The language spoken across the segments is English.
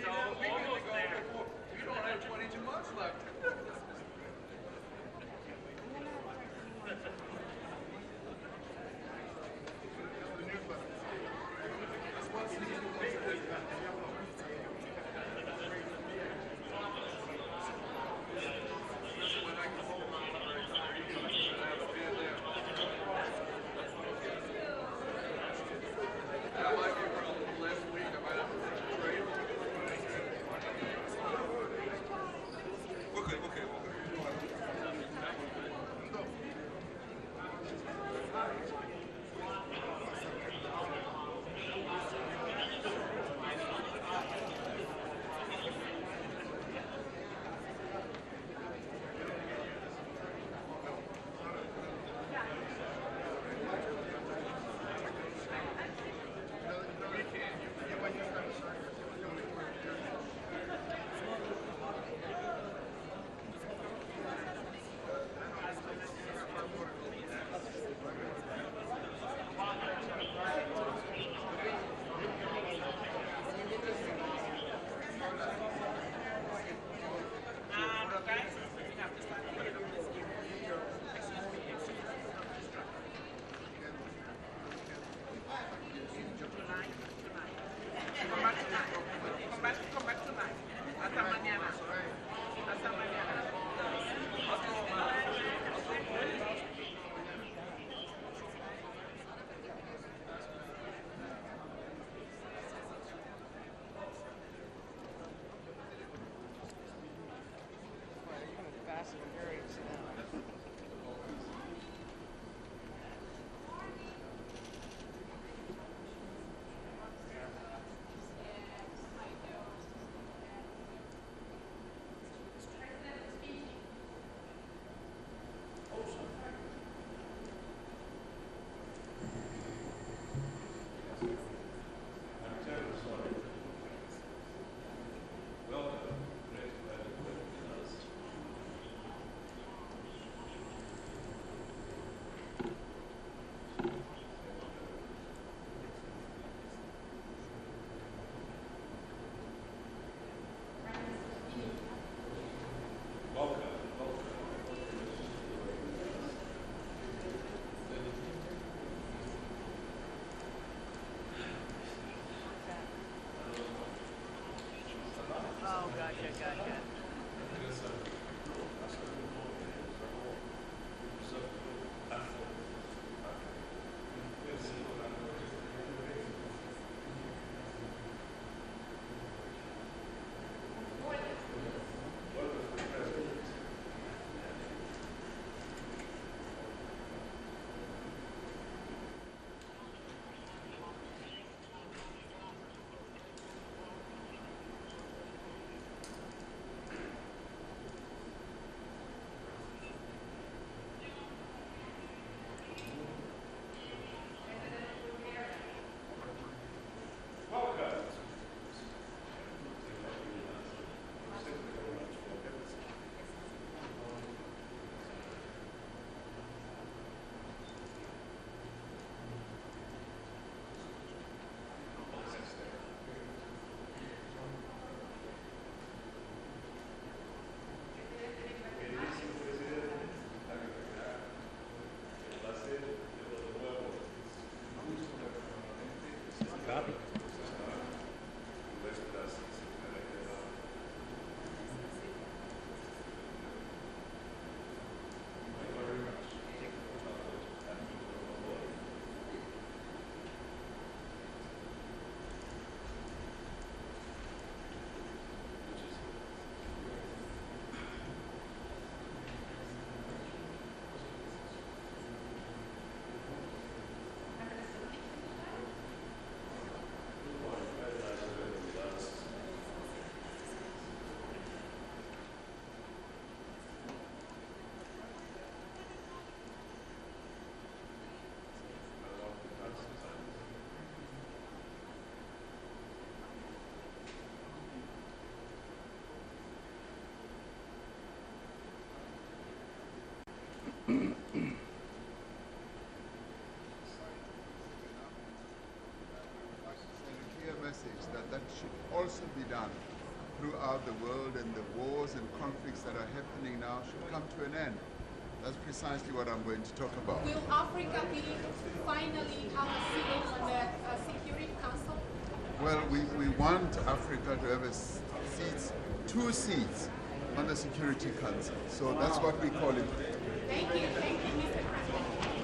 almost there. You don't have 22 months left. throughout the world and the wars and conflicts that are happening now should come to an end. That's precisely what I'm going to talk about. Will Africa be finally have a seat on the Security Council? Well, we want Africa to have two seats on the Security Council. So that's what we call it. Thank you, Mr. President.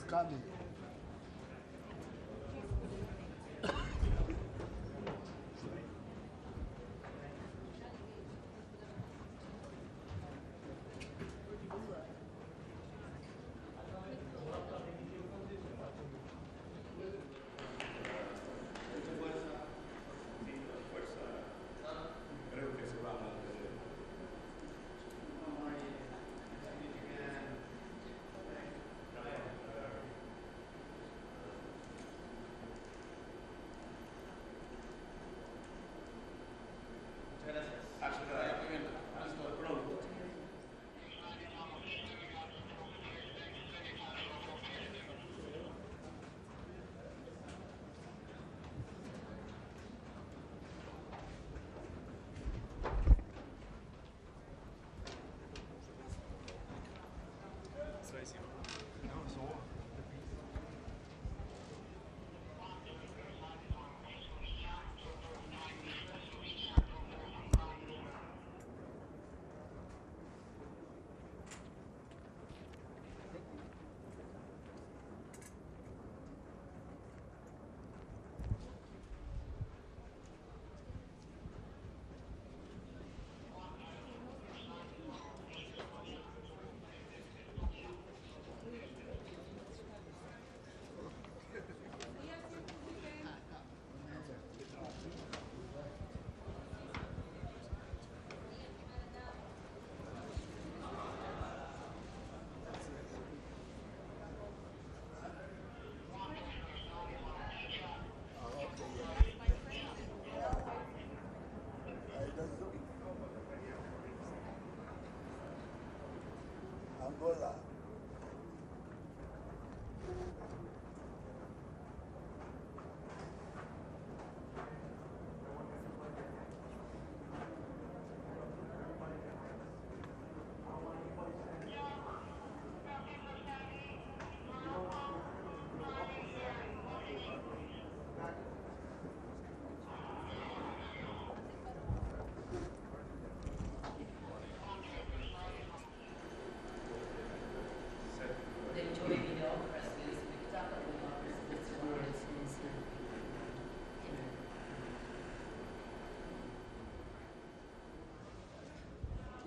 coming. Angola.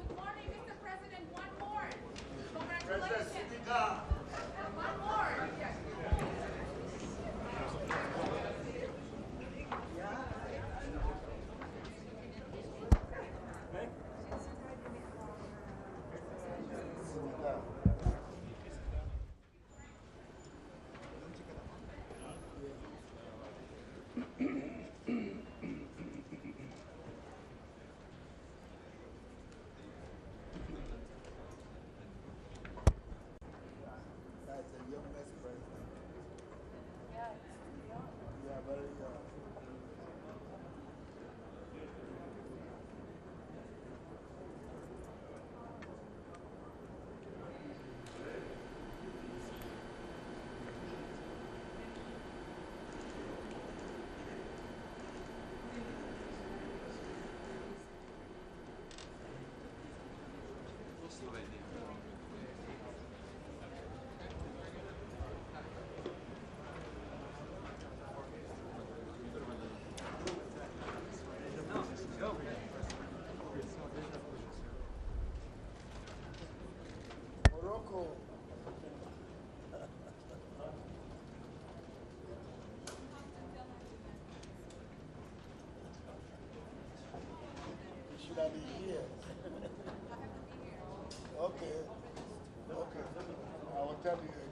Good morning, Mr. President. One more. Congratulations. One more. Yes. That's the youngest president. Yeah, very young. Morocco. You should have been here. Okay. Okay. I will tell you again.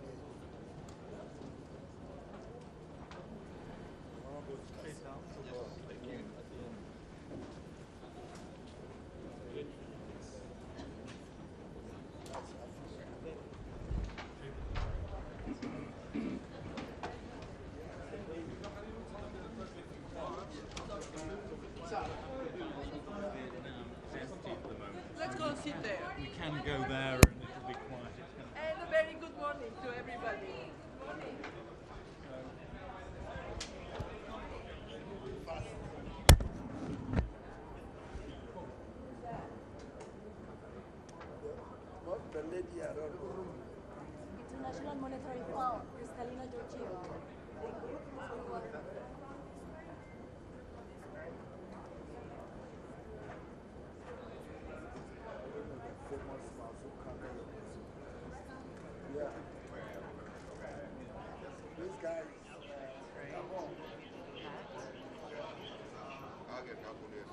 Thank you. Let's go and sit there. We can go there and it'll be quiet. And a very good morning to everybody. Fast. International Monetary Fund, Kristalina Georgieva. Yeah. This guy is Gabon. I'll get help with this.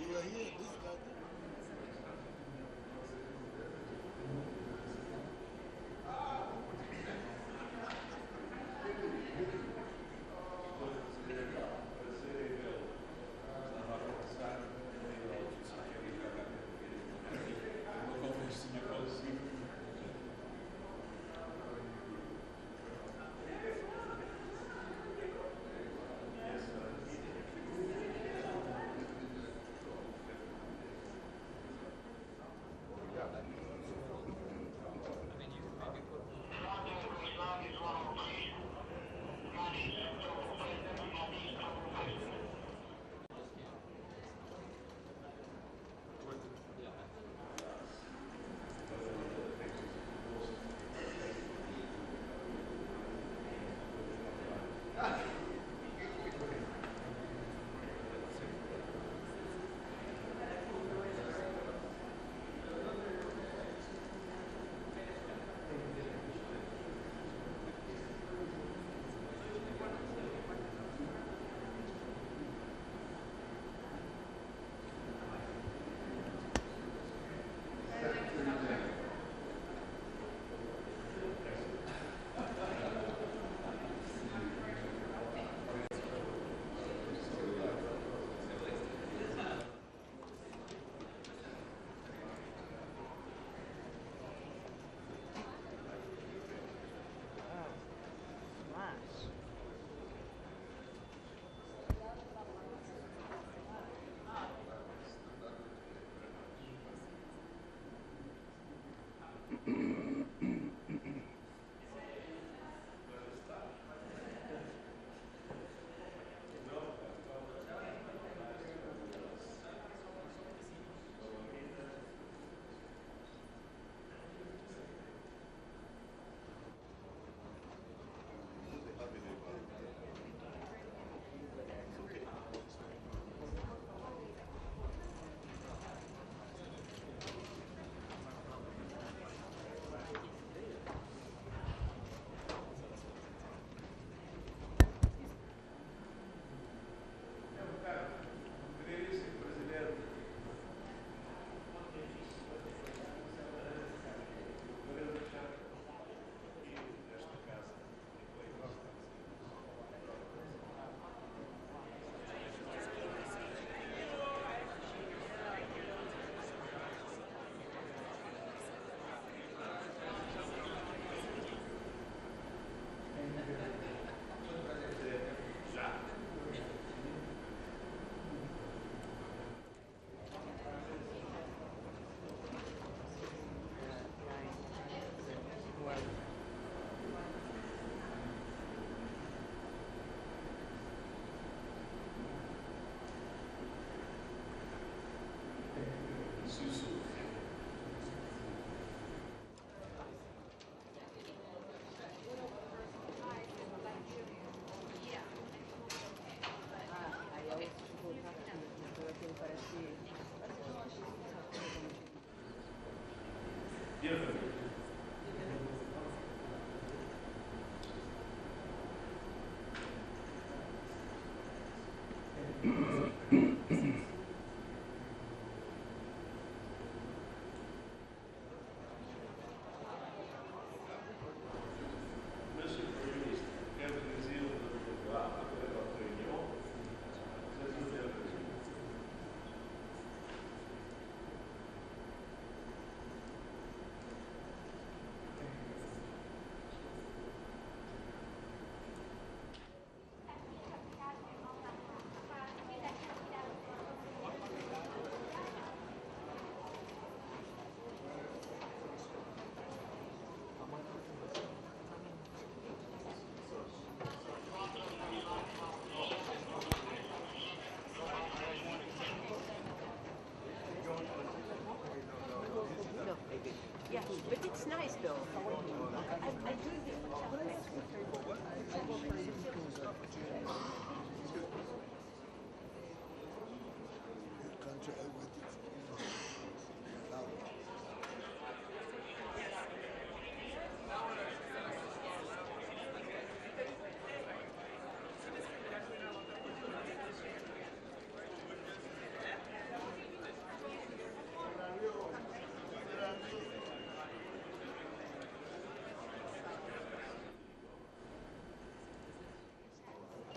You were here, this guy.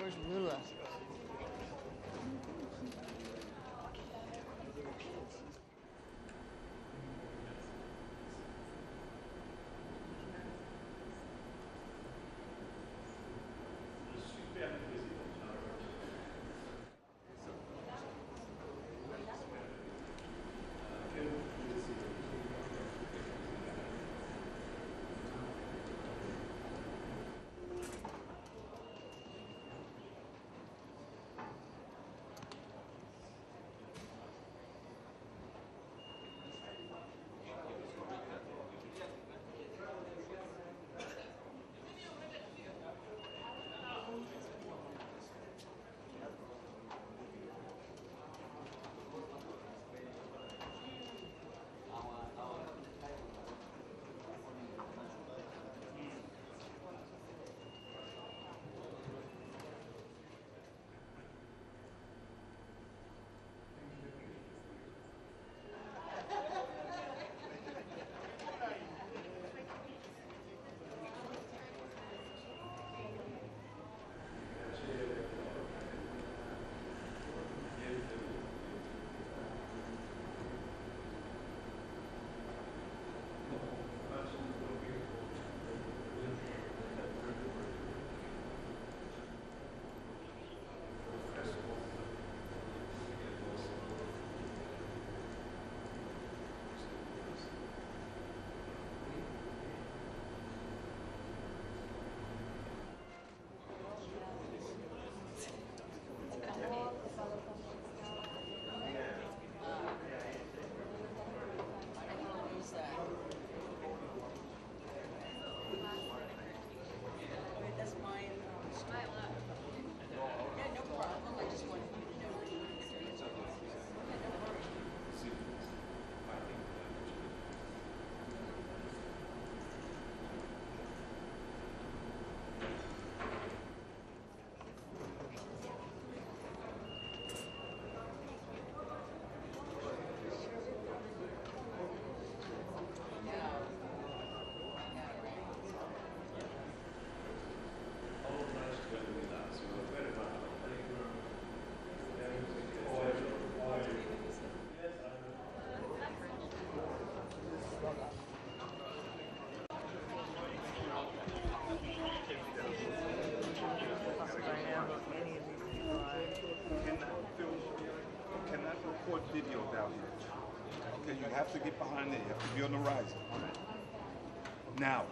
Where's Lula? Video down here. Okay, you have to get behind there. You have to be on the rise. Now.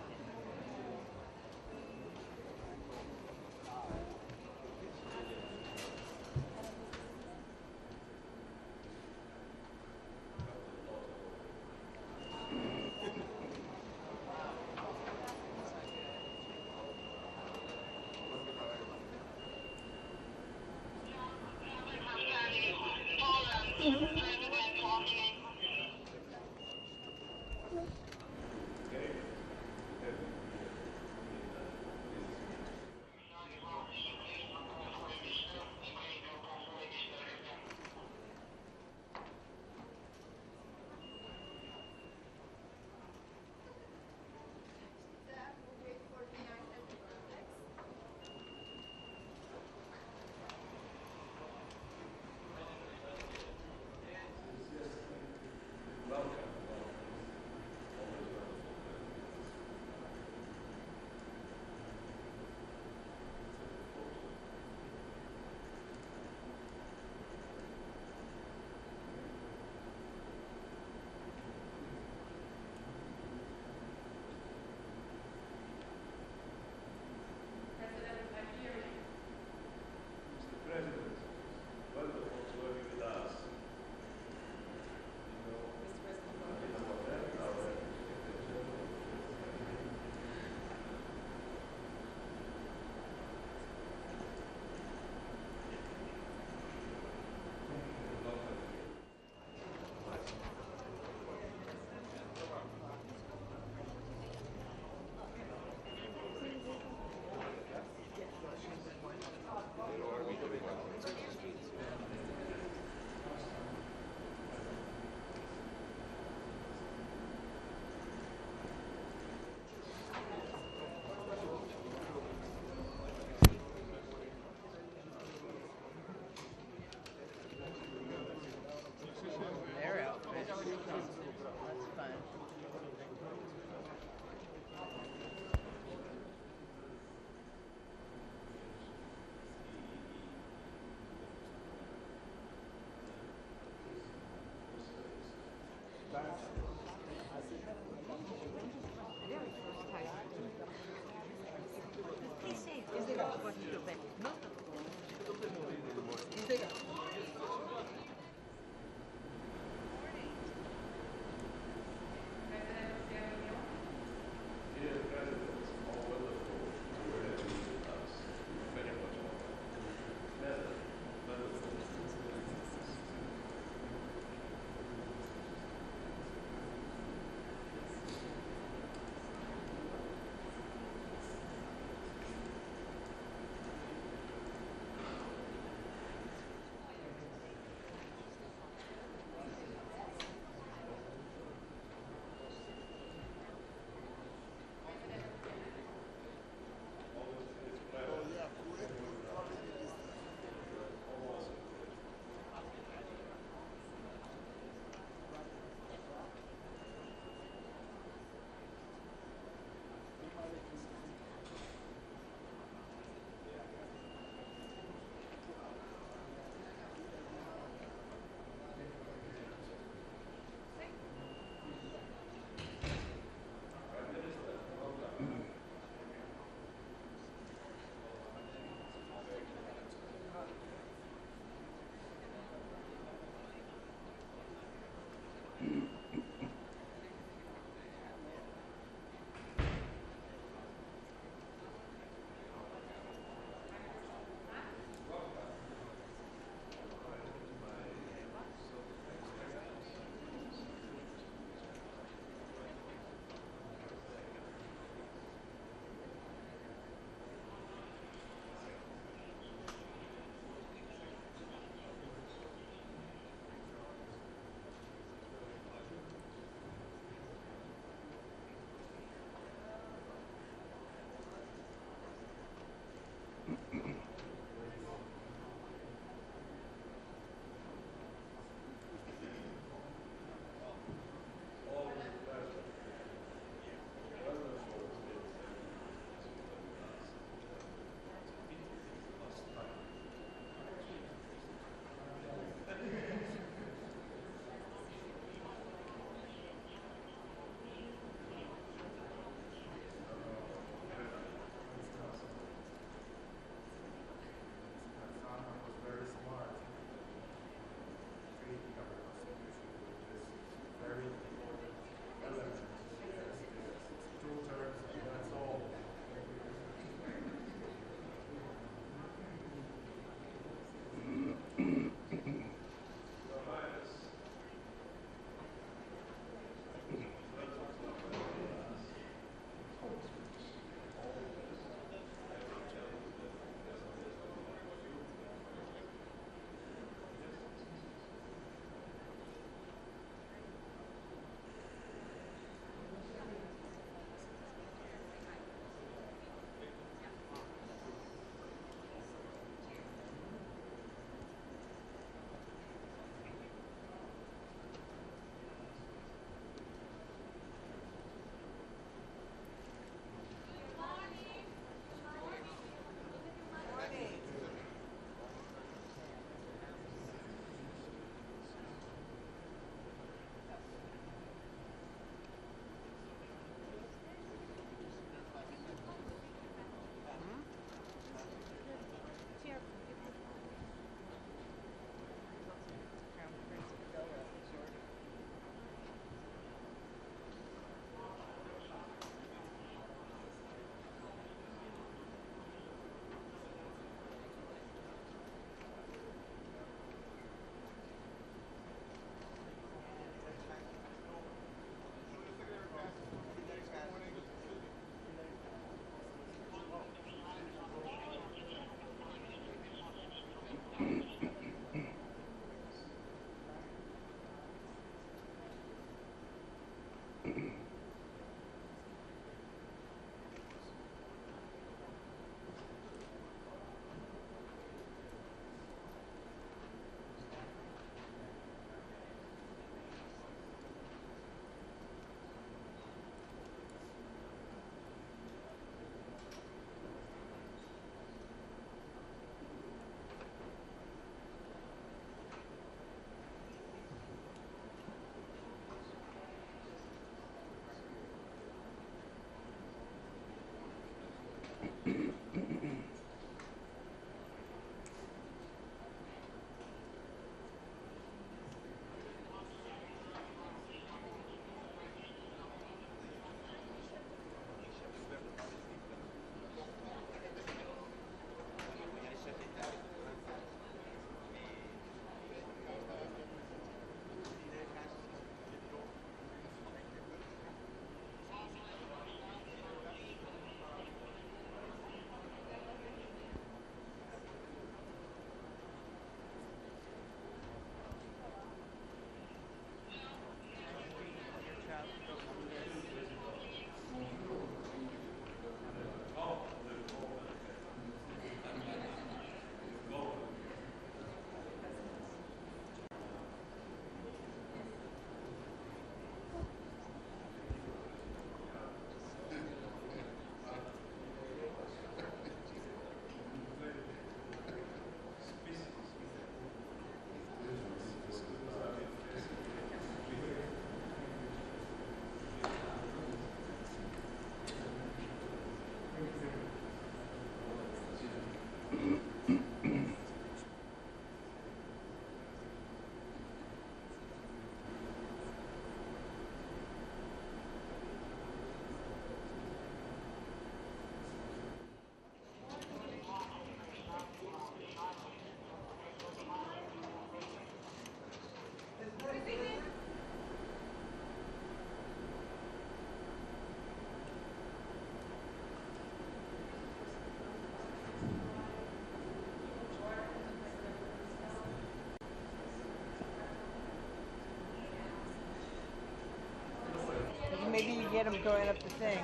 get him going up the thing.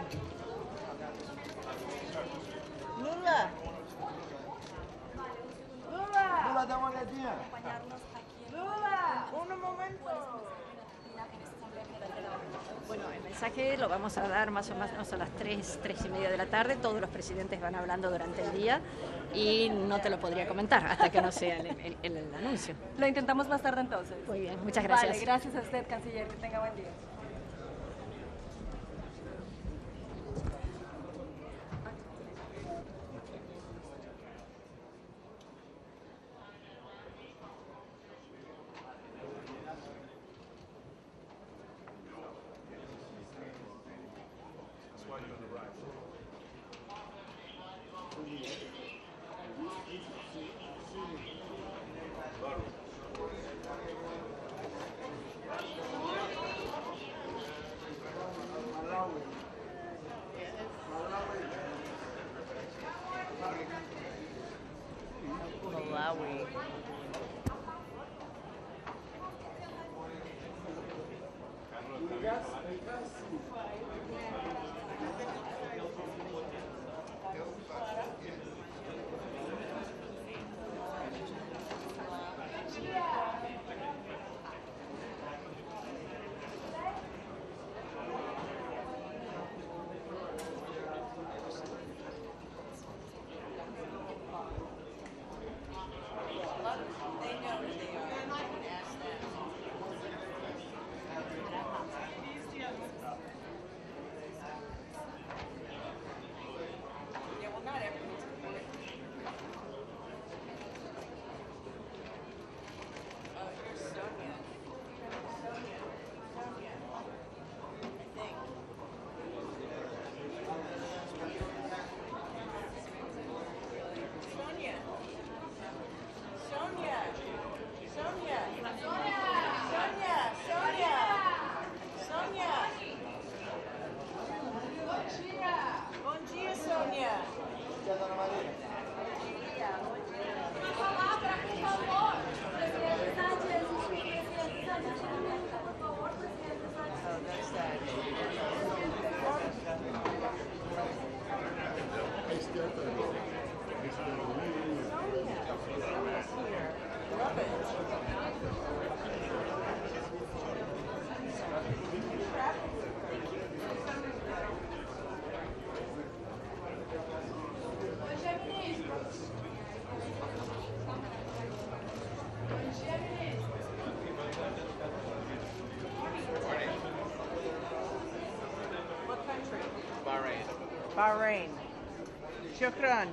Lula! Lula! Lula, dá uma olhadinha. acompañarnos aquí en Lula! Un momento! en esta Asamblea General. Bueno, el mensaje lo vamos a dar más o menos a las 3:30 de la tarde. Todos los presidentes van hablando durante el día y no te lo podría comentar hasta que no sea el anuncio. Lo intentamos más tarde entonces. Muy bien, muchas gracias. Vale, gracias a usted, canciller. Que tenga buen día. Malawi. Bahrain. Shukran.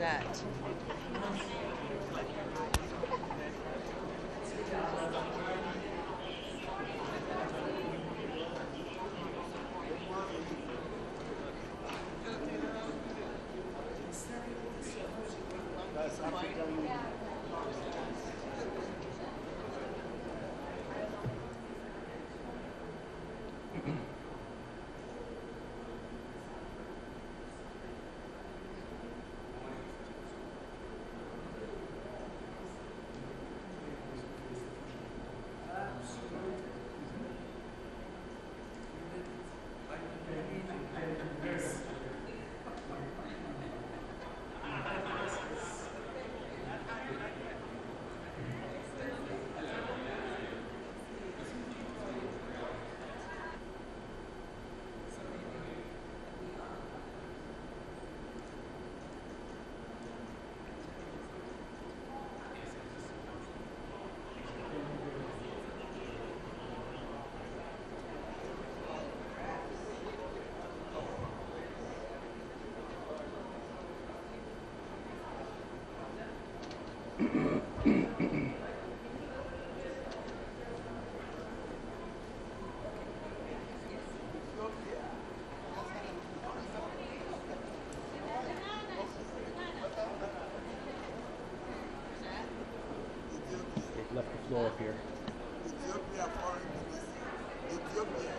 That. Left the floor up here. Ethiopia foreign minister. Ethiopia.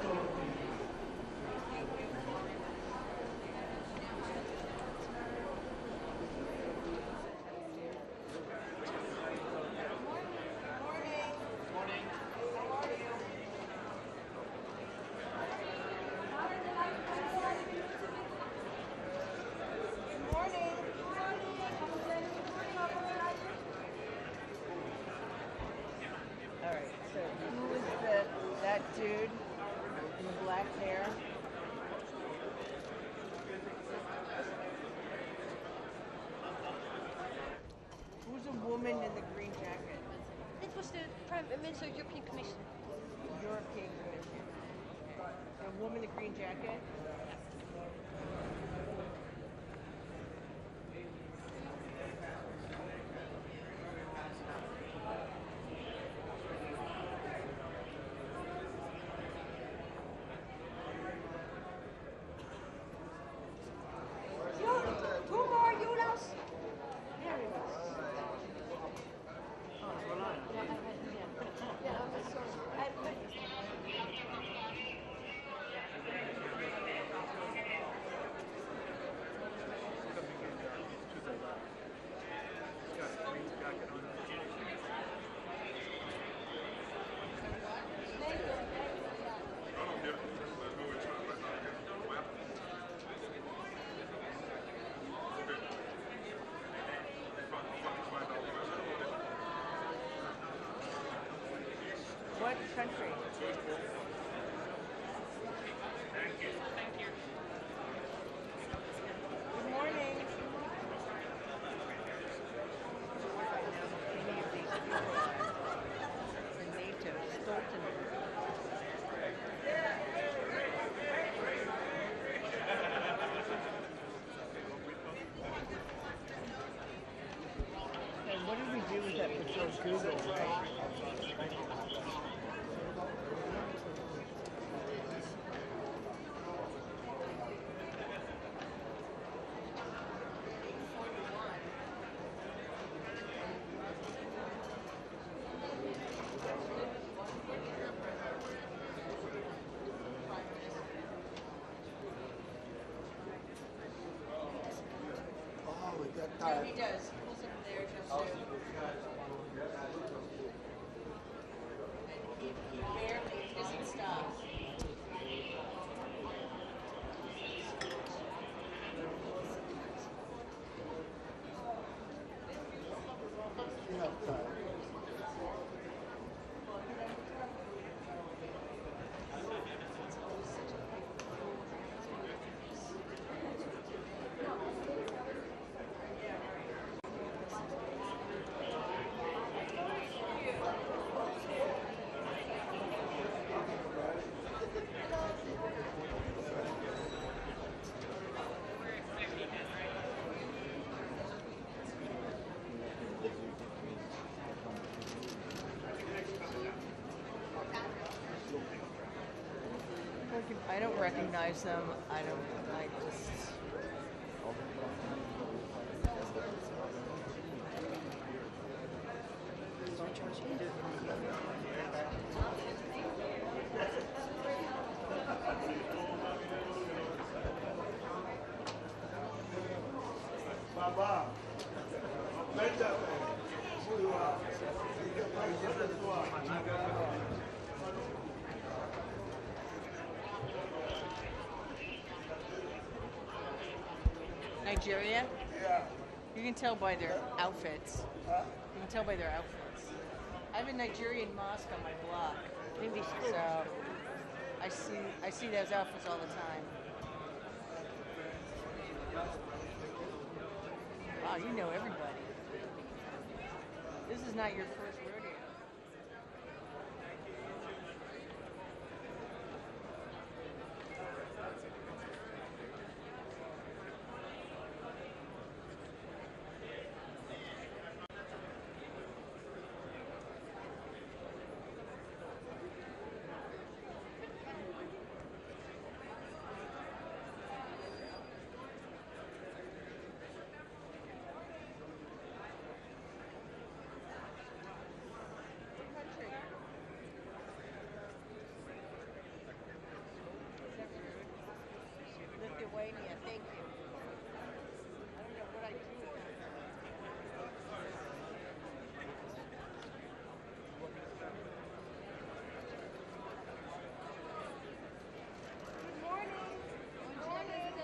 Woman in the green jacket. It was the Prime Minister European Commission. European Commission. A woman in the green jacket? Two more, Julius. What country? Good morning. The native Stoltenberg. And what did we do No, he does. He pulls it there just to... And he barely, he doesn't stop. I don't recognize them. I just... Nigeria? Yeah. You can tell by their outfits. You can tell by their outfits. I have a Nigerian mosque on my block, so I see those outfits all the time. Wow, you know everybody. This is not your first rodeo. Lithuania, thank you. I don't know what I do. Good morning. Good morning.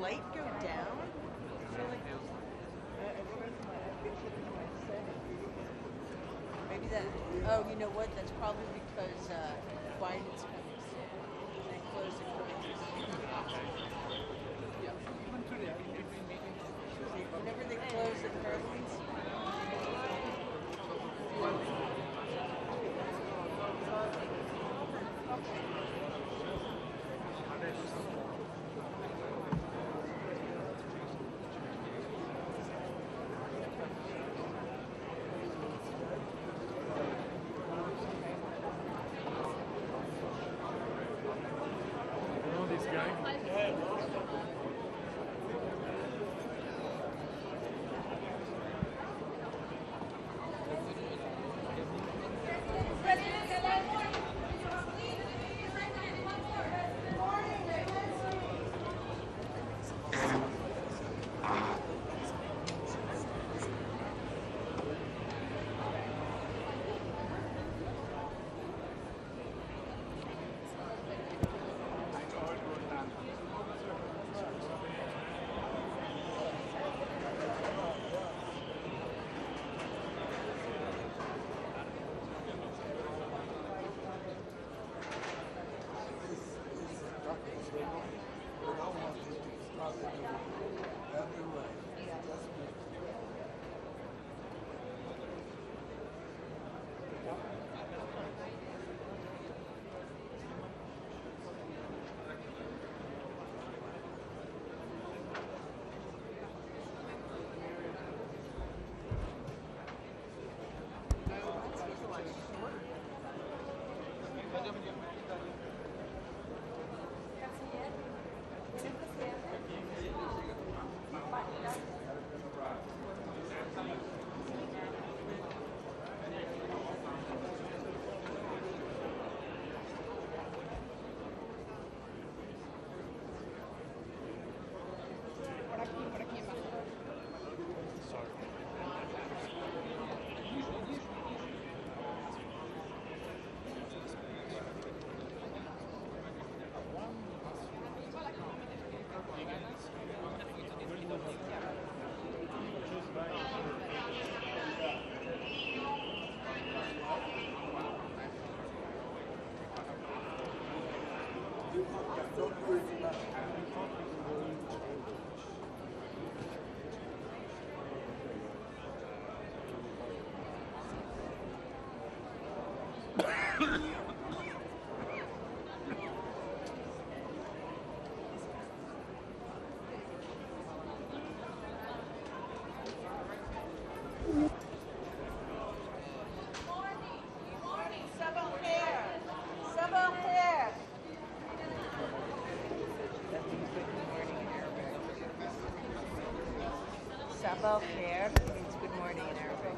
light go down? I feel like maybe that. Oh, you know what? That's probably because Biden's coming soon. They closed the curtains. Yeah. Whenever they close the curtains. Sabah khair means good morning in Arabic.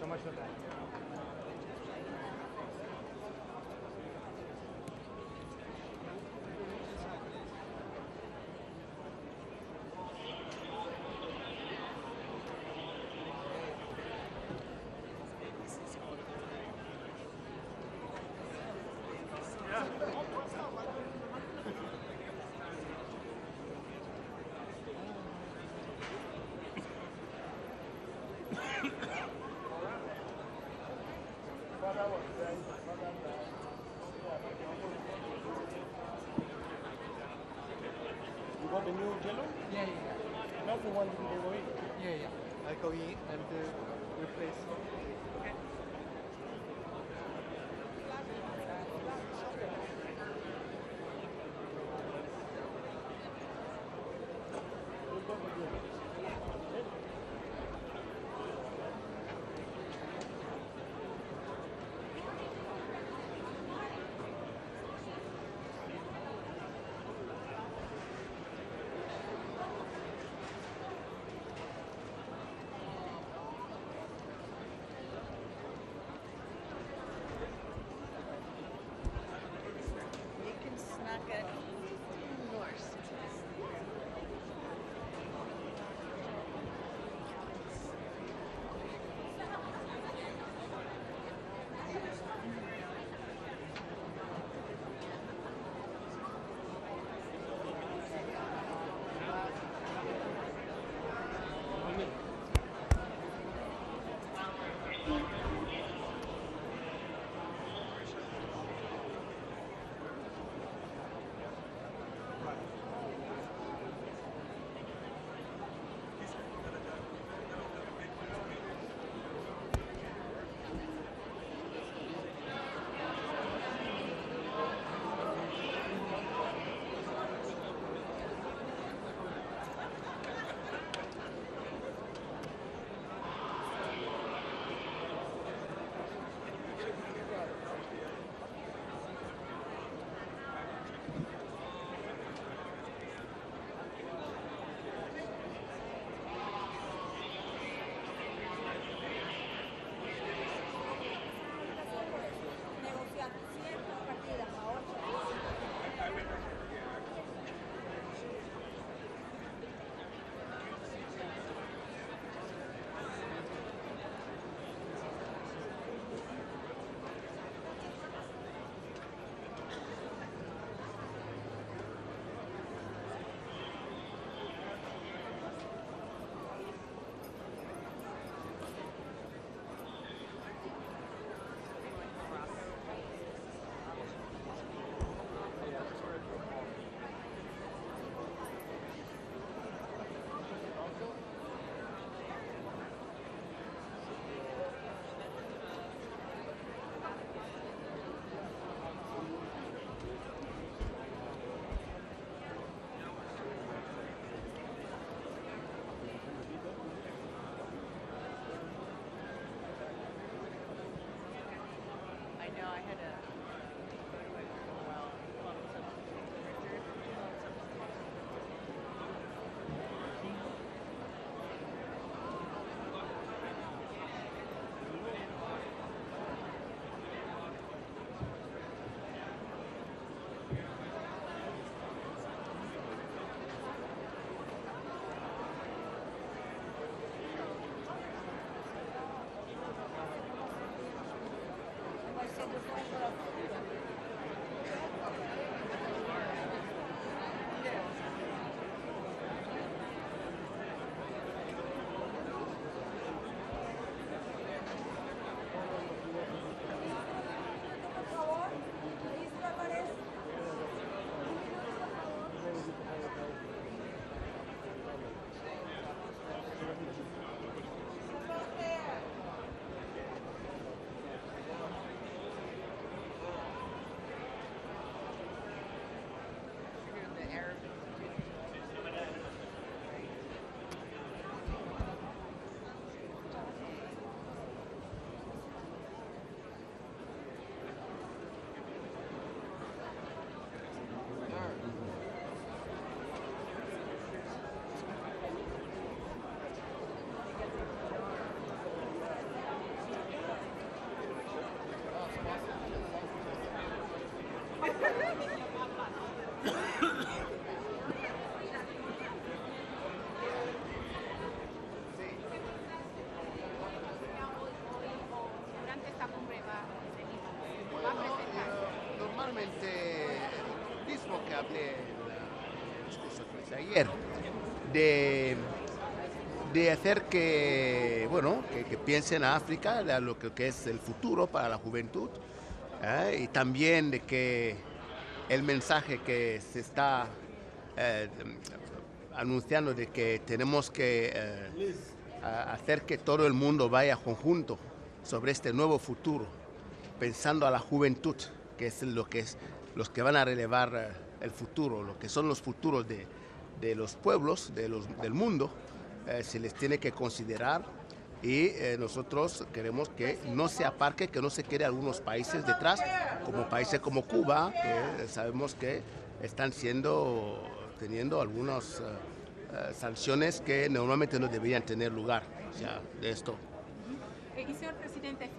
So much for that. You got the new jello? Yeah, yeah, yeah. That's the one you gave away. Yeah, yeah. I'll go in and replace. Ayer de hacer que, bueno, que piensen a África, de lo que es el futuro para la juventud, y también de que el mensaje que se está anunciando de que tenemos que hacer que todo el mundo vaya conjunto sobre este nuevo futuro, pensando a la juventud, que es los que van a relevar el futuro, lo que son los futuros de los pueblos, del mundo, se les tiene que considerar y nosotros queremos que no se aparque, que no se quede algunos países detrás, como países como Cuba, que sabemos que están teniendo algunas sanciones que normalmente no deberían tener lugar, o sea, de esto. Y señor presidente,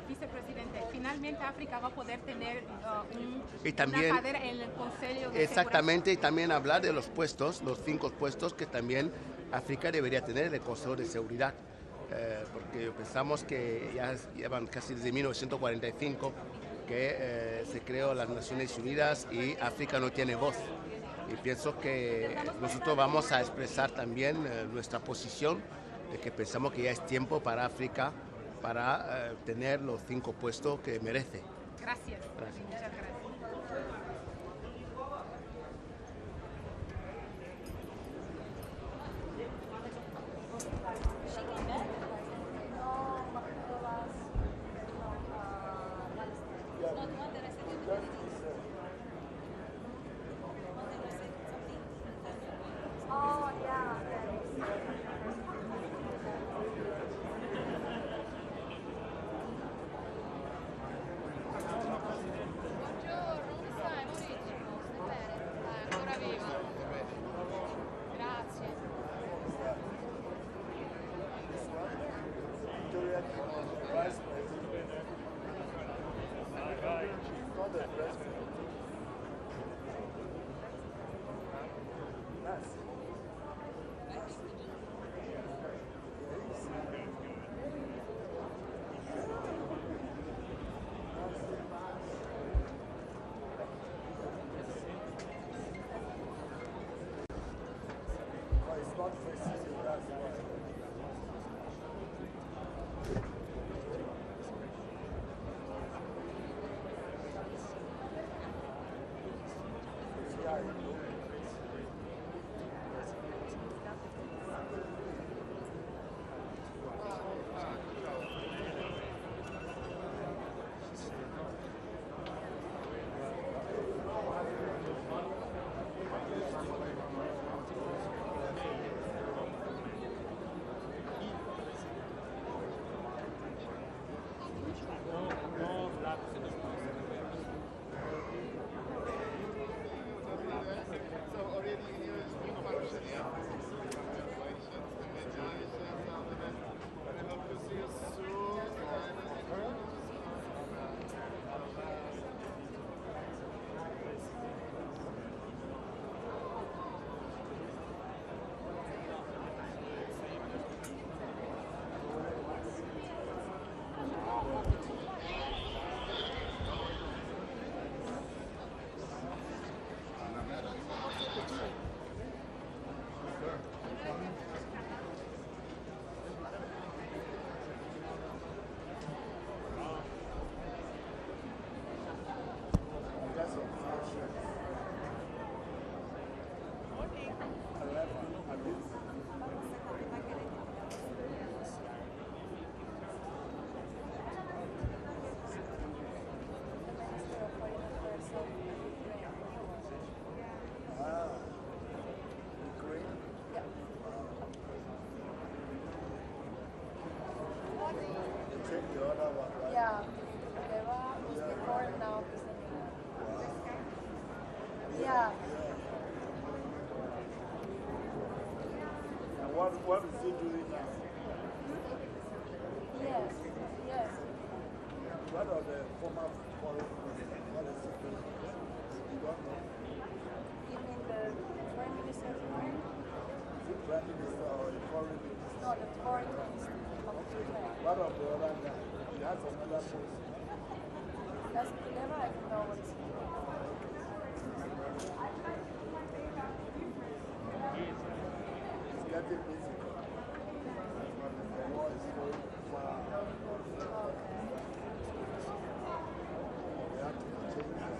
vicepresidente, finalmente África va a poder tener una cadera en el Consejo de Exactamente, y también hablar de los puestos, los 5 puestos que también África debería tener en el Consejo de Seguridad, porque pensamos que ya llevan casi desde 1945 que se creó las Naciones Unidas y África no tiene voz. Y pienso que nosotros vamos a expresar también nuestra posición de que pensamos que ya es tiempo para África para tener los 5 puestos que merece. Gracias. Muchas gracias. What is he doing now? Yes, yes. What are the former foreign ministers? What is he doing? You don't know? You mean the Prime Minister of Ukraine? Is it Prime Minister or a foreign minister? No, the Foreign Minister of Ukraine. What of the other guy? He has another post. That's whenever I can know what he's doing. He's getting busy. The war is going far. They have to change this.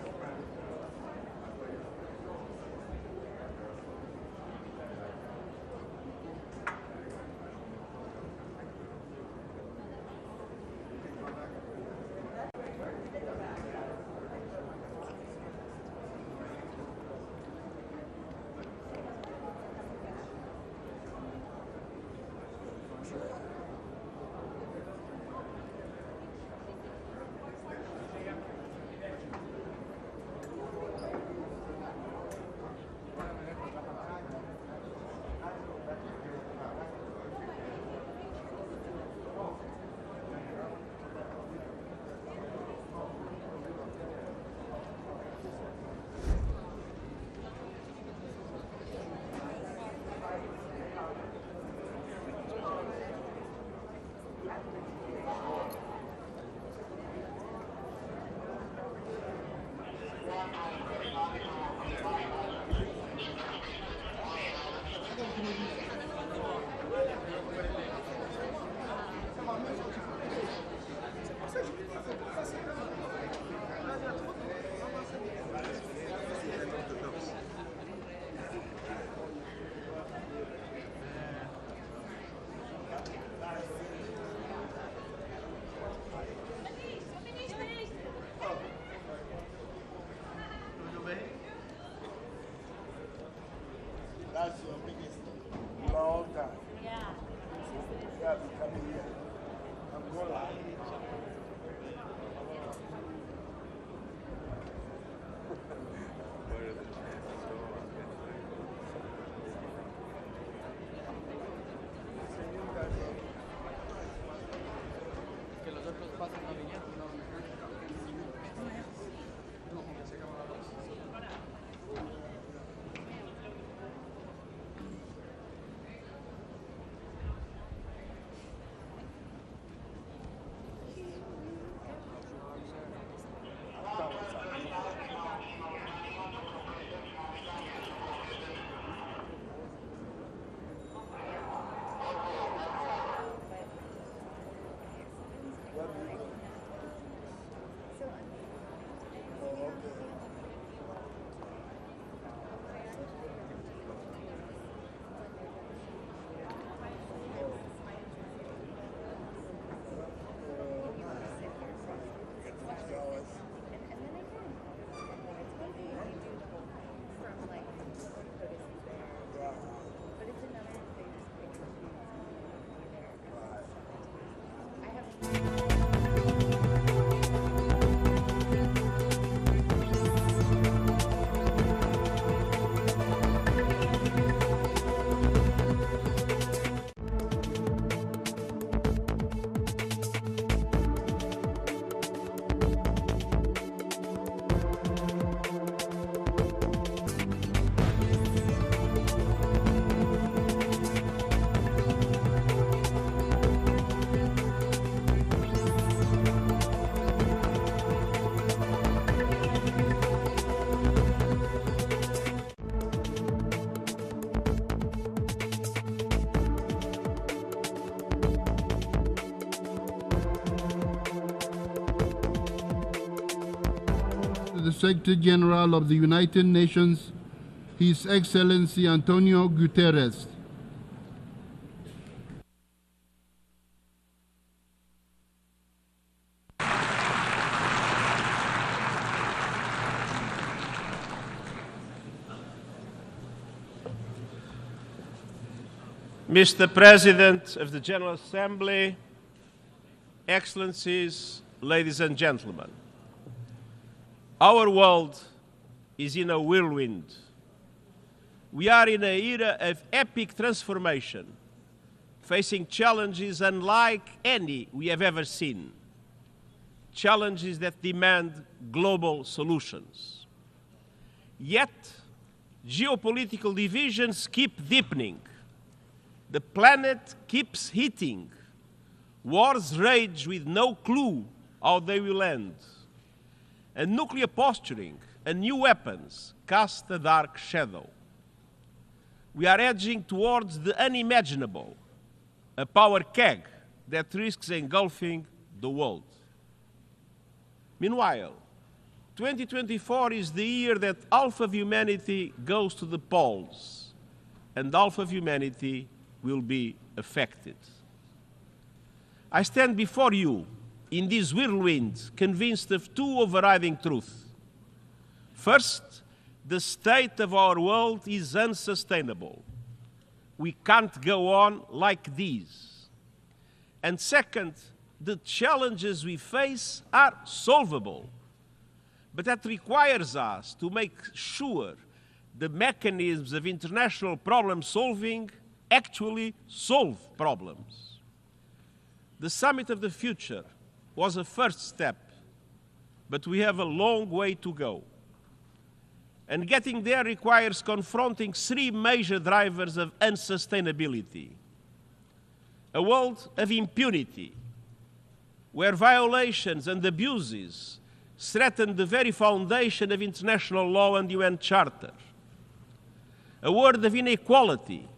the Secretary General of the United Nations, His Excellency Antonio Guterres. Mr. President of the General Assembly, Excellencies, ladies and gentlemen, our world is in a whirlwind. We are in an era of epic transformation, facing challenges unlike any we have ever seen, challenges that demand global solutions. Yet, geopolitical divisions keep deepening. The planet keeps heating. Wars rage with no clue how they will end. And nuclear posturing and new weapons cast a dark shadow. We are edging towards the unimaginable, a power keg that risks engulfing the world. Meanwhile, 2024 is the year that half of humanity goes to the polls, and half of humanity will be affected. I stand before you in this whirlwind, convinced of two overriding truths. First, the state of our world is unsustainable. We can't go on like this. And second, the challenges we face are solvable. But that requires us to make sure the mechanisms of international problem solving actually solve problems. The Summit of the Future was a first step, but we have a long way to go. And getting there requires confronting three major drivers of unsustainability. A world of impunity, where violations and abuses threaten the very foundation of international law and UN Charter. A world of inequality,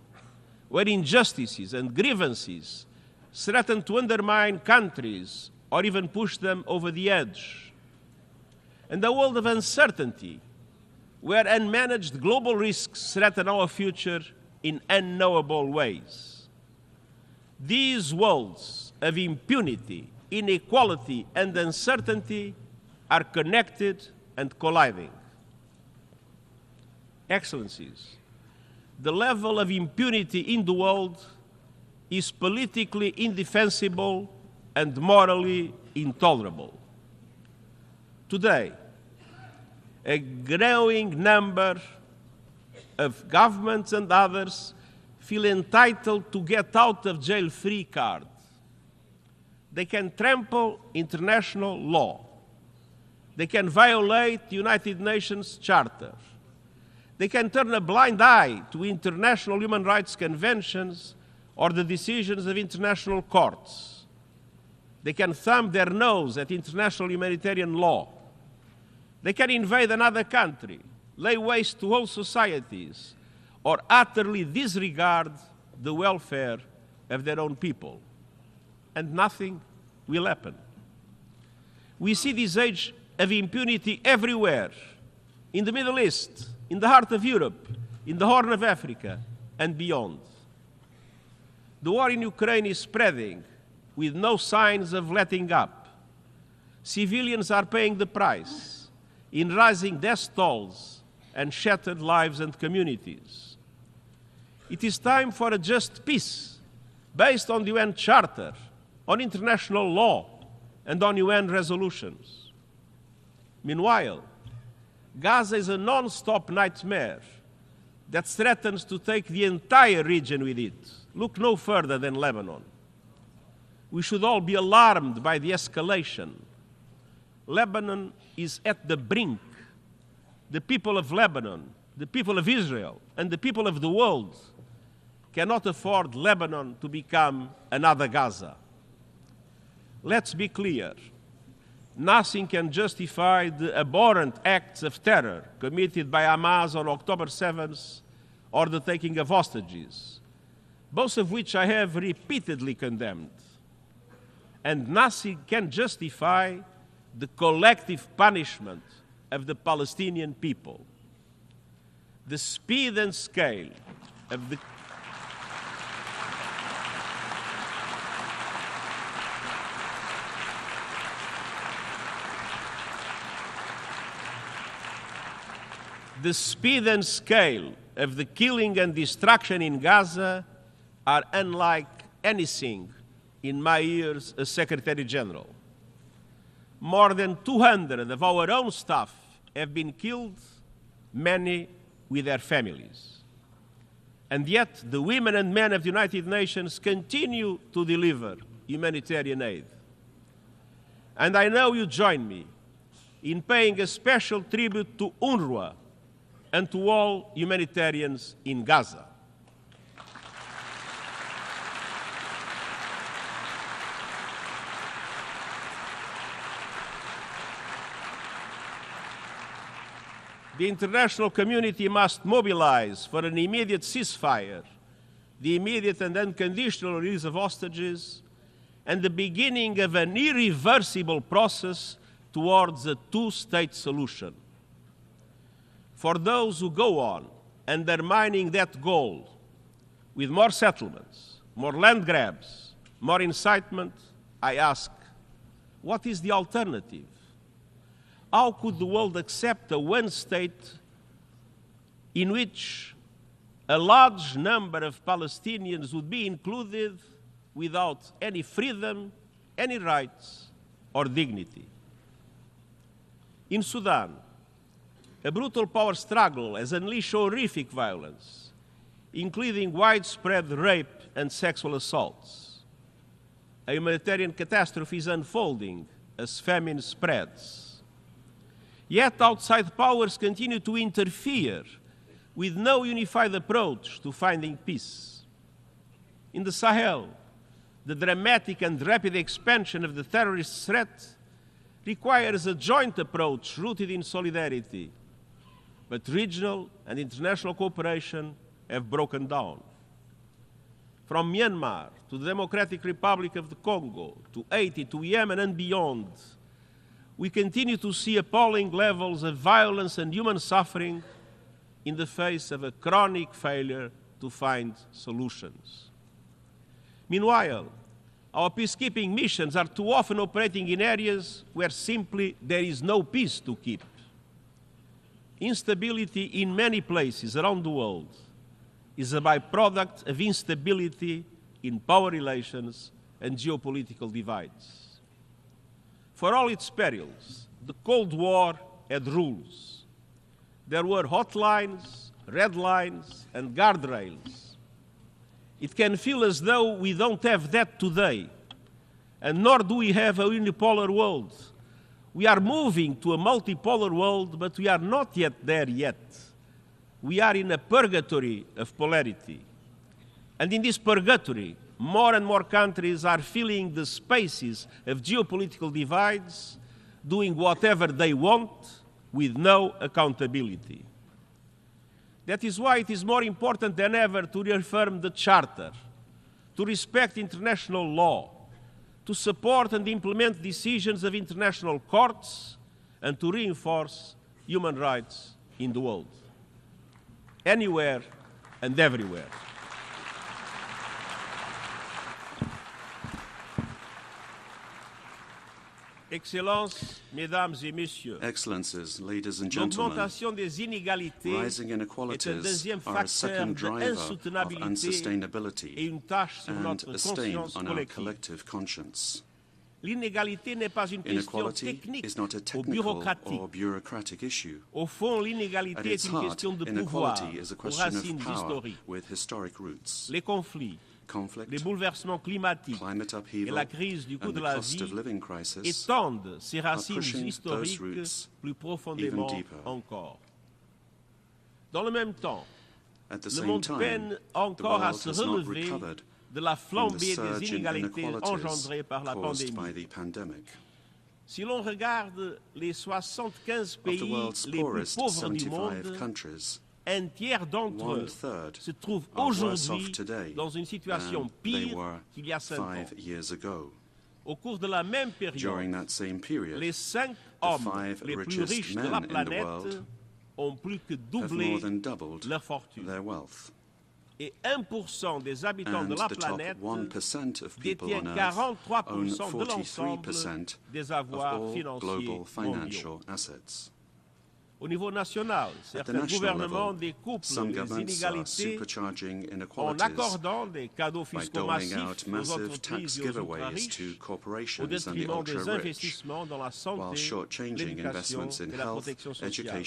where injustices and grievances threaten to undermine countries or even push them over the edge. And a world of uncertainty, where unmanaged global risks threaten our future in unknowable ways. These worlds of impunity, inequality, and uncertainty are connected and colliding. Excellencies, the level of impunity in the world is politically indefensible and morally intolerable. Today, a growing number of governments and others feel entitled to get out of jail free card. They can trample international law. They can violate the United Nations Charter. They can turn a blind eye to international human rights conventions or the decisions of international courts. They can thumb their nose at international humanitarian law. They can invade another country, lay waste to whole societies, or utterly disregard the welfare of their own people. And nothing will happen. We see this age of impunity everywhere, in the Middle East, in the heart of Europe, in the Horn of Africa, and beyond. The war in Ukraine is spreading with no signs of letting up. Civilians are paying the price in rising death tolls and shattered lives and communities. It is time for a just peace based on the UN Charter, on international law, and on UN resolutions. Meanwhile, Gaza is a non-stop nightmare that threatens to take the entire region with it. Look no further than Lebanon. We should all be alarmed by the escalation. Lebanon is at the brink. The people of Lebanon, the people of Israel, and the people of the world cannot afford Lebanon to become another Gaza. Let's be clear. Nothing can justify the abhorrent acts of terror committed by Hamas on October 7th or the taking of hostages, both of which I have repeatedly condemned. And nothing can justify the collective punishment of the Palestinian people. The speed and scale of the The speed and scale of the killing and destruction in Gaza are unlike anything in my years as Secretary General. More than 200 of our own staff have been killed, many with their families. And yet, the women and men of the United Nations continue to deliver humanitarian aid. And I know you join me in paying a special tribute to UNRWA and to all humanitarians in Gaza. The international community must mobilize for an immediate ceasefire, the immediate and unconditional release of hostages, and the beginning of an irreversible process towards a two-state solution. For those who go on undermining that goal with more settlements, more land grabs, more incitement, I ask, what is the alternative? How could the world accept a one state in which a large number of Palestinians would be included without any freedom, any rights, or dignity? In Sudan, a brutal power struggle has unleashed horrific violence, including widespread rape and sexual assaults. A humanitarian catastrophe is unfolding as famine spreads. Yet outside powers continue to interfere with no unified approach to finding peace. In the Sahel, the dramatic and rapid expansion of the terrorist threat requires a joint approach rooted in solidarity, but regional and international cooperation have broken down. From Myanmar to the Democratic Republic of the Congo, to Haiti, to Yemen and beyond, we continue to see appalling levels of violence and human suffering in the face of a chronic failure to find solutions. Meanwhile, our peacekeeping missions are too often operating in areas where simply there is no peace to keep. Instability in many places around the world is a byproduct of instability in power relations and geopolitical divides. For all its perils, the Cold War had rules. There were hotlines, red lines, and guardrails. It can feel as though we don't have that today, and nor do we have a unipolar world. We are moving to a multipolar world, but we are not yet there yet. We are in a purgatory of polarity. And in this purgatory, more and more countries are filling the spaces of geopolitical divides, doing whatever they want with no accountability. That is why it is more important than ever to reaffirm the Charter, to respect international law, to support and implement decisions of international courts, and to reinforce human rights in the world, anywhere and everywhere. Excellencies, ladies and gentlemen, rising inequalities are a second driver of unsustainability and a stain on our collective conscience. Inequality is not a technical or bureaucratic issue. At its heart, inequality is a question of power with historic roots. Conflict, les bouleversements climatiques climate upheaval, et la crise du coût de la vie étendent ces racines historiques plus profondément encore. Dans le même temps, le monde peine encore à se relever de la flambée des inégalités engendrées par la pandémie. Si l'on regarde les 75 pays les plus pauvres du monde, un tiers d'entre eux se trouvent aujourd'hui dans une situation pire qu'il y a 5 ans. Au cours de la même période, les 5 hommes les plus riches de la planète ont plus que doublé leur fortune. Et 1% des habitants de la planète détiennent 43% de l'ensemble des avoirs financiers mondiaux. Au niveau national, certains gouvernements découpent les inégalités en accordant des cadeaux fiscaux massifs aux entreprises et aux ultra-riches au détriment des investissements dans la santé, l'éducation et la protection sociale.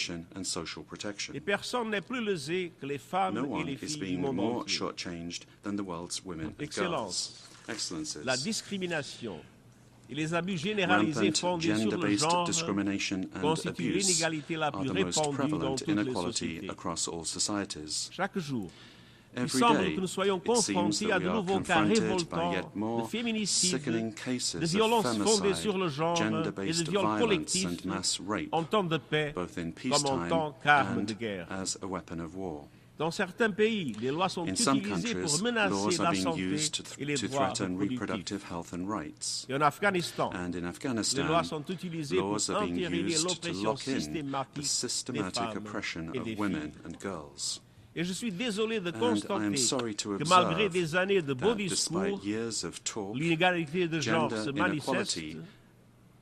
Et personne n'est plus lésé que les femmes et les filles du monde entier. Excellences, la discrimination et les abus généralisés fondés sur le genre constituent l'inégalité la plus répandue dans toutes les sociétés. Chaque jour, il semble que nous soyons confrontés à de nouveaux cas révoltants de féminicide, de violences fondées sur le genre et de viols collectifs en temps de paix comme en temps qu'arme de guerre. Dans certains pays, les lois sont utilisées pour menacer la santé et les droits reproductifs. Et en Afghanistan, les lois sont utilisées pour entériner l'oppression systématique des femmes et des filles. Et je suis désolé de constater que malgré des années de beaux discours, l'inégalité de genre se manifeste.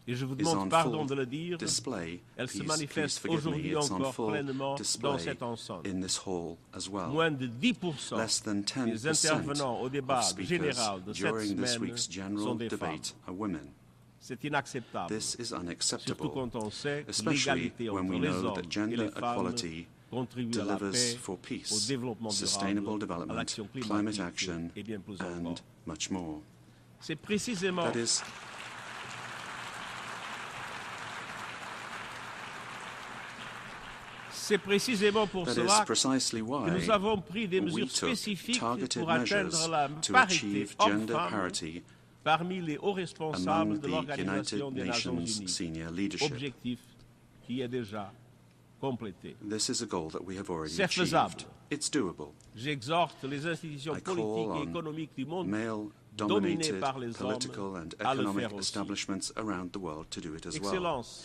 Et je vous demande pardon de le dire, elle se manifeste aujourd'hui encore pleinement dans cette enceinte. Moins de 10% des intervenants au débat général de cette semaine sont des femmes. C'est inacceptable, surtout quand on sait que l'égalité entre les hommes et les femmes contribue à la paix, au développement durable, à l'action climatique et bien plus encore. C'est précisément pour cela que nous avons pris des mesures spécifiques pour atteindre la parité homme-femme parmi les hauts responsables de l'Organisation des Nations Unies, objectif qui est déjà complété. C'est faisable. J'exhorte les institutions politiques et économiques du monde dominées par les hommes à le faire aussi. Excellences,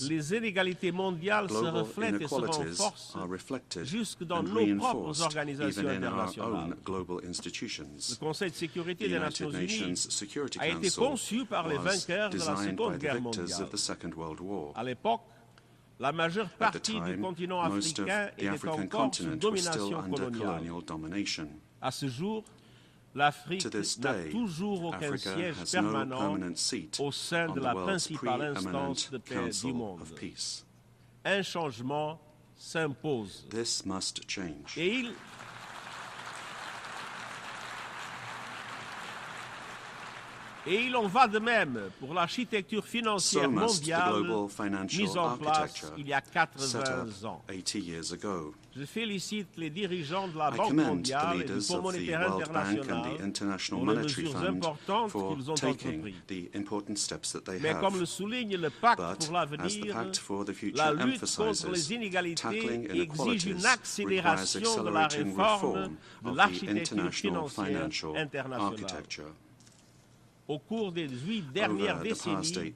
les inégalités mondiales se reflètent et se renforcent jusque dans nos propres organisations internationales. Le Conseil de sécurité des Nations Unies a été conçu par les vainqueurs de la Seconde Guerre mondiale. À l'époque, la majeure partie du continent africain était encore sous domination coloniale. À ce jour, l'Afrique n'a toujours aucun siège permanent au sein de la principale instance de paix du monde. Un changement s'impose. Et il en va de même pour l'architecture financière mondiale mise en place il y a 80 ans. Je félicite les dirigeants de la Banque mondiale et du Fonds monétaire international pour les mesures importantes qu'ils ont entreprises. Mais comme le souligne le Pacte pour l'avenir, la lutte contre les inégalités exige une accélération de la réforme de l'architecture financière internationale. Au cours des 8 dernières décennies,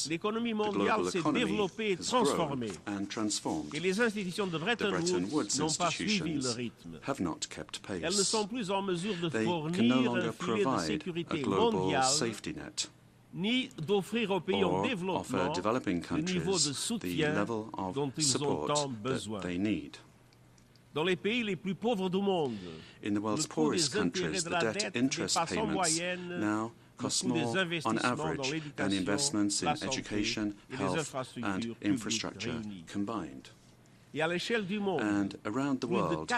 l'économie mondiale s'est développée et transformée, et les institutions de Bretton Woods n'ont pas suivi le rythme. Elles ne sont plus en mesure de fournir un filet de sécurité mondial, ni d'offrir aux pays en développement le niveau de soutien dont ils ont tant besoin. Dans les pays les plus pauvres du monde, le coût des intérêts de la dette dépasse en moyenne cost more on average than investments in education, health and infrastructure combined. And around the world,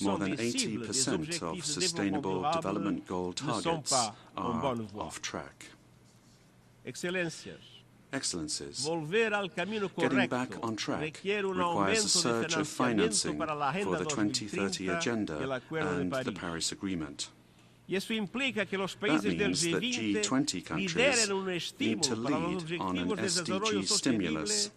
more than 80% of Sustainable Development Goal targets are off track. Excellencies, getting back on track requires a surge of financing for the 2030 Agenda and the Paris Agreement. That means that G20 countries need to lead on an SDG stimulus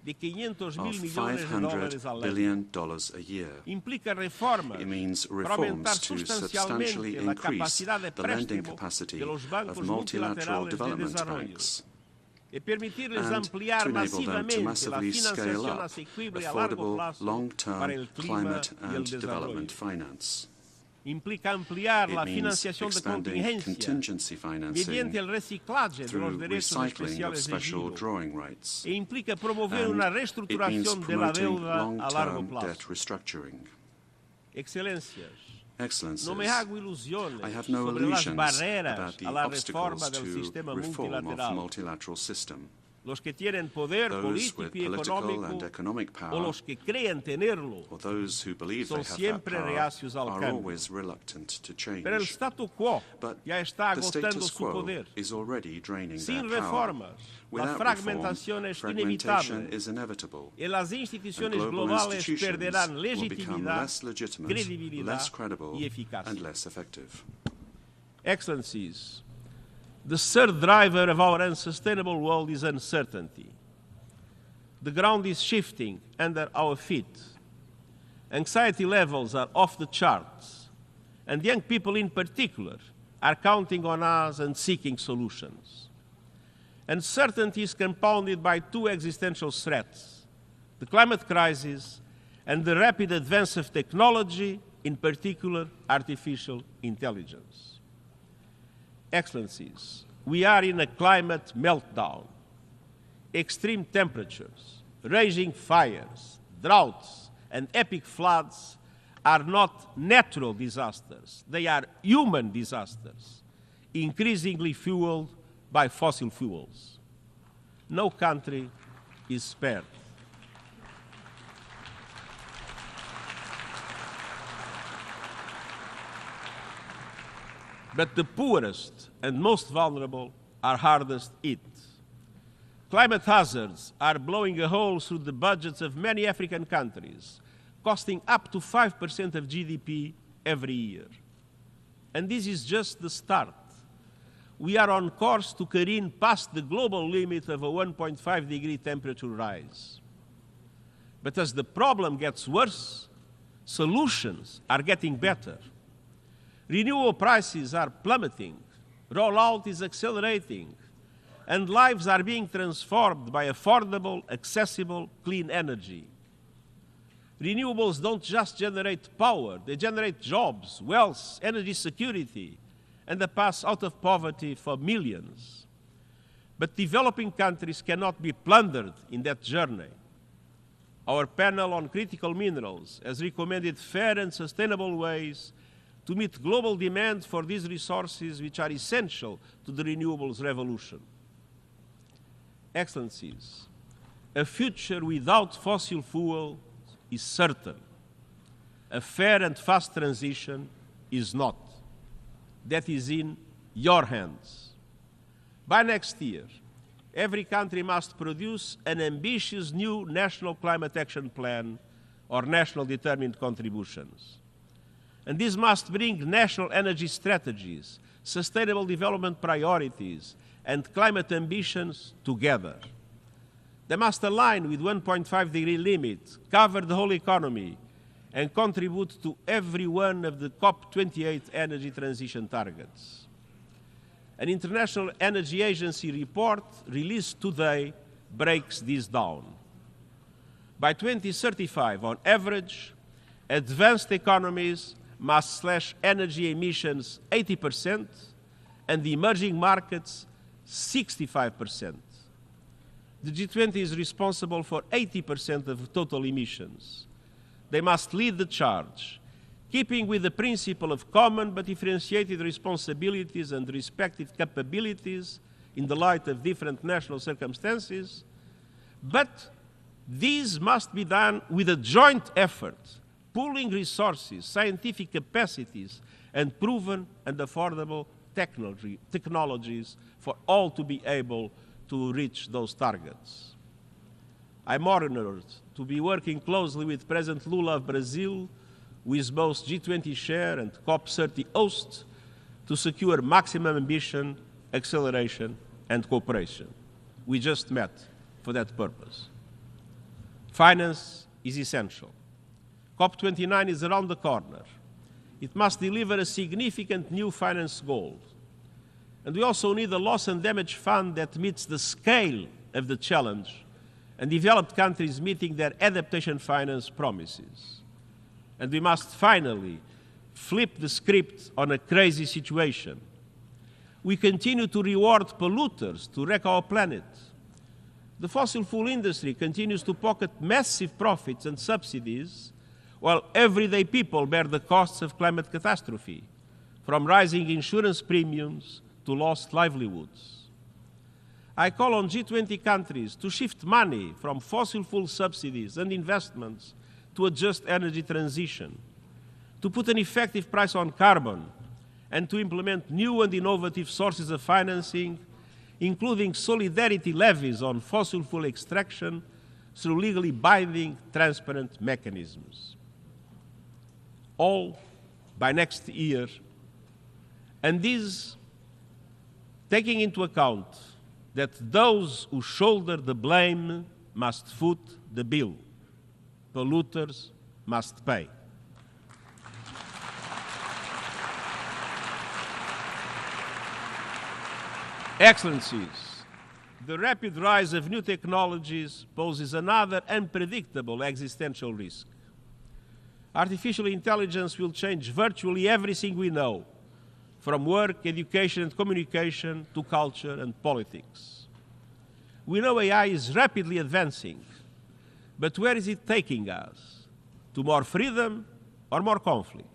of $500 billion a year. It means reforms to substantially increase the lending capacity of multilateral development banks. e permitirles ampliar to enable them to masivamente la massively scale financiación up asequible a largo affordable plazo long-term para el clima climate y el and desarrollo. development finance. Implica ampliar It la means financiación de expanding contingencia contingency financing mediante el reciclaje de los through derechos recycling of especiales de special giro drawing rights. e implica promover And una it means reestructuración de la promoting deuda a largo long-term plazo. debt restructuring. Excelencias, Excellencies, no me hago ilusiones I have no sobre las illusions barreras about the a la reforma obstacles del to sistema reform of the multilateral. multilateral system. Los que tienen poder Those político with y political and economic económico o power, los que creen tenerlo or those who believe son they have that siempre power, reacios al are cambio. always reluctant to change. Pero el statu quo But ya está the agotando status su quo poder. is already draining Sin their power. reformas, la Without fragmentación reform, es fragmentation inevitable is inevitable. y las And instituciones global globales institutions perderán will become legitimidad, less legitimate, credibilidad less credible, y eficacia. and less effective. Excellencies, the third driver of our unsustainable world is uncertainty. The ground is shifting under our feet. Anxiety levels are off the charts, and young people in particular are counting on us and seeking solutions. Uncertainty is compounded by two existential threats: the climate crisis and the rapid advance of technology, in particular artificial intelligence. Excellencies, we are in a climate meltdown. Extreme temperatures, raging fires, droughts, and epic floods are not natural disasters. They are human disasters, increasingly fueled by fossil fuels. No country is spared. But the poorest and most vulnerable are hardest hit. Climate hazards are blowing a hole through the budgets of many African countries, costing up to 5% of GDP every year. And this is just the start. We are on course to careen past the global limit of a 1.5-degree temperature rise. But as the problem gets worse, solutions are getting better. Renewable prices are plummeting, rollout is accelerating, and lives are being transformed by affordable, accessible, clean energy. Renewables don't just generate power, they generate jobs, wealth, energy security, and a path out of poverty for millions. But developing countries cannot be plundered in that journey. Our panel on critical minerals has recommended fair and sustainable ways to meet global demand for these resources, which are essential to the renewables revolution. Excellencies, a future without fossil fuel is certain. A fair and fast transition is not. That is in your hands. By next year, every country must produce an ambitious new national climate action plan or national determined contributions. And this must bring national energy strategies, sustainable development priorities, and climate ambitions together. They must align with 1.5-degree limit, cover the whole economy, and contribute to every one of the COP28 energy transition targets. An International Energy Agency report released today breaks this down. By 2035, on average, advanced economies must slash energy emissions 80%, and the emerging markets 65%. The G20 is responsible for 80% of total emissions. They must lead the charge, keeping with the principle of common but differentiated responsibilities and respective capabilities in the light of different national circumstances. But these must be done with a joint effort, pooling resources, scientific capacities, and proven and affordable technologies for all to be able to reach those targets. I'm honored to be working closely with President Lula of Brazil, who is both G20 chair and COP30 host, to secure maximum ambition, acceleration, and cooperation. We just met for that purpose. Finance is essential. COP29 is around the corner. It must deliver a significant new finance goal. And we also need a loss and damage fund that meets the scale of the challenge and developed countries meeting their adaptation finance promises. And we must finally flip the script on a crazy situation. We continue to reward polluters to wreck our planet. The fossil fuel industry continues to pocket massive profits and subsidies, while everyday people bear the costs of climate catastrophe, from rising insurance premiums to lost livelihoods. I call on G20 countries to shift money from fossil fuel subsidies and investments to a just energy transition, to put an effective price on carbon, and to implement new and innovative sources of financing, including solidarity levies on fossil fuel extraction through legally binding, transparent mechanisms. All by next year, and this taking into account that those who shoulder the blame must foot the bill. Polluters must pay. Excellencies, the rapid rise of new technologies poses another unpredictable existential risk. Artificial intelligence will change virtually everything we know, from work, education and communication to culture and politics. We know AI is rapidly advancing, but where is it taking us? To more freedom or more conflict?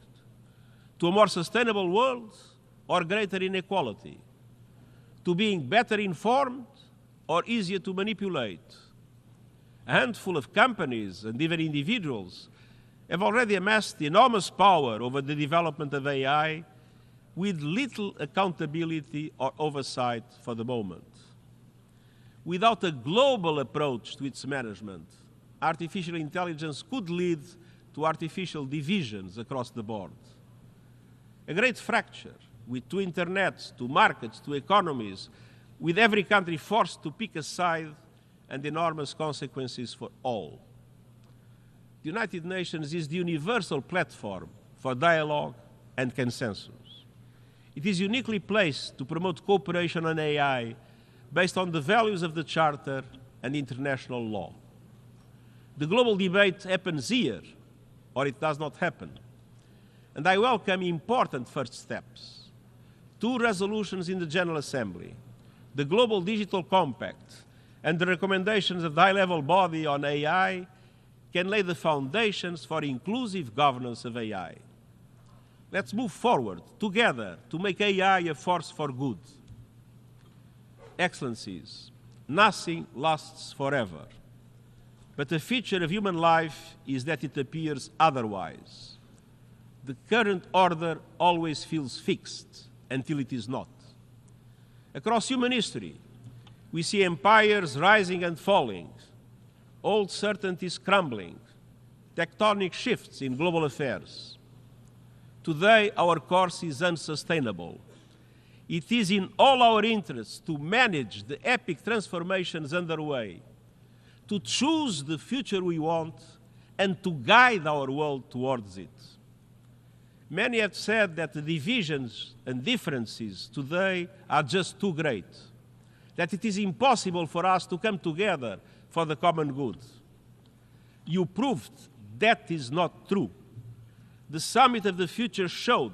To a more sustainable world or greater inequality? To being better informed or easier to manipulate? A handful of companies and even individuals have already amassed enormous power over the development of AI with little accountability or oversight for the moment. Without a global approach to its management, artificial intelligence could lead to artificial divisions across the board. A great fracture with two internets, two markets, two economies, with every country forced to pick a side and enormous consequences for all. The United Nations is the universal platform for dialogue and consensus. It is uniquely placed to promote cooperation on AI based on the values of the Charter and international law. The global debate happens here, or it does not happen. And I welcome important first steps. 2 resolutions in the General Assembly, the Global Digital Compact, and the recommendations of the high-level body on AI can lay the foundations for inclusive governance of AI. Let's move forward together to make AI a force for good. Excellencies, nothing lasts forever, but a feature of human life is that it appears otherwise. The current order always feels fixed until it is not. Across human history, we see empires rising and falling, old certainties crumbling, tectonic shifts in global affairs. Today, our course is unsustainable. It is in all our interests to manage the epic transformations underway, to choose the future we want, and to guide our world towards it. Many have said that the divisions and differences today are just too great, that it is impossible for us to come together for the common good. You proved that is not true. The Summit of the Future showed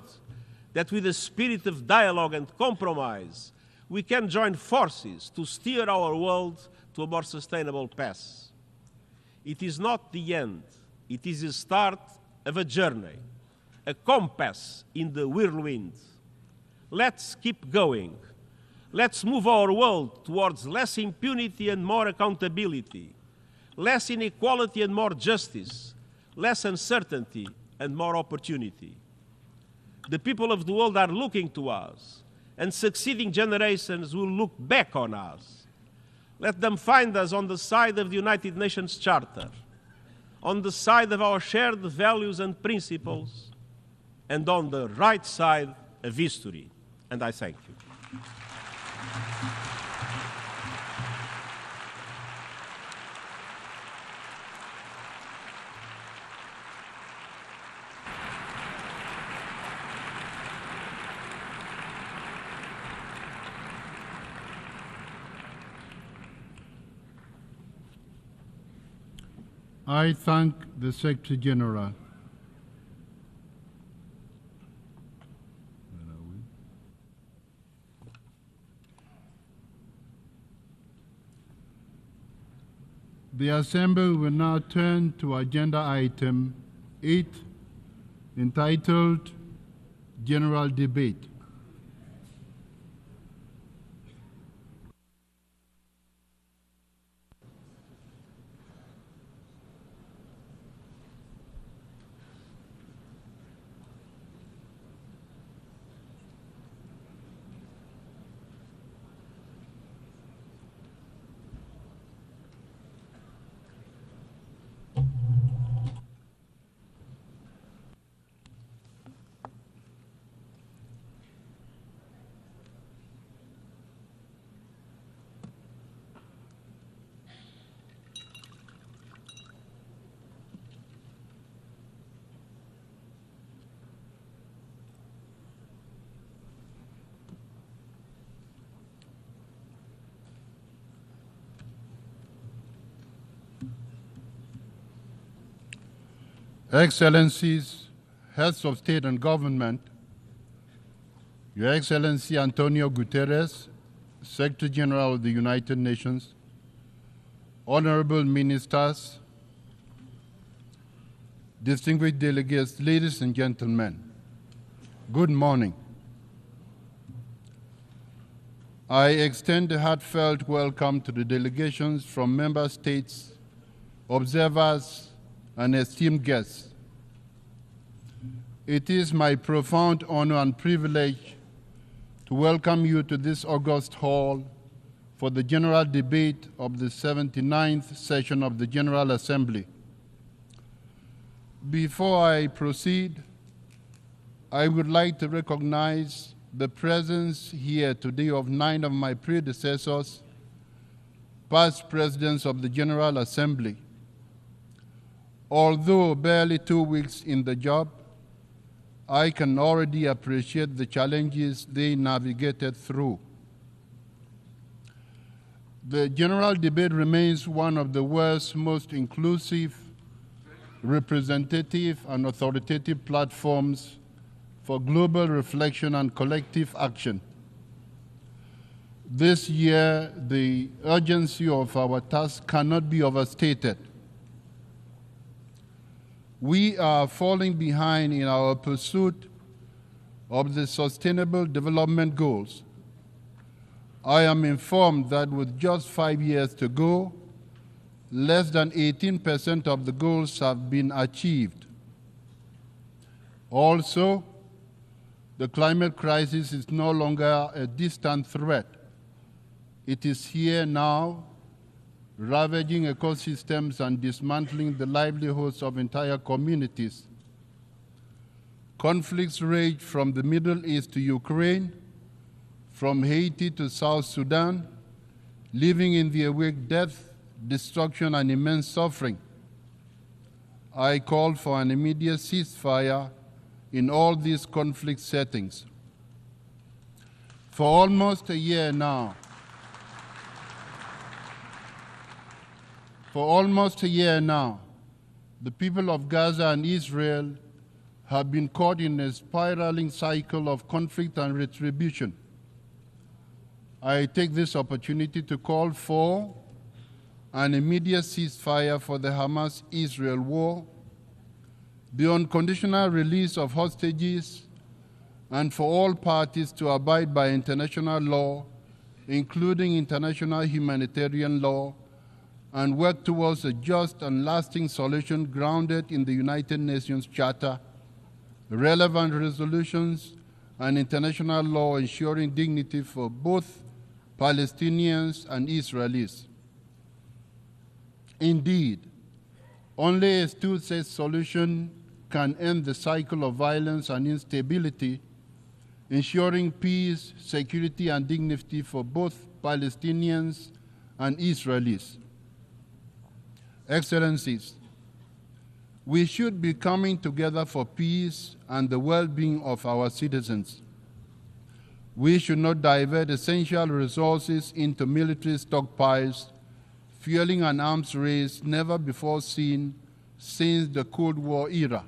that with a spirit of dialogue and compromise, we can join forces to steer our world to a more sustainable path. It is not the end. It is the start of a journey, a compass in the whirlwind. Let's keep going. Let's move our world towards less impunity and more accountability, less inequality and more justice, less uncertainty and more opportunity. The people of the world are looking to us, and succeeding generations will look back on us. Let them find us on the side of the United Nations Charter, on the side of our shared values and principles, and on the right side of history. And I thank you. I thank the Secretary General. The Assembly will now turn to agenda item 8, entitled General Debate. Excellencies, Heads of State and Government, Your Excellency Antonio Guterres, Secretary General of the United Nations, Honorable Ministers, distinguished delegates, ladies and gentlemen, good morning. I extend a heartfelt welcome to the delegations from member states, observers, and esteemed guests. It is my profound honor and privilege to welcome you to this august hall for the general debate of the 79th session of the General Assembly. Before I proceed, I would like to recognize the presence here today of 9 of my predecessors, past presidents of the General Assembly. Although barely 2 weeks in the job, I can already appreciate the challenges they navigated through. The general debate remains one of the world's most inclusive, representative, and authoritative platforms for global reflection and collective action. This year, the urgency of our task cannot be overstated. We are falling behind in our pursuit of the Sustainable Development Goals. I am informed that with just 5 years to go, less than 18% of the goals have been achieved. Also, the climate crisis is no longer a distant threat. It is here now, ravaging ecosystems and dismantling the livelihoods of entire communities. Conflicts rage from the Middle East to Ukraine, from Haiti to South Sudan, leaving in their wake death, destruction, and immense suffering. I call for an immediate ceasefire in all these conflict settings. For almost a year now, the people of Gaza and Israel have been caught in a spiraling cycle of conflict and retribution. I take this opportunity to call for an immediate ceasefire for the Hamas-Israel war, the unconditional release of hostages, and for all parties to abide by international law, including international humanitarian law, and work towards a just and lasting solution grounded in the United Nations Charter, relevant resolutions, and international law ensuring dignity for both Palestinians and Israelis. Indeed, only a two-state solution can end the cycle of violence and instability, ensuring peace, security, and dignity for both Palestinians and Israelis. Excellencies, we should be coming together for peace and the well-being of our citizens. We should not divert essential resources into military stockpiles, fueling an arms race never before seen since the Cold War era.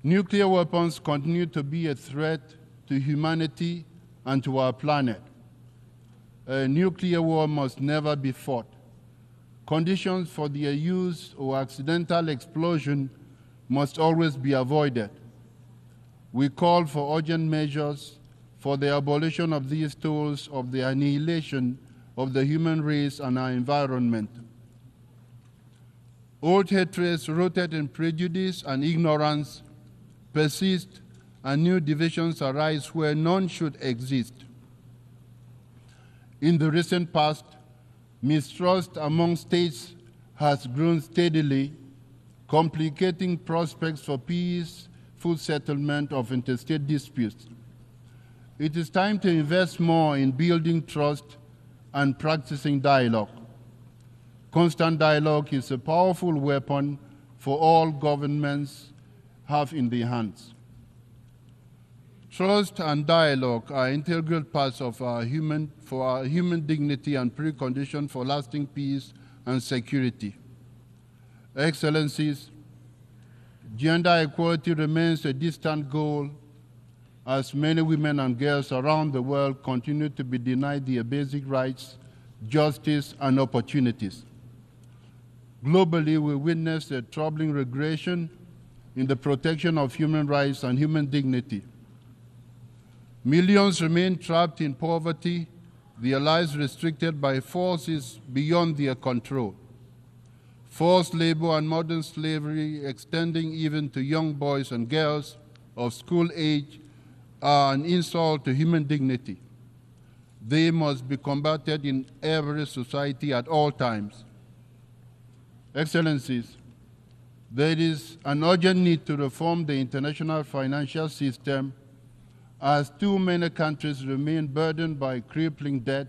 Nuclear weapons continue to be a threat to humanity and to our planet. A nuclear war must never be fought. Conditions for their use or accidental explosion must always be avoided. We call for urgent measures for the abolition of these tools of the annihilation of the human race and our environment. Old hatreds rooted in prejudice and ignorance persist, and new divisions arise where none should exist. In the recent past, mistrust among states has grown steadily, complicating prospects for peaceful settlement of interstate disputes. It is time to invest more in building trust and practicing dialogue. Constant dialogue is a powerful weapon for all governments have in their hands. Trust and dialogue are integral parts of our human dignity and precondition for lasting peace and security. Excellencies, gender equality remains a distant goal as many women and girls around the world continue to be denied their basic rights, justice, and opportunities. Globally, we witness a troubling regression in the protection of human rights and human dignity. Millions remain trapped in poverty, their lives restricted by forces beyond their control. Forced labor and modern slavery, extending even to young boys and girls of school age, are an insult to human dignity. They must be combated in every society at all times. Excellencies, there is an urgent need to reform the international financial system as too many countries remain burdened by crippling debt,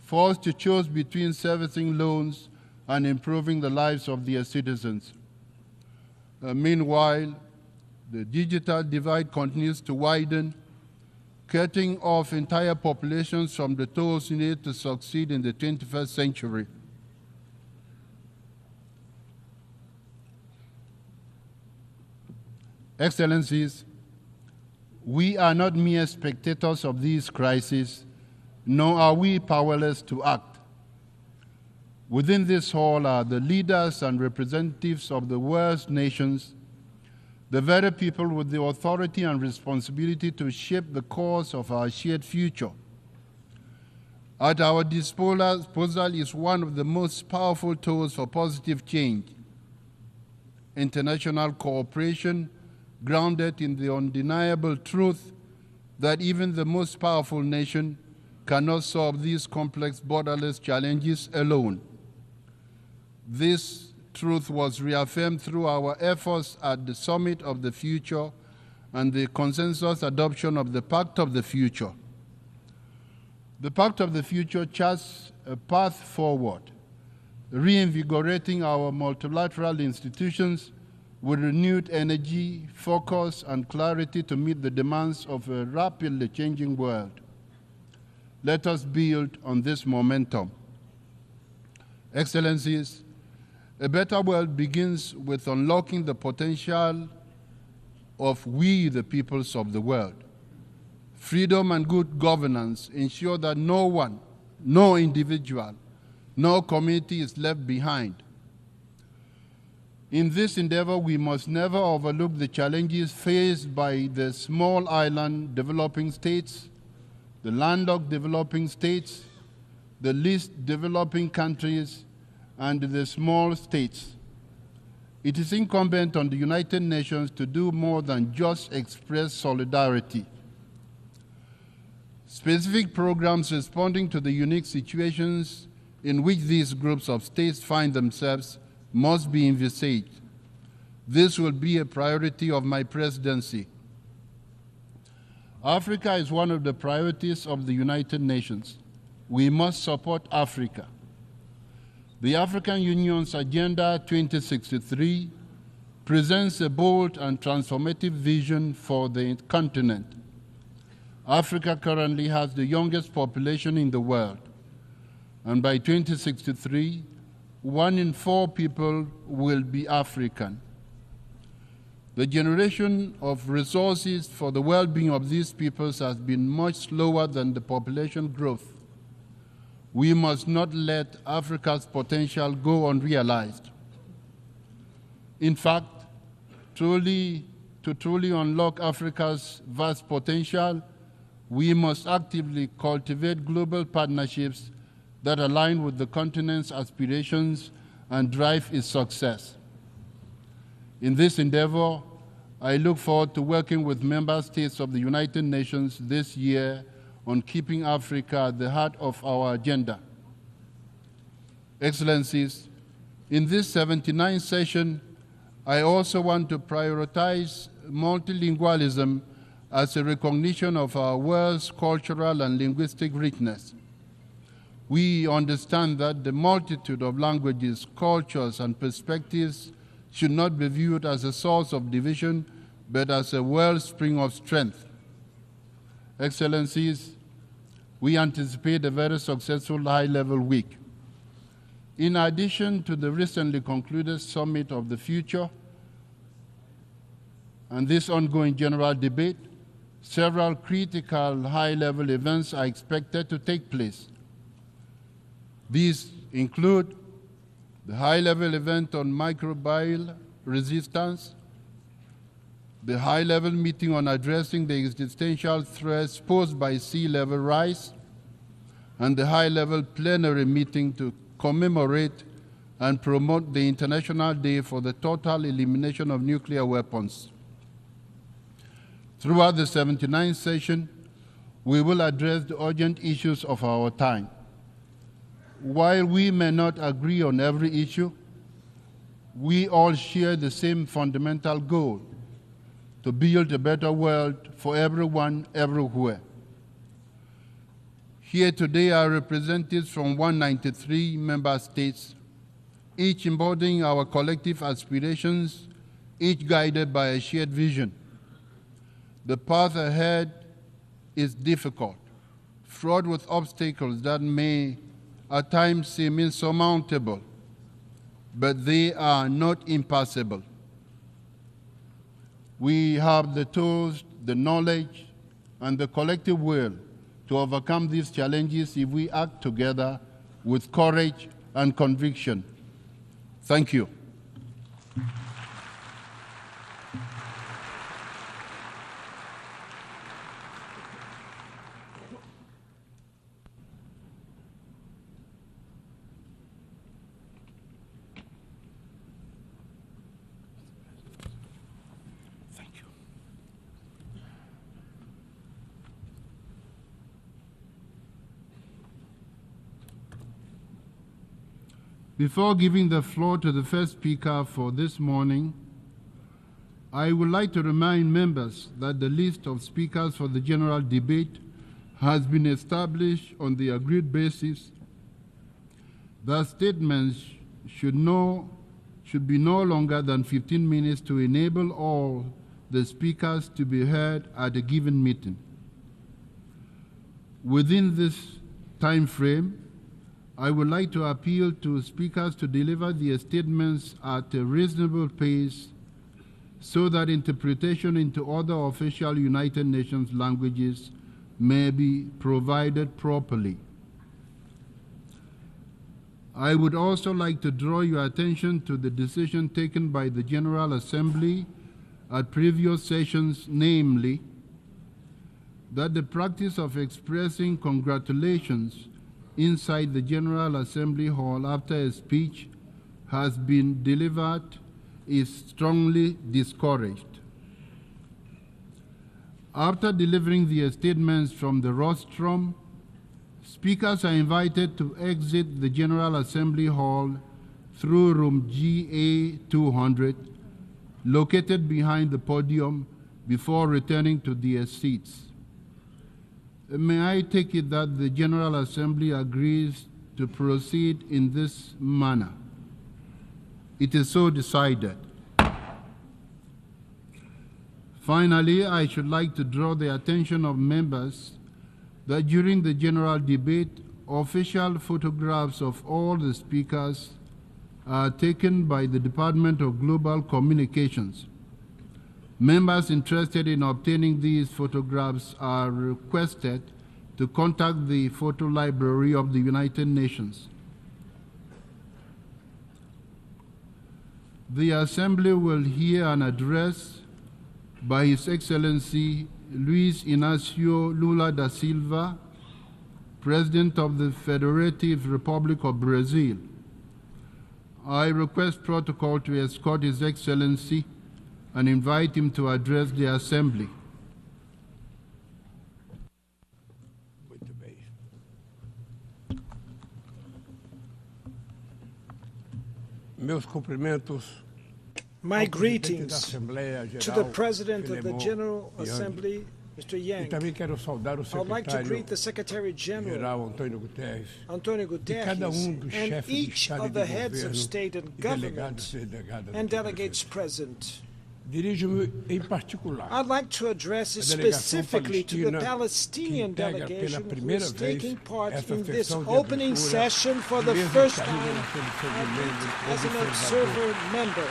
forced to choose between servicing loans and improving the lives of their citizens. Meanwhile, the digital divide continues to widen, cutting off entire populations from the tools needed to succeed in the 21st century. Excellencies, we are not mere spectators of these crises, nor are we powerless to act. Within this hall are the leaders and representatives of the world's nations, the very people with the authority and responsibility to shape the course of our shared future. At our disposal is one of the most powerful tools for positive change: international cooperation grounded in the undeniable truth that even the most powerful nation cannot solve these complex borderless challenges alone. This truth was reaffirmed through our efforts at the Summit of the Future and the consensus adoption of the Pact of the Future. The Pact of the Future charts a path forward, reinvigorating our multilateral institutions with renewed energy, focus, and clarity to meet the demands of a rapidly changing world. Let us build on this momentum. Excellencies, a better world begins with unlocking the potential of we, the peoples of the world. Freedom and good governance ensure that no one, no individual, no community is left behind. In this endeavor, we must never overlook the challenges faced by the small island developing states, the landlocked developing states, the least developing countries, and the small states. It is incumbent on the United Nations to do more than just express solidarity. Specific programs responding to the unique situations in which these groups of states find themselves must be envisaged. This will be a priority of my presidency. Africa is one of the priorities of the United Nations. We must support Africa. The African Union's Agenda 2063 presents a bold and transformative vision for the continent. Africa currently has the youngest population in the world. and by 2063, 1 in 4 people will be African. The generation of resources for the well-being of these peoples has been much slower than the population growth. We must not let Africa's potential go unrealized. In fact, to truly unlock Africa's vast potential, we must actively cultivate global partnerships that align with the continent's aspirations and drive its success. In this endeavor, I look forward to working with member states of the United Nations this year on keeping Africa at the heart of our agenda. Excellencies, in this 79th session, I also want to prioritize multilingualism as a recognition of our world's cultural and linguistic richness. We understand that the multitude of languages, cultures, and perspectives should not be viewed as a source of division, but as a wellspring of strength. Excellencies, we anticipate a very successful high-level week. In addition to the recently concluded Summit of the Future and this ongoing general debate, several critical high-level events are expected to take place. These include the high-level event on microbial resistance, the high-level meeting on addressing the existential threats posed by sea level rise, and the high-level plenary meeting to commemorate and promote the International Day for the Total Elimination of Nuclear Weapons. Throughout the 79th session, we will address the urgent issues of our time. While we may not agree on every issue, we all share the same fundamental goal: to build a better world for everyone, everywhere. Here today are representatives from 193 member states, each embodying our collective aspirations, each guided by a shared vision. The path ahead is difficult, fraught with obstacles that may at times seem insurmountable, but they are not impassable. We have the tools, the knowledge, and the collective will to overcome these challenges if we act together with courage and conviction. Thank you. Before giving the floor to the first speaker for this morning, I would like to remind members that the list of speakers for the general debate has been established on the agreed basis that statements should be no longer than 15 minutes to enable all the speakers to be heard at a given meeting. Within this time frame, I would like to appeal to speakers to deliver their statements at a reasonable pace so that interpretation into other official United Nations languages may be provided properly. I would also like to draw your attention to the decision taken by the General Assembly at previous sessions, namely, that the practice of expressing congratulations inside the General Assembly Hall after a speech has been delivered is strongly discouraged. After delivering their statements from the rostrum, speakers are invited to exit the General Assembly Hall through room GA200, located behind the podium, before returning to their seats. May I take it that the General Assembly agrees to proceed in this manner? It is so decided. Finally, I should like to draw the attention of members that during the general debate, official photographs of all the speakers are taken by the Department of Global Communications. Members interested in obtaining these photographs are requested to contact the Photo Library of the United Nations. The Assembly will hear an address by His Excellency Luiz Inácio Lula da Silva, President of the Federative Republic of Brazil. I request protocol to escort His Excellency and invite him to address the Assembly. Meus cumprimentos. My greetings to the President of the General Assembly, Mr. Yang. I would like to greet the Secretary General, Antonio Guterres, and each of the heads of state and government and delegates present. I'd like to address specifically to the Palestinian delegation who is taking part in this opening session for the first time as an observer member.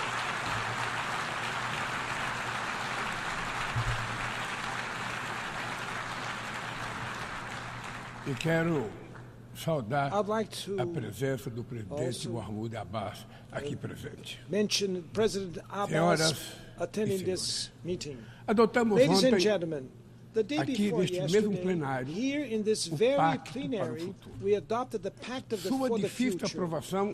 E quero saudar a presença do presidente Mahmoud Abbas aqui presente. Mention President Abbas attending this meeting. Adotamos Ladies and ontem, gentlemen, the day aqui before neste mesmo yesterday, plenário, here in this very plenary, we adopted the Pact for the Future.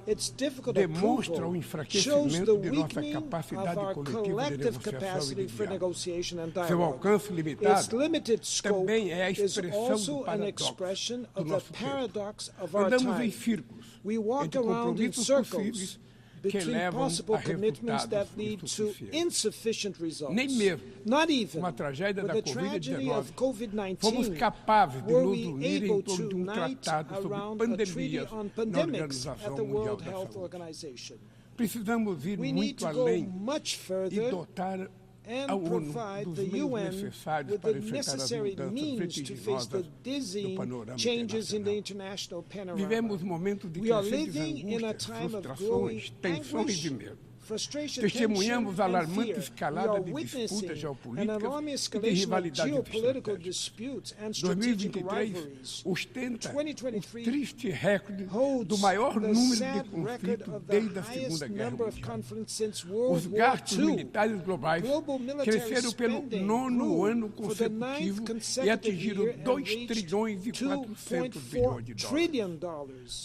Its difficult demonstra o approval shows enfraquecimento the de nossa weakening of capacidade our coletiva de collective negociação e capacity de for diálogo. negotiation and Seu dialogue. alcance limitado Its limited scope também é a is expressão also do an paradoxo expression do of the nosso tempo. paradox of our Andamos em time. círculos We walk entre around in compromissos circles possíveis que between levam possible a commitments that resultados lead to insuficientes. insufficient results. Nem mesmo Not even com a tragédia with da the tragedy Covid-19 of COVID-19 fomos capazes de were nos we unir em able torno to de unite tratado sobre around a treaty pandemias on na pandemics at Organização the Mundial World da Health Saúde. Organization. Precisamos ir We need muito to go além much e further dotar and a ONU provide dos the meios UN necessários with para the enfrentar as necessary mudanças means to face the vertiginosas do dizzying panorama changes in the internacional. international panorama. Vivemos momentos de We are crescentes living in a angústias, time of growing frustrações, tensões anguish, e medo. frustration, Testemunhamos tension, a and alarmante fear. escalada We are de disputas witnessing an geopolíticas alarming e de escalation of rivalidades geopolitical estratégicas. disputes and strategic 2023 rivalries. ostenta o 2023 triste recorde holds do maior the número de sad record conflitos of the desde a highest Segunda Guerra number of Mundial. conflicts since Os World War gastos II. militares globais Global military cresceram pelo spending 9º grew ano for the 9th consecutivo e consecutive atingiram year and 2 reached trilhões e 400 bilhões $2.4 de dólares. trillion.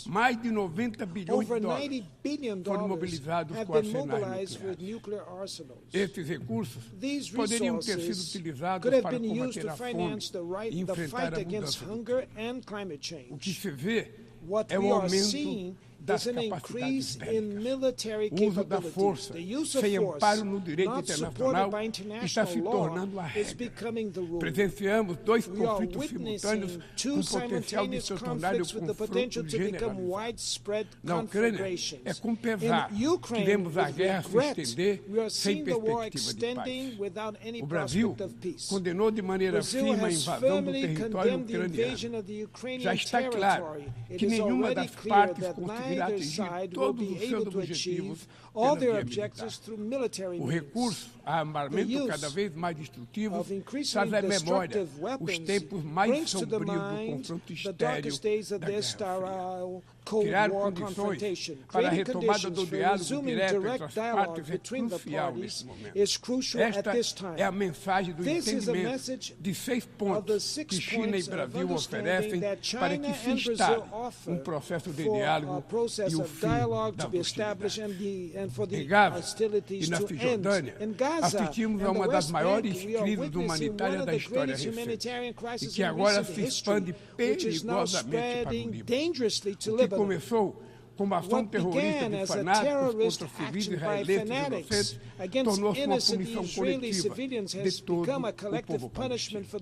Mais de 90 bilhões Over de dólares $90 billion foram mobilizados have com been arsenais mobilized with nucleares. nuclear arsenals. Esses recursos These poderiam ter sido resources utilizados could have para been used combater to a fome finance the e the enfrentar fight a against mudança do hunger and climate O que change. se vê What é we o are aumento seeing das is an capacidades increase bélicas. in military O uso da capabilities. força, The use of sem force, amparo no direito not supported internacional, by está international se law, tornando a is regra. becoming the rule. Presenciamos dois We are conflitos simultâneos witnessing com two potencial de simultaneous se tornarem conflicts with the confrontos potential to become generalizados. widespread Na Ucrânia, conflagrations. é com pesar In que Ukraine, vemos a with guerra se regret, estender we are sem seeing the war perspectiva de paz. extending without any O Brasil prospect of peace. condenou de maneira Brazil firme a has invasão do firmly território condemned the invasion ucraniano. of the Ukrainian Já está claro territory. It que is nenhuma already das clear partes that conseguirá neither atingir side will todos be os able seus to achieve objetivos all pela their via objectives militar. through military O means. recurso a armamento The use cada vez mais destrutivo of increasingly traz à memória destructive os weapons tempos mais brings to the sombrios do mind confronto the estéril darkest days of da this Guerra Fria. sterile Cold Criar War condições confrontation. para a Creating retomada do conditions for diálogo resuming direto entre direct as dialogue partes é between the crucial parties neste momento. is crucial at Esta this time. é a mensagem do This is a entendimento message de 6 of the pontos 6 que China e points of Brasil understanding oferecem that para China que se and Brazil instale offer processo de for a diálogo process e o of fim dialogue da to be established hostilidade. and for the Em Gaza hostilities e na to Cisjordânia, end. In Gaza assistimos and a uma the das West maiores Bank, we are crises witnessing one humanitárias of da the história greatest recente humanitarian e crises que in agora recent se expande history, which is now perigosamente para o spreading Líbano. dangerously to O que Lebanon. começou como ação terrorista de fanáticos contra civis israelenses inocentes, tornou-se uma punição coletiva de todo o povo palestino. São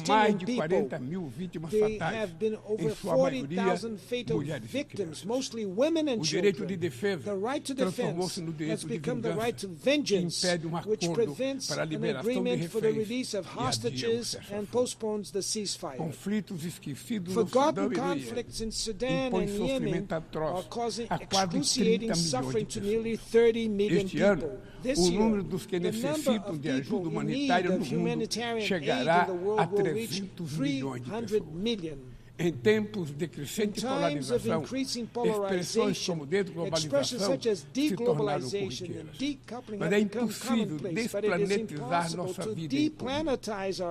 mais de 40 mil vítimas fatais, em sua maioria mulheres e crianças. O direito de defesa transformou-se no direito de vingança, que impede um acordo para a liberação de reféns e adia o cessar-fogo. Conflitos esquecidos no Sudão e no Iêmen impõem sofrimento atroz a quase 30 milhões de pessoas. Este ano, o número dos que necessitam de ajuda humanitária no mundo chegará a 300 milhões de pessoas. Em tempos de crescente polarização, expressões como desglobalização se tornaram corriqueiras. Mas é impossível desplanetizar nossa vida em comum.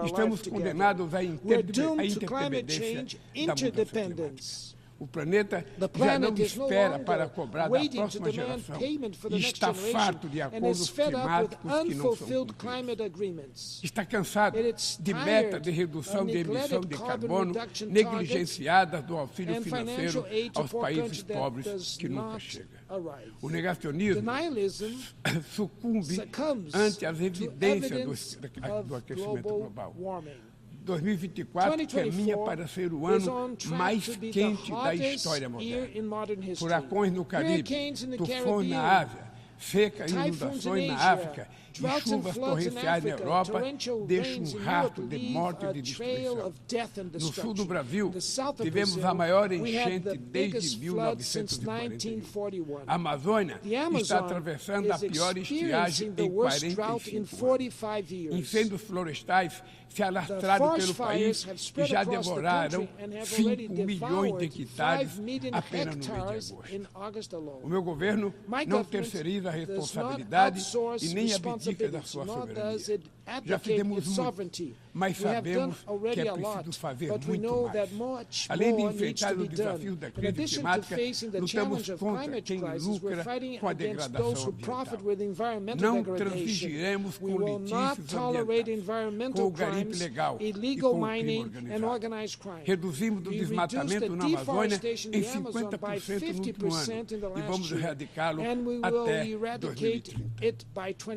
Estamos condenados à interdependência da mudança climática. O planeta já não espera para cobrar da próxima geração e está farto de acordos climáticos que não são cumpridos. Está cansado de metas de redução de emissão de carbono negligenciadas do auxílio financeiro aos países pobres que nunca chega. O negacionismo sucumbe ante as evidências do aquecimento global. 2024 caminha para ser o ano mais quente da história moderna. Furacões no Caribe, tufões na Ásia, seca e inundações na África e chuvas torrenciais na Europa deixam um rastro de morte e de destruição. No sul do Brasil, tivemos a maior enchente desde 1941. A Amazônia está atravessando a pior estiagem em 45 anos. Incêndios florestais se alastraram pelo país e já devoraram 5 milhões de hectares apenas no mês de agosto. O meu governo não terceiriza a responsabilidade e nem abdica da sua soberania. Já fizemos muito, mas sabemos que é preciso fazer muito mais. Além de enfrentar os desafios da crise climática, lutamos contra quem lucra com a degradação ambiental. Não transigiremos com litígios ambientais, com o garimpo ilegal e com o crime organizado. Reduzimos o desmatamento na Amazônia em 50% no último ano e vamos erradicá-lo até 2030.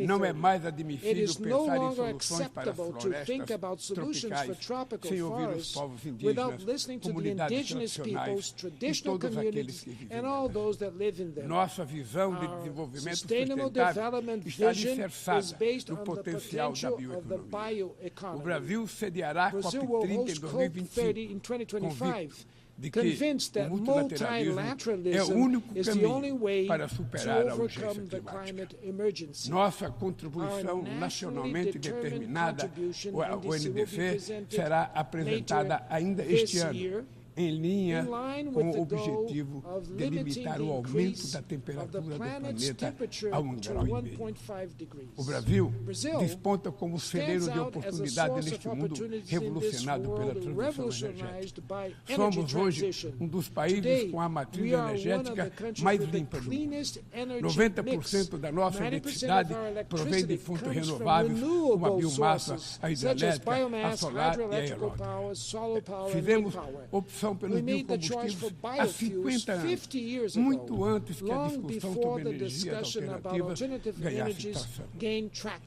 Não é mais admissível pensar em soluções para as florestas tropicais sem ouvir os povos indígenas, comunidades tradicionais e todos aqueles que vivem nelas. Nossa visão de desenvolvimento sustentável está alicerçada no potencial da bioeconomia. O Brasil sediará a COP30 em 2025, de que o multilateralismo é o único caminho para superar a urgência climática. Nossa contribuição nacionalmente determinada, a UNDC, será apresentada ainda este ano, em linha com o objetivo de limitar o aumento da temperatura do planeta a 1,5 grau. O Brasil desponta como celeiro de oportunidade neste mundo revolucionado pela transição energética. Somos hoje um dos países com a matriz energética mais limpa do mundo. 90% da nossa eletricidade provém de fontes renováveis, como a biomassa, a hidrelétrica, a solar e a eólica. Fizemos opção pelos biocombustíveis há 50 anos, muito antes que a discussão sobre energias alternativas ganhasse tração.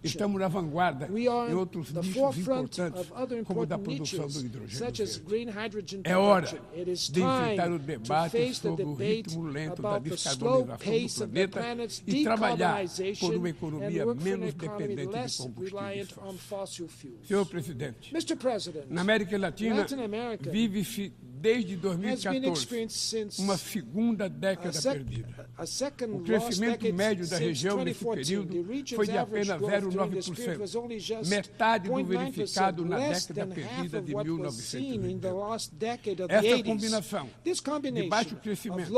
Estamos na vanguarda em outros nichos importantes, como o da produção do hidrogênio verde. É hora de enfrentar o debate sobre o ritmo lento da descarbonização do planeta e trabalhar por uma economia menos dependente de combustíveis fósseis. Senhor Presidente, na América Latina vive-se desde 2014, uma segunda década perdida. O crescimento médio da região nesse período foi de apenas 0,9%, metade do verificado na década perdida de 1990. Essa combinação de baixo crescimento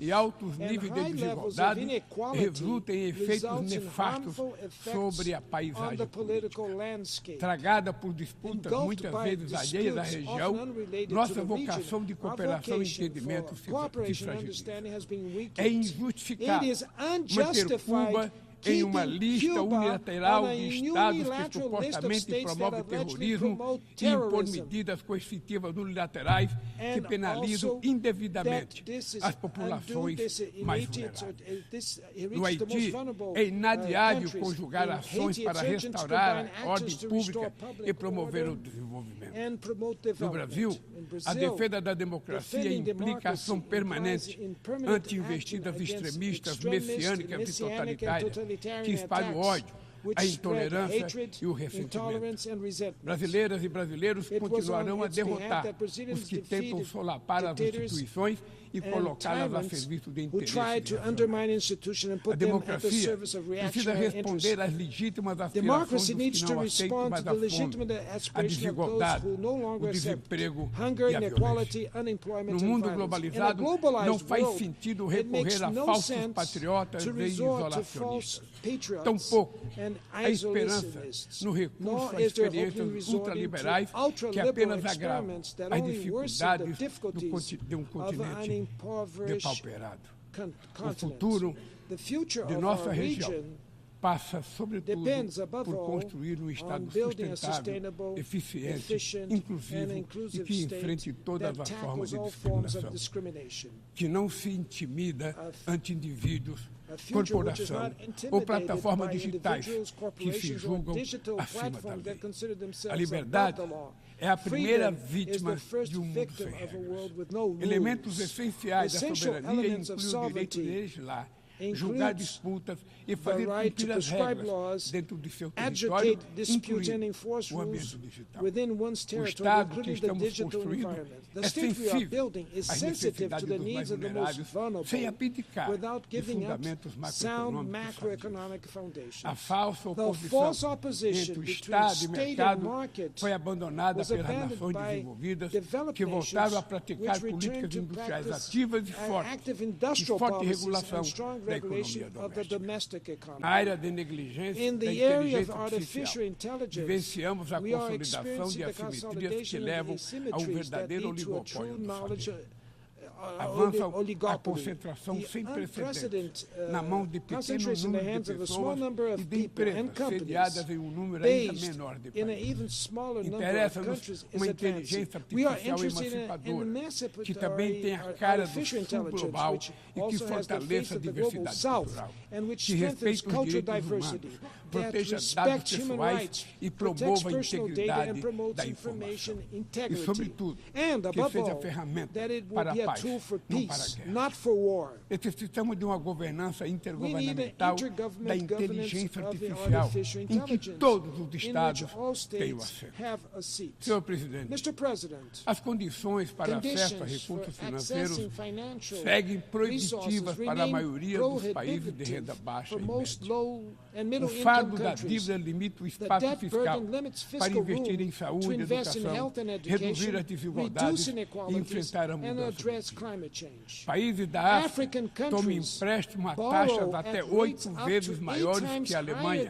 e altos níveis de desigualdade resulta em efeitos nefastos sobre a paisagem política. Tragada por disputas muitas vezes alheias à região, nossa vocação de cooperação e entendimento se fragiliza. É injustificável manter Cuba em uma lista unilateral de estados que supostamente promovem terrorismo e impor medidas coercitivas unilaterais que penalizam indevidamente as populações mais vulneráveis. No Haiti, é inadiável conjugar ações para restaurar a ordem pública e promover o desenvolvimento. No Brasil, a defesa da democracia implica ação permanente anti-investidas extremistas, messiânicas e totalitárias que espalham o ódio, a intolerância e o ressentimento. Brasileiras e brasileiros continuarão a derrotar os que tentam solapar as instituições e colocá-las a serviço de interesses. A democracia precisa responder às legítimas aspirações dos que não aceitam mais a fome, a desigualdade, o desemprego e a violência. No mundo globalizado, não faz sentido recorrer a falsos patriotas e isolacionistas. Tampouco a esperança no recurso a experiências ultraliberais que apenas agravam as dificuldades de um continente depauperado. O futuro de nossa região passa, sobretudo, por construir um Estado sustentável, eficiente, inclusivo e que enfrente todas as formas de discriminação, que não se intimida ante indivíduos, corporação ou plataformas digitais que se julgam acima da lei. A liberdade é a primeira vítima de um mundo sem regras. Elementos essenciais da soberania incluem o direito de legislar, julgar disputas e fazer cumprir as regras dentro de seu território, incluindo o ambiente digital. O Estado que estamos construindo é sensível às necessidades dos mais vulneráveis, sem abdicar de fundamentos macroeconômicos. A falsa oposição entre o Estado e o mercado foi abandonada pelas nações desenvolvidas que voltaram a praticar políticas industriais ativas e forte regulação da economia doméstica. Na área de negligência da inteligência artificial, vivenciamos a consolidação de assimetrias que levam a um verdadeiro oligopólio do saber. Avança a concentração sem precedentes na mão de pequeno número de pessoas e de empresas sediadas em um número ainda menor de países. Interessa-nos uma inteligência artificial emancipadora, que também tenha a cara do sul global e que fortaleça a diversidade cultural, que respeite os direitos humanos, proteja dados pessoais e promova a integridade da informação. E, sobretudo, que seja ferramenta para a paz, não para a guerra. Necessitamos de uma governança intergovernamental da inteligência artificial, em que todos os Estados tenham acesso. Senhor Presidente, as condições para acesso a recursos financeiros seguem proibitivas para a maioria dos países de renda baixa e média. O fardo da dívida limita o espaço fiscal para investir em saúde, educação, reduzir as desigualdades e enfrentar a mudança climática. Países da África tomam empréstimo a taxas até 8 vezes maiores que a Alemanha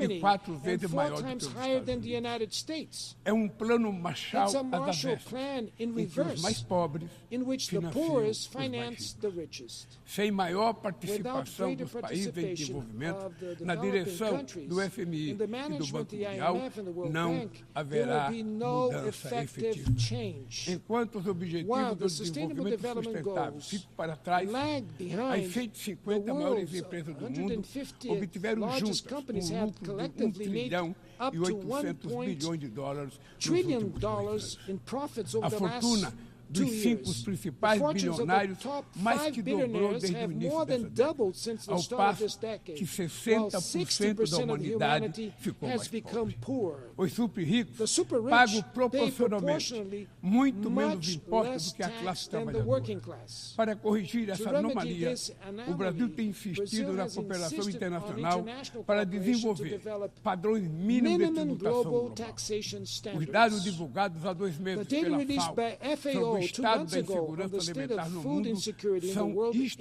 e 4 vezes maior do que os Estados Unidos. É um plano Marshall às avessas, em que os mais pobres financiam os mais ricos. Sem maior participação dos países em desenvolvimento na direção do FMI e do Banco Mundial, não haverá mudança efetiva. Enquanto os objetivos do desenvolvimento sustentável ficam para trás, as 150 maiores empresas do mundo obtiveram juntas um lucro de $1 trilhão e 800 bilhões de dólares nos últimos 2 anos. A fortuna dos 5 principais bilionários mais que dobrou desde o início dessa década, ao passo que 60% da humanidade ficou mais pobre. Os super ricos pagam proporcionalmente muito menos impostos do que a classe trabalhadora. Para corrigir essa anomalia, o Brasil tem insistido na cooperação internacional para desenvolver padrões mínimos de tributação global. Os dados divulgados há 2 meses pela FAO sobre 2 months ago, on the state of food insecurity in the world is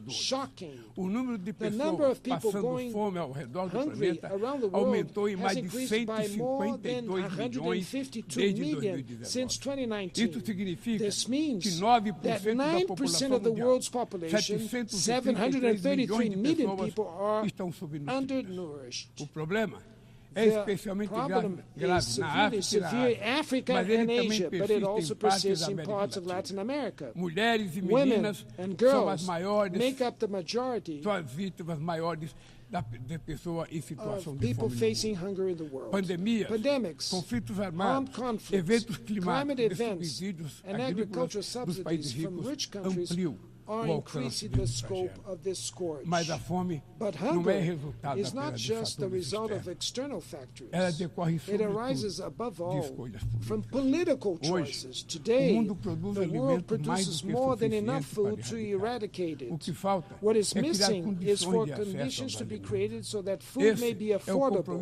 shocking. The number of people going hungry around the world has increased by more than 152 million since 2019. This means that 9% of the world's population, 733 million people, are undernourished. The problem is severely severe in Africa and Asia, but it also persists in parts of Latin America. Women and girls make up the majority of people facing hunger in the world. Pandemics, armed conflicts, climate events, and agricultural subsidies from rich countries are increasing the scope of this scourge. But hunger is not just the result of external factors. It arises above all from political choices. Today, the world produces more than enough food to eradicate it. What is missing is for conditions to be created so that food may be affordable.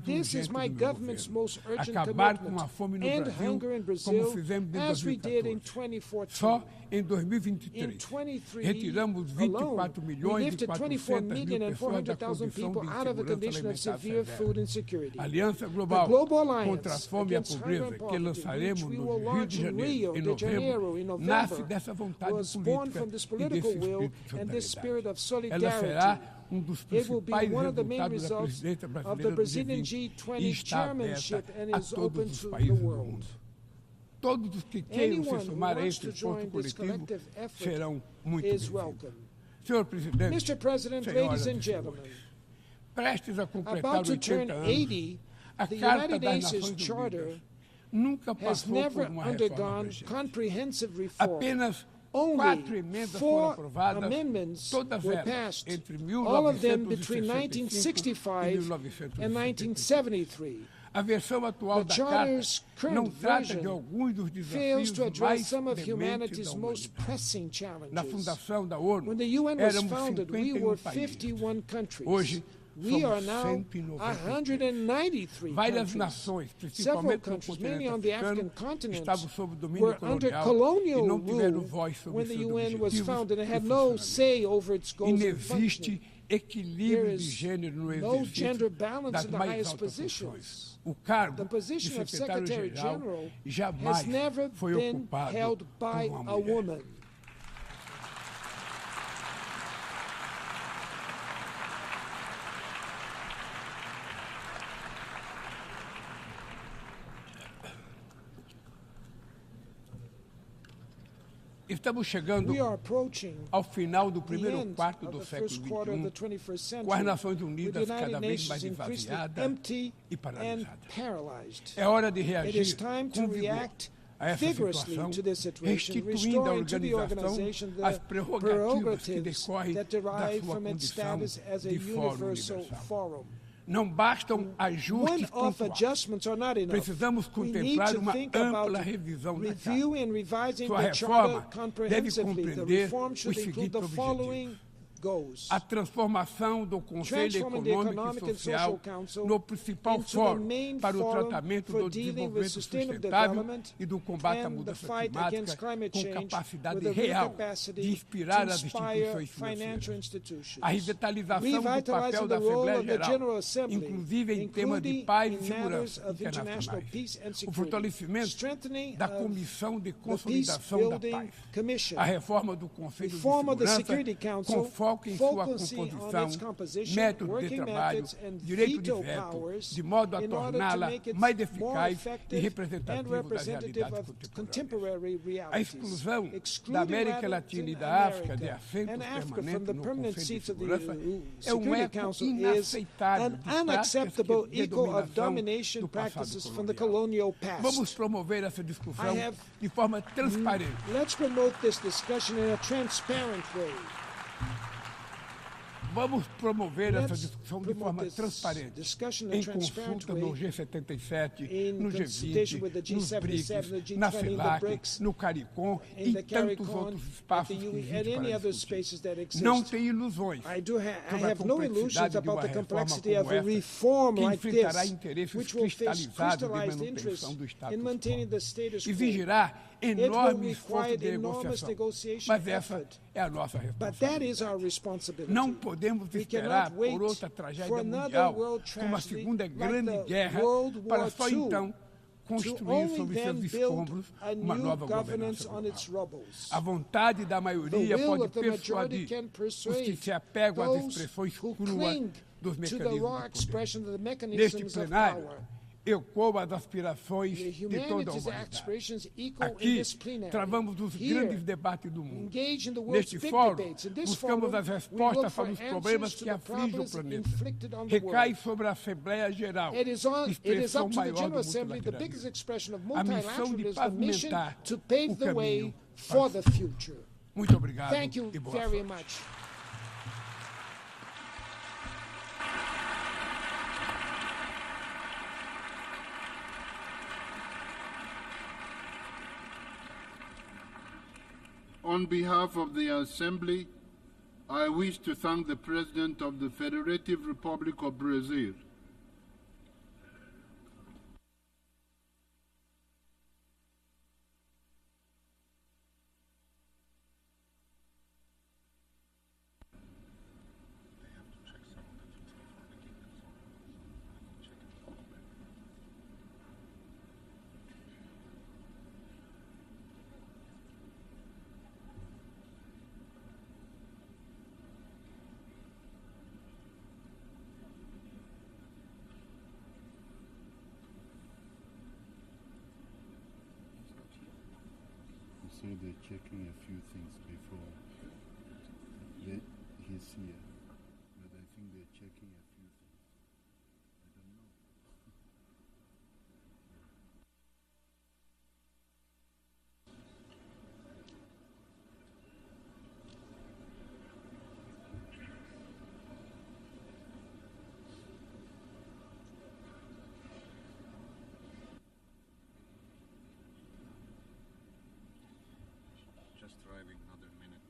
This is my government's most urgent commitment. End hunger in Brazil, as we did in 2014. In 2023 alone, we lifted 24,400,000 people out of a condition of severe food insecurity. The Global Alliance Against Hunger and Poverty, which we will launch in Rio de Janeiro in November, was born from this political will and this spirit of solidarity. It will be one of the main results of the Brazilian G20 chairmanship and is open to the world. Todos os que queiram se somar a esse esforço coletivo serão muito bem-vindos. Senhor Presidente, Mr. President, ladies and gentlemen, prestes a completar 80 anos, a Carta das Nações Unidas nunca passou por uma reforma urgente. Apenas 4 emendas foram aprovadas, todas elas entre 1965 e 1973. A versão atual da Carta não trata de alguns dos desafios mais dementes da humanidade. Na fundação da ONU, éramos 51 países. Hoje, somos 193. Várias nações, principalmente no continente africano, estavam sob domínio colonial e não tiveram voz sobre seus objetivos e funcionamento. Inexiste equilíbrio de gênero no exercício das mais altas funções. O cargo de secretário-geral jamais foi ocupado por uma mulher. Estamos chegando ao final do primeiro quarto do século XXI, com as Nações Unidas cada vez mais esvaziadas e paralisadas. É hora de reagir com vigor a essa situação, restituindo à organização as prerrogativas que decorrem da sua condição de Fórum Universal. Não bastam ajustes pontuais. Precisamos contemplar uma ampla revisão da Carta. Sua reforma deve compreender os seguintes objetivos: a transformação do Conselho Econômico e Social no principal fórum para o tratamento do desenvolvimento sustentável e do combate à mudança climática, com capacidade real de inspirar as instituições financeiras. A revitalização do papel da Assembleia Geral, inclusive em temas de paz e segurança internacionais. O fortalecimento da Comissão de Consolidação da Paz. A reforma do Conselho de Segurança, com foco em sua composição, método de trabalho, direito de veto, de modo a torná-la mais eficaz e representativa da realidade contemporânea. A exclusão da América Latina e da África de assentos permanentes no Conselho de Segurança é um eco inaceitável de práticas de dominação do passado colonial. Vamos promover essa discussão de forma transparente. Let's promote this discussion in a transparent way. Vamos promover essa discussão de forma transparente, em consulta no G77, no G20, nos BRICS, na CELAC, no CARICOM e tantos outros espaços que existem para discutir. Não tem ilusões sobre a complexidade de uma reforma como essa, que enfrentará interesses cristalizados de manutenção do status quo. Exigirá enorme esforço de negociação. Mas essa é a nossa responsabilidade. Não podemos esperar por outra tragédia mundial, como a Segunda Grande Guerra, para só então construir sobre seus escombros uma nova governação global. A vontade da maioria pode persuadir os que se apegam às expressões cruas dos mecanismos do poder. Neste plenário, ecoam as aspirações de toda a humanidade. Aqui, travamos os grandes debates do mundo. Neste fórum, buscamos as respostas para os problemas que afligem o planeta. Recai sobre a Assembleia General, expressão maior do multilateralismo. A missão de pavimentar o caminho para o futuro. Muito obrigado e boa sorte. On behalf of the Assembly, I wish to thank the President of the Federative Republic of Brazil, they're checking a few things before he's here, but I think they're checking a few things. I don't know. Just driving another minute.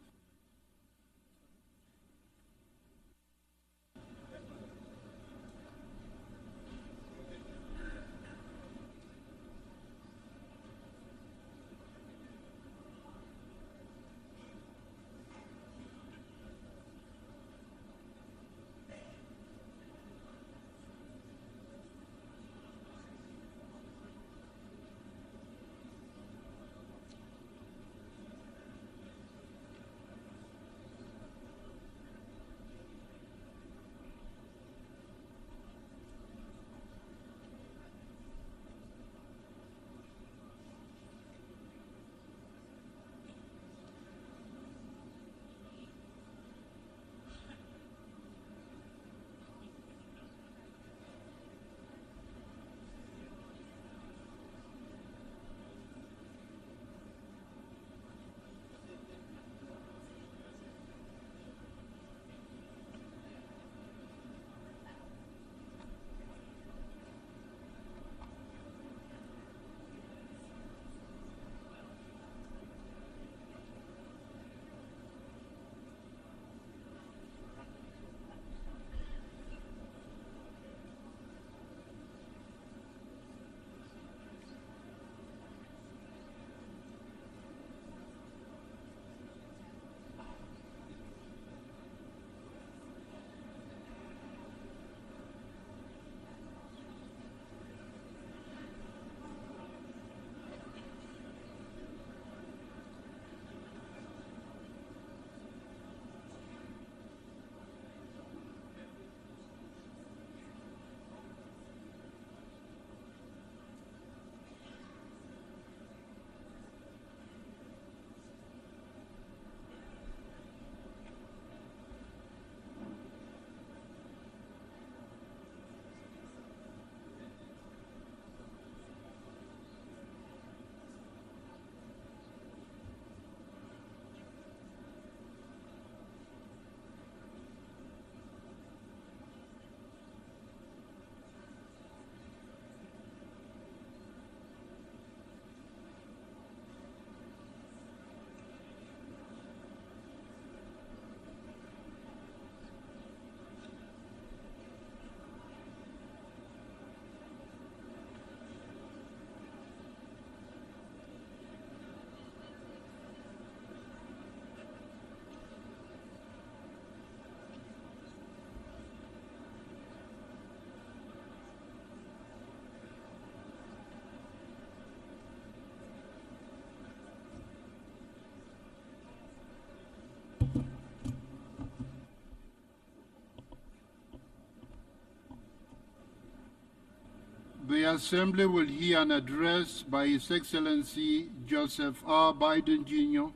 The Assembly will hear an address by His Excellency Joseph R. Biden, Jr.,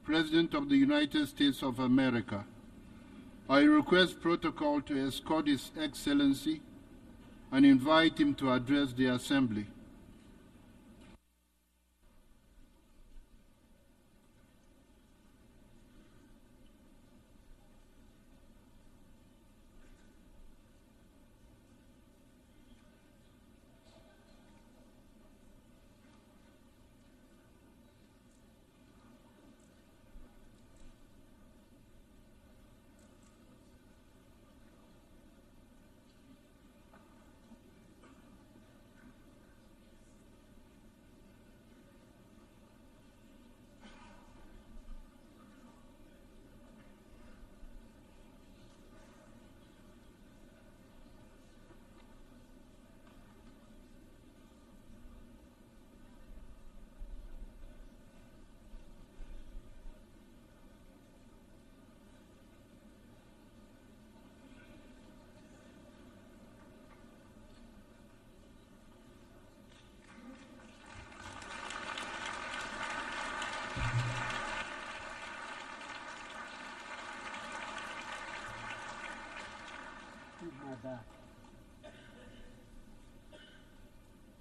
President of the United States of America. I request protocol to escort His Excellency and invite him to address the Assembly.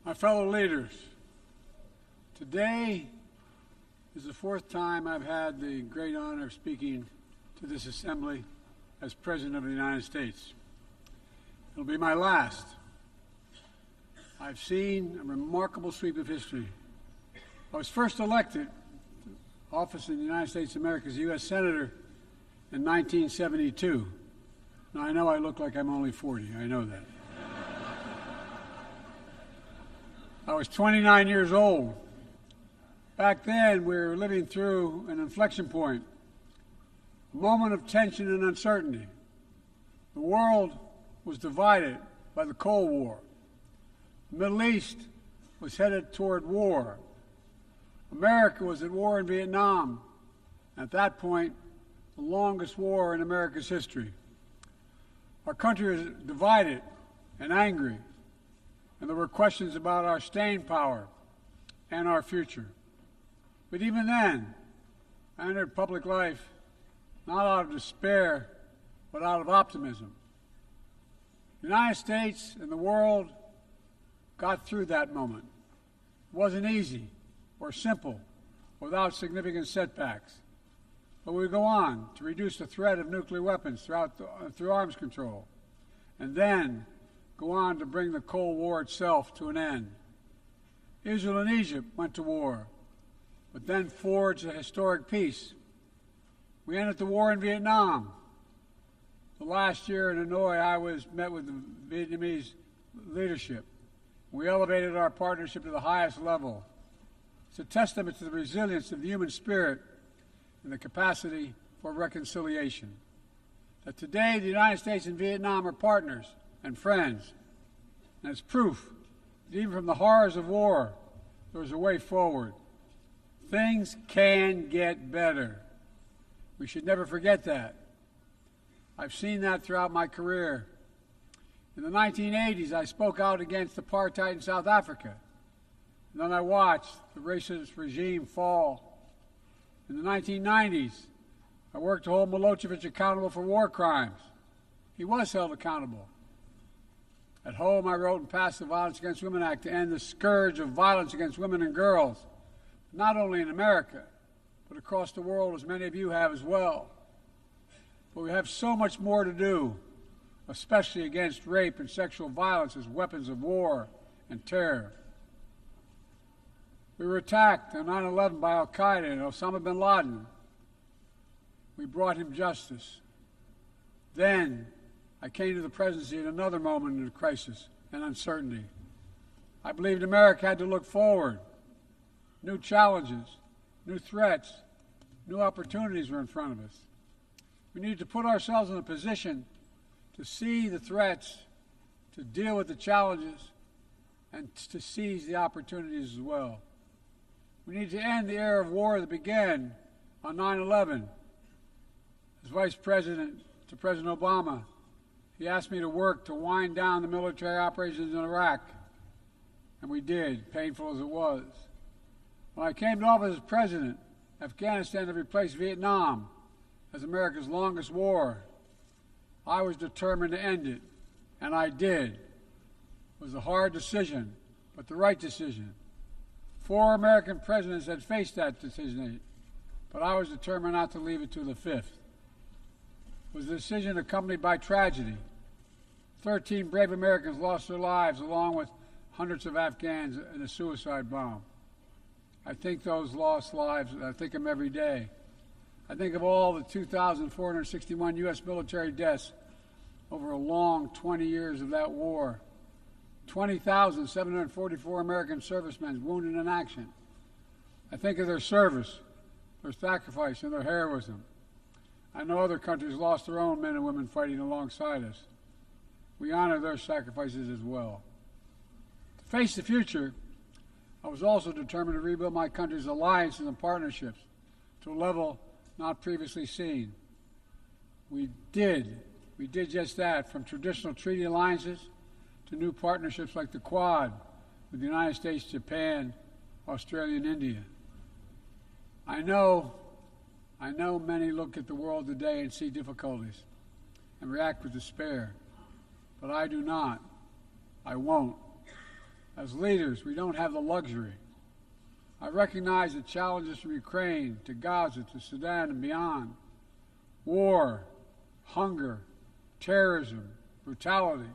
My fellow leaders, today is the fourth time I've had the great honor of speaking to this Assembly as President of the United States. It'll be my last. I've seen a remarkable sweep of history. I was first elected to office in the United States of America as a U.S. Senator in 1972. Now, I know I look like I'm only 40. I know that. I was 29 years old. Back then, we were living through an inflection point, a moment of tension and uncertainty. The world was divided by the Cold War. The Middle East was headed toward war. America was at war in Vietnam. At that point, the longest war in America's history. Our country was divided and angry, and there were questions about our staying power and our future. But even then, I entered public life not out of despair, but out of optimism. The United States and the world got through that moment. It wasn't easy or simple without significant setbacks. But we go on to reduce the threat of nuclear weapons through arms control, and then go on to bring the Cold War itself to an end. Israel and Egypt went to war, but then forged a historic peace. We ended the war in Vietnam. The last year in Hanoi, I met with the Vietnamese leadership. We elevated our partnership to the highest level. It's a testament to the resilience of the human spirit and the capacity for reconciliation. That today the United States and Vietnam are partners and friends. And it's proof that even from the horrors of war, there's a way forward. Things can get better. We should never forget that. I've seen that throughout my career. In the 1980s, I spoke out against apartheid in South Africa. And then I watched the racist regime fall. In the 1990s, I worked to hold Milosevic accountable for war crimes. He was held accountable. At home, I wrote and passed the Violence Against Women Act to end the scourge of violence against women and girls, not only in America, but across the world, as many of you have as well. But we have so much more to do, especially against rape and sexual violence as weapons of war and terror. We were attacked on 9/11 by al-Qaeda and Osama bin Laden. We brought him justice. Then I came to the presidency at another moment of crisis and uncertainty. I believed America had to look forward. New challenges, new threats, new opportunities were in front of us. We needed to put ourselves in a position to see the threats, to deal with the challenges, and to seize the opportunities as well. We need to end the era of war that began on 9/11. As Vice President to President Obama, he asked me to work to wind down the military operations in Iraq and we did, painful as it was. When I came to office as president, Afghanistan had replaced Vietnam as America's longest war. I was determined to end it, and I did. It was a hard decision, but the right decision. 4 American presidents had faced that decision, but I was determined not to leave it to the 5th. It was a decision accompanied by tragedy. 13 brave Americans lost their lives, along with hundreds of Afghans in a suicide bomb. I think those lost lives, I think them every day. I think of all the 2,461 U.S. military deaths over a long 20 years of that war. 20,744 American servicemen wounded in action. I think of their service, their sacrifice, and their heroism. I know other countries lost their own men and women fighting alongside us. We honor their sacrifices as well. To face the future, I was also determined to rebuild my country's alliances and partnerships to a level not previously seen. We did just that, from traditional treaty alliances to new partnerships like the Quad with the United States, Japan, Australia, and India. I know many look at the world today and see difficulties and react with despair, but I do not. I won't. As leaders, we don't have the luxury. I recognize the challenges from Ukraine to Gaza to Sudan and beyond. War, hunger, terrorism, brutality,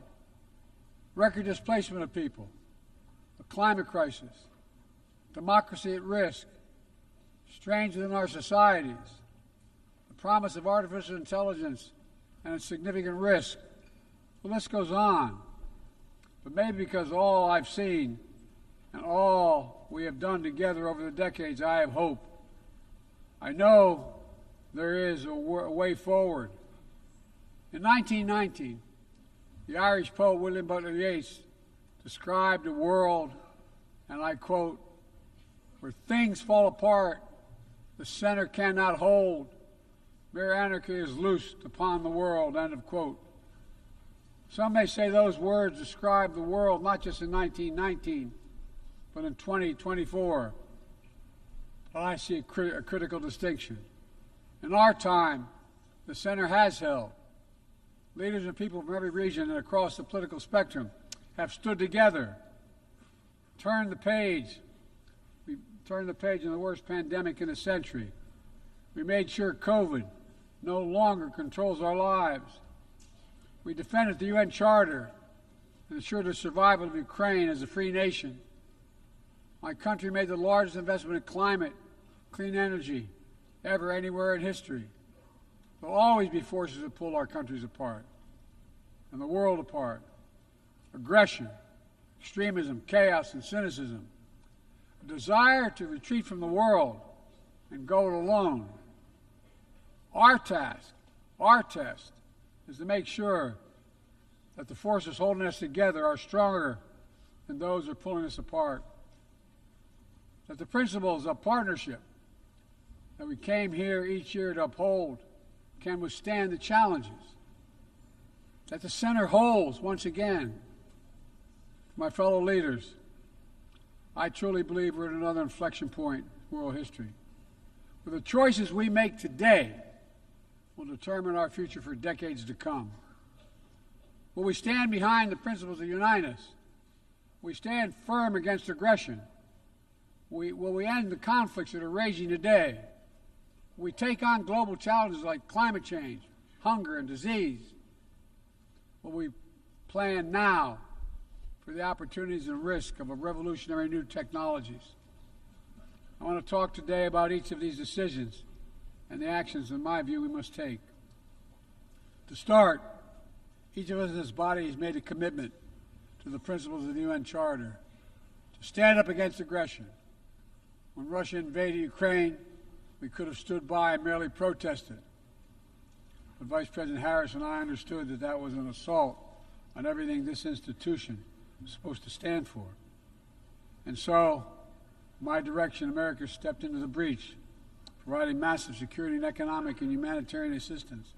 record displacement of people, a climate crisis, democracy at risk, strains within our societies, the promise of artificial intelligence and its significant risk. The list goes on. But maybe because all I've seen and all we have done together over the decades, I have hope. I know there is a way forward. In 1919, the Irish poet William Butler Yeats described a world, and I quote, where things fall apart, the center cannot hold, mere anarchy is loosed upon the world, end of quote. Some may say those words describe the world not just in 1919, but in 2024. But I see a critical distinction. In our time, the center has held. Leaders and people from every region and across the political spectrum have stood together, turned the page. We turned the page on the worst pandemic in a century. We made sure COVID no longer controls our lives. We defended the UN Charter and ensured the survival of Ukraine as a free nation. My country made the largest investment in climate, clean energy, ever anywhere in history. There will always be forces that pull our countries apart and the world apart. Aggression, extremism, chaos, and cynicism. A desire to retreat from the world and go it alone. Our task, our test, is to make sure that the forces holding us together are stronger than those that are pulling us apart. That the principles of partnership that we came here each year to uphold can withstand the challenges. That the center holds once again. My fellow leaders, I truly believe we're at another inflection point in world history, where the choices we make today will determine our future for decades to come. Will we stand behind the principles that unite us? Will we stand firm against aggression? Will we end the conflicts that are raging today? Will we take on global challenges like climate change, hunger, and disease? Will we plan now for the opportunities and risk of a revolutionary new technologies? I want to talk today about each of these decisions and the actions, in my view, we must take. To start, each of us in this body has made a commitment to the principles of the UN Charter to stand up against aggression. When Russia invaded Ukraine, we could have stood by and merely protested. But Vice President Harris and I understood that that was an assault on everything this institution was supposed to stand for. And so, my direction, America stepped into the breach, providing massive security and economic and humanitarian assistance.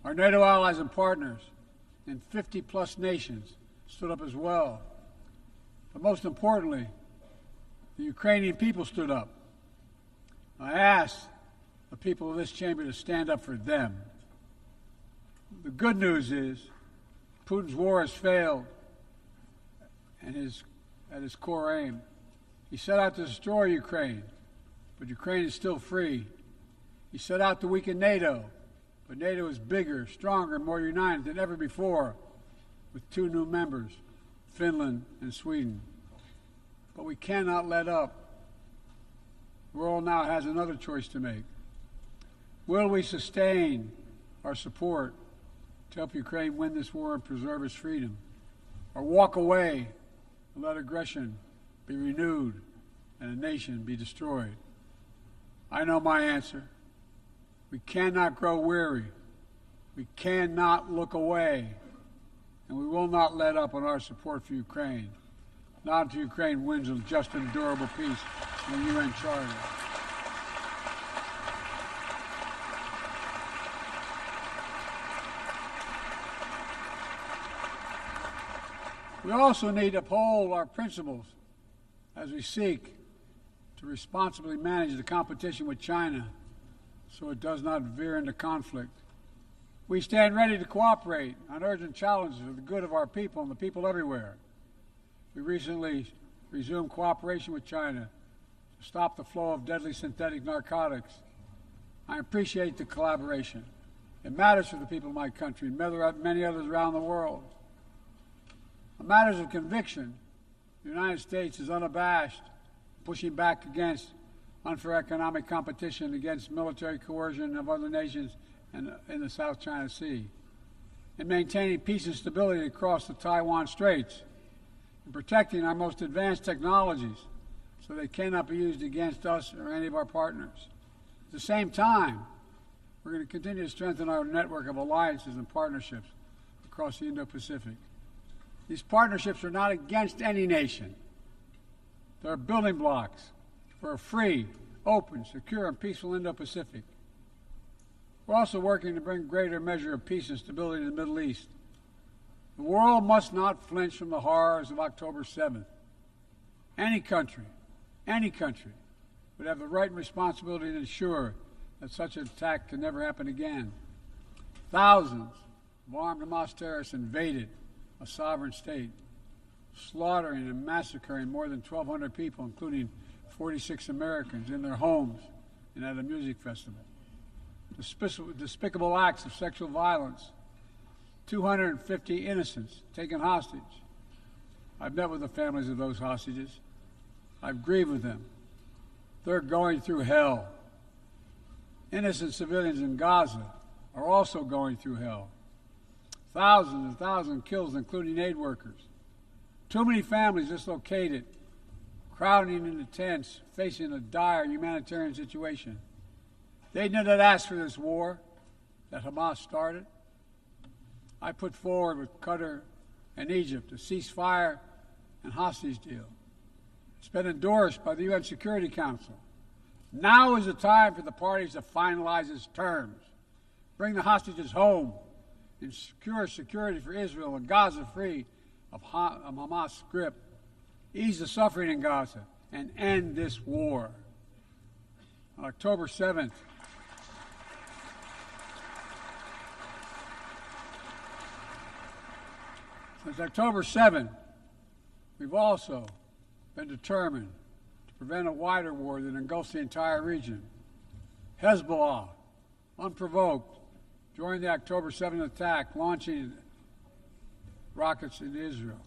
Our NATO allies and partners in 50-plus nations stood up as well. But most importantly, the Ukrainian people stood up. I asked the people of this chamber to stand up for them. The good news is Putin's war has failed and at his core aim. He set out to destroy Ukraine, but Ukraine is still free. He set out to weaken NATO, but NATO is bigger, stronger, more united than ever before, with 2 new members, Finland and Sweden. But we cannot let up. The world now has another choice to make. Will we sustain our support to help Ukraine win this war and preserve its freedom, or walk away and let aggression be renewed and a nation be destroyed? I know my answer. We cannot grow weary. We cannot look away. And we will not let up on our support for Ukraine. Not until Ukraine wins a just and durable peace in the UN Charter. We also need to uphold our principles as we seek to responsibly manage the competition with China so it does not veer into conflict. We stand ready to cooperate on urgent challenges for the good of our people and the people everywhere. We recently resumed cooperation with China to stop the flow of deadly synthetic narcotics. I appreciate the collaboration. It matters for the people of my country and many others around the world. On matters of conviction, the United States is unabashed, pushing back against unfair economic competition, against military coercion of other nations and in the South China Sea, in maintaining peace and stability across the Taiwan Straits, in protecting our most advanced technologies so they cannot be used against us or any of our partners. At the same time, we're going to continue to strengthen our network of alliances and partnerships across the Indo-Pacific. These partnerships are not against any nation. They're building blocks for a free, open, secure, and peaceful Indo-Pacific. We're also working to bring greater measure of peace and stability to the Middle East. The world must not flinch from the horrors of October 7th. Any country would have the right and responsibility to ensure that such an attack can never happen again. Thousands of armed Hamas terrorists invaded a sovereign state, slaughtering and massacring more than 1,200 people, including 46 Americans, in their homes and at a music festival. Despicable acts of sexual violence, 250 innocents taken hostage. I've met with the families of those hostages. I've grieved with them. They're going through hell. Innocent civilians in Gaza are also going through hell. Thousands and thousands killed, including aid workers. Too many families dislocated, crowding into tents, facing a dire humanitarian situation. They did not ask for this war that Hamas started. I put forward with Qatar and Egypt a ceasefire and hostage deal. It's been endorsed by the UN Security Council. Now is the time for the parties to finalize its terms, bring the hostages home, and secure security for Israel and Gaza free of Hamas' grip, ease the suffering in Gaza, and end this war. On October 7th, since October 7th, we've also been determined to prevent a wider war that engulfs the entire region. Hezbollah, unprovoked, during the October 7th attack, launching rockets into Israel.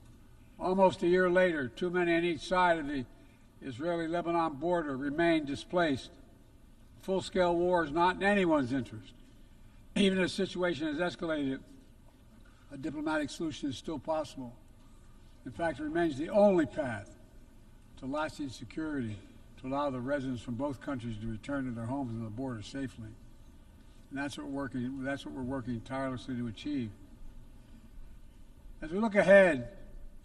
Almost a year later, too many on each side of the Israeli-Lebanon border remain displaced. Full-scale war is not in anyone's interest. Even if the situation has escalated, a diplomatic solution is still possible. In fact, it remains the only path to lasting security to allow the residents from both countries to return to their homes and the border safely. And that's what we're working tirelessly to achieve. As we look ahead,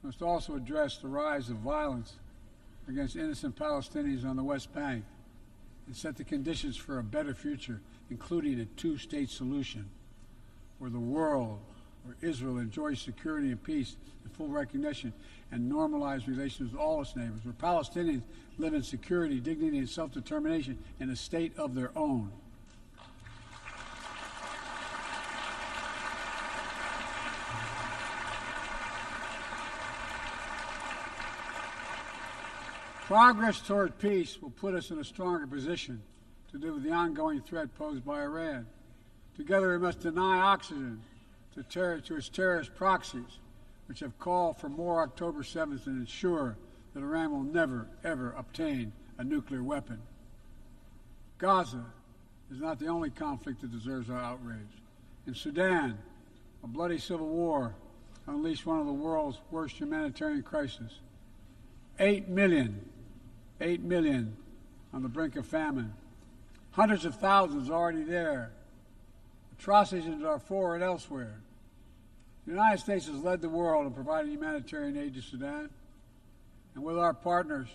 we must also address the rise of violence against innocent Palestinians on the West Bank and set the conditions for a better future, including a two-state solution where the world where Israel enjoys security and peace and full recognition and normalized relations with all its neighbors, where Palestinians live in security, dignity, and self-determination in a state of their own. Progress toward peace will put us in a stronger position to deal with the ongoing threat posed by Iran. Together we must deny oxygen to its terrorist proxies, which have called for more October 7th and ensure that Iran will never, ever obtain a nuclear weapon. Gaza is not the only conflict that deserves our outrage. In Sudan, a bloody civil war unleashed one of the world's worst humanitarian crises. 8 million on the brink of famine. Hundreds of thousands already there. Atrocities in Darfur and elsewhere. The United States has led the world in providing humanitarian aid to Sudan. And with our partners,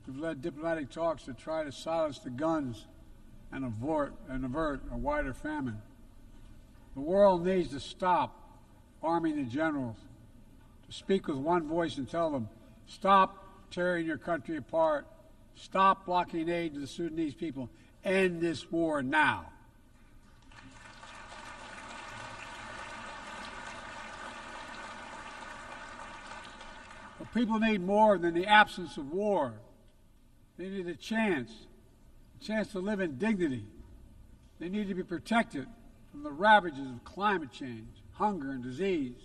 we've led diplomatic talks to try to silence the guns and avert a wider famine. The world needs to stop arming the generals, to speak with one voice and tell them, stop tearing your country apart, stop blocking aid to the Sudanese people, end this war now. But people need more than the absence of war. They need a chance to live in dignity. They need to be protected from the ravages of climate change, hunger, and disease.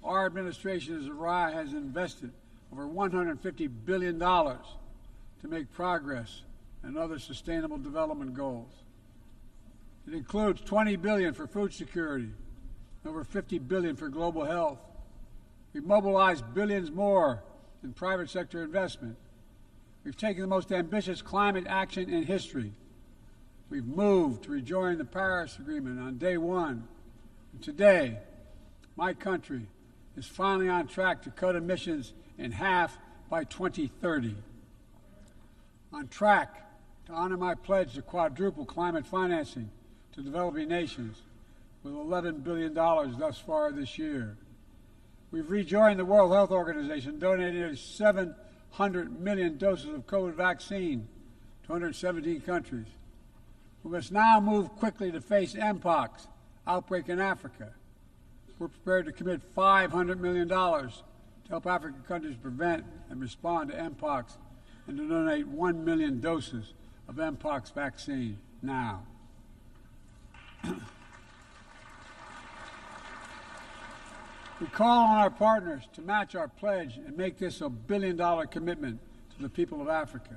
Our administration has invested over $150 billion to make progress and other sustainable development goals. It includes $20 billion for food security, over $50 billion for global health. We've mobilized billions more in private sector investment. We've taken the most ambitious climate action in history. We've moved to rejoin the Paris Agreement on day one. And today, my country is finally on track to cut emissions in half by 2030. On track to honor my pledge to quadruple climate financing to developing nations with $11 billion thus far this year. We've rejoined the World Health Organization, donating nearly 700 million doses of COVID vaccine to 117 countries. We must now move quickly to face Mpox outbreak in Africa. We're prepared to commit $500 million to help African countries prevent and respond to Mpox and to donate 1 million doses of Mpox vaccine now. We call on our partners to match our pledge and make this a billion-dollar commitment to the people of Africa.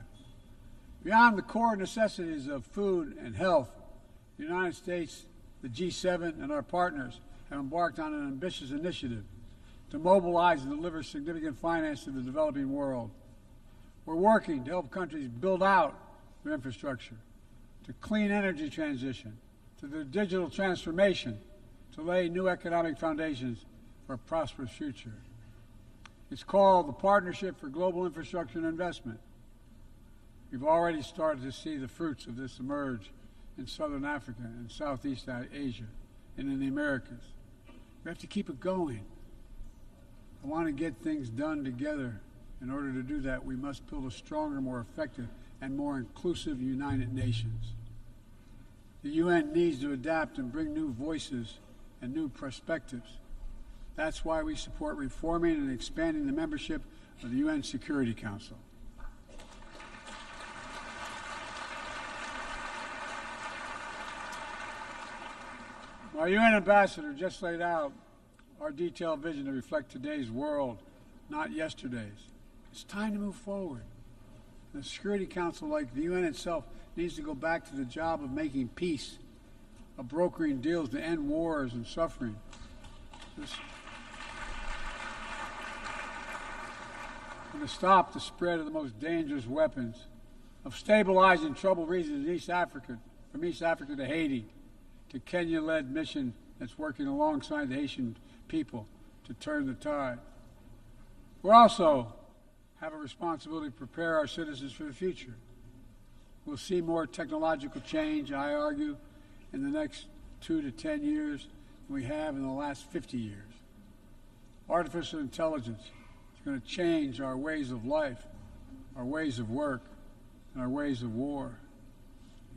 Beyond the core necessities of food and health, the United States, the G7, and our partners have embarked on an ambitious initiative to mobilize and deliver significant finance to the developing world. We're working to help countries build out their infrastructure, to clean energy transition, to their digital transformation, to lay new economic foundations for a prosperous future. It's called the Partnership for Global Infrastructure and Investment. We've already started to see the fruits of this emerge in Southern Africa and Southeast Asia and in the Americas. We have to keep it going. I want to get things done together. In order to do that, we must build a stronger, more effective, and more inclusive United Nations. The UN needs to adapt and bring new voices and new perspectives. That's why we support reforming and expanding the membership of the UN Security Council. Our UN ambassador just laid out our detailed vision to reflect today's world, not yesterday's. It's time to move forward. The Security Council, like the UN itself, needs to go back to the job of making peace, of brokering deals to end wars and suffering. And to stop the spread of the most dangerous weapons, of stabilizing troubled regions in East Africa, from East Africa to Haiti, to Kenya-led mission that's working alongside the Haitian people to turn the tide. We also have a responsibility to prepare our citizens for the future. We'll see more technological change, I argue, in the next 2 to 10 years we have in the last 50 years. Artificial intelligence is going to change our ways of life, our ways of work, and our ways of war.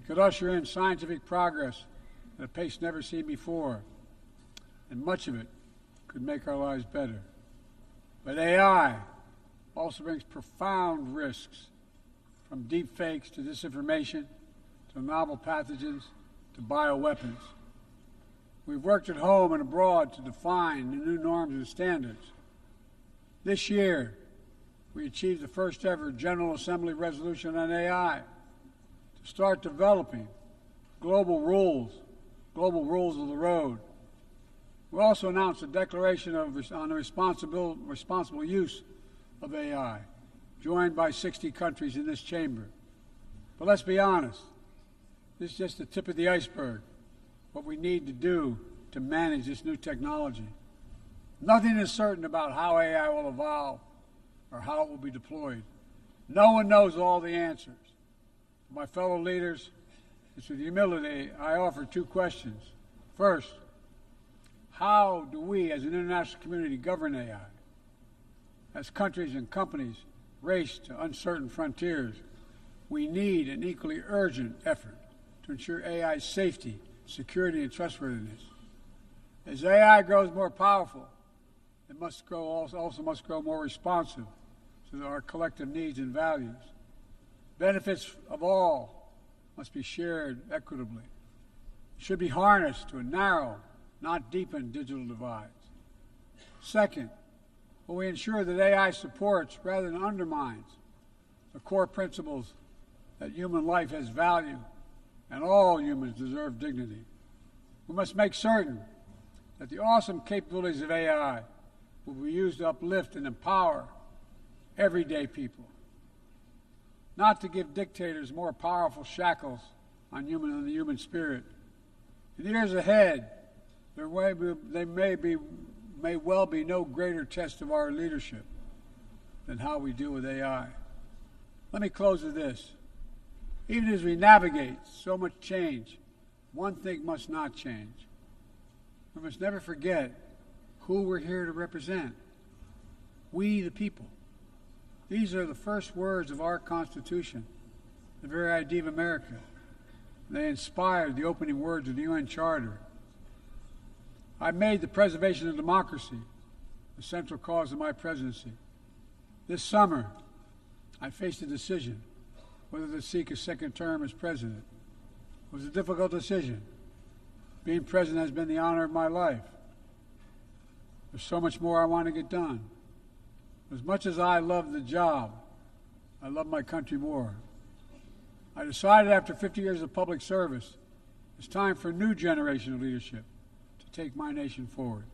It could usher in scientific progress at a pace never seen before, and much of it could make our lives better. But AI also brings profound risks, from deep fakes to disinformation, to novel pathogens, to bioweapons. We've worked at home and abroad to define the new norms and standards. This year, we achieved the first ever General Assembly resolution on AI to start developing global rules of the road. We also announced a declaration on the responsible use of AI, joined by 60 countries in this chamber. But let's be honest, this is just the tip of the iceberg, what we need to do to manage this new technology. Nothing is certain about how AI will evolve or how it will be deployed. No one knows all the answers. My fellow leaders, it's with humility I offer two questions. First, how do we as an international community govern AI? As countries and companies race to uncertain frontiers, we need an equally urgent effort to ensure AI's safety, security, and trustworthiness. As AI grows more powerful, it also must grow more responsive to our collective needs and values. Benefits of all must be shared equitably. It should be harnessed to narrow, not deepen, digital divides. Second, will we ensure that AI supports rather than undermines the core principles that human life has value and all humans deserve dignity? We must make certain that the awesome capabilities of AI will be used to uplift and empower everyday people, not to give dictators more powerful shackles on the human spirit. In the years ahead, there may well be no greater test of our leadership than how we deal with AI. Let me close with this. Even as we navigate so much change, one thing must not change. We must never forget who we're here to represent. We, the people. These are the first words of our Constitution, the very idea of America. They inspired the opening words of the UN Charter. I made the preservation of democracy the central cause of my presidency. This summer, I faced a decision whether to seek a second term as president. It was a difficult decision. Being president has been the honor of my life. There's so much more I want to get done. As much as I love the job, I love my country more. I decided after 50 years of public service, it's time for a new generation of leadership to take my nation forward.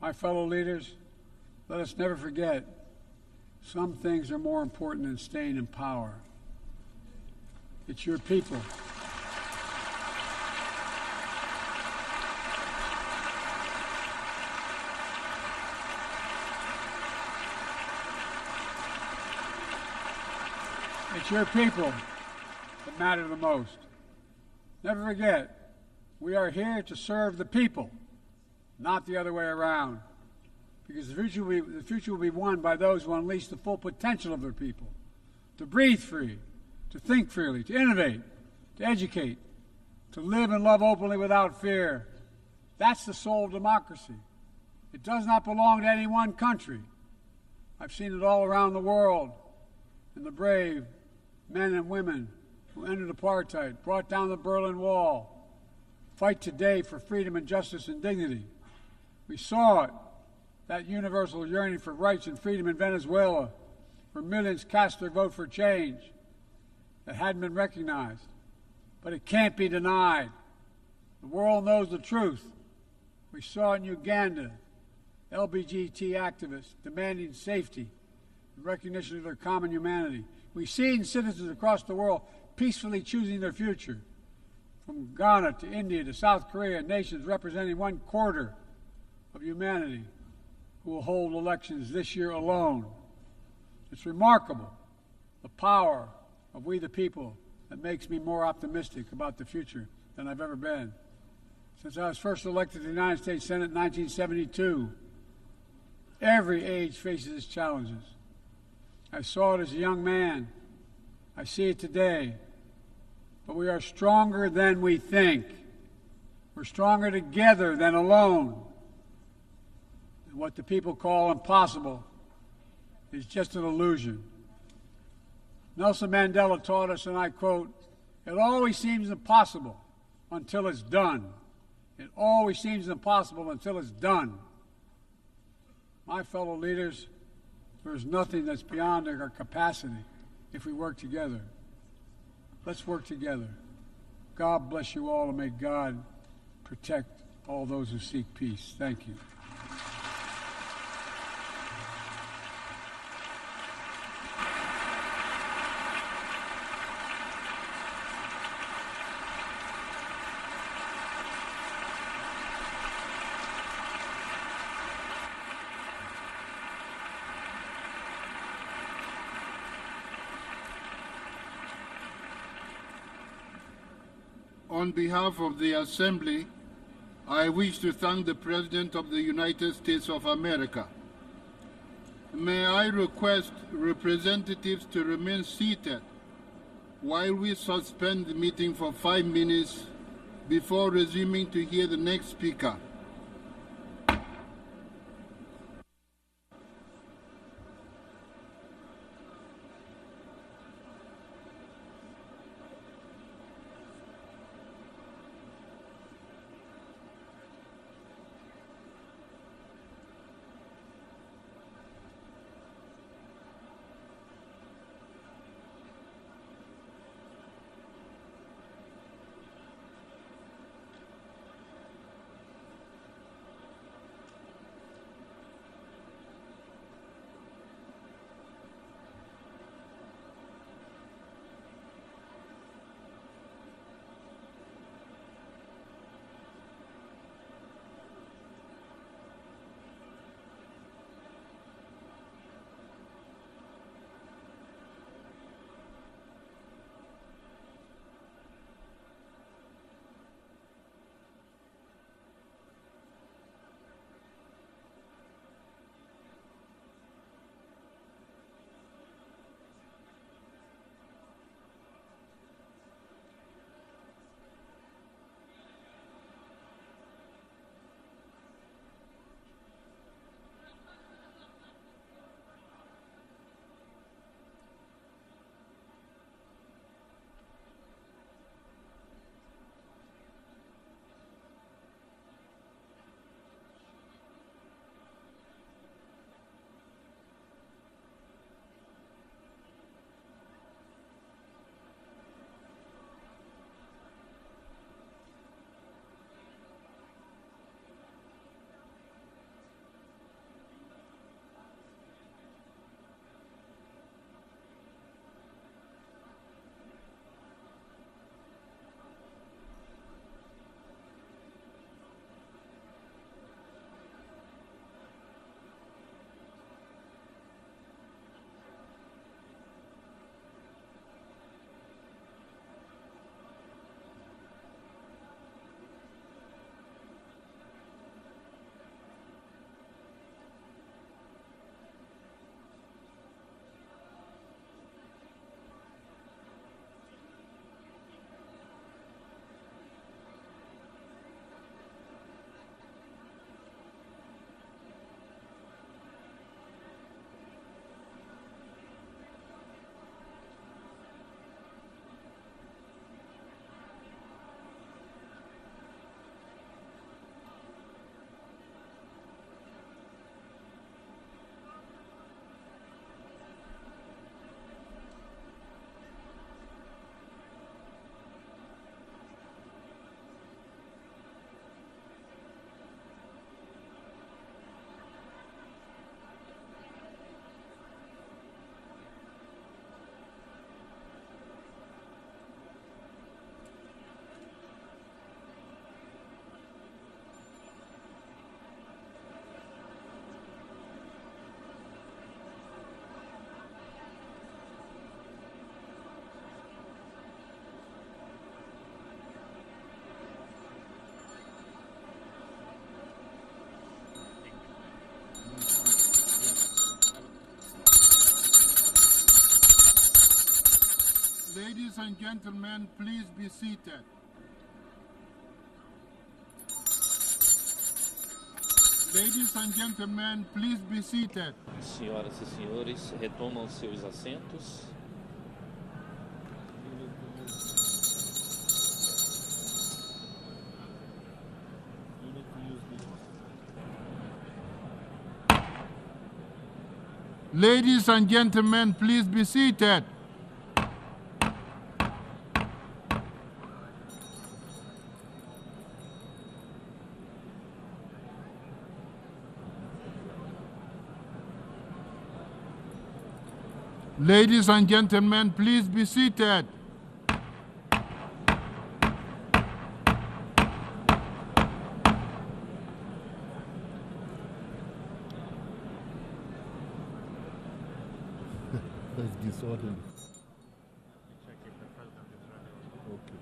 My fellow leaders, let us never forget, some things are more important than staying in power. It's your people. It's your people that matter the most. Never forget, we are here to serve the people, not the other way around. Because the future will be won by those who unleash the full potential of their people, to breathe free, to think freely, to innovate, to educate, to live and love openly without fear. That's the soul of democracy. It does not belong to any one country. I've seen it all around the world, in the brave men and women who ended apartheid, brought down the Berlin Wall, fight today for freedom and justice and dignity. We saw it, that universal yearning for rights and freedom in Venezuela, where millions cast their vote for change that hadn't been recognized. But it can't be denied. The world knows the truth. We saw it in Uganda, LGBT activists demanding safety and recognition of their common humanity. We see it in citizens across the world peacefully choosing their future. From Ghana to India to South Korea, nations representing 1/4 of humanity who will hold elections this year alone. It's remarkable, the power of we the people, that makes me more optimistic about the future than I've ever been. Since I was first elected to the United States Senate in 1972, every age faces its challenges. I saw it as a young man. I see it today. But we are stronger than we think. We're stronger together than alone. And what the people call impossible is just an illusion. Nelson Mandela taught us, and I quote, "It always seems impossible until it's done. It always seems impossible until it's done." My fellow leaders, there's nothing that's beyond our capacity if we work together. Let's work together. God bless you all, and may God protect all those who seek peace. Thank you. On behalf of the Assembly, I wish to thank the President of the United States of America. May I request representatives to remain seated while we suspend the meeting for 5 minutes before resuming to hear the next speaker. Ladies and gentlemen, please be seated. Ladies and gentlemen, please be seated. Senhoras e senhores, retomam seus assentos. Ladies and gentlemen, please be seated. Ladies and gentlemen, please be seated. That's disorderly. Okay.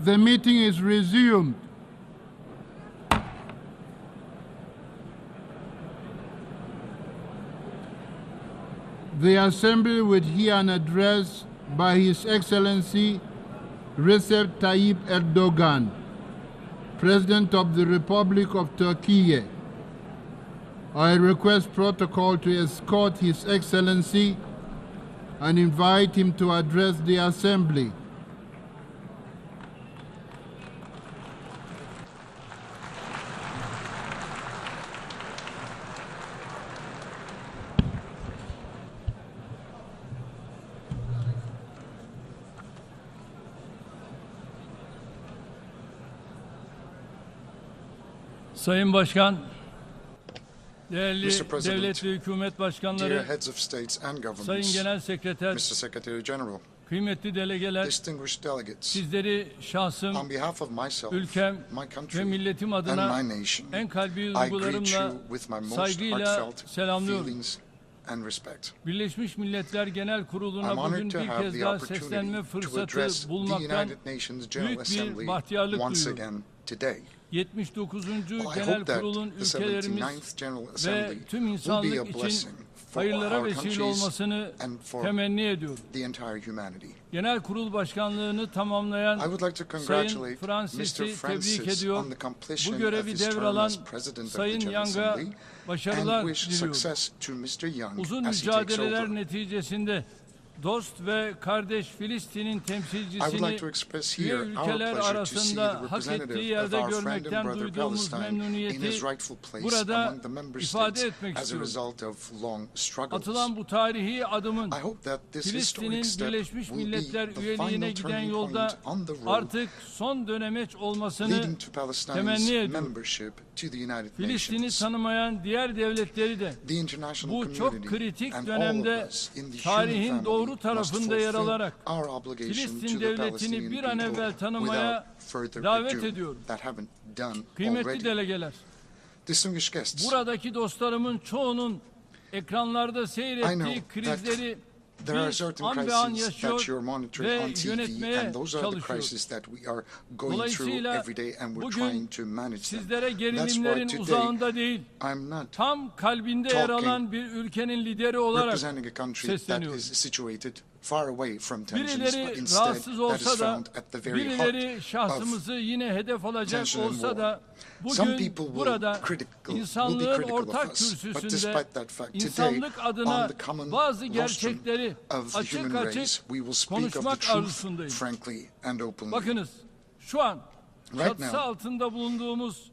The meeting is resumed. The Assembly will hear an address by His Excellency Recep Tayyip Erdogan, President of the Republic of Turkey. I request protocol to escort His Excellency and invite him to address the Assembly. Sayın Başkan, değerli devlet ve hükümet başkanları, Sayın Genel Sekreter, kıymetli delegeler, sizleri şahsım, ülkem ve milletim adına en kalbi duygularımla, saygıyla selamlıyorum. Birleşmiş Milletler Genel Kurulu'na bugün bir kez daha seslenme fırsatı bulmaktan büyük bir bahtiyarlık duyuyorum. 79. Genel Kurul'un ülkelerimiz ve tüm insanlık için hayırlara vesile olmasını temenni ediyorum. Genel Kurul Başkanlığını tamamlayan Sayın Francis'i tebrik ediyor. Bu görevi devralan Sayın Yang'a başarılar diliyorum. Uzun mücadeleler neticesinde dost ve kardeş Filistin'in temsilcisini üye ülkeler arasında hak ettiği yerde görmekten duyduğumuz memnuniyeti burada ifade etmek istiyorum. Atılan bu tarihi adımın Filistin'in Birleşmiş Milletler üyeliğine giden yolda artık son dönemeç olmasını temenni ediyorum. Filistin'i tanımayan diğer devletleri de bu çok kritik dönemde tarihin doğru tarafında yer alarak Filistin devletini bir an evvel tanımaya davet ediyorum. Kıymetli delegeler, buradaki dostlarımın çoğunun ekranlarda seyrettiği krizleri biz an be an yaşıyor ve yönetmeye çalışıyoruz. Dolayısıyla bugün sizlere gerilimlerin uzağında değil, tam kalbinde yer alan bir ülkenin lideri olarak sesleniyoruz. far away from tensions, but instead that is found at the very heart of tension and war. Some people will be critical of us, but despite that fact, today, on the common rostrum of the human race, we will speak of the truth frankly and openly. Bakınız, şu an Right çatısı now, altında bulunduğumuz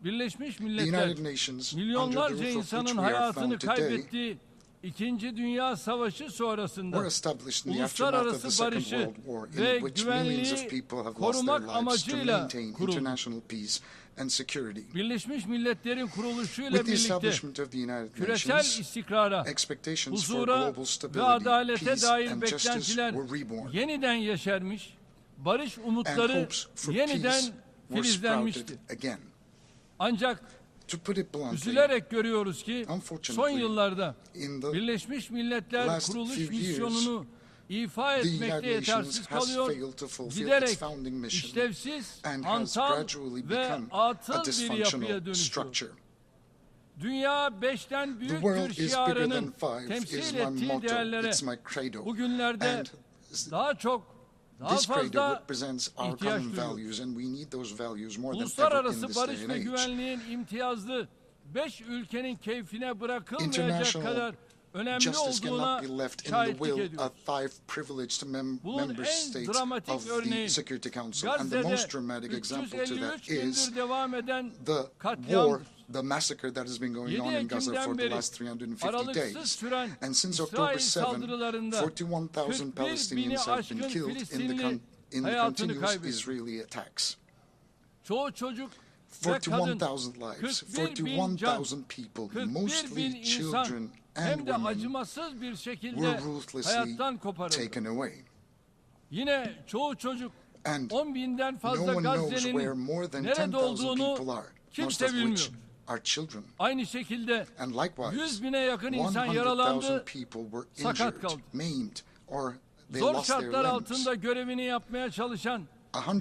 Birleşmiş the Milletler, United Nations, under the milyonlarca roof of which insanın we are hayatını found today, kaybettiği İkinci Dünya Savaşı sonrasında were established in the aftermath of the uluslararası Second barışı World War, ve in which millions of güvenliği people have lost their korumak lives to amacıyla maintain kuruldu. international peace and security. Birleşmiş Milletler'in kuruluşuyla With the birlikte establishment of the United küresel Nations, istikrara, expectations for huzura global ve stability, adalete peace dair and justice beklentiler were reborn. yeniden yeşermiş, barış And umutları hopes for yeniden peace were filizlenmişti. sprouted again. Ancak To put it bluntly, üzülerek görüyoruz ki son unfortunately, yıllarda in the Birleşmiş Milletler last kuruluş few misyonunu ifa the etmekte United Nations yetersiz has kalıyor, failed to fulfill giderek its founding mission işlevsiz, and has hantal gradually ve become atıl a bir yapıya dysfunctional dönüşüyor. structure. Dünya beşten The büyüktür world is bigger than şiarının five is temsil my ettiği motto, değerlere it's my credo. bugünlerde And daha this credo fazla represents our ihtiyaç common duyuyoruz. values, and we need those values more than ever in Uluslararası this barış day and ve age. güvenliğin imtiyazlı 5 ülkenin keyfine bırakılmayacak International kadar önemli justice olduğuna cannot be left in the şahitlik will ediyoruz. of five privileged Bunun member en states dramatik of the örneği Security Council, and the Gazze'de most dramatic example to that 353 is gündür devam eden the war, katliamdır. the massacre that has been going 7 on in Gaza for Ekim'den the beri last 350 aralıksız days. süren And since October İsrail 7, saldırılarında 41,000 41.000 Palestinians have been aşkın killed in Filistinli the hayatını continuous kaybetti. Israeli attacks. Çoğu çocuk ve kadın, 41,000 lives, 41.000 can, 41,000 people, 41.000 mostly insan children and hem de women, acımasız bir şekilde were ruthlessly hayattan koparıldı. taken away. Yine çoğu çocuk And 10.000'den no fazla one knows where Gazze'linin more than nerede 10,000 olduğunu people are, most kimse of which bilmiyor. are children. Aynı şekilde And likewise, 100.000'e yakın insan 100,000 yaralandı, people were sakat injured, kaldı. maimed, or they Zor lost their şartlar limbs. altında görevini yapmaya çalışan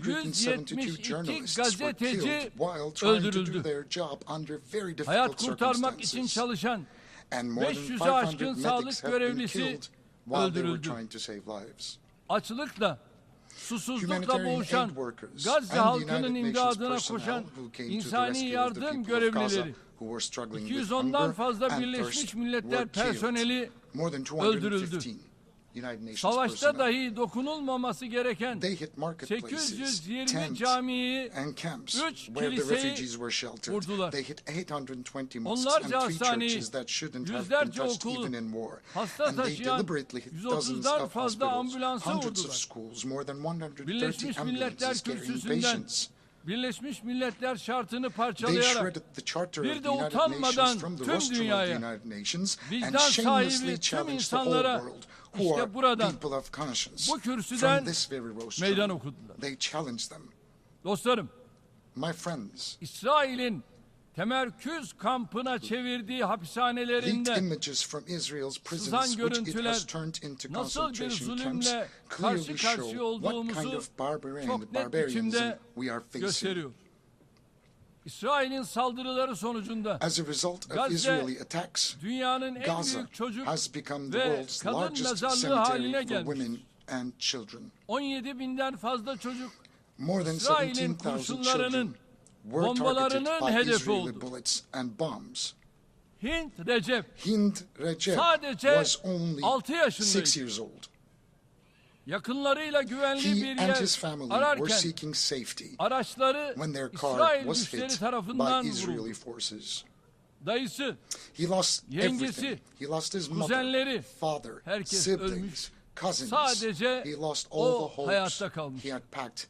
172 172 journalists were gazeteci killed while trying to do öldürüldü. their job under very difficult Hayat kurtarmak için circumstances. çalışan And more than 500'e 500 aşkın medics sağlık have been görevlisi killed while they were öldürüldü. trying to save lives. Açlıkla, susuzlukla Humanitarian boğuşan aid workers Gazze and the halkının United imdadına Nations koşan personnel who came to the insani rescue of the yardım people of Gaza görevlileri, who were struggling with 210'dan hunger fazla and Birleşmiş thirst Milletler were killed. personeli More than öldürüldü. 215 United Nations Savaşta personnel. dahi dokunulmaması gereken They hit marketplaces, 820 tents, camiyi, and camps 3 where the kiliseyi refugees were sheltered. vurdular. They hit 820 mosques Onlarca and 3 hastaneyi, churches that shouldn't have been yüzlerce touched okulu, even in war. hasta And they taşıyan deliberately hit dozens 130'dan of fazla hospitals, ambulansı hundreds of vurdular. schools, more than 130 Birleşmiş Milletler ambulances carrying kürsüsünden patients. Birleşmiş Milletler şartını They parçalayarak shredded the charter bir of de the United utanmadan Nations from the tüm rostrum of the dünyaya, United Nations and vicdan shamelessly sahibi tüm challenged the whole insanlara world who işte are buradan, people of conscience bu kürsüden from this very rostrum. meydan okudular. They challenged them. Dostlarım, My friends, İsrail'in temerküz kampına çevirdiği leaked hapishanelerinde images from Israel's prisons, sızan which it görüntüler has turned into nasıl bir concentration camps, zulümle clearly karşı show karşıya what kind olduğumuzu of barbarianism çok net biçimde we are facing. gösteriyor. İsrail'in saldırıları sonucunda As a result of Gazze, Israeli attacks, dünyanın en Gaza büyük çocuk has become the ve world's kadın largest mezarlığı haline cemetery for women gelmiş. and children. 17.000'den fazla çocuk More than İsrail'in 17,000 kurşunlarının, children were targeted bombalarının by hedefi Israeli oldu. bullets and bombs. Hint Recep Recep sadece was only 6 yaşındaydı. 6 years old. Yakınlarıyla güvenli He bir and yer his family were ararken seeking safety araçları when their car İsrail was güçleri hit tarafından by vuruldu. Israeli forces. Dayısı, He lost yengesi, everything. He lost his mother, kuzenleri, father, herkes siblings, ölmüş. cousins. Sadece He lost all o the hopes hayatta kalmış. he had packed.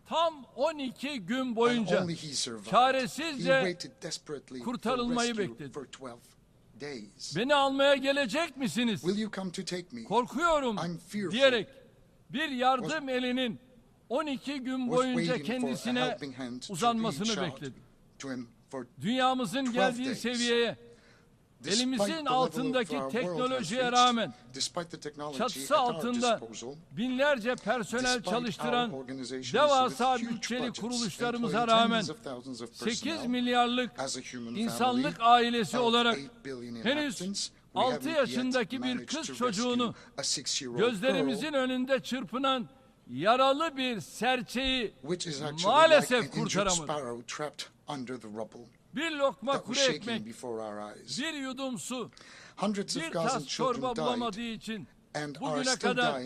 Tam 12 gün And boyunca only he survived. He çaresizce waited desperately kurtarılmayı for rescue bekledi. for 12 days. Beni almaya gelecek misiniz? Will you come to take me? Korkuyorum I'm fearful. diyerek bir yardım elinin 12 gün Was boyunca waiting for a kendisine helping hand to uzanmasını reach out bekledi. to him for Dünyamızın 12 geldiği days. seviyeye, Despite the elimizin level altındaki of our world has teknolojiye reached, rağmen despite the technology çatısı at our altında disposal, binlerce personel despite çalıştıran our organizations devasa with huge bütçeli budgets, kuruluşlarımıza employing rağmen tens of thousands of 8 personnel, milyarlık as a human insanlık family ailesi of olarak 8 billion henüz inhabitants, 6 yaşındaki bir kız çocuğunu gözlerimizin önünde çırpınan yaralı bir serçeyi maalesef kurtaramadık. Bir lokma kuru ekmek, bir yudum su, bir tas çorba bulamadığı için bugüne kadar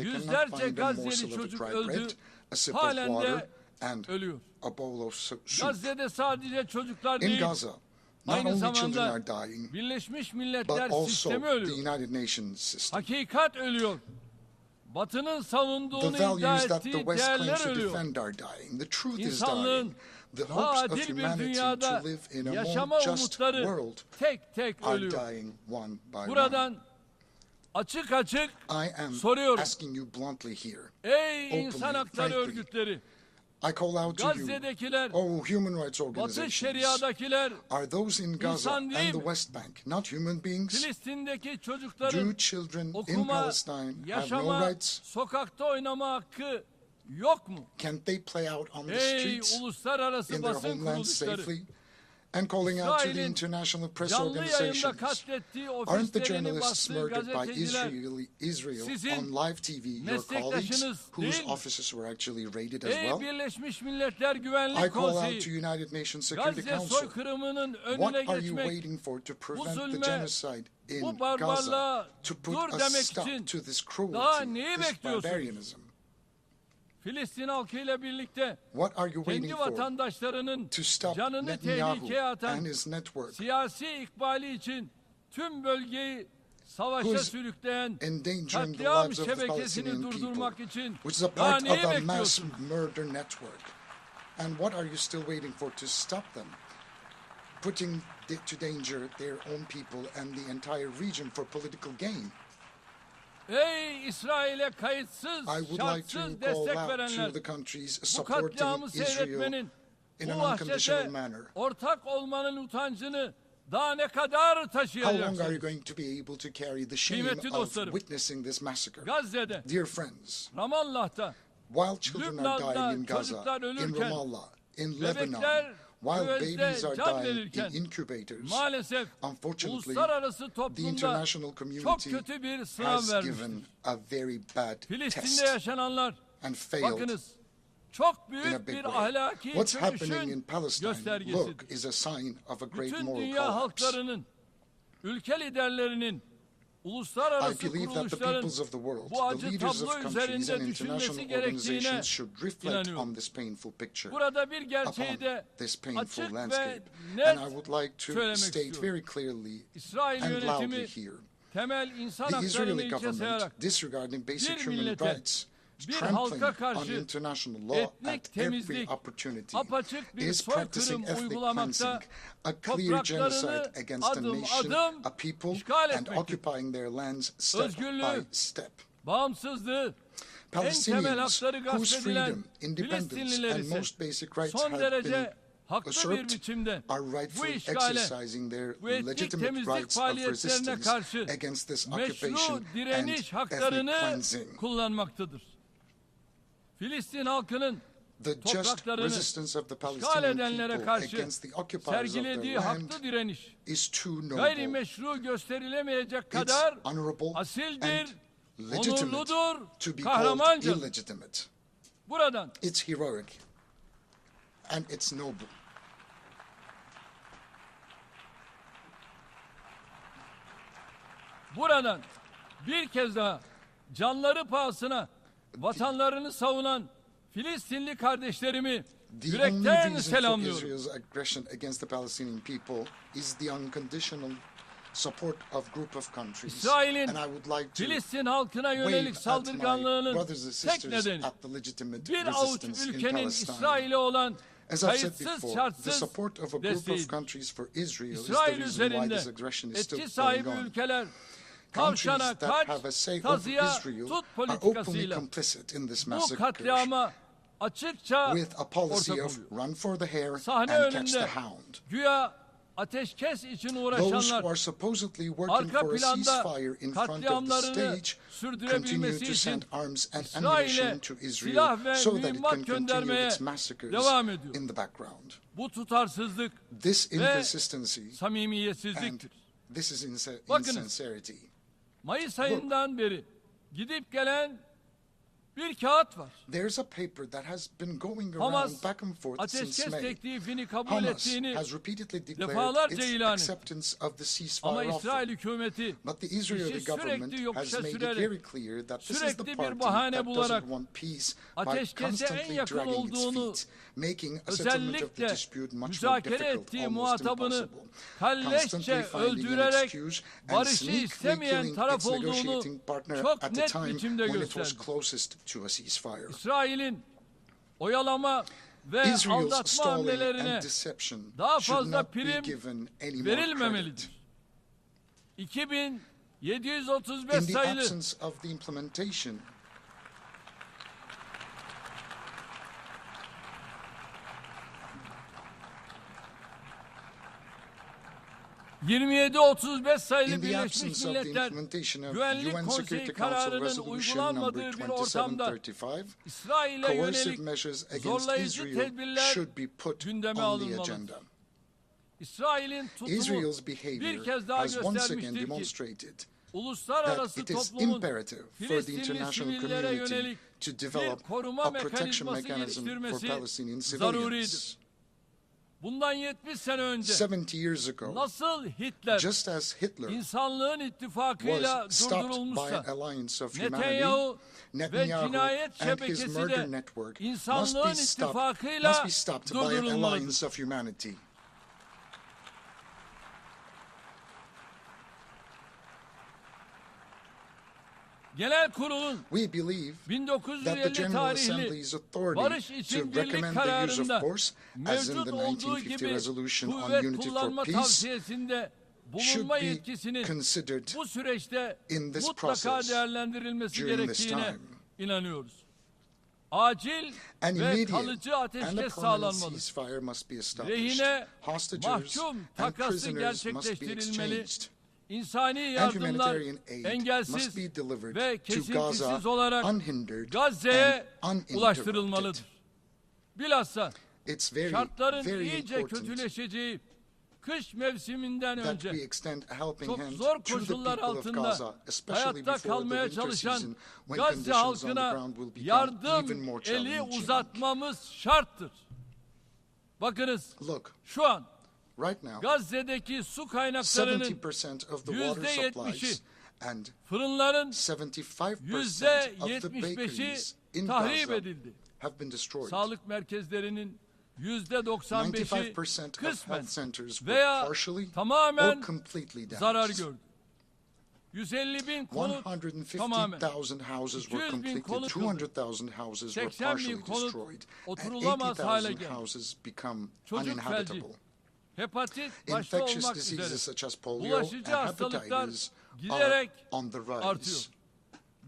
yüzlerce Gazze'li çocuk öldü, halen de ölüyor. Gazze'de sadece çocuklar değil, aynı zamanda Birleşmiş Milletler sistemi ölüyor. Hakikat ölüyor. Batı'nın savunduğunu iddia ettiği değerler ölüyor. İnsanlığın daha adil bir dünyada yaşama umutları tek tek ölüyor. Buradan açık açık soruyorum. Ey insan hakları örgütleri, Gazze'dekiler, Batı Şeria'dakiler insan değil mi? Filistin'deki çocukların okuma, yaşama, sokakta oynama hakkı yok mu? Ey uluslararası basın kuruluşları, And calling out to the international press organizations. Aren't the journalists murdered by Israel on live TV your colleagues whose offices were actually raided as well? I call out to United Nations Security Council. What are you waiting for to prevent the genocide in Gaza, to put a stop to this cruelty, this barbarianism? Filistin halkıyla birlikte kendi vatandaşlarının canını tehlikeye atan siyasi ikbali için tüm bölgeyi savaşa sürükleyen katliam şebekesini durdurmak için daha neyi bekliyorsun? And what are you still waiting for to stop them? Putting to danger their own people and the entire region for political gain. Ey İsrail'e kayıtsız, şartsız destek verenler, bu katliamı seyretmenin, bu vahşete ortak olmanın utancını daha ne kadar taşıyacaksınız? Kıymetli dostlarım, Gazze'de, Ramallah'ta, Lübnan'da çocuklar ölürken, bebekler göğüste can verirken, maalesef uluslararası toplumda çok kötü bir sınav vermiştir. Filistin'de yaşananlar, bakınız, çok büyük bir ahlaki çöküşün göstergesidir. Bütün dünya halklarının, ülke liderlerinin, uluslararası kuruluşların bu acı tablo üzerinde düşünmesi gerektiğine inanıyorum. Burada bir gerçeği de açık ve net söylemek istiyorum. İsrail yönetimi temel insan haklarını ilke sayarak bir millete, bir halka karşı etnik temizlik, apaçık bir soykırım uygulamakta, topraklarını adım adım işgal etmektir. Özgürlüğü, bağımsızlığı, en temel hakları gasp edilen Filistinliler ise son derece haklı bir biçimde bu işgale, bu etnik temizlik faaliyetlerine karşı meşru direniş haklarını kullanmaktadır. Filistin halkının topraklarını işgal edenlere karşı sergilediği haklı direniş gayrimeşru gösterilemeyecek kadar asildir, onurludur, kahramancadır. Buradan it's heroic and it's noble. Buradan bir kez daha canları pahasına vatanlarını savunan Filistinli kardeşlerimi yürekten selamlıyorum. İsrail'in Filistin halkına yönelik saldırganlığının tek nedeni bir avuç ülkenin İsrail'e olan kayıtsız şartsız desteğidir. İsrail üzerinde etki sahibi ülkeler tavşana kaç, tazıya tut politikasıyla bu katliama açıkça ortak oluyor. Sahne önünde güya ateşkes için uğraşanlar arka planda katliamlarını sürdürebilmesi için İsrail'e silah ve mühimmat göndermeye devam ediyor. Bu tutarsızlık ve samimiyetsizliktir. This is Bakınız, insincerity. Mayıs ayından beri gidip gelen bir kağıt var. There's a paper that has been going Hamas, around back and forth since ateşkes May. teklifini kabul Hamas ettiğini has repeatedly declared defalarca its ilan etti. acceptance of the Ama ceasefire İsrail offer. hükümeti But the Israeli işi government sürekli has yokuşa made it sürerek, very clear that this is the sürekli bir party bahane that bularak doesn't want peace by ateşkese en constantly yakın dragging its olduğunu, feet, making a settlement of the özellikle dispute much more müzakere difficult, ettiği almost muhatabını impossible. kalleşçe Constantly finding an öldürerek excuse and barışı sneakily istemeyen killing taraf its olduğunu negotiating partner çok at the net time biçimde when it was gösterdi. closest to a ceasefire. İsrail'in oyalama ve Israel's aldatma stalling hamlelerine and deception daha should fazla not be prim given any more verilmemelidir. credit. 2735 In the sayılı absence of the implementation 27-35 sayılı In the Birleşmiş absence of the Milletler implementation of Güvenlik UN Konseyi Security Council kararının Resolution uygulanmadığı number bir ortamda 2735, İsrail'e coercive yönelik measures against zorlayıcı Israel tedbirler should be put gündeme on the alınmalıdır. agenda. İsrail'in tutumu Israel's bir behavior kez daha has once again göstermiştir ki demonstrated that uluslararası it is toplumun imperative for the Filistinli international sivillere community yönelik to bir develop koruma a protection mekanizması mechanism for geliştirmesi Palestinian zaruridir. civilians. Bundan 70 sene önce 70 years ago, nasıl Hitler just as Hitler insanlığın ittifakıyla was stopped by durdurulmuşsa an alliance of Netanyahu humanity, ve cinayet and his şebekesi murder de network insanlığın must be ittifakıyla stopped by an durdurulmalıdır. alliance of humanity. Genel Kurul'un We believe that the 1950 General tarihli Assembly's authority barış to için birlik recommend the use of kararında force, as in mevcut the olduğu 1950 gibi resolution on kuvvet unity for kullanma peace, tavsiyesinde should bulunma be yetkisinin considered bu süreçte in this mutlaka process değerlendirilmesi during this gerektiğine time. inanıyoruz. Acil An ve immediate kalıcı and a ateşkes permanent sağlanmalı. ceasefire must be established. Rehine Hostages mahkum and takası prisoners must be gerçekleştirilmeli. exchanged. İnsani And yardımlar humanitarian aid engelsiz must be delivered ve to kesintisiz Gaza olarak unhindered Gazze'ye and uninterrupted. ulaştırılmalıdır. Bilhassa It's very, şartların very iyice important kötüleşeceği kış mevsiminden that önce we extend a helping çok hand zor to the koşullar people of altında Gaza, especially hayatta before the kalmaya winter çalışan season, when Gazze conditions on the halkına ground will become yardım even more eli challenging. uzatmamız şarttır. Bakınız Look, şu an right now, Gazze'deki su kaynaklarının 70% of the water %70'i supplies and fırınların 75% of the %75'i bakeries in tahrip Gaza edildi. have been destroyed. Sağlık merkezlerinin %95'i 95% of kısmen health centers were veya partially or tamamen completely zarar damaged. gördü. 150.000 konut tamamen, 150,000 houses were 200.000 completely, konut 200,000 houses were 80.000 partially konut destroyed, and oturulamaz hale 80,000 geldi. houses become Çocuk felci, uninhabitable. hepatit başta Infectious olmak diseases üzere such as polio and bulaşıcı hastalıklar hepatitis are giderek on the rise. artıyor.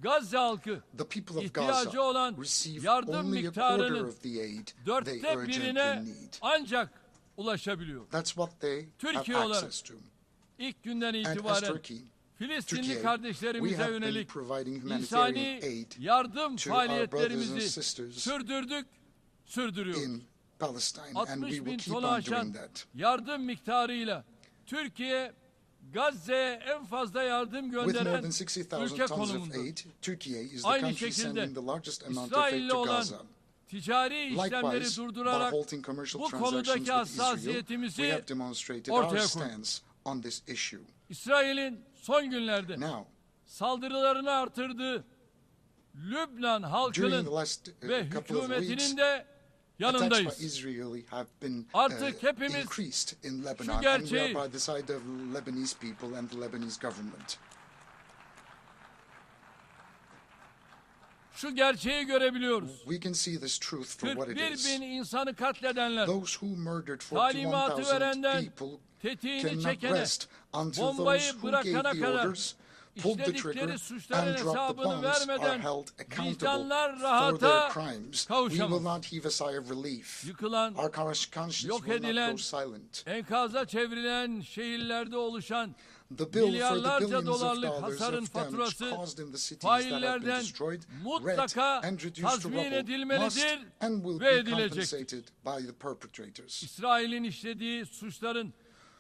Gazze halkı The people of ihtiyacı Gaza olan receive yardım only a quarter miktarının of the aid they 1/4 urgently birine need. ancak ulaşabiliyor. That's what they have Türkiye olarak access to. İlk günden And as itibaren Turkey, Filistinli kardeşlerimize we have been yönelik providing humanitarian insani aid yardım to our brothers and faaliyetlerimizi sisters sürdürdük, sürdürüyoruz. in Palestine, and we 60 will bin keep tonu on aşan doing that. yardım miktarıyla Türkiye Gazze'ye en fazla yardım With more gönderen than 60,000 ülke tons of konumunda. aid, Turkey is the Aynı country şekilde sending the largest amount of aid İsrail'le to olan Gaza. ticari işlemleri Likewise, by durdurarak halting commercial bu transactions konudaki with Israel, we hassasiyetimizi have demonstrated ortaya our koyduk. stance on this issue. İsrail'in son günlerde Now, saldırılarını artırdığı Lübnan during halkının the last ve couple of weeks, hükümetinin de attacks yanındayız. by Israel have been Artık hepimiz increased in Lebanon, şu and we are gerçeği by the side of Lebanese people and the Lebanese government. şu gerçeği görebiliyoruz. We can see this truth for what it 41 is. bin insanı katledenler, Those who murdered talimatı 41,000 verenden people tetiğini cannot çekene, rest until bombayı those who bırakana gave the kadar orders, pulled the trigger, işledikleri suçların and dropped the hesabını bombs are vermeden held accountable vicdanlar for their rahata crimes. We will kavuşamaz. not heave a sigh of relief. Yıkılan, Our conscience yok will not edilen, go silent. enkaza çevrilen şehirlerde oluşan The bill for the milyarlarca billions of dolarlık dollars hasarın of damage faturası caused in the cities that have been faillerden destroyed, mutlaka rent, and reduced to tazmin rubble must edilmelidir and will ve be edilecektir. compensated by the perpetrators. İsrail'in işlediği suçların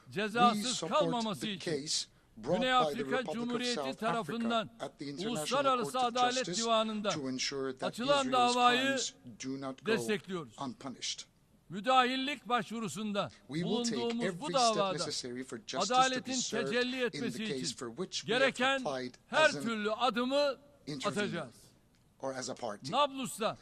We cezasız support kalmaması the için case brought Güney by the Afrika Republic of Cumhuriyeti South tarafından Africa at the International Uluslararası Court of Adalet Justice Divanı'nda to ensure that açılan Israel's davayı crimes do not go destekliyoruz. unpunished. Müdahillik başvurusunda We will take bulunduğumuz bu every step davada necessary for justice to be adaletin served tecelli in the etmesi case için for which we have gereken applied her as an türlü adımı intervener atacağız. or as a party. Nablus'ta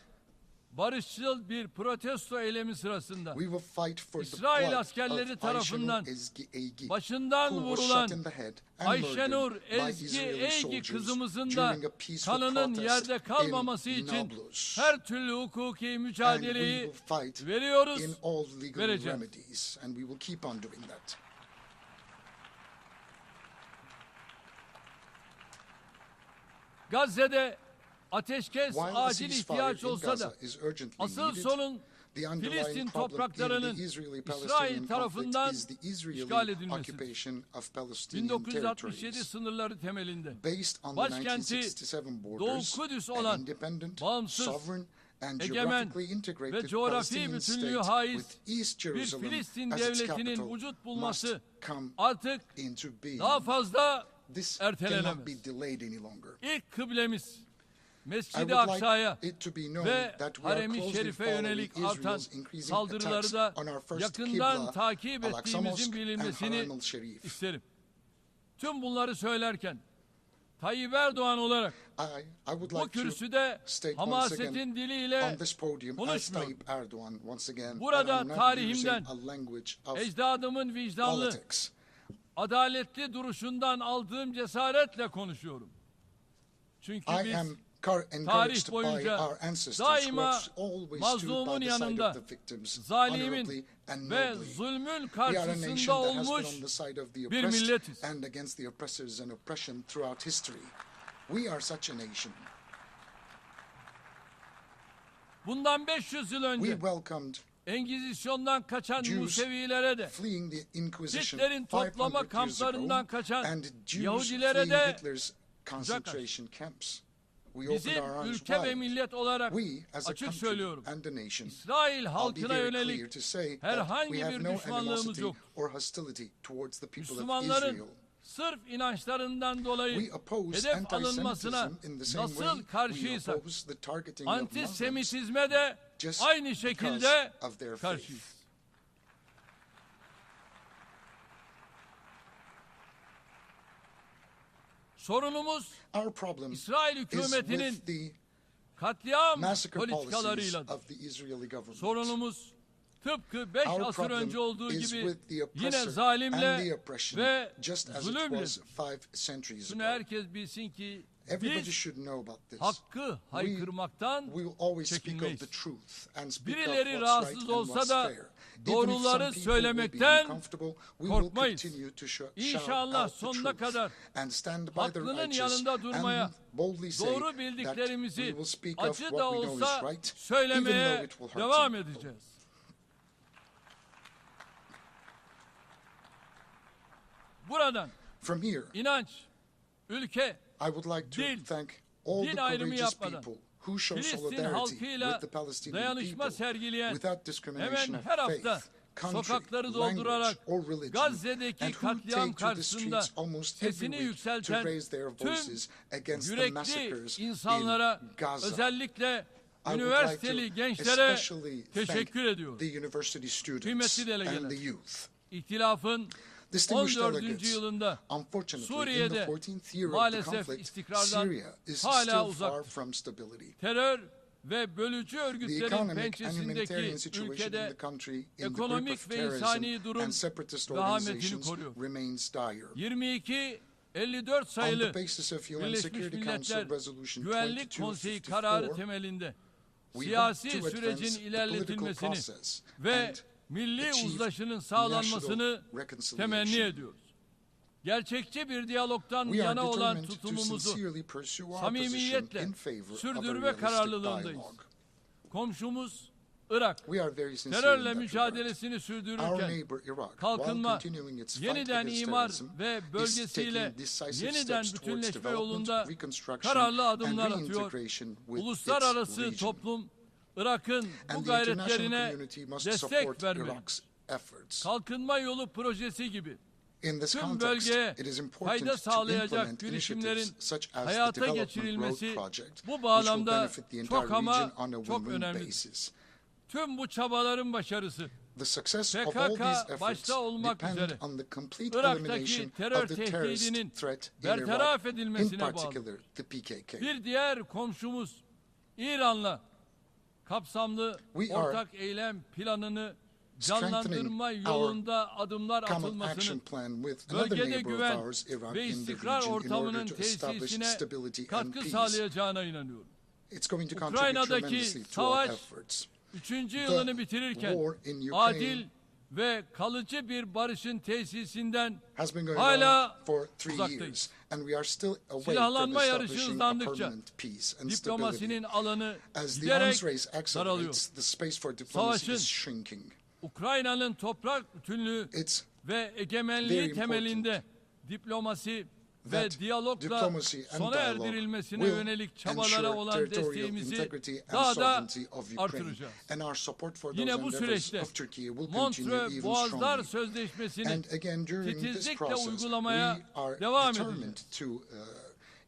barışçıl bir protesto eylemi sırasında We will fight for the İsrail blood askerleri of tarafından Ayşenur başından who was vurulan shot in the head and Ayşenur murdered by Ezgi Israeli Eygi soldiers kızımızın da during a peaceful kanının protest yerde kalmaması in için Nablus. her türlü hukuki And we mücadeleyi will fight veriyoruz, in all legal vereceğiz. remedies, and we will keep on doing that. Gazze'de ateşkes While a acil ceasefire ihtiyaç in olsa Gaza da is urgently asıl needed, sorun the underlying Filistin problem in topraklarının the İsrail Israeli-Palestinian tarafından conflict is the işgal Israeli edilmesidir. occupation of Palestinian 1967 territories. sınırları temelinde Based on the başkenti 1967 Doğu borders, Kudüs an olan independent, bağımsız, sovereign, and egemen geographically ve integrated coğrafi Palestinian bütünlüğü state haiz with East bir Jerusalem Filistin as its devletinin capital vücut bulması must come artık into being. daha fazla This cannot ertelenemez. be delayed any longer. İlk kıblemiz I Mescid-i would Aksa'ya like it to be known ve that we are Harem-i closely Şerif'e following yönelik artan Israel's increasing saldırıları attacks da on our first yakından Qibla, takip Al-Aqsa ettiğimizin Mosque and bilinmesini Haram al-Sharif. isterim. Tüm bunları söylerken Tayyip Erdoğan olarak I would bu like to kürsüde state once hamasetin again diliyle on this podium as konuşmuyorum. Tayyip Erdogan once again Burada that I'm not tarihimden, using a language of ecdadımın vicdanlı, politics. adaletli duruşundan aldığım cesaretle konuşuyorum. Çünkü I biz am encouraged tarih by boyunca our ancestors who daima have always stood mazlumun by the side yanında, of the victims zalimin honorably and ve nobly. zulmün We are a karşısında nation that has been olmuş on the side of the bir oppressed milletiz. and against the oppressors and oppression throughout history. We are such a nation. Bundan 500 yıl We önce welcomed Engizisyondan kaçan Jews Musevilere de, fleeing the Inquisition Hitler'in 500 toplama years ago, kamplarından kaçan and Jews Yahudilere fleeing de Hitler's concentration camps. We opened bizim our arms ülke ve wide. millet olarak We, as a açık country söylüyorum, and a nation, İsrail I'll be halkına very yönelik clear to say that herhangi we have bir no düşmanlığımız animosity yok. or hostility towards the people of Müslümanların Israel. sırf inançlarından dolayı We oppose hedef alınmasına anti-Semitism in the same way nasıl we karşıysak, oppose the targeting of Muslims antisemitizme de just aynı şekilde because of their karşıyız. faith. Sorunumuz Our problem İsrail is hükümetinin with the katliam massacre policies politikalarıyladır. of the Israeli government. Sorunumuz tıpkı 5 Our asır problem önce olduğu is gibi with the yine oppressor and the zalimle oppression, ve just as it zulümle. was 5 centuries Şunu ago. herkes bilsin ki Everybody biz should know about this. hakkı haykırmaktan We will always speak of çekinmeyiz. the truth and speak of Birileri what's rahatsız right and olsa what's da fair. Even if doğruları some people will be söylemekten uncomfortable, we will korkmayız. continue to shout İnşallah out the sonuna truth kadar and stand by the haklının righteous yanında durmaya, and boldly say doğru that we bildiklerimizi will speak of acı what da we know is olsa right, even though söylemeye it will hurt devam some people. edeceğiz. Buradan From here, inanç, ülke, I would like to dil, thank all din the ayrımı courageous yapmadan people who show Filistin solidarity halkıyla with the Palestinian dayanışma people sergileyen, without discrimination hemen of her hafta faith, country, sokakları language, doldurarak or religion, Gazze'deki and who katliam take to the karşısında streets almost every sesini week to yükselten raise their voices tüm against the yürekli massacres insanlara, in Gaza. özellikle I would üniversiteli like to gençlere especially teşekkür thank ediyorum. the university students Kıymetli and delegeler, the youth. İhtilafın Distinguished 14. delegates, yılında unfortunately, in the Suriye'de 14th year of the maalesef conflict, istikrardan Syria is hala still far uzaktır. from stability. Terör ve bölücü The örgütlerin economic and humanitarian pençesindeki situation in ülkede the country, in the grip ekonomik of ve terrorism insani durum and separatist vehametini organizations koruyor. remains dire. 22-54 On sayılı the basis of UN Birleşmiş Security Milletler Council Resolution Güvenlik Konseyi kararı 2254, temelinde we siyasi hope to advance sürecin the political ilerletilmesini process ve and milli achieve uzlaşının sağlanmasını national reconciliation. temenni ediyoruz. Gerçekçi bir diyalogtan We are yana olan determined to tutumumuzu sincerely pursue our position samimiyetle in favor of a sürdürme realistic kararlılığındayız. dialogue. Komşumuz Irak, We are very sincere in terörle that mücadelesini Our sürdürürken neighbor Iraq, while kalkınma, continuing its fight yeniden against imar terrorism, ve is bölgesiyle taking decisive yeniden steps towards bütünleşme development, yolunda reconstruction, kararlı and adımlar atıyor. reintegration with Uluslararası its region. toplum Irak'ın bu And the international gayretlerine community must destek support vermeli. Iraq's efforts. Kalkınma yolu projesi gibi In this tüm context, bölgeye it is important fayda to sağlayacak implement girişimlerin initiatives such as the hayata Development geçirilmesi Road Project, bu which will bağlamda benefit the entire çok ama region on a çok win-win önemlidir. basis. Tüm bu çabaların başarısı The success of all these PKK efforts başta olmak depend üzere on the complete Irak'taki elimination terör of the terrorist tehdidinin threat in Iraq, bertaraf in edilmesine bağlı. particular the PKK. Bir diğer komşumuz İran'la kapsamlı We are ortak eylem planını strengthening canlandırma our yolunda adımlar common action atılmasının plan with another bölgede neighbor of güven ours, Iran, ve in the istikrar region in ortamının order to establish tesisine stability and katkı peace. sağlayacağına inanıyorum. It's going to contribute Ukrayna'daki tremendously to our savaş efforts. 3. yılını bitirirken war in Ukraine adil ve kalıcı bir barışın tesisinden has been going hala on for 3 uzaktayız. years, and we are still away from Silahlanma yarışı establishing a hızlandıkça permanent peace and stability. diplomasinin alanı As the giderek arms race daralıyor. accelerates, the space for diplomacy Savaşın is shrinking. Ukrayna'nın toprak bütünlüğü It's ve very egemenliği important temelinde diplomasi ve that diyalogla diplomacy and sona dialogue erdirilmesine will yönelik çabalara ensure olan territorial desteğimizi integrity and daha da sovereignty of Ukraine, artıracağız. and our support for those Yine bu endeavors süreçte of Turkey will continue Montreux even Boğazlar strongly. Sözleşmesi'ni And again, during this titizlikle process, uygulamaya we are devam determined edeceğiz. to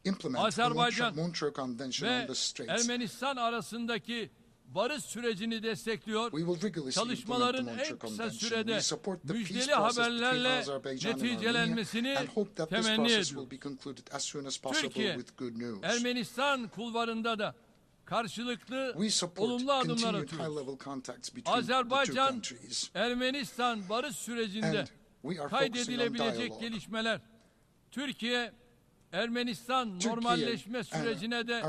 implement the Azerbaycan Montreux Convention on ve the Straits. Ermenistan arasındaki barış sürecini destekliyor. We will rigorously Çalışmaların implement the en Montreux kısa Convention. sürede We support the peace müjdeli process haberlerle between Azerbaijan and Armenia, neticelenmesini and hope that this temenni process will ediyoruz. be concluded as soon as possible Türkiye, with good news. Ermenistan kulvarında da karşılıklı We support olumlu adımlar continued atıyoruz. high-level contacts between the two Azerbaycan, countries. Ermenistan barış sürecinde And we are focusing on kaydedilebilecek dialogue. gelişmeler, Türkiye, Ermenistan normalleşme sürecine de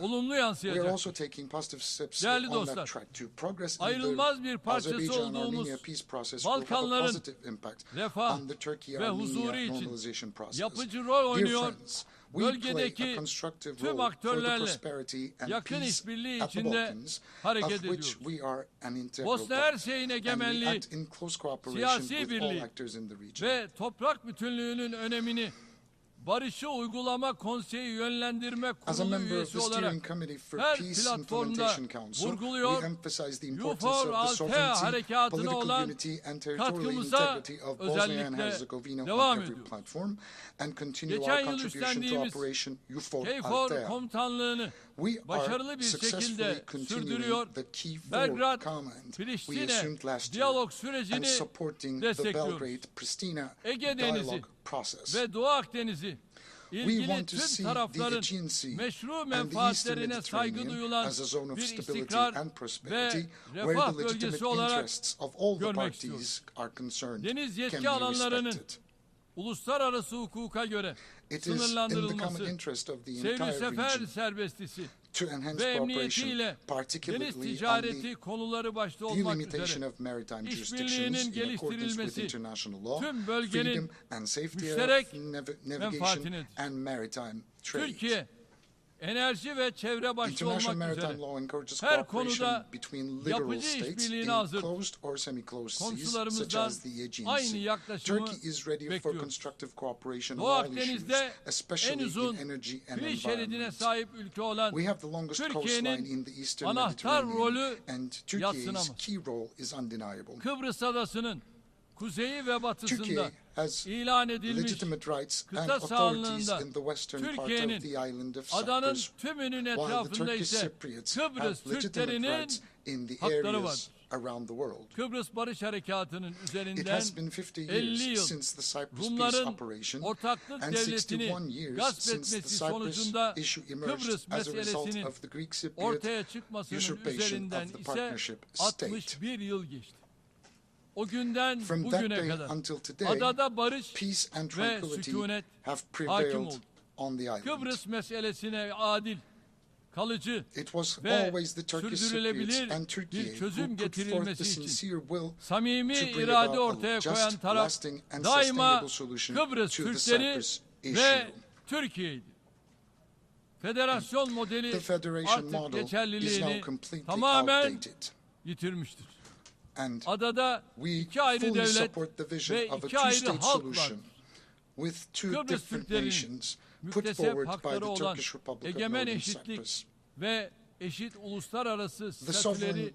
olumlu We are yansıyacak. also taking positive steps Değerli on dostlar, that track to progress in ayrılmaz bir the parçası Azerbaijan-Armenia olduğumuz peace process will have a Balkanların positive impact refah on the ve Turkey-Armenia huzuru için normalization process. yapıcı rol Dear oynuyor. friends, we play a Bölgedeki constructive tüm role for the aktörlerle prosperity and yakın peace işbirliği at the içinde Balkans, hareket of which ediyoruz. we are an integral Bosna part. Hersek'in And we egemenliği, act in close cooperation siyasi with all birliği actors in the region. ve toprak bütünlüğünün önemini Barışı Uygulama Konseyi Yönlendirme As a Kurulu member of üyesi the olarak Steering Committee for her Peace platformda Implementation Council, vurguluyor, we emphasize the importance UFOR of the sovereignty, harekatına political olan unity and territorial katkımıza integrity of Bosnia and özellikle Herzegovina devam on every ediyoruz. platform and continue Geçen our yıl contribution to üstlendiğimiz Operation UFOR KFOR Althea. komutanlığını We başarılı are bir successfully şekilde continuing sürdürüyor. the KFOR Belgrad, command we Priştine assumed last year diyalog and sürecini supporting the destekliyoruz. Belgrade-Pristina Ege Denizi dialogue process. ve Doğu Akdeniz'i We ilgili want to tüm see the tarafların Aegean Sea meşru and the Eastern menfaatlerine saygı Mediterranean duyulan as a zone of bir stability istikrar and ve prosperity where refah the legitimate bölgesi olarak interests of all the görmek parties istiyoruz. are concerned Deniz can yetki be alanlarının respected. uluslararası hukuka göre It is in the common sınırlandırılması, interest of the seyir entire sefer region serbestisi to enhance ve cooperation, emniyetiyle deniz particularly on ticareti the konuları başta olmak delimitation üzere of maritime jurisdictions işbirliğinin in accordance with geliştirilmesi international law, tüm bölgenin freedom and safety müşterek of navigation menfaatinedir. and maritime trade. Türkiye, enerji ve çevre başta International olmak maritime üzere law encourages her cooperation konuda between literal yapıcı states işbirliğine in hazır. closed or semi-closed seas, such Komşularımızdan as the Aegean aynı Sea. yaklaşımı Turkey is ready for bekliyoruz. constructive cooperation on Doğu all issues, Akdeniz'de en especially uzun in energy and kıyı şeridine environment. sahip ülke olan We have the longest coastline in Türkiye'nin the Eastern anahtar Mediterranean, rolü and Turkey's yadsınamaz. key role is undeniable. Kıbrıs Adası'nın kuzeyi ve batısında Turkey has ilan edilmiş legitimate rights and kıta authorities sahanlığında in the western part of Türkiye'nin the island of adanın Cyprus, tümünün while the etrafında Turkish ise Cypriots have Kıbrıs legitimate Türklerinin rights in the hakları var. areas around the world. Kıbrıs Barış Harekatı'nın It üzerinden has been 50 50 years yıl since the Cyprus peace Rumların operation ortaklık and devletini 61 years gasp since the etmesi Cyprus sonucunda issue emerged Kıbrıs as a result meselesinin of the Greek Cypriot ortaya çıkmasının usurpation üzerinden of the ise partnership state. 61 yıl geçti. O günden From that bugüne day kadar until today, adada barış peace and ve tranquility sükunet have hakim prevailed oldu. on the island. Kıbrıs meselesine adil, kalıcı It was ve always the Turkish Cypriots sürdürülebilir and Turkey bir who çözüm put forth the getirilmesi için sincere will samimi to bring irade about a ortaya koyan just, taraf lasting and daima sustainable solution Kıbrıs to the Türkleri Cyprus ve issue. Türkiye'ydi. Federasyon modeli The federation artık model is geçerliliğini now completely tamamen outdated. yitirmiştir. And Adada we iki ayrı fully devlet support the vision ve of a iki ayrı two-state halk solution var. with two Kıbrıs different Türklerinin nations put müktesep forward by hakları the olan Turkish Republic of egemen Northern eşitlik Cyprus. ve eşit uluslararası The sovereign statüleri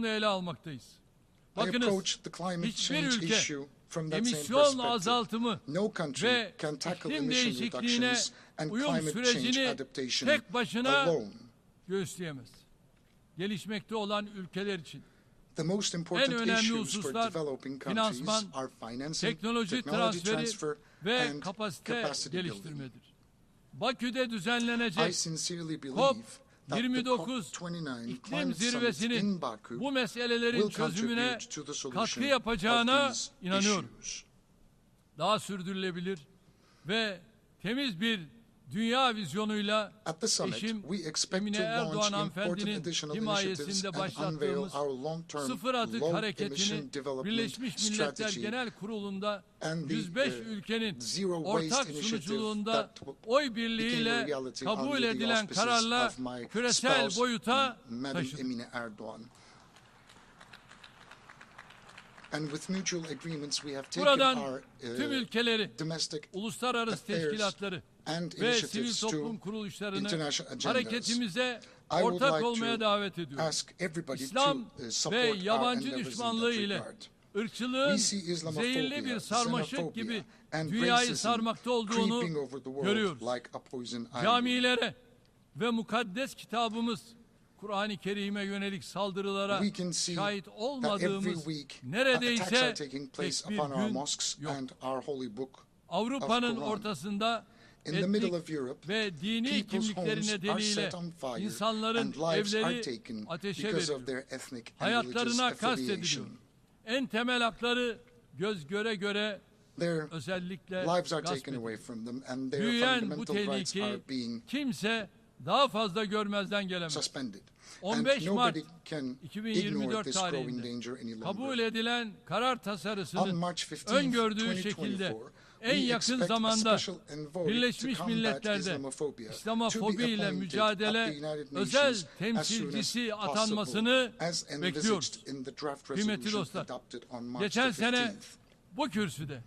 yaklaşımla ele almaktayız. Bakınız, hiçbir ülke emisyon azaltımı ve iklim değişikliğine uyum sürecini tek başına göğüsleyemez. Gelişmekte olan ülkeler için en önemli hususlar finansman, teknoloji transferi ve kapasite geliştirmedir. Bakü'de düzenlenecek COP29 iklim zirvesinin bu meselelerin çözümüne katkı yapacağına inanıyorum. Daha sürdürülebilir ve temiz bir dünya vizyonuyla eşim Emine Erdoğan hanımefendinin himayesinde başlattığımız Sıfır Atık Hareketi'ni Birleşmiş Milletler Genel Kurulu'nda 105 ülkenin ortak sunuculuğunda oy birliğiyle kabul edilen kararla küresel boyuta taşıdı. Buradan tüm ülkeleri, uluslararası teşkilatları ve sivil toplum kuruluşlarını hareketimize ortak olmaya davet ediyoruz. İslam ve yabancı düşmanlığı ile ırkçılığın zehirli bir sarmaşık gibi dünyayı sarmakta olduğunu görüyoruz. Camilere ve mukaddes kitabımız Kur'an-ı Kerim'e yönelik saldırılara şahit olmadığımız neredeyse tek bir gün yok. Avrupa'nın ortasında etnik ve dini kimlikleri nedeniyle insanların evleri ateşe veriliyor. Hayatlarına kastediliyor. En temel hakları göz göre göre özellikle gasp ediliyor. Büyüyen bu tehlikeyi kimse daha fazla görmezden gelemez. 15 Mart 2024 tarihinde kabul edilen karar tasarısının öngördüğü şekilde en yakın zamanda Birleşmiş Milletler'de İslamofobi ile mücadele özel temsilcisi atanmasını bekliyoruz. Kıymetli dostlar, geçen sene bu kürsüde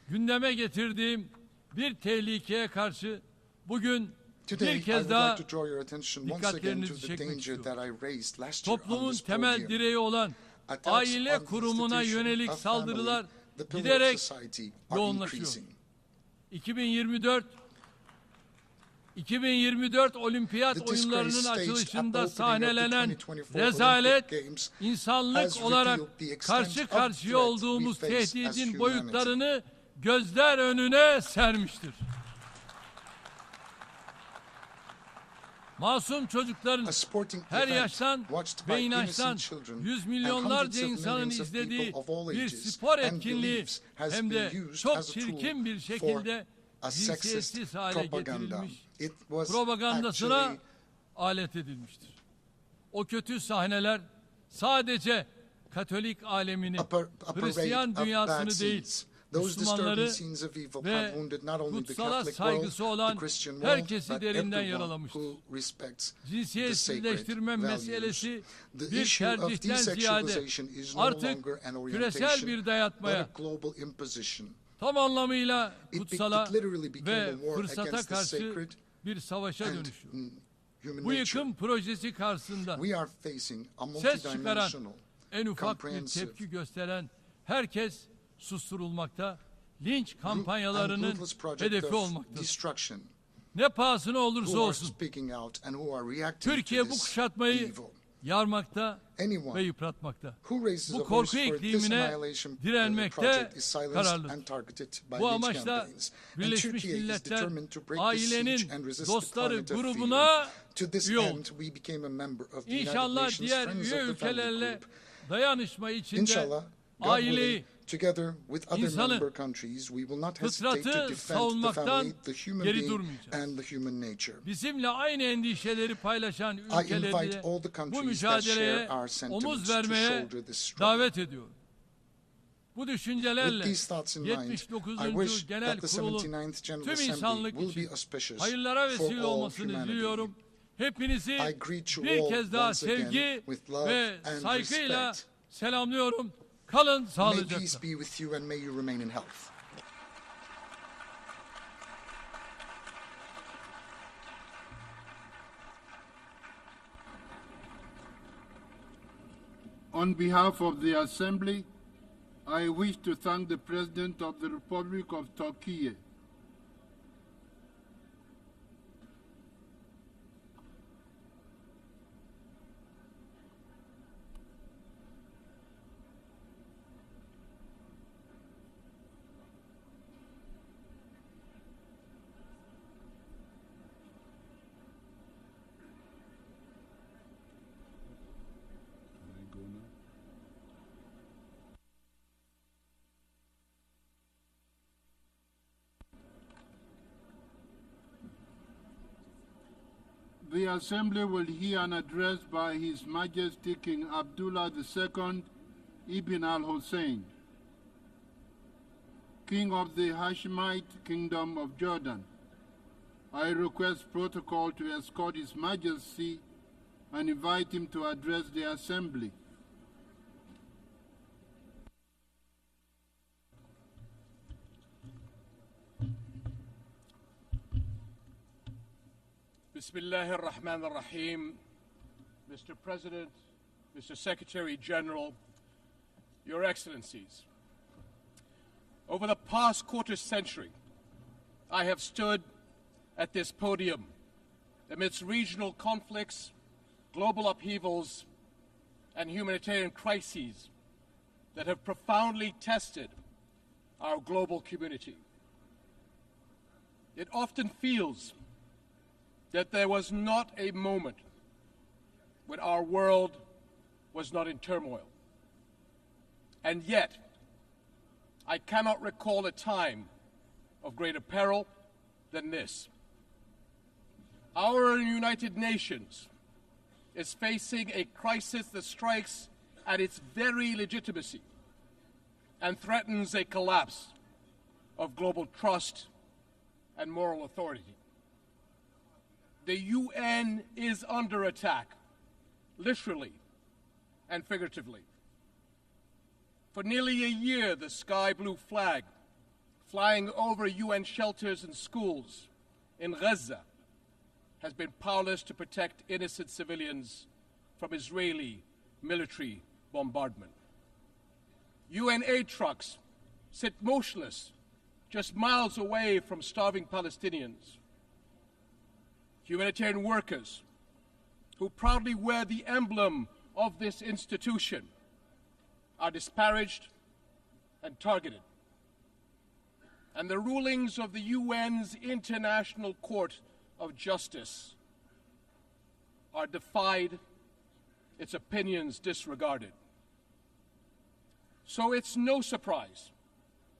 gündeme getirdiğim bir tehlikeye karşı bugün bir kez daha dikkatlerinizi çekmek istiyorum. Toplumun temel direği olan aile kurumuna yönelik saldırılar giderek yoğunlaşıyor. 2024 Olimpiyat Oyunları'nın açılışında sahnelenen rezalet, insanlık olarak karşı karşıya olduğumuz tehdidin boyutlarını gözler önüne sermiştir. Masum çocukların her yaştan ve inançtan yüz milyonlarca insanın izlediği bir spor etkinliği hem de çok çirkin bir şekilde cinsiyetsiz hale getirilmiş, propagandasına alet edilmiştir. O kötü sahneler sadece Katolik alemini, Hristiyan dünyasını değil, Müslümanları ve kutsala saygısı olan herkesi derinden yaralamıştır. Cinsiyetsizleştirme meselesi bir tercihten ziyade artık küresel bir dayatmaya, tam anlamıyla kutsala ve fırsata karşı bir savaşa dönüşüyor. Bu yıkım projesi karşısında ses çıkaran, en ufak bir tepki gösteren herkes susturulmakta, linç kampanyalarının hedefi olmaktadır. Ne pahasına olursa olsun Türkiye bu kuşatmayı yarmakta ve yıpratmakta. Bu korku iklimine direnmekte kararlıdır. Bu amaçla Birleşmiş Milletler ailenin dostları grubuna üye oldu. İnşallah diğer üye ülkelerle dayanışma içinde aileyi, insanı, fıtratı savunmaktan geri durmayacağız. Bizimle aynı endişeleri paylaşan ülkeleri de bu mücadeleye omuz vermeye davet ediyorum. Bu düşüncelerle 79. Genel Kurul'un tüm insanlık için hayırlara vesile olmasını diliyorum. Hepinizi bir kez daha sevgi ve saygıyla selamlıyorum. Kalın sağlıcakla. May peace be with you and may you remain in health. On behalf of the Assembly, I wish to thank the President of the Republic of Turkey, The Assembly will hear an address by His Majesty King Abdullah II Ibn al-Hussein, King of the Hashemite Kingdom of Jordan. I request protocol to escort His Majesty and invite him to address the Assembly. Bismillahir Rahmanir Rahim. Mr. President, Mr. Secretary General, Your Excellencies. Over the past quarter century, I have stood at this podium amidst regional conflicts, global upheavals, and humanitarian crises that have profoundly tested our global community. It often feels that there was not a moment when our world was not in turmoil. And yet, I cannot recall a time of greater peril than this. Our United Nations is facing a crisis that strikes at its very legitimacy and threatens a collapse of global trust and moral authority. The UN is under attack, literally and figuratively. For nearly a year, the sky blue flag flying over UN shelters and schools in Gaza has been powerless to protect innocent civilians from Israeli military bombardment. UN aid trucks sit motionless just miles away from starving Palestinians. Humanitarian workers who proudly wear the emblem of this institution are disparaged and targeted. And the rulings of the UN's International Court of Justice are defied, its opinions disregarded. So it's no surprise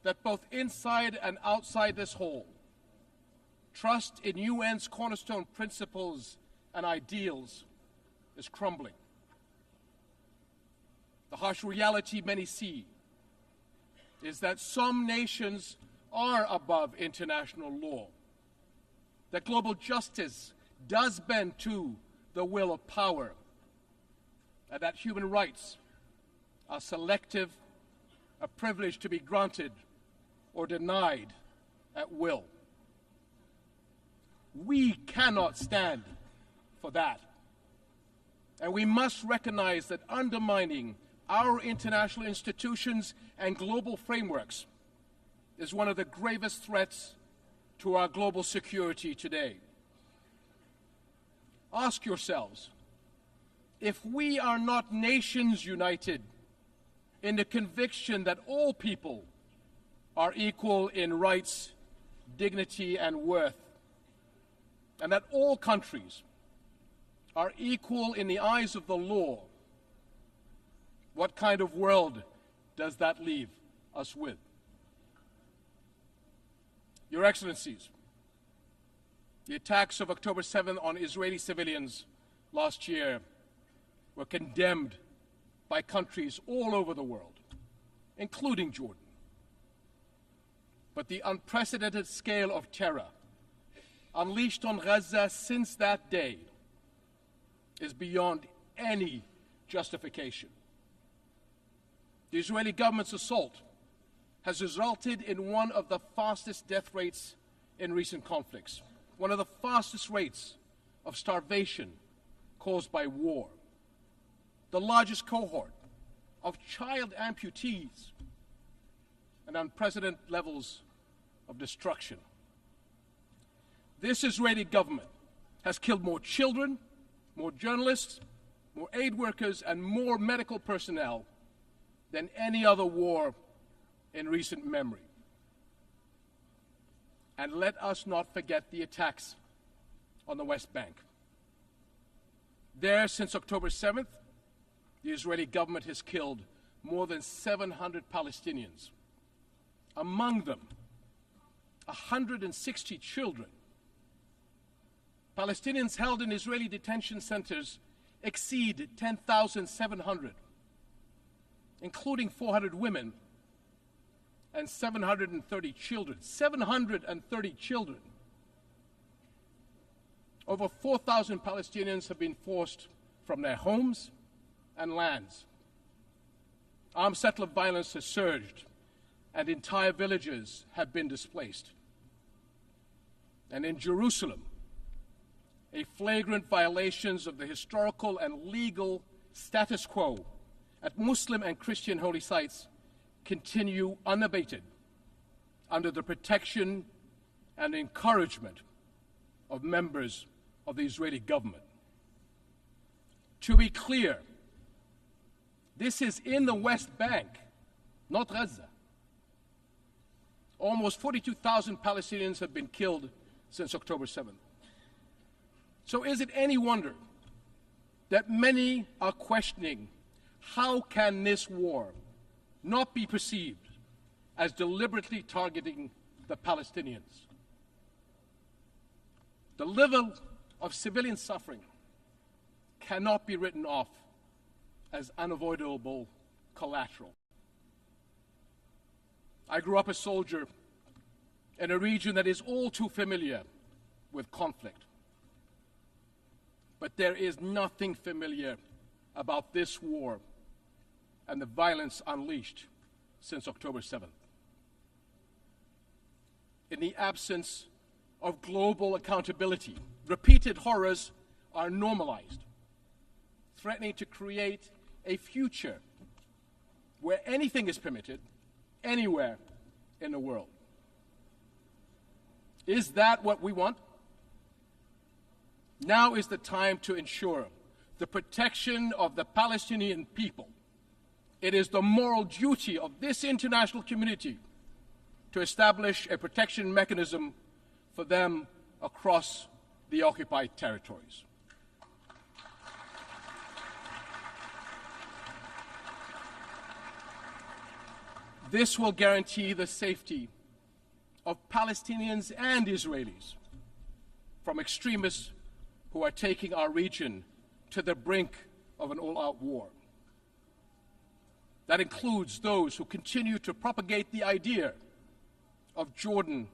that both inside and outside this hall, trust in UN's cornerstone principles and ideals is crumbling. The harsh reality many see is that some nations are above international law, that global justice does bend to the will of power, and that human rights are selective, a privilege to be granted or denied at will. We cannot stand for that. And we must recognize that undermining our international institutions and global frameworks is one of the gravest threats to our global security today. Ask yourselves, if we are not nations united in the conviction that all people are equal in rights, dignity, and worth, and that all countries are equal in the eyes of the law, what kind of world does that leave us with? Your Excellencies, the attacks of October 7th on Israeli civilians last year were condemned by countries all over the world, including Jordan. But the unprecedented scale of terror unleashed on Gaza since that day is beyond any justification. The Israeli government's assault has resulted in one of the fastest death rates in recent conflicts, one of the fastest rates of starvation caused by war, the largest cohort of child amputees, and unprecedented levels of destruction. This Israeli government has killed more children, more journalists, more aid workers, and more medical personnel than any other war in recent memory. And let us not forget the attacks on the West Bank. There, since October 7th, the Israeli government has killed more than 700 Palestinians, among them 160 children. Palestinians held in Israeli detention centers exceed 10,700, including 400 women and 730 children. 730 children. Over 4,000 Palestinians have been forced from their homes and lands. Armed settler violence has surged, and entire villages have been displaced. And in Jerusalem, a flagrant violations of the historical and legal status quo at Muslim and Christian holy sites continue unabated under the protection and encouragement of members of the Israeli government. To be clear, this is in the West Bank, not Gaza. Almost 42,000 Palestinians have been killed since October 7th. So is it any wonder that many are questioning how can this war not be perceived as deliberately targeting the Palestinians? The level of civilian suffering cannot be written off as unavoidable collateral. I grew up a soldier in a region that is all too familiar with conflict. But there is nothing familiar about this war and the violence unleashed since October 7th. In the absence of global accountability, repeated horrors are normalized, threatening to create a future where anything is permitted, anywhere in the world. Is that what we want? Now is the time to ensure the protection of the Palestinian people. It is the moral duty of this international community to establish a protection mechanism for them across the occupied territories. This will guarantee the safety of Palestinians and Israelis from extremists who are taking our region to the brink of an all-out war. That includes those who continue to propagate the idea of Jordan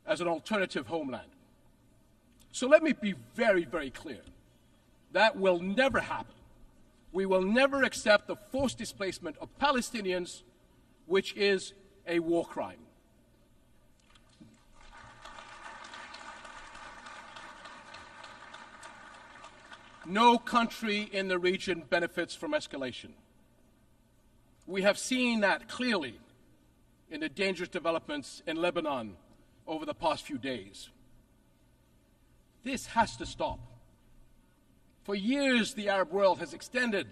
as an alternative homeland. So let me be very, very clear. That will never happen. We will never accept the forced displacement of Palestinians, which is a war crime. No country in the region benefits from escalation. We have seen that clearly in the dangerous developments in Lebanon over the past few days. This has to stop. For years, the Arab world has extended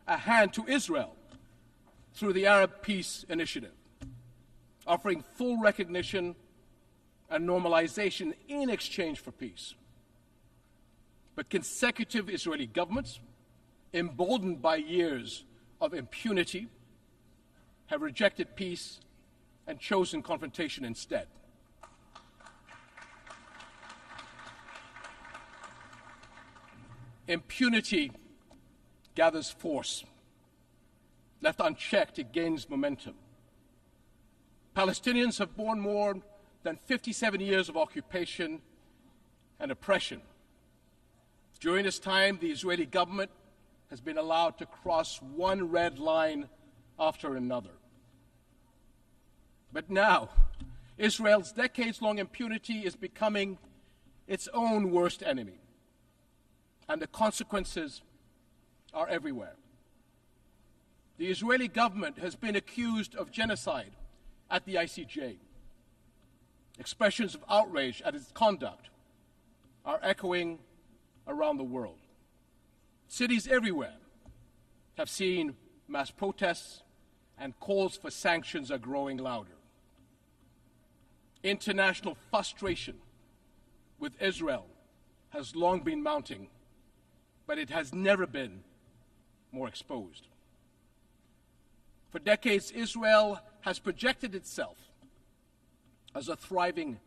a hand to Israel through the Arab Peace Initiative, offering full recognition and normalization in exchange for peace. But consecutive Israeli governments, emboldened by years of impunity, have rejected peace and chosen confrontation instead. Impunity gathers force. Left unchecked, it gains momentum. Palestinians have borne more than 57 years of occupation and oppression. During this time, the Israeli government has been allowed to cross one red line after another. But now, Israel's decades-long impunity is becoming its own worst enemy, and the consequences are everywhere. The Israeli government has been accused of genocide at the ICJ. Expressions of outrage at its conduct are echoing around the world. Cities everywhere have seen mass protests, and calls for sanctions are growing louder. International frustration with Israel has long been mounting, but it has never been more exposed. For decades, Israel has projected itself as a thriving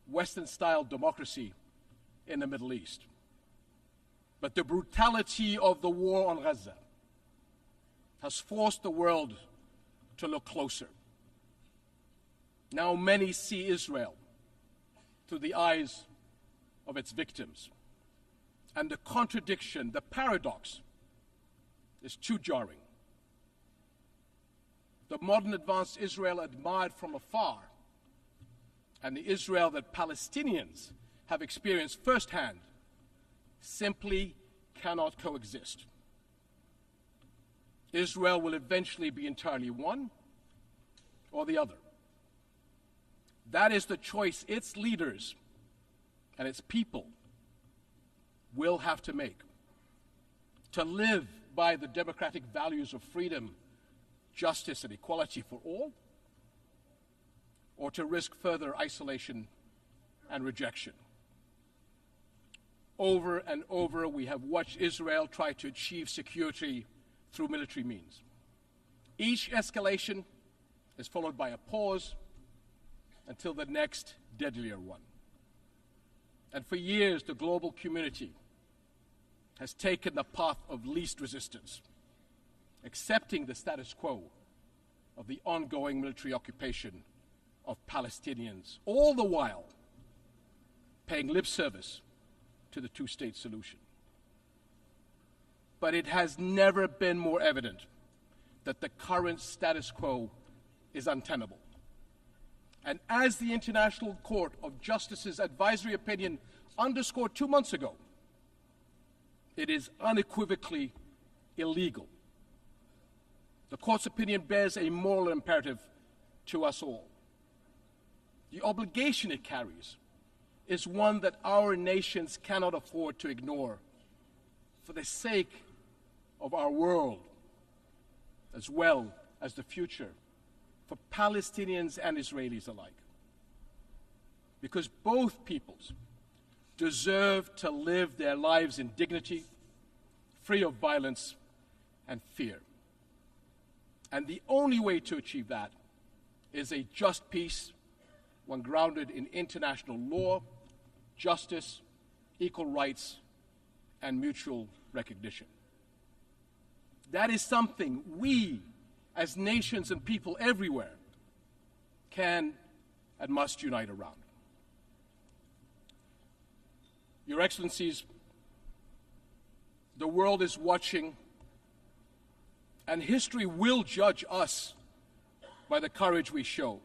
Western-style democracy in the Middle East. But the brutality of the war on Gaza has forced the world to look closer. Now many see Israel through the eyes of its victims. And the contradiction, the paradox, is too jarring. The modern advanced Israel admired from afar, and the Israel that Palestinians have experienced firsthand, simply cannot coexist. Israel will eventually be entirely one or the other. That is the choice its leaders and its people will have to make. To live by the democratic values of freedom, justice, and equality for all, or to risk further isolation and rejection. Over and over, we have watched Israel try to achieve security through military means. Each escalation is followed by a pause until the next deadlier one. And for years, the global community has taken the path of least resistance, accepting the status quo of the ongoing military occupation of Palestinians, all the while paying lip service to the two-state solution. But it has never been more evident that the current status quo is untenable. And as the International Court of Justice's advisory opinion underscored 2 months ago, it is unequivocally illegal. The court's opinion bears a moral imperative to us all. The obligation it carries is one that our nations cannot afford to ignore for the sake of our world, as well as the future for Palestinians and Israelis alike. Because both peoples deserve to live their lives in dignity, free of violence and fear. And the only way to achieve that is a just peace, one grounded in international law, justice, equal rights, and mutual recognition. That is something we, as nations and people everywhere, can and must unite around. Your Excellencies, the world is watching, and history will judge us by the courage we show.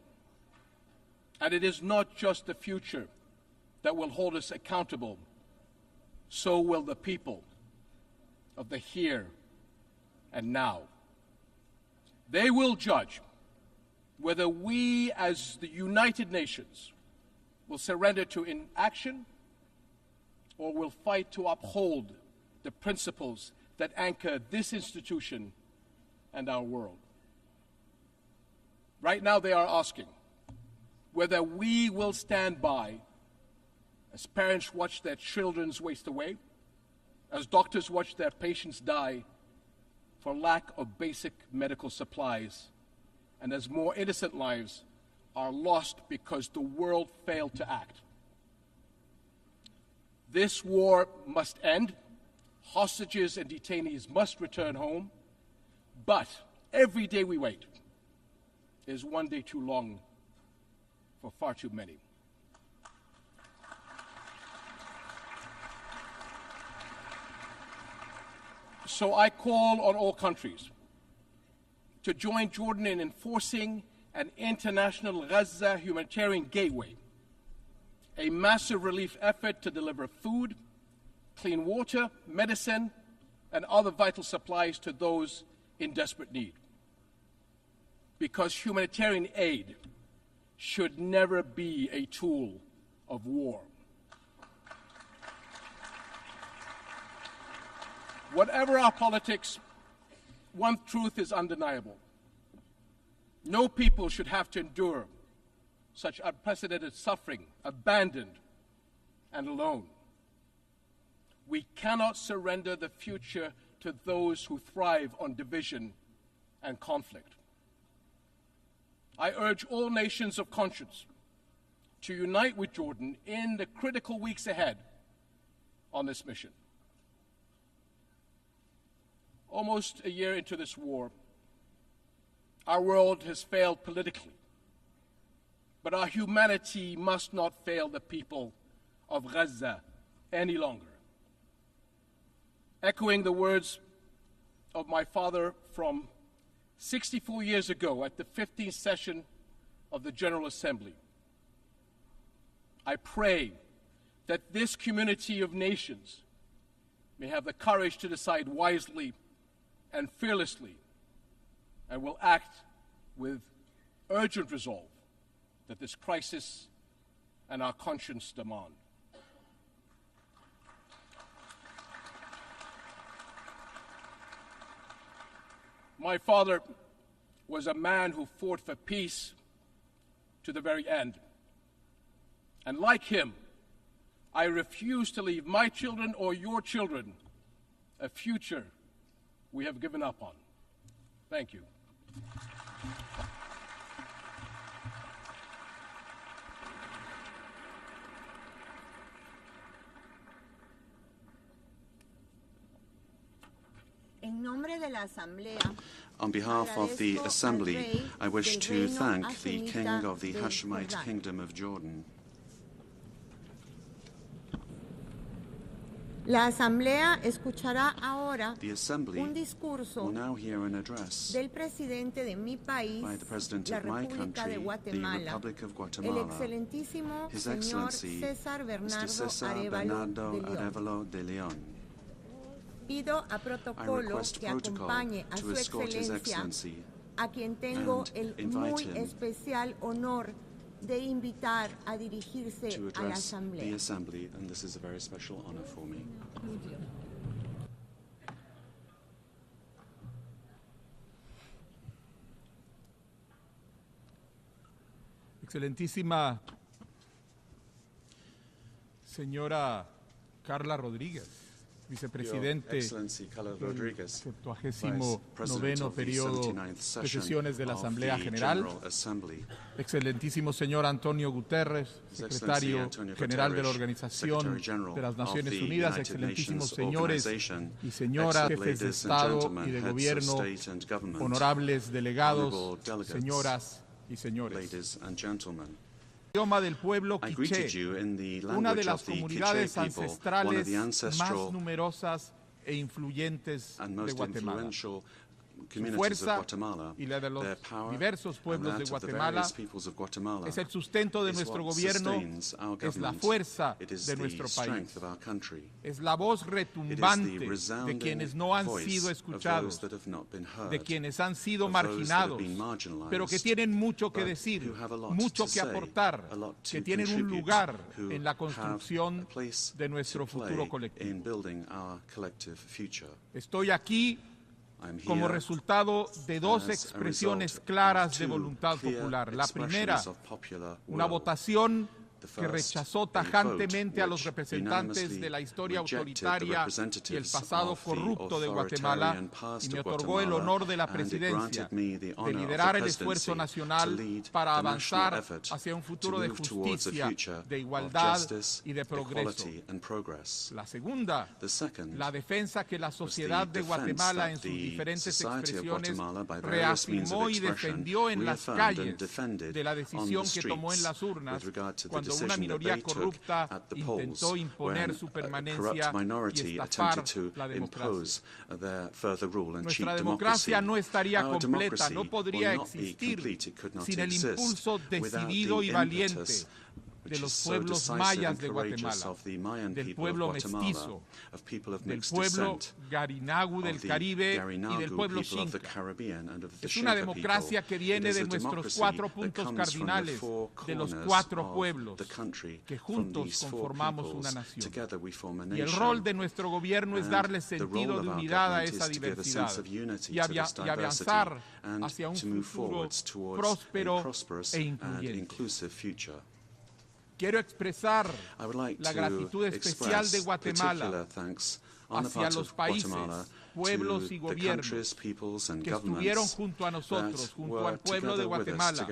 And it is not just the future that will hold us accountable, so will the people of the here and now. They will judge whether we, as the United Nations, will surrender to inaction or will fight to uphold the principles that anchor this institution and our world. Right now, they are asking whether we will stand by as parents watch their children waste away, as doctors watch their patients die for lack of basic medical supplies, and as more innocent lives are lost because the world failed to act. This war must end. Hostages and detainees must return home. But every day we wait is one day too long for far too many. So I call on all countries to join Jordan in enforcing an international Gaza humanitarian gateway, a massive relief effort to deliver food, clean water, medicine, and other vital supplies to those in desperate need. because humanitarian aid should never be a tool of war. Whatever our politics, one truth is undeniable. No people should have to endure such unprecedented suffering, abandoned and alone. We cannot surrender the future to those who thrive on division and conflict. I urge all nations of conscience to unite with Jordan in the critical weeks ahead on this mission. Almost a year into this war, our world has failed politically, but our humanity must not fail the people of Gaza any longer. Echoing the words of my father from 64 years ago at the 15th session of the General Assembly, I pray that this community of nations may have the courage to decide wisely and fearlessly, and will act with urgent resolve that this crisis and our conscience demand. My father was a man who fought for peace to the very end. And like him, I refuse to leave my children or your children a future we have given up on. Thank you. On behalf of the Assembly, I wish to thank the King of the Hashemite Kingdom of Jordan. La Asamblea escuchará ahora The Assembly un discurso will now hear an address del presidente de mi país, by the President la of my República country, de the Guatemala, Republic of el Guatemala, excelentísimo His señor Excellency César Mr. Bernardo César Bernardo Arévalo de León. Pido a I protocolo request que protocol acompañe a to su escort His excelencia, Excellency a quien tengo and el invite muy him especial honor de invitar a dirigirse to a la address the Asamblea. Assembly, and this is a very special honor for me. Excelentísima señora Carla Rodríguez, vicepresidente del 79º periodo de sesiones de la Asamblea General, excelentísimo señor Antonio Guterres, secretario general de la Organización de las Naciones Unidas, excelentísimos señores y señoras, jefes de Estado y de Gobierno, honorables delegados, señoras y señores. Idioma del pueblo quiché, una de las comunidades ancestrales más numerosas e influyentes de Guatemala. Su fuerza y la de los diversos pueblos de Guatemala es el sustento de nuestro gobierno, es la fuerza de nuestro país, es la voz retumbante de quienes no han sido escuchados, de quienes han sido marginados, pero que tienen mucho que decir, mucho que aportar, que tienen un lugar en la construcción de nuestro futuro colectivo. Estoy aquí como resultado de dos expresiones claras de voluntad popular. La primera, una votación que rechazó tajantemente a los representantes de la historia autoritaria y el pasado corrupto de Guatemala y me otorgó el honor de la presidencia, de liderar el esfuerzo nacional para avanzar hacia un futuro de justicia, de igualdad y de progreso. La segunda, la defensa que la sociedad de Guatemala en sus diferentes expresiones reafirmó y defendió en las calles de la decisión que tomó en las urnas cuando una minoría corrupta intentó imponer su permanencia y estafar la democracia. Nuestra democracia no estaría completa, no podría existir sin el impulso decidido y valiente de los pueblos mayas de Guatemala, del pueblo mestizo, del pueblo garinagu del Caribe y del pueblo xinca. Es una democracia que viene de nuestros 4 puntos cardinales, de los 4 pueblos que juntos conformamos una nación. Y el rol de nuestro gobierno es darle sentido de unidad a esa diversidad y avanzar hacia un futuro próspero e incluyente. Quiero expresar la gratitud especial de Guatemala hacia los países, pueblos y gobiernos que estuvieron junto a nosotros, junto al pueblo de Guatemala,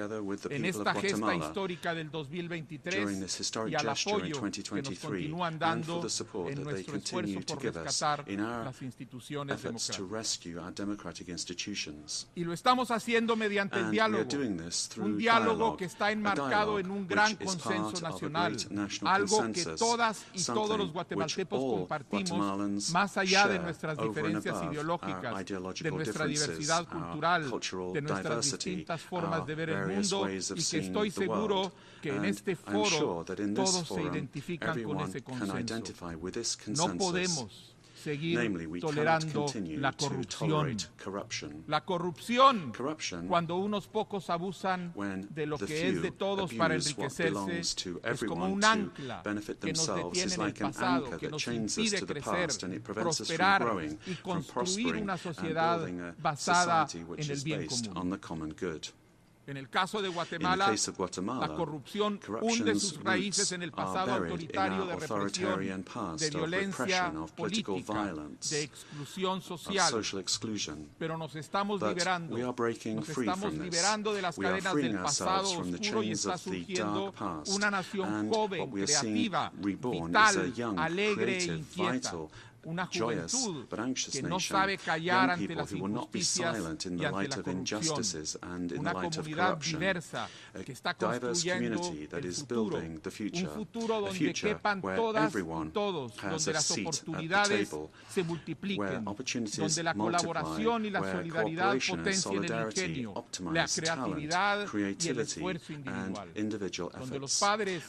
en esta gesta histórica del 2023 y al apoyo que nos continúan dando en nuestro esfuerzo por rescatar las instituciones democráticas. Y lo estamos haciendo mediante el diálogo, un diálogo que está enmarcado en un gran consenso nacional, algo que todas y todos los guatemaltecos compartimos, más allá de nuestras diferencias ideológicas, de nuestra diversidad cultural, de nuestras distintas formas de ver el mundo, y que estoy seguro que en este foro todos se identifican con ese consenso. No podemos seguir tolerando la corrupción. La corrupción, cuando unos pocos abusan de lo que es de todos para enriquecerse, es como un ancla que nos detiene en el pasado, que nos impide crecer, prosperar y construir una sociedad basada en el bien común. En el caso de Guatemala, la corrupción hunde sus raíces en el pasado autoritario de represión, de violencia política, de exclusión social. Pero nos estamos liberando de las cadenas del pasado oscuro y está surgiendo una nación joven, creativa, vital, alegre e inquieta. Una juventud que no sabe callar ante las injusticias y ante la corrupción. Una comunidad diversa que está construyendo el futuro. Un futuro donde quepan todas y todos, donde las oportunidades se multipliquen, donde la colaboración y la solidaridad potencien el ingenio, la creatividad y el esfuerzo individual. Donde los padres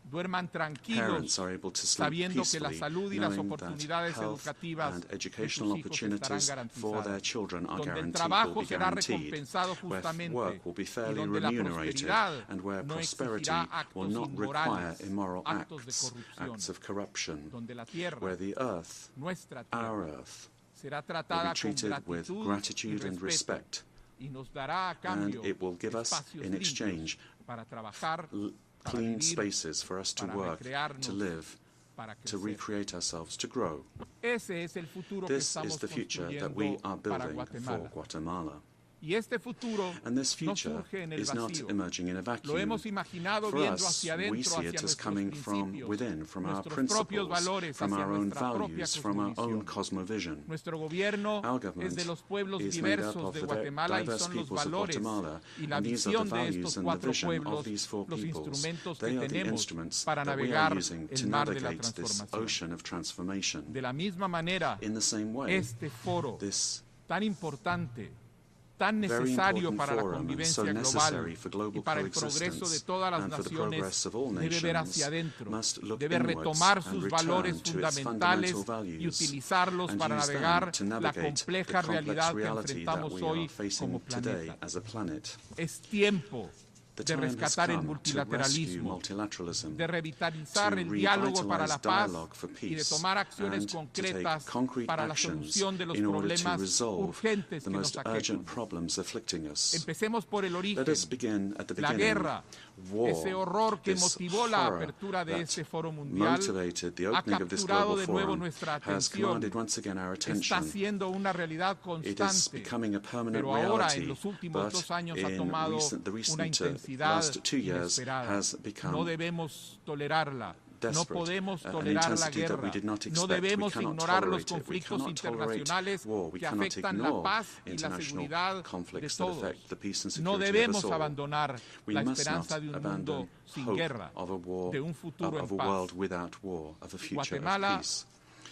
duerman tranquilos, sabiendo que la salud y las oportunidades educativas de sus hijos estarán garantizadas, donde el trabajo será recompensado justamente y donde la prosperidad no exigirá actos inmorales, actos de corrupción, donde la tierra, nuestra tierra, será tratada con gratitud y respeto y nos dará a cambio espacios limpios para trabajar, para vivir, para recrearnos, to recreate ourselves, to grow. Ese es el futuro que estamos construyendo para Guatemala. Y este futuro no surge en el vacío. Lo hemos imaginado viendo hacia adentro, hacia nuestros principios, nuestros propios valores, hacia nuestra propia cosmovisión. Nuestro gobierno es de los pueblos diversos de Guatemala y son los valores y la visión de estos 4 pueblos los instrumentos que tenemos para navegar el mar de la transformación. De la misma manera, este foro tan importante, tan necesario para la convivencia global y para el progreso de todas las naciones, debe ver hacia adentro, debe retomar sus valores fundamentales y utilizarlos para navegar la compleja realidad que enfrentamos hoy como planeta. Es tiempo de rescatar el multilateralismo, de revitalizar el diálogo para la paz y de tomar acciones concretas para la solución de los problemas urgentes que nos aquejan. Empecemos por el origen, la guerra, ese horror que motivó la apertura de este foro mundial, ha capturado de nuevo nuestra atención, está siendo una realidad constante, pero ahora en los últimos 2 años ha tomado una intensidad inesperada. No debemos tolerarla. No podemos tolerar la guerra. No debemos ignorar los conflictos internacionales que afectan la paz y la seguridad de todos. No debemos abandonar la esperanza de un mundo sin guerra, de un futuro en paz. Guatemala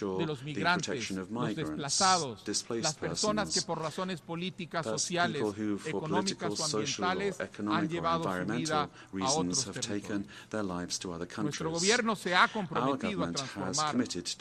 de los migrantes, los desplazados, las personas que por razones políticas, sociales, económicas o ambientales han llevado su vida a otros territorios. Nuestro gobierno se ha comprometido a transformar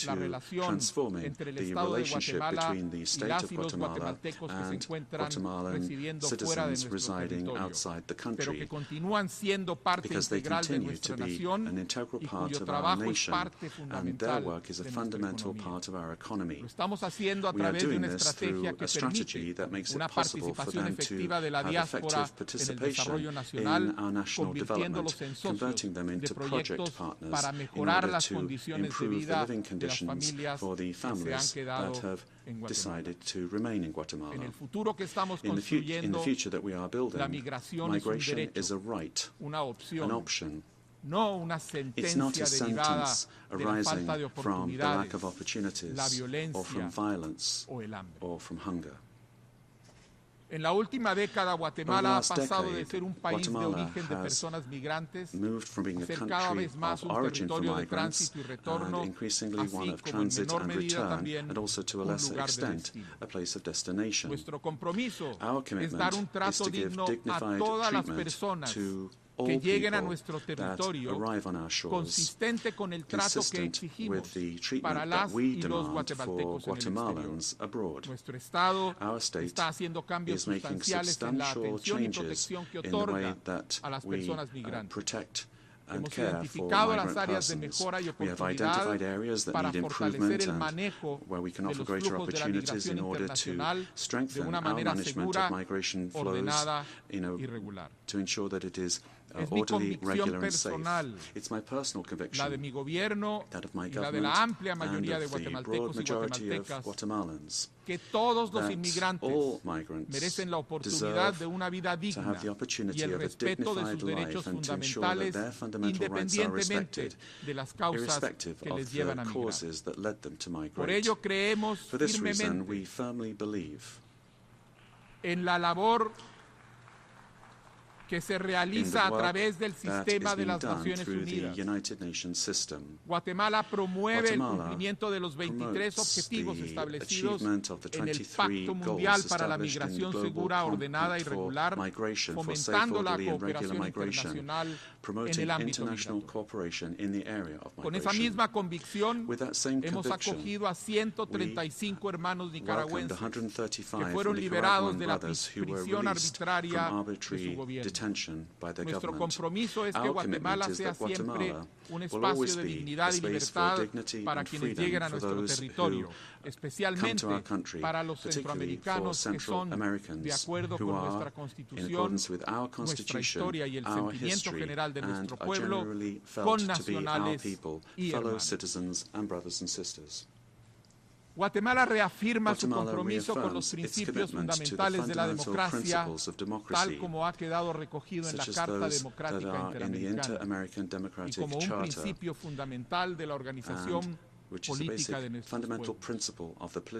la relación entre entre el the Estado de relationship Guatemala between the y state las of y los Guatemala guatemaltecos que se and encuentran Guatemalan residiendo fuera de citizens nuestro residing territorio, outside the pero que country, continúan siendo parte because they integral de continue nuestra to be nación an integral y part cuyo of our trabajo es nation, parte and their fundamental work is a de nuestra fundamental economía. part of our economy. Lo estamos haciendo a We are través de doing una this estrategia through que a strategy permite that makes una it possible for participación them to efectiva de la have diáspora effective en el desarrollo participation nacional, in our national convirtiéndolos development, en socios converting them de into proyectos project partners para in mejorar order las to condiciones de improve the vida living de las conditions familias for the que se han families quedado that have en Guatemala. decided to remain in Guatemala. En el futuro que estamos In the construyendo, future that we are building, la migración migration es un is a derecho, right, una opción, an option. no una It's not a sentencia derivada sentence de la arising falta de from the lack oportunidades, of opportunities la or violencia from violence o el hambre. or from hunger. En la última década, Over the Guatemala ha last pasado de decade, ser un país de Guatemala origen de has personas migrantes moved from being a a ser cada country vez más of un origin for territorio de migrants tránsito y retorno, and increasingly one así of como en transit menor and medida return, también and also to a un lesser lugar de extent destino. a place of destination. Nuestro compromiso Our es commitment dar un is trato to give digno a dignified todas las treatment personas to que all lleguen a people nuestro that territorio, arrive on our shores, consistente con el trato que consistent exigimos with the para treatment las that we y los demand for guatemaltecos en el exterior. Guatemalans abroad. Nuestro Estado Our state está haciendo cambios is making sustanciales en la substantial atención y changes protección que in the way otorga that a las we personas migrantes. protect and Hemos care for identificado las migrant áreas de persons. mejora y We have oportunidad identified areas that para need fortalecer improvement el and manejo where we can de offer los greater flujos de la opportunities in migración order to internacional de strengthen una our manera management segura, of migration flows ordenada in y regular. to ensure that it is Es mi orderly, convicción regular and safe. personal, It's my personal la conviction, de mi gobierno that of my y la de government la amplia and mayoría de of the broad guatemaltecos y majority of guatemaltecas, Guatemalans, que todos los that inmigrantes all migrants merecen la oportunidad deserve de una vida to digna have the opportunity y el of a respeto de sus dignified derechos life and to ensure that fundamentales their fundamental rights are independientemente respected, de las causas irrespective que les of llevan the a migrar. causes that led them to Por migrate. ello creemos For this reason, firmemente we firmly believe en la labor que se realiza a través del sistema de las Naciones Unidas. Guatemala promueve el cumplimiento de los 23 objetivos establecidos en el Pacto Mundial para la Migración Segura, Ordenada y Regular, fomentando la cooperación internacional en el ámbito migratorio. Con esa misma convicción, hemos acogido a 135 hermanos nicaragüenses que fueron liberados de la prisión arbitraria de su gobierno. Nuestro compromiso es que Guatemala sea siempre un espacio de dignidad y libertad para quienes lleguen a nuestro territorio, especialmente para los centroamericanos que son, de acuerdo con nuestra Constitución, nuestra historia y el sentimiento general de nuestro pueblo, connacionales y hermanos. Guatemala reafirma su compromiso con los principios fundamentales de la democracia, tal como ha quedado recogido en la Carta Democrática Interamericana y como un principio fundamental de la organización política de nuestro pueblo.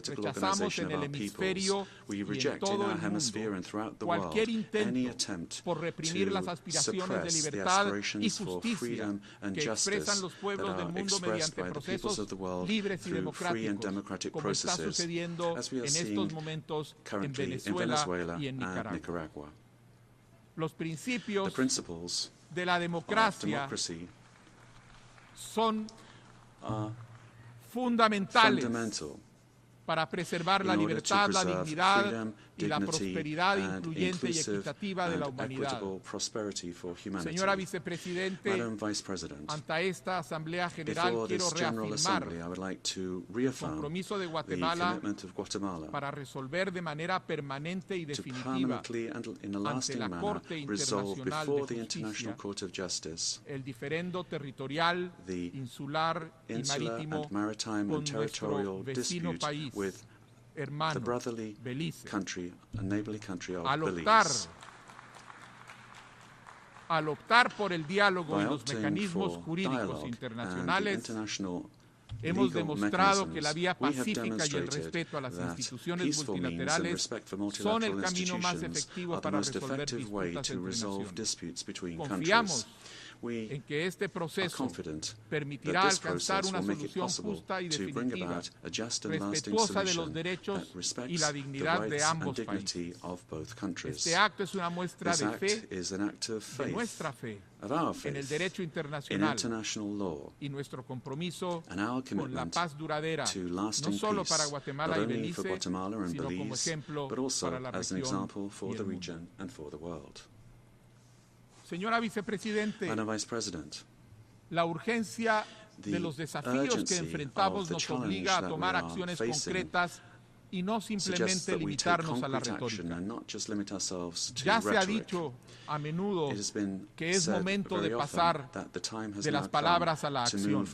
Rechazamos en el hemisferio y en todo el mundo cualquier intento por reprimir las aspiraciones de libertad y justicia que expresan los pueblos del mundo mediante procesos libres y democráticos, como está sucediendo en estos momentos en Venezuela y en Nicaragua. Los principios de la democracia son fundamentales para preservar la libertad, la dignidad y la prosperidad incluyente y equitativa de la humanidad. Señora Vicepresidente, ante esta Asamblea General quiero reafirmar el compromiso de Guatemala para resolver de manera permanente y definitiva ante la Corte Internacional de Justicia el diferendo territorial, insular y marítimo con nuestro vecino país, hermano, Belice. Al optar por el diálogo y los mecanismos jurídicos internacionales, hemos demostrado que la vía pacífica y el respeto a las instituciones multilaterales son el camino más efectivo para resolver disputas entre naciones. Confiamos en que este proceso permitirá alcanzar una solución justa y definitiva, respetuosa de los derechos y la dignidad de ambos países. Este acto es una muestra de fe, de nuestra fe en el derecho internacional y nuestro compromiso con la paz duradera, no solo para Guatemala y Belice, sino como ejemplo para la región y el mundo. Señora Vicepresidente, la urgencia de los desafíos que enfrentamos nos obliga a tomar acciones concretas y no simplemente limitarnos a la retórica. Ya se ha dicho a menudo que es momento de pasar de las palabras a la acción.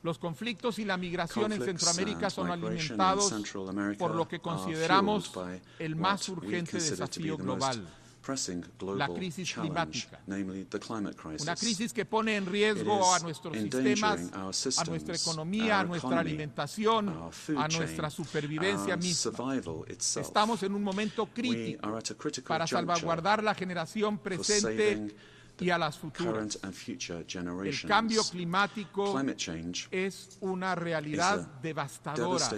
Los conflictos y la migración en Centroamérica son alimentados por lo que consideramos el más urgente desafío global: la crisis climática. Una crisis que pone en riesgo a nuestros sistemas, a nuestra economía, a nuestra alimentación, a nuestra supervivencia misma. Estamos en un momento crítico para salvaguardar la generación presente y a las futuras. El cambio climático es una realidad devastadora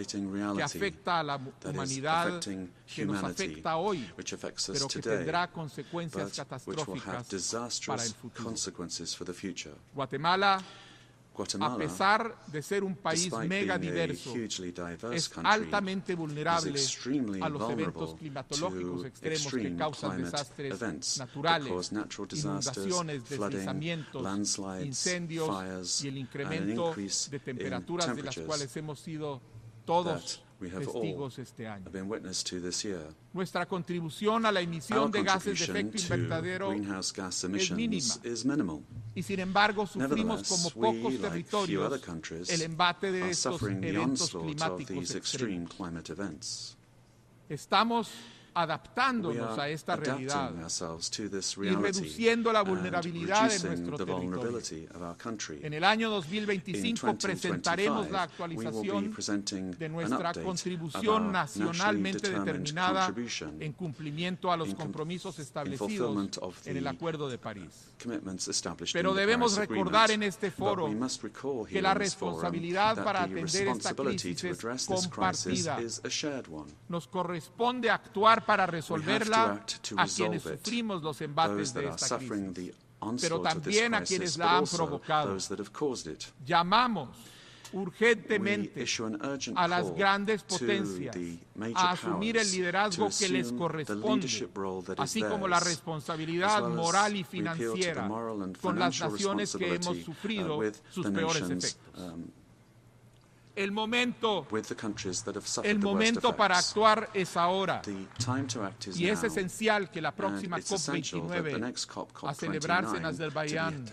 que afecta a la humanidad, que nos afecta hoy, pero que tendrá consecuencias catastróficas para el futuro. Guatemala, a pesar de ser un país mega diverso, es altamente vulnerable a los eventos climatológicos extremos que causan desastres naturales, inundaciones, deslizamientos, incendios y el incremento de temperaturas de las cuales hemos sido todos testigos este año. Nuestra contribución a la emisión de gases de efecto invernadero es mínima, y sin embargo sufrimos como pocos territorios el embate de estos eventos climáticos extremos. Estamos adaptándonos a esta realidad y reduciendo la vulnerabilidad de nuestro territorio. En el año 2025 presentaremos la actualización de nuestra contribución nacionalmente determinada en cumplimiento a los compromisos establecidos en el Acuerdo de París. Pero debemos recordar en este foro que la responsabilidad para atender esta crisis es compartida. Nos corresponde actuar para resolverla a quienes sufrimos los embates de esta crisis, pero también a quienes la han provocado. Llamamos urgentemente a las grandes potencias a asumir el liderazgo que les corresponde, así como la responsabilidad moral y financiera con las naciones que hemos sufrido sus peores efectos. El momento para actuar es ahora, y es esencial que la próxima COP29 a celebrarse en Azerbaiyán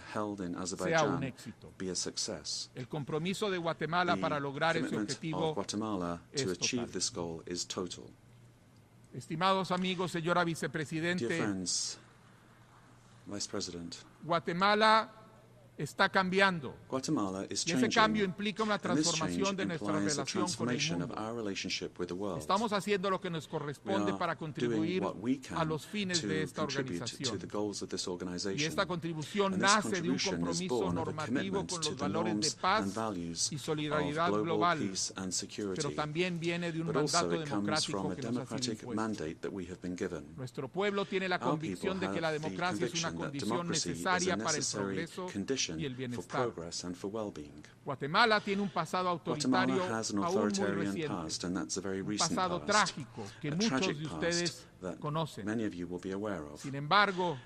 sea un éxito. El compromiso de Guatemala para lograr ese objetivo es total. Estimados amigos, señora Vicepresidente, Guatemala está cambiando, y ese cambio implica una transformación de nuestra relación con el mundo. Estamos haciendo lo que nos corresponde para contribuir a los fines de esta organización, y esta contribución nace de un compromiso normativo con los valores de paz y solidaridad global, pero también viene de un mandato democrático que nos ha sido impuesto. Nuestro pueblo tiene la convicción de que la democracia es una condición necesaria para el progreso y el bienestar. Guatemala tiene un pasado autoritario aún muy reciente, un pasado trágico que muchos de ustedes conocen. Sin embargo,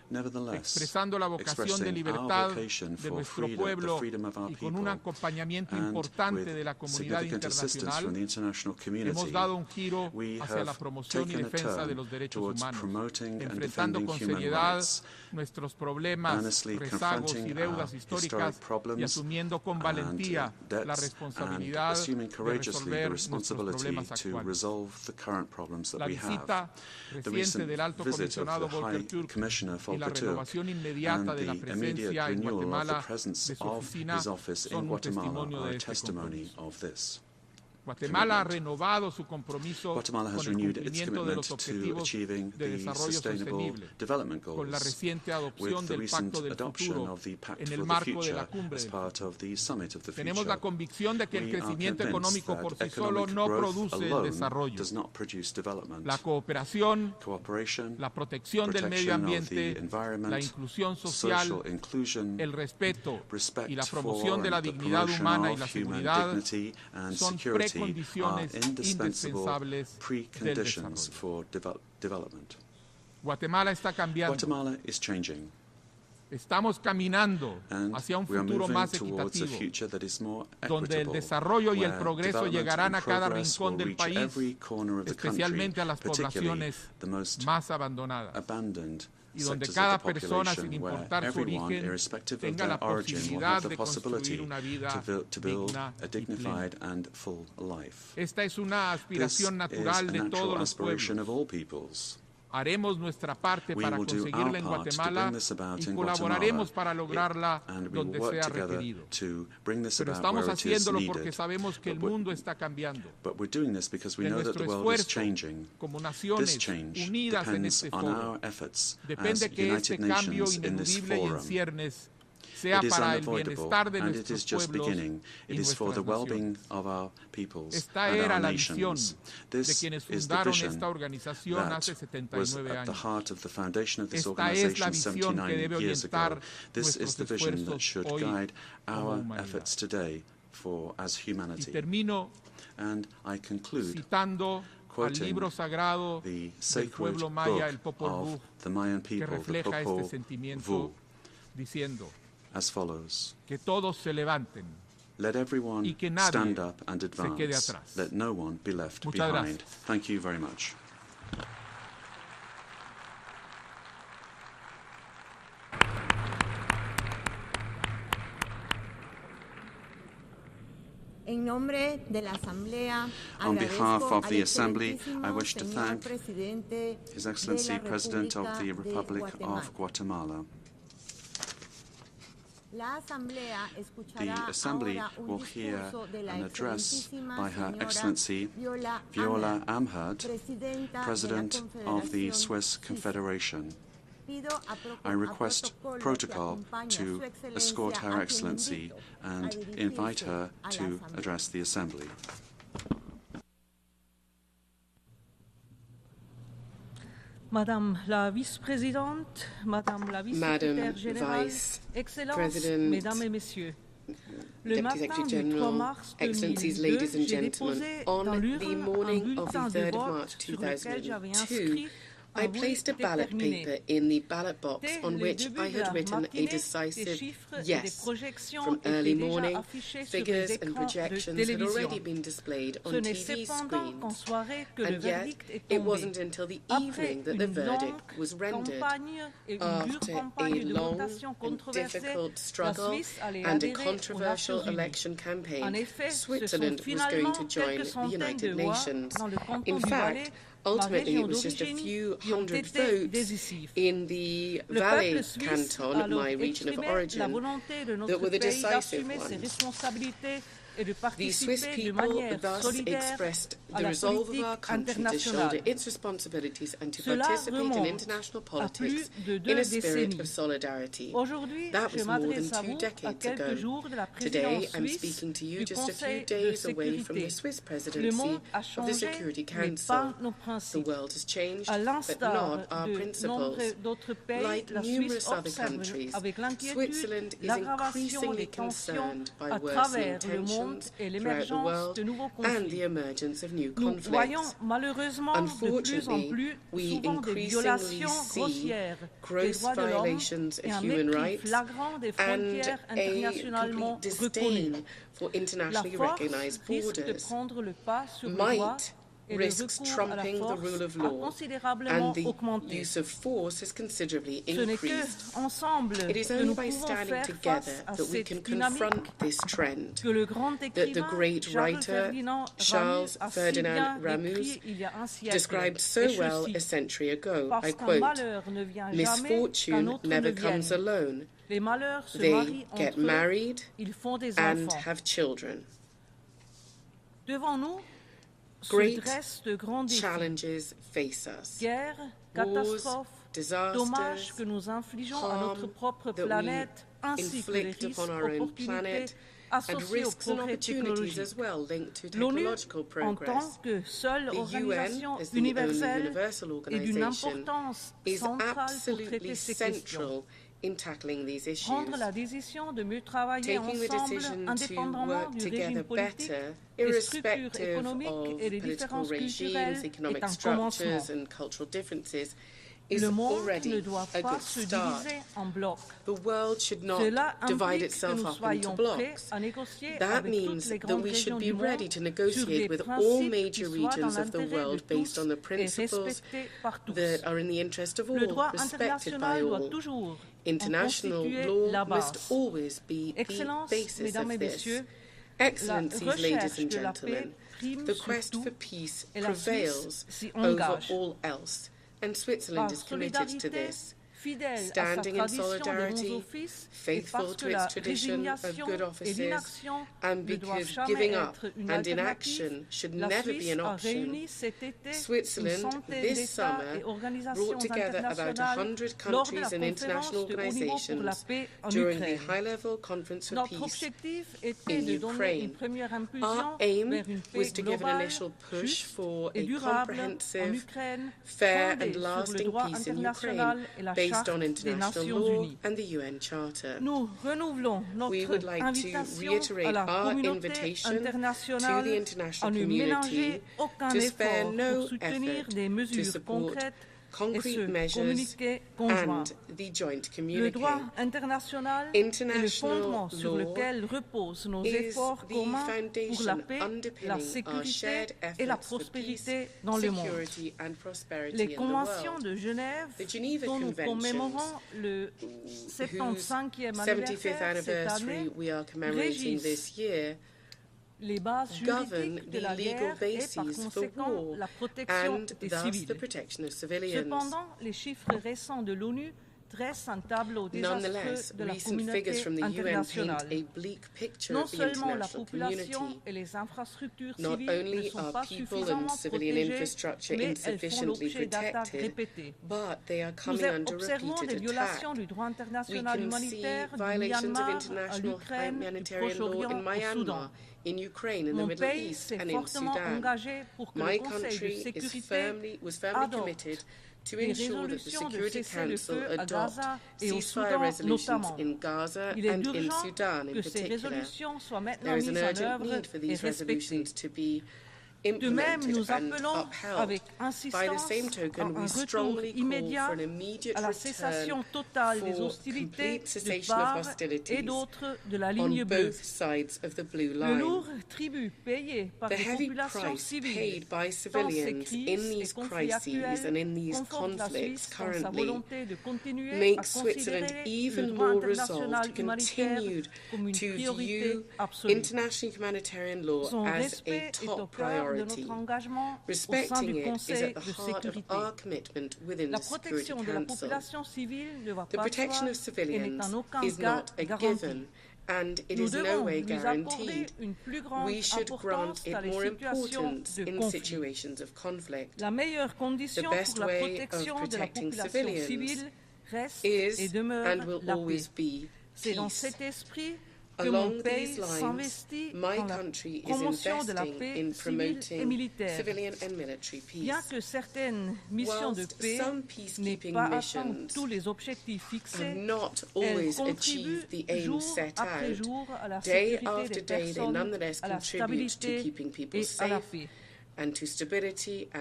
expresando la vocación de libertad de nuestro pueblo y con un acompañamiento importante de la comunidad internacional, hemos dado un giro hacia la promoción y defensa de los derechos humanos, enfrentando con seriedad nuestros problemas, rezagos y deudas históricas y asumiendo con valentía la responsabilidad de resolver nuestros problemas actuales. La visita reciente del Alto Comisionado Volker Türk y la renovación inmediata de la presencia en Guatemala de su oficina son un testimonio de este compromiso. Guatemala ha renovado su compromiso con el cumplimiento de los objetivos de desarrollo sostenible, con la reciente adopción del Pacto del Futuro en el marco de la cumbre del futuro. Tenemos la convicción de que el crecimiento económico por sí solo no produce el desarrollo. La cooperación, la protección del medio ambiente, la inclusión social, el respeto y la promoción de la dignidad humana y la seguridad son precondiciones indispensables del desarrollo. Guatemala está cambiando. Estamos caminando hacia un futuro más equitativo, donde el desarrollo y el progreso llegarán a cada rincón del país, especialmente a las poblaciones más abandonadas, y donde cada persona, sin importar su origen, tenga la posibilidad de construir una vida digna y plena. Esta es una aspiración natural de todos los pueblos. Haremos nuestra parte para conseguirla en Guatemala y colaboraremos para lograrla donde sea requerido. Pero estamos haciéndolo porque sabemos que el mundo está cambiando. De nuestro esfuerzo como naciones unidas en este foro depende que este cambio ineludible y en ciernes sea para el bienestar de nuestros pueblos y nuestras naciones. Esta era la visión de quienes fundaron esta organización hace 79 años. Esta es la visión que debe orientar nuestros esfuerzos hoy como humanidad. Y termino citando al libro sagrado del pueblo maya, el Popol Vuh, que refleja este sentimiento, diciendo que todos se levanten y que nadie se quede atrás. Muchas gracias. Thank you very much. En nombre de la Asamblea, on behalf of the Assembly, I wish to thank His Excellency President of the Republic of Guatemala. The Assembly will hear an address by Her Excellency Viola Amherd, President of the Swiss Confederation. I request protocol to escort Her Excellency and invite her to address the Assembly. Madame la Vice-Présidente, Madame la Vice-Secrétaire Générale, Excellences, Mesdames et Messieurs, le matin du 3 mars 2002, j'ai déposé dans l'urne un bulletin de vote sur lequel j'avais inscrit I placed a ballot paper in the ballot box on which I had written a decisive yes. From early morning, figures and projections had already been displayed on TV screens, and yet it wasn't until the evening that the verdict was rendered. After a long and difficult struggle and a controversial election campaign, Switzerland was going to join the United Nations. In fact, ultimately, it was just a few hundred votes in the Valais canton, my region of origin, that were the decisive ones. The Swiss people thus expressed the resolve of our country to shoulder its responsibilities and to participate in international politics in a spirit of solidarity. That was more than 2 decades ago. Today, I'm speaking to you just a few days away from the Swiss presidency of the Security Council. The world has changed, but not our principles. Like numerous other countries, Switzerland is increasingly concerned by worsening tensions throughout the world and the emergence of new conflicts. Unfortunately, we increasingly see gross violations of human rights and a complete disdain for internationally recognized borders. Might risks trumping the rule of law, and the use of force has considerably increased. It is only by standing together that we can confront this trend, that the great writer Charles Ferdinand Ramus described so well a century ago. I quote, "Misfortune never comes alone. They get married and have children." Devant nous se Great dressent de grands défis. challenges face us. Guerres, Wars, catastrophes, dommages que nous infligeons à notre propre planète, ainsi que les risques, opportunités associés au progrès technologique. L'ONU, en tant que seule organisation universelle, est d'une importance centrale pour traiter ces questions. Prendre la décision de mieux travailler ensemble, indépendamment du régime politique, des structures économiques et des différences culturelles, est un commencement. Le monde ne doit pas se diviser en blocs. Cela implique que nous soyons prêts à négocier avec toutes les grandes régions du monde sur des principes qui soient dans l'intérêt de tous et respectés par tous. Le droit international doit toujours en constituer la base. Excellences, Mesdames et Messieurs, la recherche de la paix prime sur tout et la Suisse s'y engage. And Switzerland is committed to this, standing in solidarity, faithful to its tradition of good offices, and because giving up and inaction should never be an option. Switzerland this summer brought together about 100 countries and international organizations during the high-level Conference for Peace in Ukraine. Our aim was to give an initial push for a comprehensive, fair and lasting peace in Ukraine based on international law and the UN Charter. We would like to reiterate our invitation to the international community to spare no effort to support concrete measures and the joint communique. Le droit international est le fondement sur lequel reposent nos efforts communs pour la paix, la sécurité et la prospérité dans le monde. Les conventions de Genève, dont nous commémorons le 75e anniversaire cette année, régissent les bases juridiques de la guerre et par conséquent la protection des civils. Cependant, les chiffres récents de l'ONU dressent un tableau désastreux de la communauté internationale. Non seulement la population et les infrastructures civiles ne sont pas suffisamment protégées, mais elles font l'objet d'attaques répétées. Nous observons des violations du droit international humanitaire du Myanmar à l'Ukraine, du Proche-Orient au Soudan. Mon pays s'est fortement engagé pour que le Conseil de sécurité adopte les résolutions de cessez-le-feu à Gaza et au Soudan notamment. Il est urgent que ces résolutions soient maintenant mises en œuvre et respectées. De même, nous appelons avec insistance à un retour immédiat à la cessation totale des hostilités de part et d'autre de la ligne bleue. Le lourd tribut payé par les populations civiles dans ces crises et conflits actuels conforte la Suisse dans sa volonté de continuer à considérer le droit international humanitaire comme une priorité absolue. Son respect est au cœur de notre engagement au sein du Conseil de sécurité. La protection de la population civile ne va pas de soi et n'est en aucun cas garantie. Nous devons lui accorder une plus grande importance dans les situations de conflit. La meilleure condition pour la protection de la population civile reste et demeure la paix. C'est dans cet esprit que mon pays s'investit dans la promotion de la paix civile et militaire. Bien que certaines missions de paix n'aient pas atteint tous les objectifs fixés, elles contribuent jour après jour à la sécurité des personnes, à la stabilité et à la paix.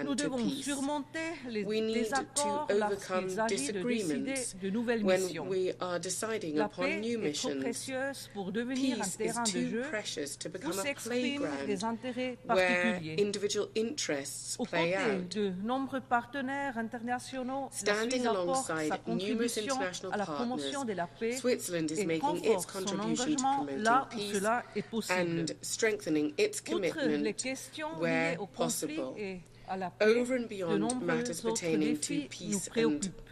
Nous devons surmonter les désaccords lorsqu'il s'agit de décider de nouvelles missions. La paix est trop précieuse pour devenir un terrain de jeu où s'expriment des intérêts particuliers. Aux côtés de nombreux partenaires internationaux, la Suisse apporte sa contribution à la promotion de la paix et conforte son engagement là où cela est possible. Outre les questions liées au conflit et à la paix, de nombreux autres défis nous préoccupent.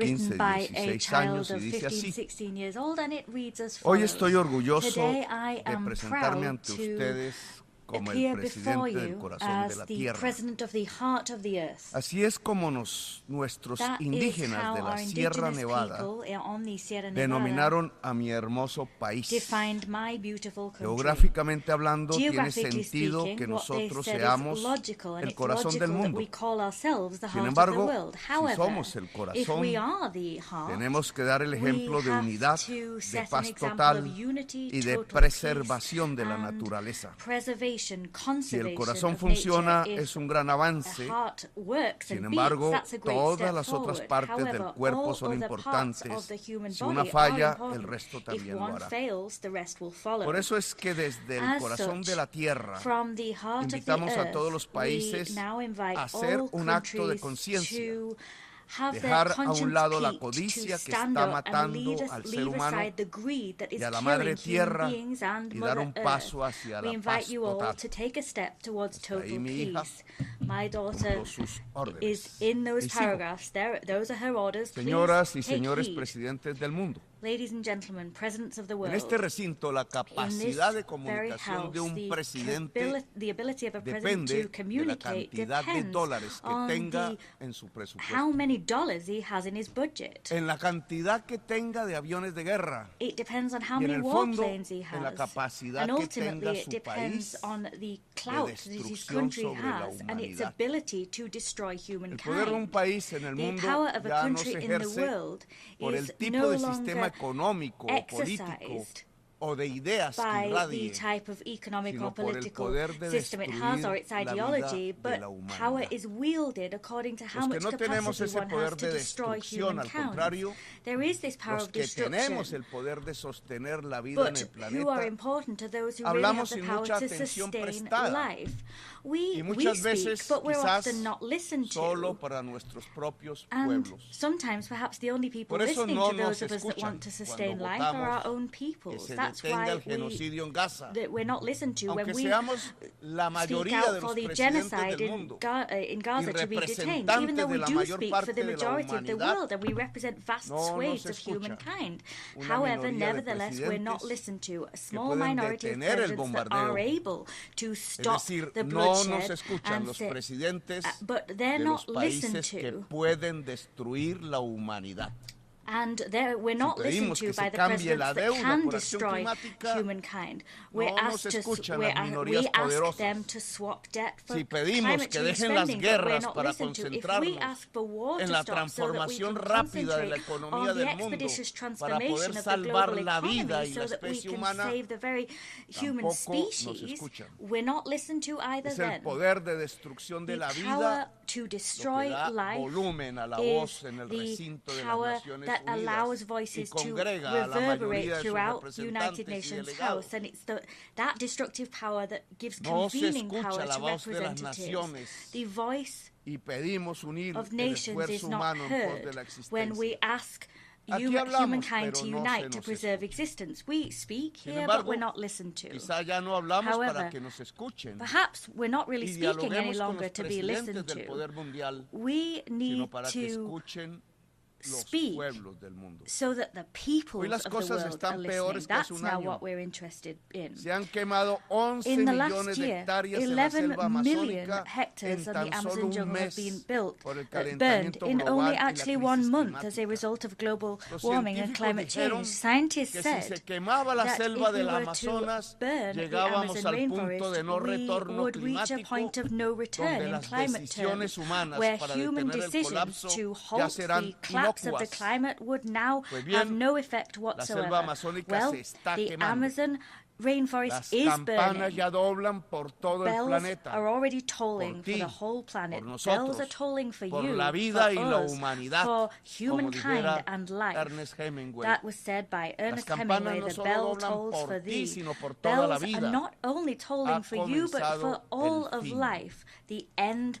15, 16 años y dice así: hoy estoy orgulloso de presentarme ante ustedes como el presidente del corazón de la tierra. Así es como nuestros indígenas de la Sierra Nevada denominaron a mi hermoso país. Geográficamente hablando, tiene sentido que nosotros seamos el corazón del mundo. Sin embargo, si somos el corazón, tenemos que dar el ejemplo de unidad, de paz total y de preservación de la naturaleza. Si el corazón funciona, es un gran avance. Sin embargo, todas las otras partes del cuerpo son importantes. Si una falla, el resto también lo hará. Por eso es que desde el corazón de la tierra invitamos a todos los países a hacer un acto de conciencia, dejar a un lado la codicia que está matando al ser humano y a la madre tierra y dar un paso hacia la paz total. Está ahí mi hija junto sus órdenes. Señoras y señores presidentes del mundo, en este recinto, la capacidad de comunicación de un presidente depende de la cantidad de dólares que tenga en su presupuesto, en la cantidad que tenga de aviones de guerra y en el fondo en la capacidad que tenga su país de destrucción sobre la humanidad. El poder de un país en el mundo ya no se ejerce por el tipo de sistema económico o político o de ideas que irradie, sino por el poder de destruir la vida de la humanidad. Los que no tenemos ese poder de destrucción, al contrario, los que tenemos el poder de sostener la vida en el planeta, hablamos sin mucha atención prestada y muchas veces quizás solo para nuestros propios pueblos. Por eso no nos escuchan cuando votamos que se detenga el genocidio en Gaza, aunque seamos la mayoría de los presidentes del mundo y representantes de la mayor parte de la humanidad. No nos escuchan. Una minoría de presidentes que pueden detener el bombardeo. Es decir, no nos escuchan los presidentes de los países que pueden destruir la humanidad. Si pedimos que se cambie la deuda por acción climática, no nos escuchan las minorías poderosas. Si pedimos que dejen las guerras para concentrarnos en la transformación rápida de la economía del mundo para poder salvar la vida y la especie humana, tampoco nos escuchan. Es el poder de destrucción de la vida lo que da volumen a la voz en el recinto de las Naciones allows Unidas voices y to congrega a la reverberate mayoría de sus throughout the United representantes y Nations delegados. House, and it's that destructive power that gives No se convening escucha power la to voz de las representatives. naciones The voice y pedimos unir of el nations esfuerzo is not humano en pos de heard la when we existencia. ask Aquí humankind hablamos, to pero no unite se to nos preserve existence. We speak Sin here, embargo, but we're not listened to. quizá ya no hablamos However, para que nos escuchen perhaps we're not really y speaking any dialoguemos con longer los to be listened presidentes del to. poder mundial, We sino need para que to escuchen los speak pueblos del mundo. so that the peoples Hoy las of the cosas world están are peores listening. que hace That's un now año. what we're interested in. Se han quemado 11 In the millones last de year, hectáreas en la 11 selva million amazónica hectares en of the tan solo Amazon un jungle have mes been built, por el burned calentamiento in global only y la actually crisis 1 month as a climática. result of global Los warming and científicos climate dijeron change. Scientists que si se said quemaba la that selva if we del were to Amazonas, burn the llegábamos Amazon al punto rainforest, de no we retorno would reach a point climático of no return donde in las climate decisiones terms, humanas where para human detener el decisions colapso to ya halt serán the collapse of the inocuas. climate would now Pues bien, have no effect la selva whatsoever. amazónica Well, se está the quemando. Amazon rainforest Las is campanas burning. ya doblan por todo el Bells planeta. are already tolling Por for ti, the whole planet. por nosotros, Bells are tolling for por you, la vida for y la us, humanidad, for como humankind dijera and life. Ernest Hemingway. That was said by Ernest campanas Hemingway. no The solo bell doblan tolls por for ti, thee. sino por toda la Bells vida. are not only tolling Ha for you, but for comenzado all el of fin. life. The end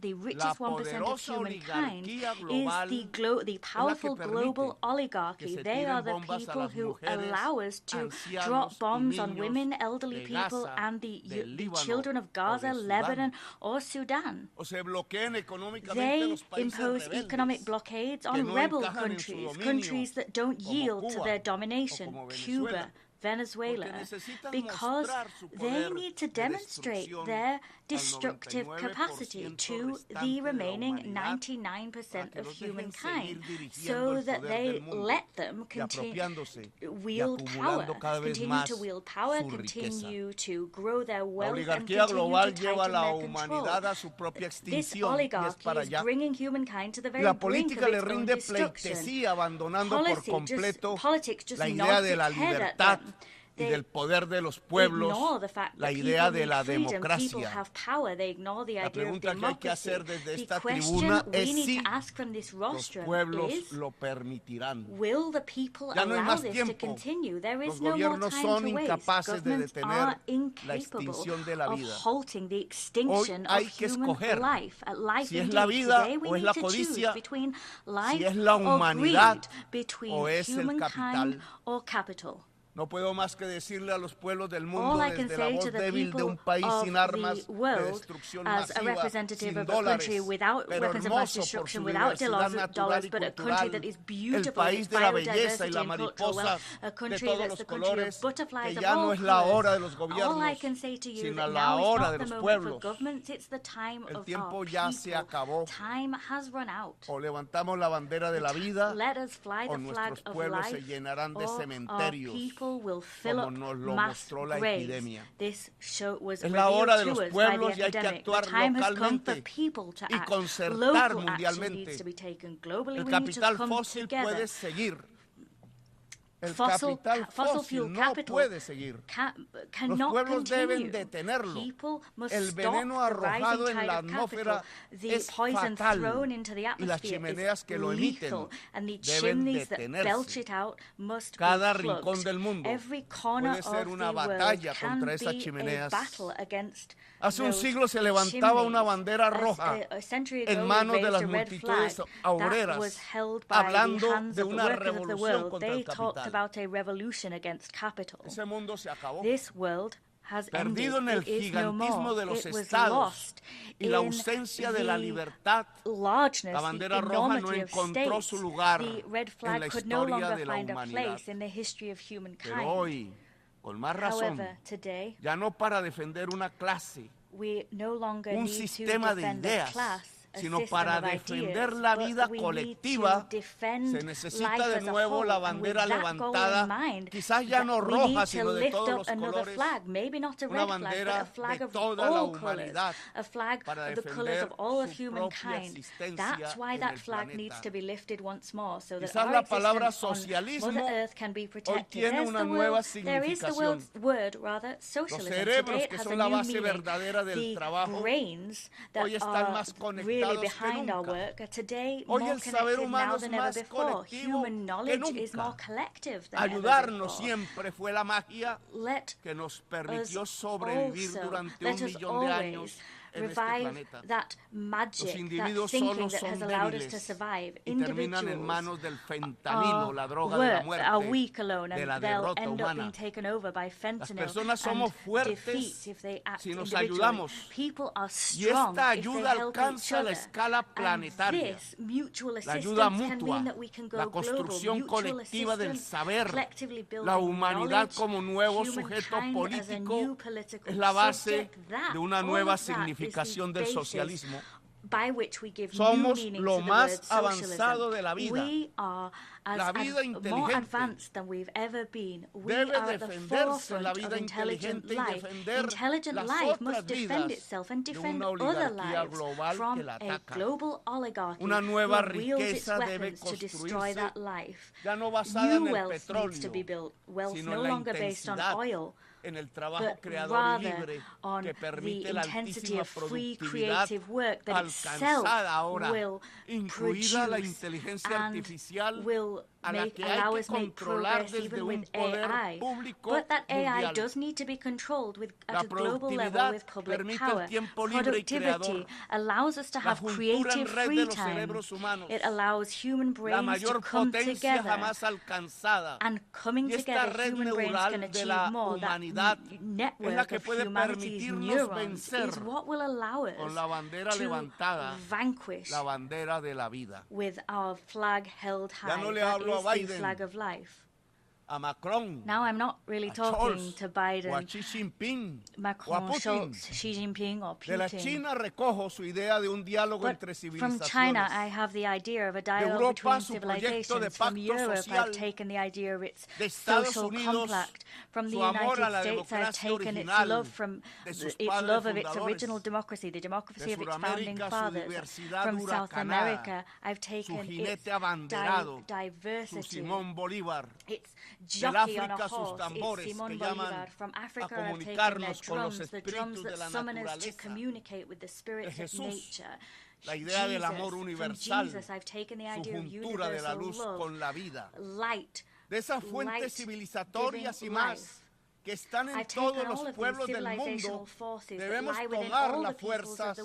the richest 1% of humankind is the powerful global oligarchy. They are the people who allow us to drop bombs on women, elderly people, and the children of Gaza, Lebanon, or Sudan. They impose economic blockades on rebel countries, countries that don't yield to their domination. Cuba, Venezuela, because they need to demonstrate their destructive capacity to the remaining 99% of humankind, so that they let them continue to wield power, continue to grow their wealth, and continue to tighten their control. This oligarchy is bringing humankind to the very brink of its own destruction. Politics just nods its head at them. Y del poder de los pueblos, la idea de la democracia. La pregunta que hay que hacer desde esta tribuna es si los pueblos lo permitirán. Ya no hay más tiempo. Los gobiernos son incapaces de detener la extinción de la vida. Hoy hay que escoger si es la vida o es la codicia, si es la humanidad o es el capital. No puedo más que decirle a los pueblos del mundo desde la voz débil de un país sin armas, de destrucción masiva, sin dólares, pero hermoso por su diversidad natural y cultural, el país de la belleza y la mariposa de todos los colores, que ya no es la hora de los gobiernos, sino la hora de los pueblos. El tiempo ya se acabó. O levantamos la bandera de la vida, o nuestros pueblos se llenarán de cementerios, como nos lo mostró la epidemia. Es la hora de los pueblos y hay que actuar localmente y concertar mundialmente. El capital fósil puede seguir. El capital fósil no puede seguir. Los pueblos deben detenerlo. El veneno arrojado en la atmósfera es fatal y las chimeneas que lo emiten deben detenerse. Cada rincón del mundo puede ser una batalla contra esas chimeneas. Hace un siglo se levantaba una bandera roja en manos de las multitudes obreras, hablando de una revolución contra el capital. Ese mundo se acabó, perdido en el gigantismo de los estados y la ausencia de la libertad. La bandera roja no encontró su lugar en la historia de la humanidad. Pero hoy, con más razón, ya no para defender una clase, un sistema de ideas, sino para defender la vida colectiva, se necesita de nuevo la bandera levantada, quizás ya no roja, sino de todos los colores, una bandera de toda la humanidad, para defender su propia existencia en el planeta. Quizás la palabra socialismo hoy tiene una nueva significación. Los cerebros, que son la base verdadera del trabajo, hoy están más conectados que nunca. Hoy el saber humano es más colectivo que nunca. Ayudarnos siempre fue la magia que nos permitió sobrevivir durante 1 millón de años en este planeta. Los individuos solo son débiles y terminan en manos del fentanilo, la droga de la muerte, de la derrota humana. Las personas somos fuertes si nos ayudamos, y esta ayuda alcanza la escala planetaria. La ayuda mutua, la construcción colectiva del saber, la humanidad como nuevo sujeto político es la base de una nueva significación del socialismo. Somos lo más avanzado de la vida. La vida inteligente debe defenderse, la vida inteligente, y defender las otras vidas de una oligarquía global que la ataca. Una nueva riqueza debe construirse, ya no basada en el petróleo, sino en la intensidad, en el trabajo creador y libre que permite la altísima productividad alcanzada ahora, incluida la inteligencia artificial, a la que hay que controlar desde un poder público mundial. La productividad permite el tiempo libre y creador, la juntura en red de los cerebros humanos, la mayor potencia jamás alcanzada, y esta red neural de la humanidad es la que puede permitirnos vencer con la bandera levantada, la bandera de la vida. Ya no le hablo a Biden, Now I'm not really talking to Biden, Macron, Scholz, Xi Jinping, or Putin. But from China, I have the idea of a dialogue between civilizations. From Europe, I've taken the idea of its social compact. From the United States, I've taken its love of its original democracy, the democracy of its founding fathers. From South America, I've taken its diversity, its jockey on a horse, it's Simon Bolivar. From Africa, I've taken their drums, the drums that summon us to communicate with the spirits of nature. From Jesus, I've taken the idea of universal love, light, giving life. Que están en todos los pueblos del mundo, debemos tomar las fuerzas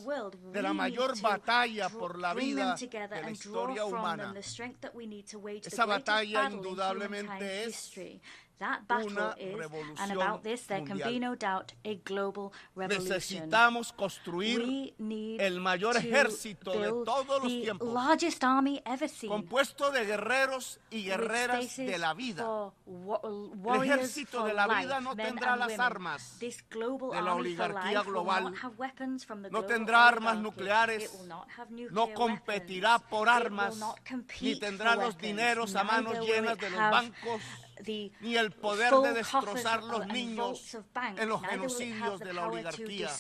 de la mayor batalla por la vida de la historia humana. Esa batalla indudablemente es that battle is, and about this there can be no doubt, a global revolution. Necesitamos construir el mayor ejército de todos los tiempos, largest army ever seen, compuesto de guerreros y guerreras de la vida. El ejército de la vida no tendrá las armas de la oligarquía global, no tendrá armas nucleares, no competirá por armas, ni tendrá los dineros a manos llenas de los bancos, ni el poder de destrozar los niños en los genocidios de la oligarquía,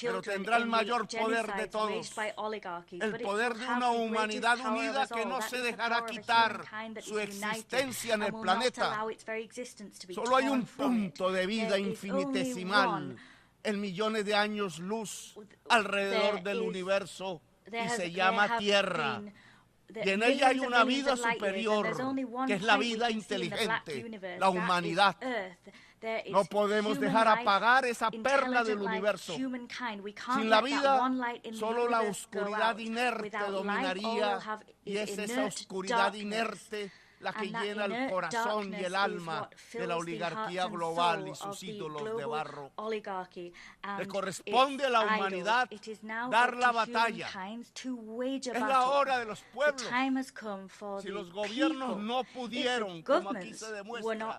pero tendrá el mayor poder de todos, el poder de una humanidad unida que no se dejará quitar su existencia en el planeta. Solo hay un punto de vida infinitesimal en millones de años luz alrededor del universo y se llama Tierra. Y en ella hay una vida superior, que es la vida inteligente, la humanidad. No podemos dejar apagar esa perla del universo. Sin la vida, solo la oscuridad inerte dominaría, y es esa oscuridad inerte la que llena el corazón y el alma de la oligarquía global y sus ídolos de barro. Le corresponde a la humanidad dar la batalla. Es la hora de los pueblos. Si los gobiernos no pudieron, como aquí se demuestra,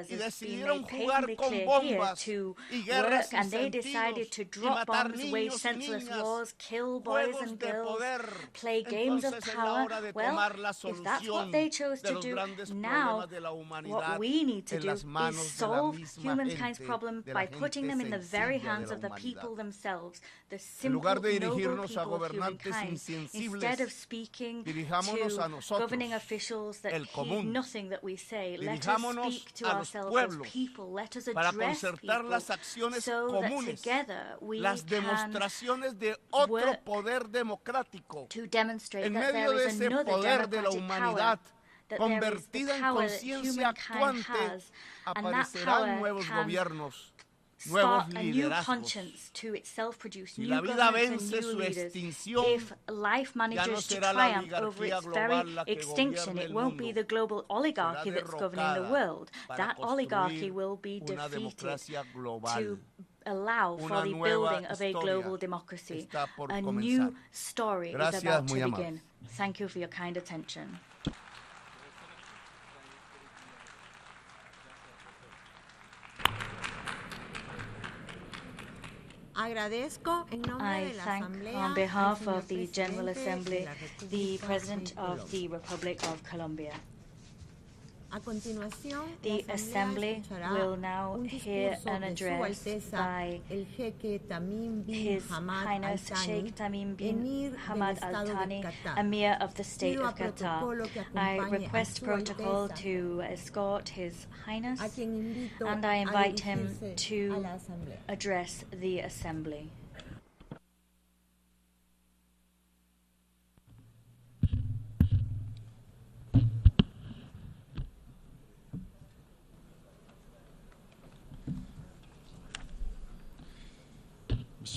y decidieron jugar con bombas y guerras sin sentido y matar niños y niñas, juegos de poder, entonces es la hora de tomar la solución de los grandes problemas de la humanidad en las manos de la misma gente, de la gente sencilla de la humanidad. En lugar de dirigirnos a gobernantes insensibles, dirijámonos a nosotros, el común. Dirijámonos a los pueblos para concertar las acciones comunes, las demostraciones de otro poder democrático en medio de ese poder de la humanidad convertida en conciencia actuante. Aparecerán nuevos gobiernos, nuevos liderazgos. Si la vida vence su extinción, ya no será la oligarquía global la que gobierne el mundo. Será derrocada para construir una democracia global. Allow for the building of a global democracy. A new story is about to begin. Thank you for your kind attention. I thank, on behalf of the General Assembly, the President of the Republic of Colombia. The Assembly will now hear an address by His Highness Sheikh Tamim bin Hamad Al Thani, Emir of the State of Qatar. I request protocol to escort His Highness, and I invite him to address the Assembly.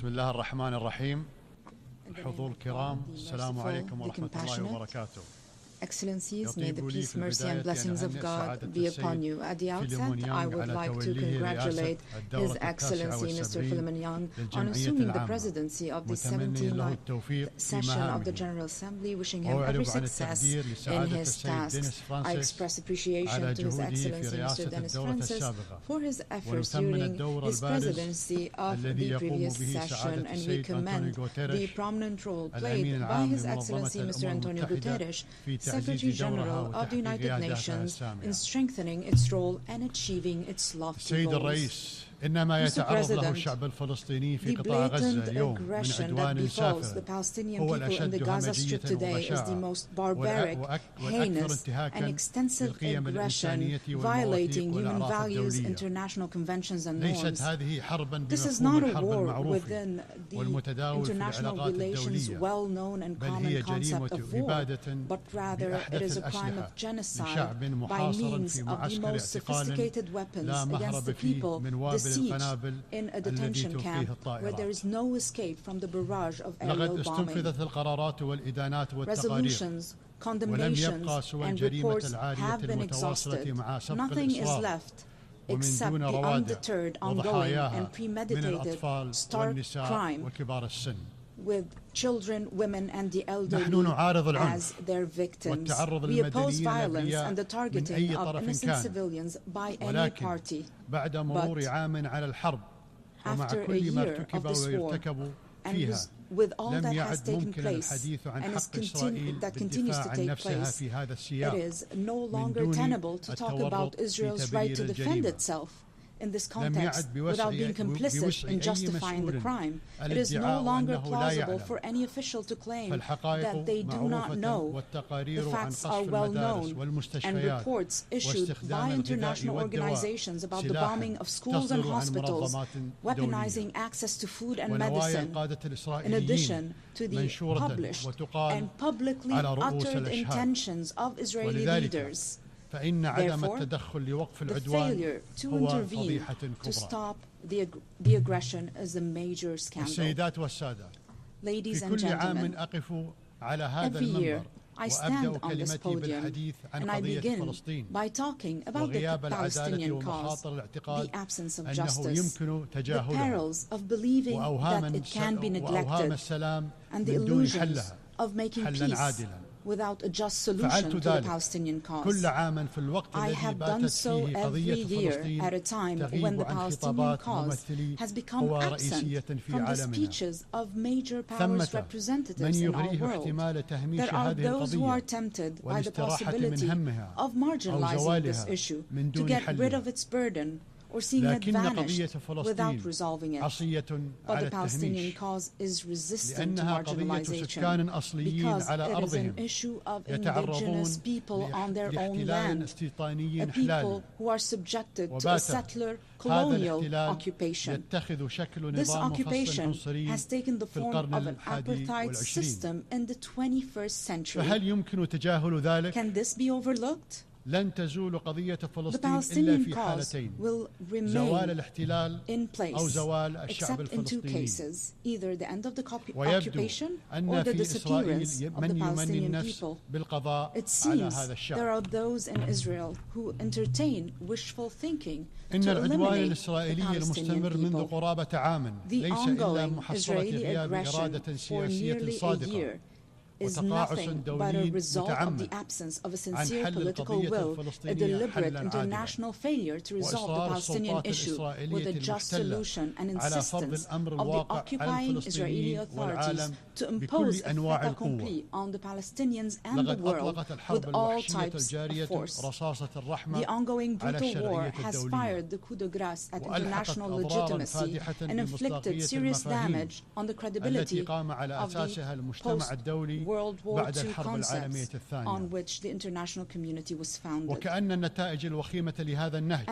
بسم الله الرحمن الرحيم. الحضور الكرام، السلام عليكم ورحمة الله وبركاته. Excellencies, may the peace, mercy, and blessings of God be upon you. At the outset, I would like to congratulate His Excellency Mr. Philemon Yang on assuming the presidency of the 79th session of the General Assembly, wishing him every success in his tasks. I express appreciation to His Excellency Mr. Dennis Francis for his efforts during his presidency of the previous session, and we commend the prominent role played by His Excellency Mr. Antonio Guterres, Secretary General of the United Nations, in strengthening its role and achieving its lofty goals. Mr. President, the blatant aggression that befalls the Palestinian people in the Gaza Strip today is the most barbaric, heinous, and extensive aggression violating human values, international conventions, and norms. This is not a war within the international relations well-known and common concept of war, but rather it is a crime of genocide by means of the most sophisticated weapons against the people, the siege in a detention camp where there is no escape from the barrage of aerial bombing. Resolutions, condemnations, and reports have been exhausted. Nothing is left except the undeterred, ongoing, and premeditated stark crime with children, women, and the elderly as their victims. We oppose violence and the targeting of innocent civilians by any party. But after a year of this war, and with all that has taken place and that continues to take place, it is no longer tenable to talk about Israel's right to defend itself in this context without being complicit in justifying the crime. It is no longer plausible for any official to claim that they do not know. The facts are well known, and reports issued by international organizations about the bombing of schools and hospitals, weaponizing access to food and medicine, in addition to the published and publicly uttered intentions of Israeli leaders. Therefore, the failure to intervene to stop the aggression is a major scandal. Ladies and gentlemen, every year I stand on this podium and I begin by talking about the Palestinian cause, the absence of justice, the perils of believing that it can be neglected, and the illusions of making peace without a just solution to the Palestinian cause. I have done so every year at a time when the Palestinian cause has become absent from the speeches of major powers representatives in our world. There are those who are tempted by the possibility of marginalizing this issue to get rid of its burden, or seeing it vanish without resolving it. But the Palestinian cause is resistant to marginalization because it is an issue of indigenous people on their own land, a people who are subjected to a settler colonial occupation. This occupation has taken the form of an apartheid system in the 21st century. Can this be overlooked? The Palestinian cause will remain in place except in two cases, either the end of the occupation or the disappearance of the Palestinian people. It seems there are those in Israel who entertain wishful thinking to eliminate the Palestinian people. The ongoing Israeli aggression for nearly a year is nothing but a result of the absence of a sincere political will, a deliberate international failure to resolve the Palestinian issue with a just solution and insistence of the occupying Israeli authorities to impose a fait accompli on the Palestinians and the world with all types of force. The ongoing brutal war has fired the coup de grace at international legitimacy and inflicted serious damage on the credibility of the post-World War II concepts on which the international community was founded.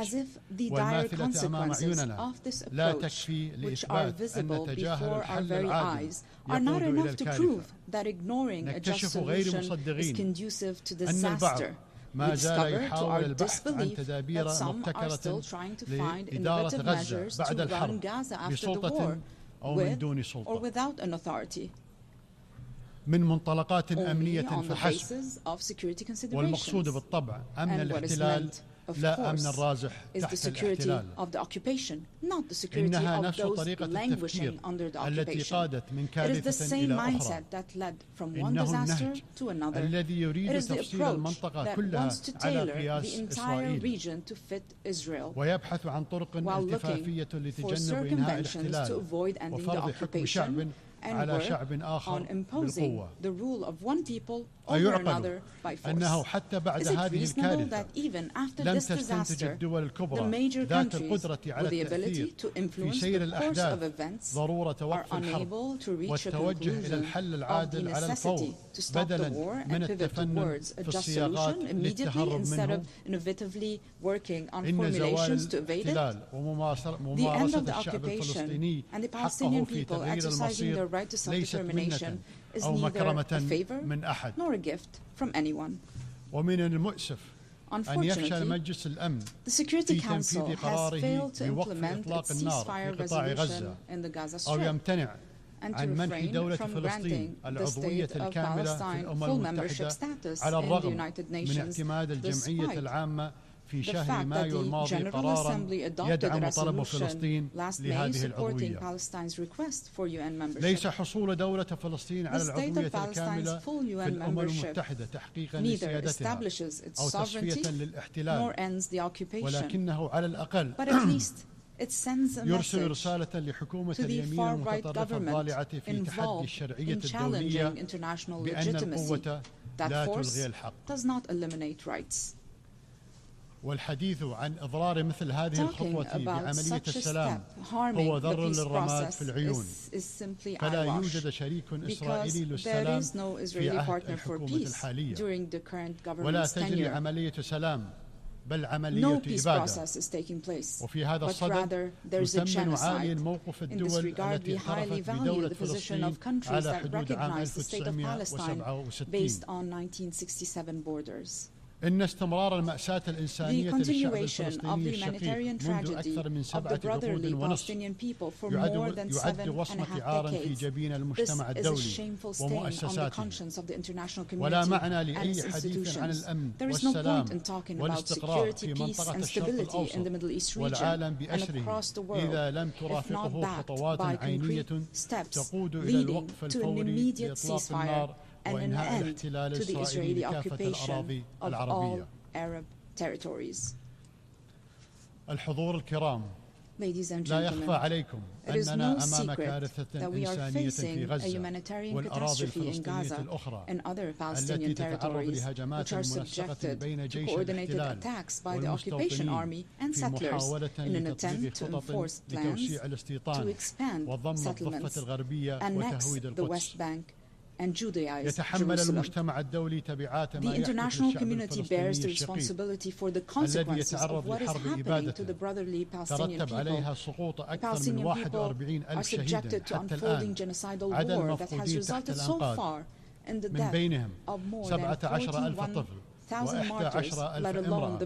As if the dire consequences of this approach, which are visible before our very eyes, are not enough to prove that ignoring a just solution is conducive to disaster. We discover, to our disbelief, that some are still trying to find innovative measures to run Gaza after the war, with or without an authority. من منطلقات أمنية only on the فحسب. basis of security considerations. والمقصود بالطبع أمن And what is الاحتلال meant, of لا أمن course, الرازح is the تحت security الاحتلال. of the occupation, not the security إنها of نفس those طريقة languishing التفكير under the التي occupation. قادت من It is the كارثة same إلى أخرى. mindset that led from one إنه disaster النهج to another. الذي It يريد is the تفصيل approach المنطقة that كلها wants to على tailor قياس the entire إسرائيل region to fit Israel, ويبحث عن طرق while looking التفافية for لتجنب إنهاء circumventions to الاحتلال avoid ending the وفرض حكم شعب occupation and على work شعب آخر on imposing بالقوة. the rule of one people over أيعقل another by force. أنه حتى بعد Is it هذه reasonable الكارثة that even after لم this تستنتج disaster, الدول the الكبرى major ذات countries القدرة على with the ability التأثير to في influence سير the course of الأحداث events ضرورة are وقف الحرب unable to reach a والتوجه إلى conclusion الحل of the العادل على الفور necessity to stop the بدلا war من and pivot التفنن towards a في just الصياغات solution immediately للتهرب instead of منه. innovatively working on إن formulations زوال to evade it. الاحتلال The end of the الشعب الفلسطيني occupation and the حقه Palestinian في people تغيير exercising their المصير right to ليست self-determination منة is أو neither a مكرمة favor من أحد. nor a gift from anyone. ومن المؤسف أن يفشل Unfortunately, مجلس الأمن the Security في Council تنفيذ has قراره failed to بوقف implement إطلاق its النار ceasefire في قطاع resolution غزة in the Gaza أو Strip يمتنع and to عن منح refrain دولة from فلسطين granting the العضوية state of الكاملة في Palestine الأمم full membership المتحدة status على in the الرغم United من Nations, اعتماد الجمعية despite العامة في the شهر fact that مايو the الماضي General قرارا Assembly adopted a يدعم طلب resolution فلسطين last May لهذه supporting العضوية. Palestine's request for UN membership. ليس حصول دولة فلسطين على The state of العضوية Palestine's الكاملة full في UN الأمم membership المتحدة تحقيقا neither لسيادتها establishes its أو sovereignty تصفية nor للاحتلال ends the occupation, ولكنه على الأقل but at least it sends a يرسل message رسالة لحكومة to the اليمين far-right المتطرفة الضالعة government في تحدي involved الشرعية in الدولية challenging international بأن legitimacy القوة that لا force تلغي الحق. does not eliminate rights. والحديث عن إضرار مثل هذه الخطوة بعملية السلام هو ذر للرماد في العيون. فلا يوجد شريك إسرائيلي للسلام في عهد الحكومة الحالية ولا تجري عملية سلام بل عملية إبادة. وفي هذا الصدد يثمن عالي الموقف الدول التي اعترفت بدولة فلسطين على حدود عام 1967. إن استمرار المأساة الإنسانية للشعب الفلسطيني الشقيق منذ أكثر من 7 عقود ونصف يعد وصمة عار في جبين المجتمع الدولي ومؤسساته. ولا معنى لأي حديث عن الأمن والسلام والاستقرار في منطقة الشرق الأوسط والعالم بأسره إذا لم ترافقه خطوات عينية تقود إلى الوقف الفوري لإطلاق النار وإنهاء الاحتلال الإسرائيلي لكافة الأراضي العربية. الحضور الكرام، لا يخفى عليكم أننا أمام كارثة إنسانية في غزة والأراضي الفلسطينية الأخرى التي تتعرض لهجمات منسقة بين جيش الاحتلال والمستوطنين في محاولة لتطبيق خطط لتوسيع الاستيطان وضم الضفة الغربية وتهويد القدس. يتحمل المجتمع الدولي تبعات ما يحدث للشعب الفلسطيني الشقيق الذي يتعرض لحرب إبادة ترتب عليها سقوط أكثر من 41,000 شهيدا حتى الآن، عدد المفقودين تحت الأنقاض من بينهم 17,000 طفل و11,000 امرأة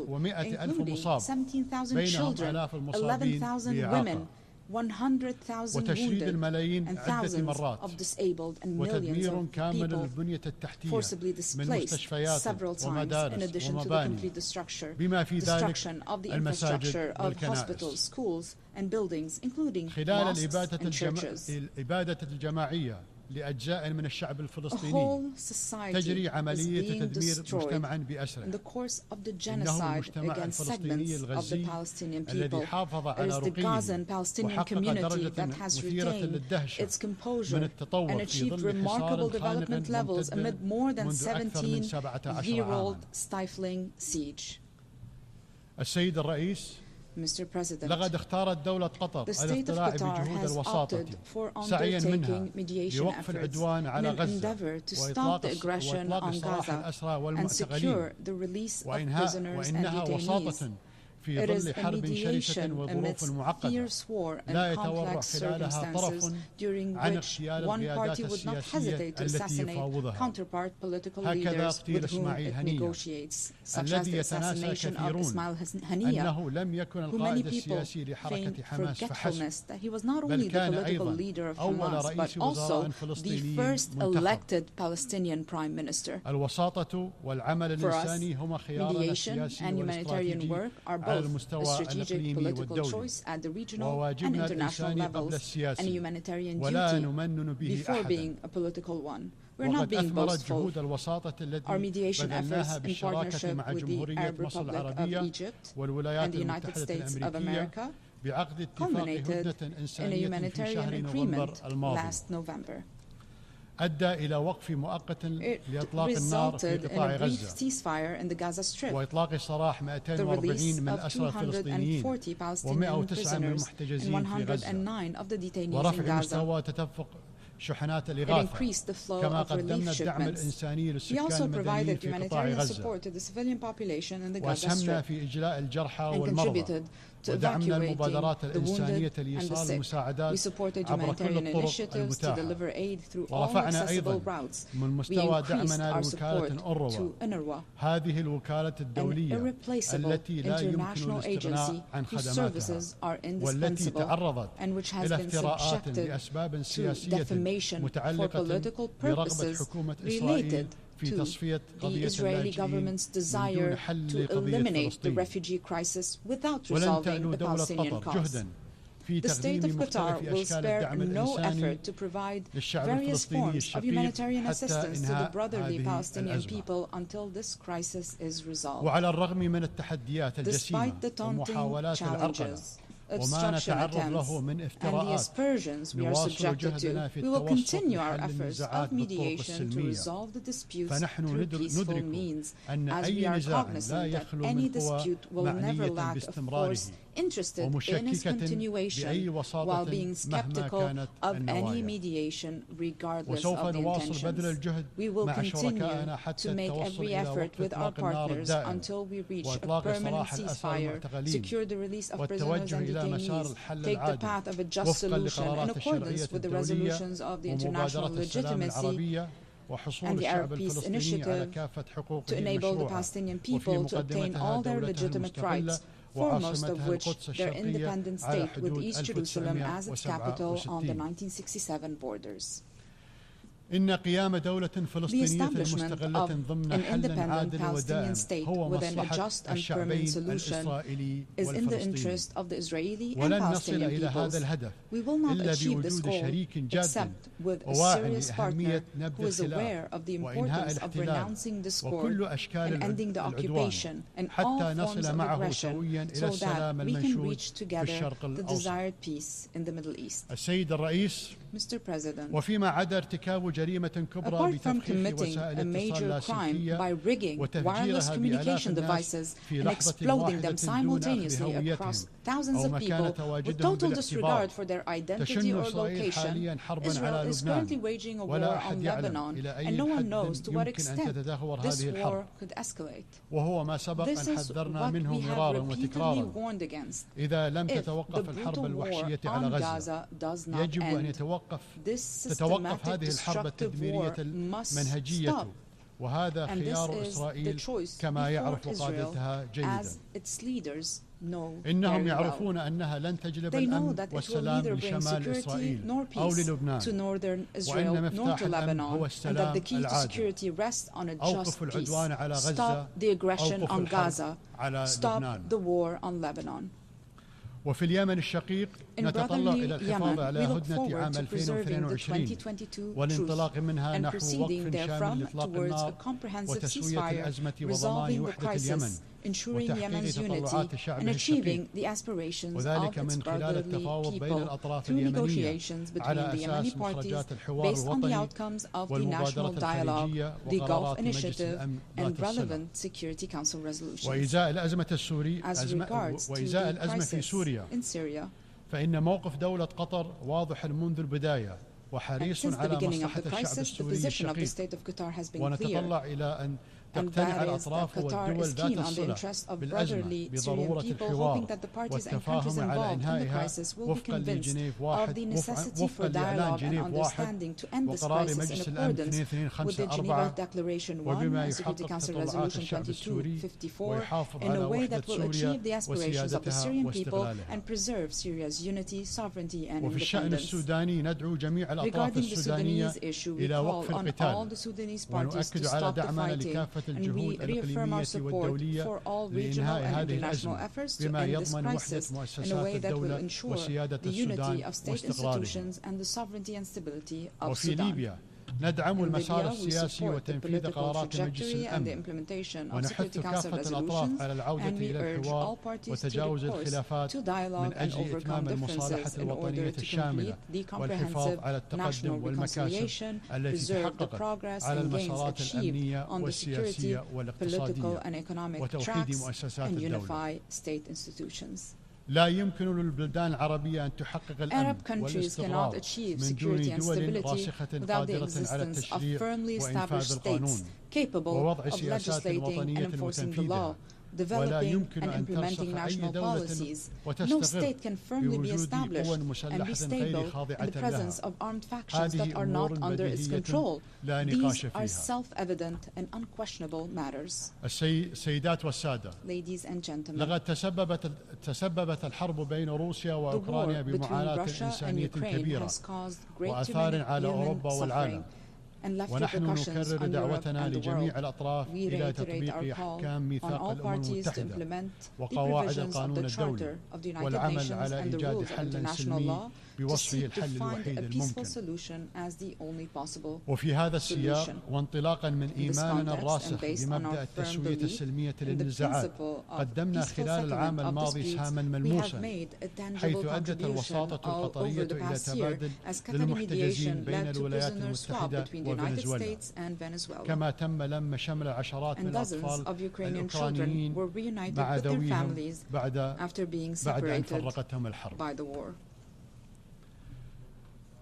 و100,000 مصاب، بينهم آلاف المصابين بإعاقة، وتشريد الملايين عدة مرات، وتدمير كامل للبنية التحتية من مستشفيات ومدارس ومباني بما في ذلك المساجد والكنائس. خلال الإبادة الجماعية لأجزاء من الشعب الفلسطيني تجري عملية تدمير مجتمع بأسره. إنه المجتمع الفلسطيني الغزي الذي حافظ على رقيه وحقق درجة مثيرة للدهشة من التطور في ظل حصار خانق ممتد منذ أكثر من 17 عاما. السيد الرئيس، لقد اختارت دولة قطر الاطلاع بجهود الوساطة سعيا منها لوقف العدوان على غزة وإطلاق سراح الأسرى والمعتقلين وإنها وساطة It is a mediation amidst fierce war and complex circumstances during which one party would not hesitate to assassinate counterpart political leaders with whom it negotiates, such as the assassination of Ismail Haniyeh, who many people feign forgetfulness that he was not only the political leader of Hamas, but also the first elected Palestinian Prime Minister. For us, mediation and humanitarian work are both a strategic political choice at the regional and international levels and a humanitarian duty before being a political one. We're not being boastful. Our mediation efforts in partnership with the Arab Republic of Egypt and the United States of America culminated in a humanitarian agreement last November. It resulted in a brief ceasefire in the Gaza Strip, the release of 240 Palestinian prisoners and 109 of the detainees in Gaza. It increased the flow of relief shipments. We also provided humanitarian support to the civilian population in the Gaza Strip and contributed to evacuating the wounded and the sick. We supported humanitarian initiatives to deliver aid through all accessible routes. We increased our support to UNRWA, an irreplaceable international agency whose services are indispensable and which has been subjected to defamation for political purposes related to the Israeli government's desire to eliminate the refugee crisis without resolving the Palestinian cause. The state of Qatar will spare no effort to provide various forms of humanitarian assistance to the brotherly Palestinian people until this crisis is resolved. Despite the daunting challenges, obstruction attempts and the aspersions we are subjected to, we will continue our efforts of mediation to resolve the disputes through peaceful means, as we are cognizant that any dispute will never lack a force interested in its continuation while being skeptical of any mediation regardless of the intentions. We will continue to make every effort with our partners until we reach a permanent ceasefire, secure the release of prisoners and detainees, take the path of a just solution in accordance with the resolutions of the international legitimacy and the Arab Peace Initiative, to enable the Palestinian people to obtain all their legitimate rights, foremost of which their independent state with East Jerusalem as its capital on the 1967 borders. The establishment of an independent Palestinian state within a just and permanent solution is in the interest of the Israeli and Palestinian peoples. We will not achieve this goal except with a serious partner who is aware of the importance of renouncing discord and ending the occupation and all forms of aggression so that we can reach together the desired peace in the Middle East. Mr. President, apart from committing a major crime by rigging wireless communication devices and exploding them simultaneously across thousands of people with total disregard for their identity or location, Israel is currently waging a war on Lebanon, and no one knows to what extent this war could escalate. This is what we have repeatedly warned against. If the brutal war on Gaza does not end, this systematic destructive war must stop. And this is the choice before Israel, as its leaders know very well. They know that it will neither bring security nor peace to northern Israel nor to Lebanon, and that the key to security rests on a just peace. Stop the aggression on Gaza. Stop the war on Lebanon. وفي اليمن الشقيق نتطلع إلى الحفاظ على هدنة عام 2022 والانطلاق منها نحو وقف شامل لإطلاق النار وتسوية الأزمة وضمان وحدة اليمن وتحقيق تطلعات الشعب الشقيق وذلك من خلال التفاوض بين الأطراف اليمنية على أساس مخرجات الحوار الوطني والمبادرة الخليجية وقرارات مجلس الأمن ذات الصلة وإزاء الأزمة في سوريا فإن موقف دولة قطر واضح منذ البداية وحريص على مصلحة الشعب السوري الشقيق ونتطلع إلى أن And that is that Qatar is keen on the interests of brotherly Syrian people, hoping that the parties and countries involved in the crisis will be convinced of the necessity for dialogue and understanding to end this crisis in accordance with the Geneva Declaration 1, Security Council Resolution 2254, in a way that will achieve the aspirations of the Syrian people and preserve Syria's unity, sovereignty and independence. Regarding the Sudanese issue, we call on all the Sudanese parties to stop the fighting, and we reaffirm our support for all regional and international efforts to end this crisis in a way that will ensure the unity of state institutions and the sovereignty and stability of Sudan. ندعم المسار السياسي وتنفيذ قرارات مجلس الأمن ونحث كافة الأطراف على العودة إلى الحوار وتجاوز الخلافات من أجل إتمام المصالحة الوطنية الشاملة والحفاظ على التقدم والمكاسب التي تحققت على المسارات الأمنية والسياسية والاقتصادية وتوحيد مؤسسات الدولة. لا يمكن للبلدان العربية أن تحقق الأمن والاستقرار من دون دول راسخة قادرة على التشريع وإنفاذ القانون ووضع سياسات وطنية وتنفيذها. ولا يمكن أن ترسخ أي دولة وتستقر بوجود قوى مسلحة غير خاضعة لها. هذه أمور بديهية لا نقاش فيها. السيدات والسادة، لقد تسببت الحرب بين روسيا وأوكرانيا بمعاناة إنسانية كبيرة وآثار على أوروبا والعالم. ونحن نكرر دعوتنا لجميع الأطراف إلى تطبيق أحكام ميثاق الأمم المتحدة وقواعد القانون الدولي والعمل على إيجاد حل سلمي بوصفه الحل الوحيد الممكن. وفي هذا السياق وانطلاقا من إيماننا الراسخ بمبدأ التسوية السلمية للنزاعات، قدمنا خلال العام الماضي سهاما ملموسا حيث أدت الوساطة القطرية إلى تبادل للمحتجزين بين الولايات المتحدة وفنزويلا، كما تم لم شمل عشرات من الأطفال الأوكرانيين مع ذويهم بعد أن فرقتهم الحرب.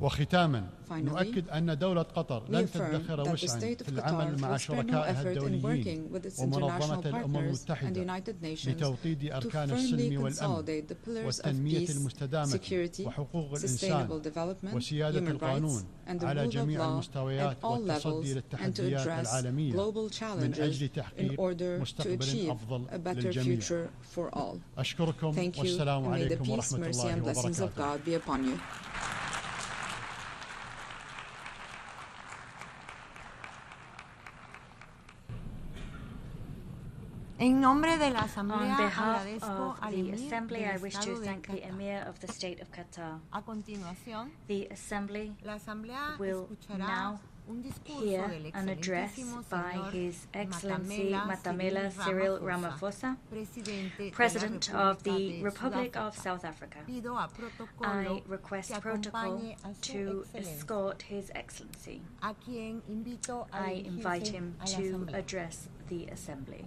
وختاما نؤكد أن دولة قطر لن تدخر وسعا في العمل مع شركائها الدوليين ومنظمة الأمم المتحدة لتوطيد أركان السلم والأمن والتنمية المستدامة وحقوق الإنسان وسيادة القانون على جميع المستويات والتصدي للتحديات العالمية من أجل تحقيق مستقبل أفضل للجميع. أشكركم والسلام عليكم ورحمة الله وبركاته. En nombre de la On Asamblea, behalf agradezco of al the Emir Assembly, del I wish to Estado de thank the Qatar. Emir of the State of Qatar. A continuación, The Assembly la Asamblea will escuchará now un discurso hear del an address excelentísimo by señor His Excellency Matamela Cyril Ramaphosa, President of the Republic of South Africa. I request protocol to escort His Excellency. I invite him to address the Assembly.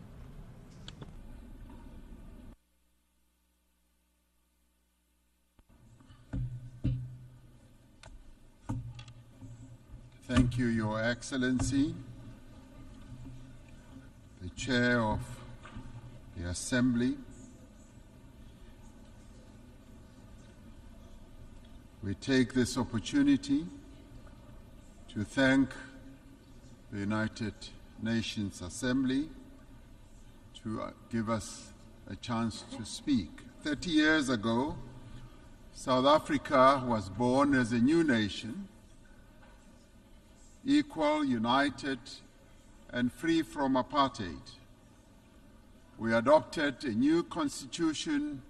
Thank you, Your Excellency, the Chair of the Assembly. We take this opportunity to thank the United Nations Assembly to give us a chance to speak. 30 years ago, South Africa was born as a new nation, equal, united, and free from apartheid. We adopted a new constitution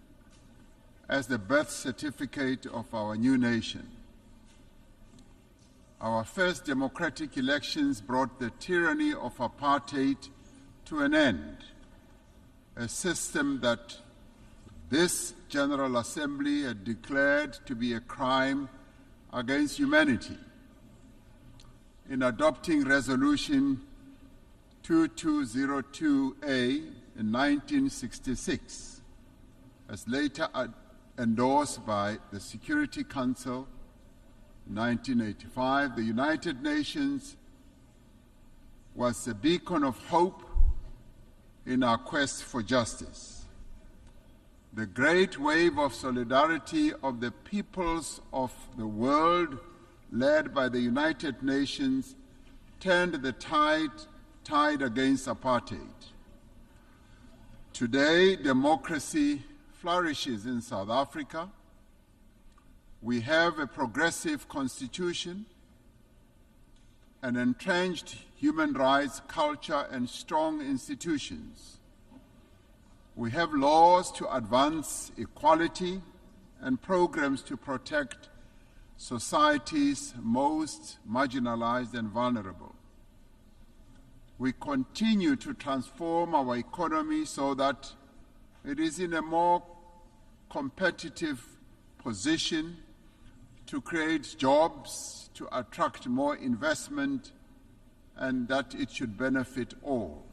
as the birth certificate of our new nation. Our first democratic elections brought the tyranny of apartheid to an end, a system that this General Assembly had declared to be a crime against humanity. In adopting Resolution 2202A in 1966, as later endorsed by the Security Council in 1985, the United Nations was a beacon of hope in our quest for justice. The great wave of solidarity of the peoples of the world, led by the United Nations, turned the tide against apartheid. Today, democracy flourishes in South Africa. We have a progressive constitution, an entrenched human rights culture, and strong institutions. We have laws to advance equality and programs to protect society's most marginalized and vulnerable. We continue to transform our economy so that it is in a more competitive position to create jobs, to attract more investment, and that it should benefit all.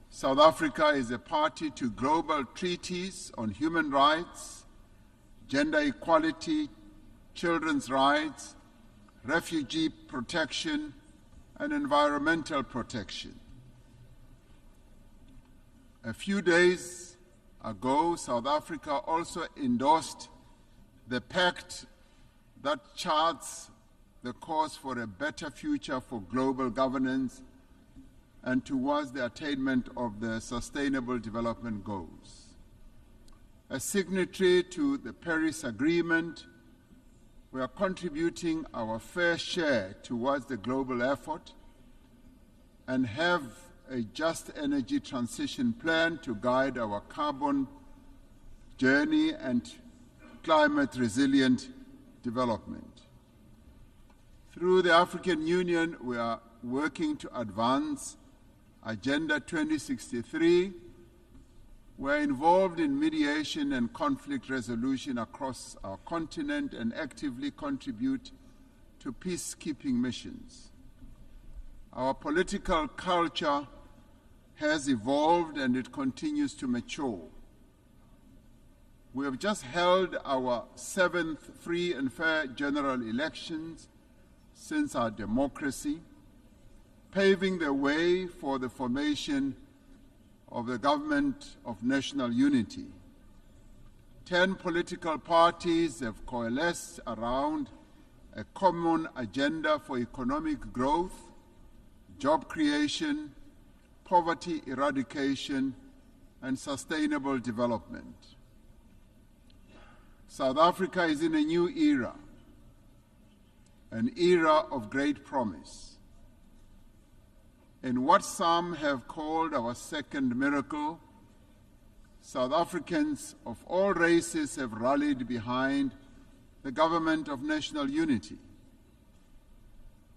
South Africa is a party to global treaties on human rights, gender equality, children's rights, refugee protection, and environmental protection. A few days ago, South Africa also endorsed the pact that charts the course for a better future for global governance and towards the attainment of the Sustainable Development Goals. As signatory to the Paris Agreement, we are contributing our fair share towards the global effort and have a just energy transition plan to guide our carbon journey and climate resilient development. Through the African Union, we are working to advance Agenda 2063. We're involved in mediation and conflict resolution across our continent and actively contribute to peacekeeping missions. Our political culture has evolved and it continues to mature. We have just held our 7th free and fair general elections since our democracy, paving the way for the formation of the Government of National Unity. 10 political parties have coalesced around a common agenda for economic growth, job creation, poverty eradication, and sustainable development. South Africa is in a new era, an era of great promise. In what some have called our second miracle, South Africans of all races have rallied behind the Government of National Unity.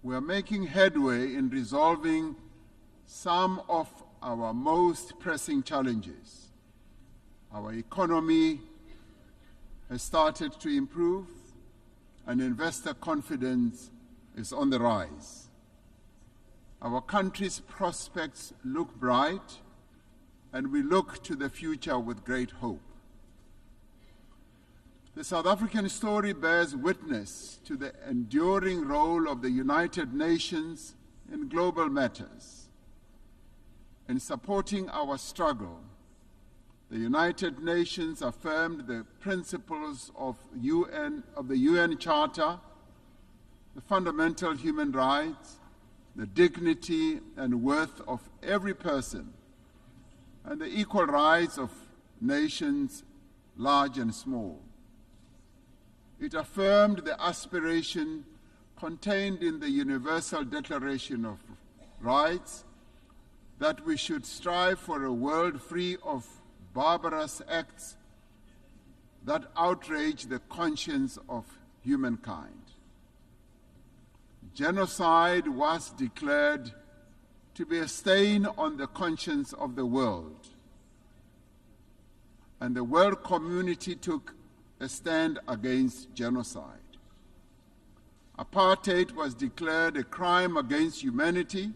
We are making headway in resolving some of our most pressing challenges. Our economy has started to improve, and investor confidence is on the rise. Our country's prospects look bright, and we look to the future with great hope. The South African story bears witness to the enduring role of the United Nations in global matters. In supporting our struggle, the United Nations affirmed the principles of the UN Charter, the fundamental human rights, the dignity and worth of every person, and the equal rights of nations, large and small. It affirmed the aspiration contained in the Universal Declaration of Rights that we should strive for a world free of barbarous acts that outrage the conscience of humankind. Genocide was declared to be a stain on the conscience of the world, and the world community took a stand against genocide. Apartheid was declared a crime against humanity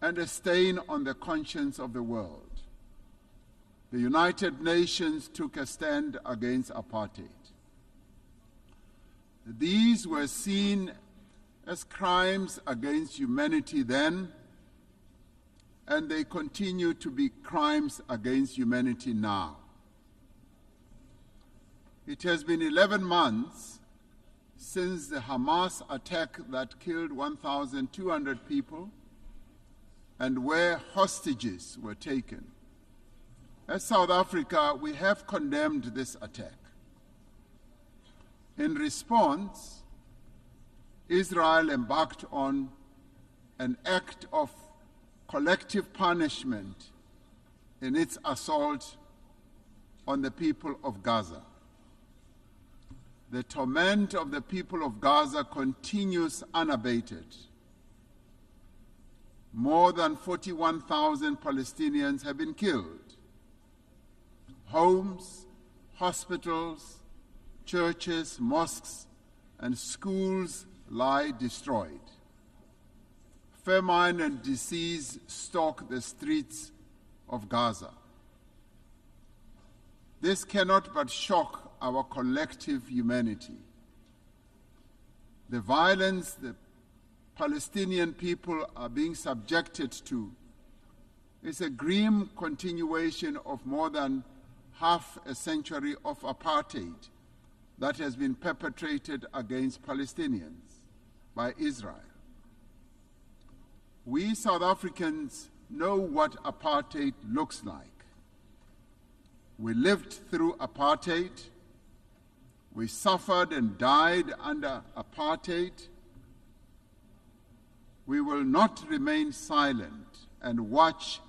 and a stain on the conscience of the world. The United Nations took a stand against apartheid. These were seen as crimes against humanity then, and they continue to be crimes against humanity now. It has been 11 months since the Hamas attack that killed 1,200 people and where hostages were taken. As South Africa, we have condemned this attack. In response, Israel embarked on an act of collective punishment in its assault on the people of Gaza. The torment of the people of Gaza continues unabated. More than 41,000 Palestinians have been killed. Homes, hospitals, churches, mosques, and schools lie destroyed. Famine and disease stalk the streets of Gaza. This cannot but shock our collective humanity. The violence the Palestinian people are being subjected to is a grim continuation of more than half a century of apartheid that has been perpetrated against Palestinians by Israel. We South Africans know what apartheid looks like. We lived through apartheid. We suffered and died under apartheid. We will not remain silent and watch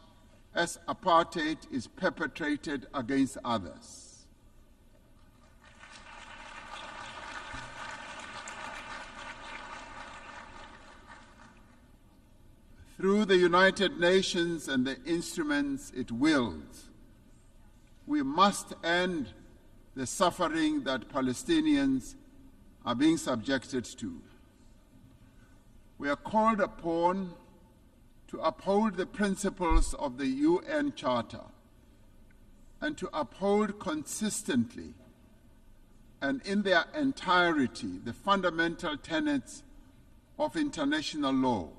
as apartheid is perpetrated against others. Through the United Nations and the instruments it wields, we must end the suffering that Palestinians are being subjected to. We are called upon to uphold the principles of the UN Charter and to uphold consistently and in their entirety the fundamental tenets of international law.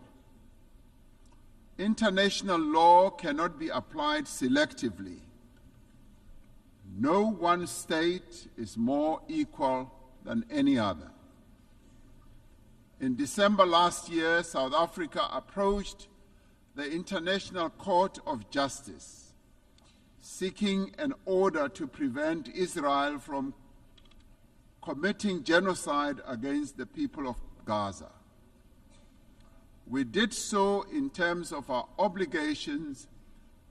International law cannot be applied selectively. No one state is more equal than any other. In December last year, South Africa approached the International Court of Justice, seeking an order to prevent Israel from committing genocide against the people of Gaza. We did so in terms of our obligations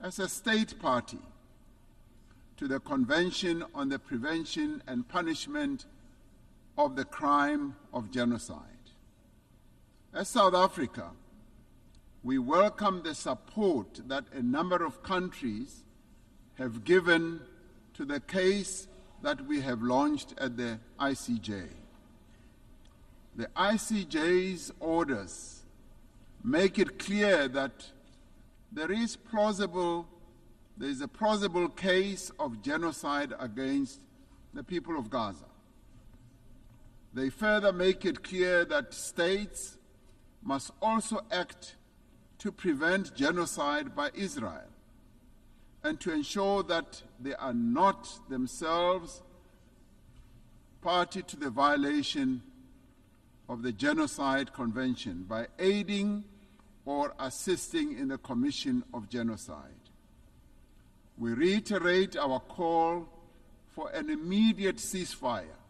as a state party to the Convention on the Prevention and Punishment of the Crime of Genocide. As South Africa, we welcome the support that a number of countries have given to the case that we have launched at the ICJ. The ICJ's orders make it clear that there is a plausible case of genocide against the people of Gaza. They further make it clear that states must also act to prevent genocide by Israel and to ensure that they are not themselves party to the violation of the Genocide Convention by aiding or assisting in the commission of genocide. We reiterate our call for an immediate ceasefire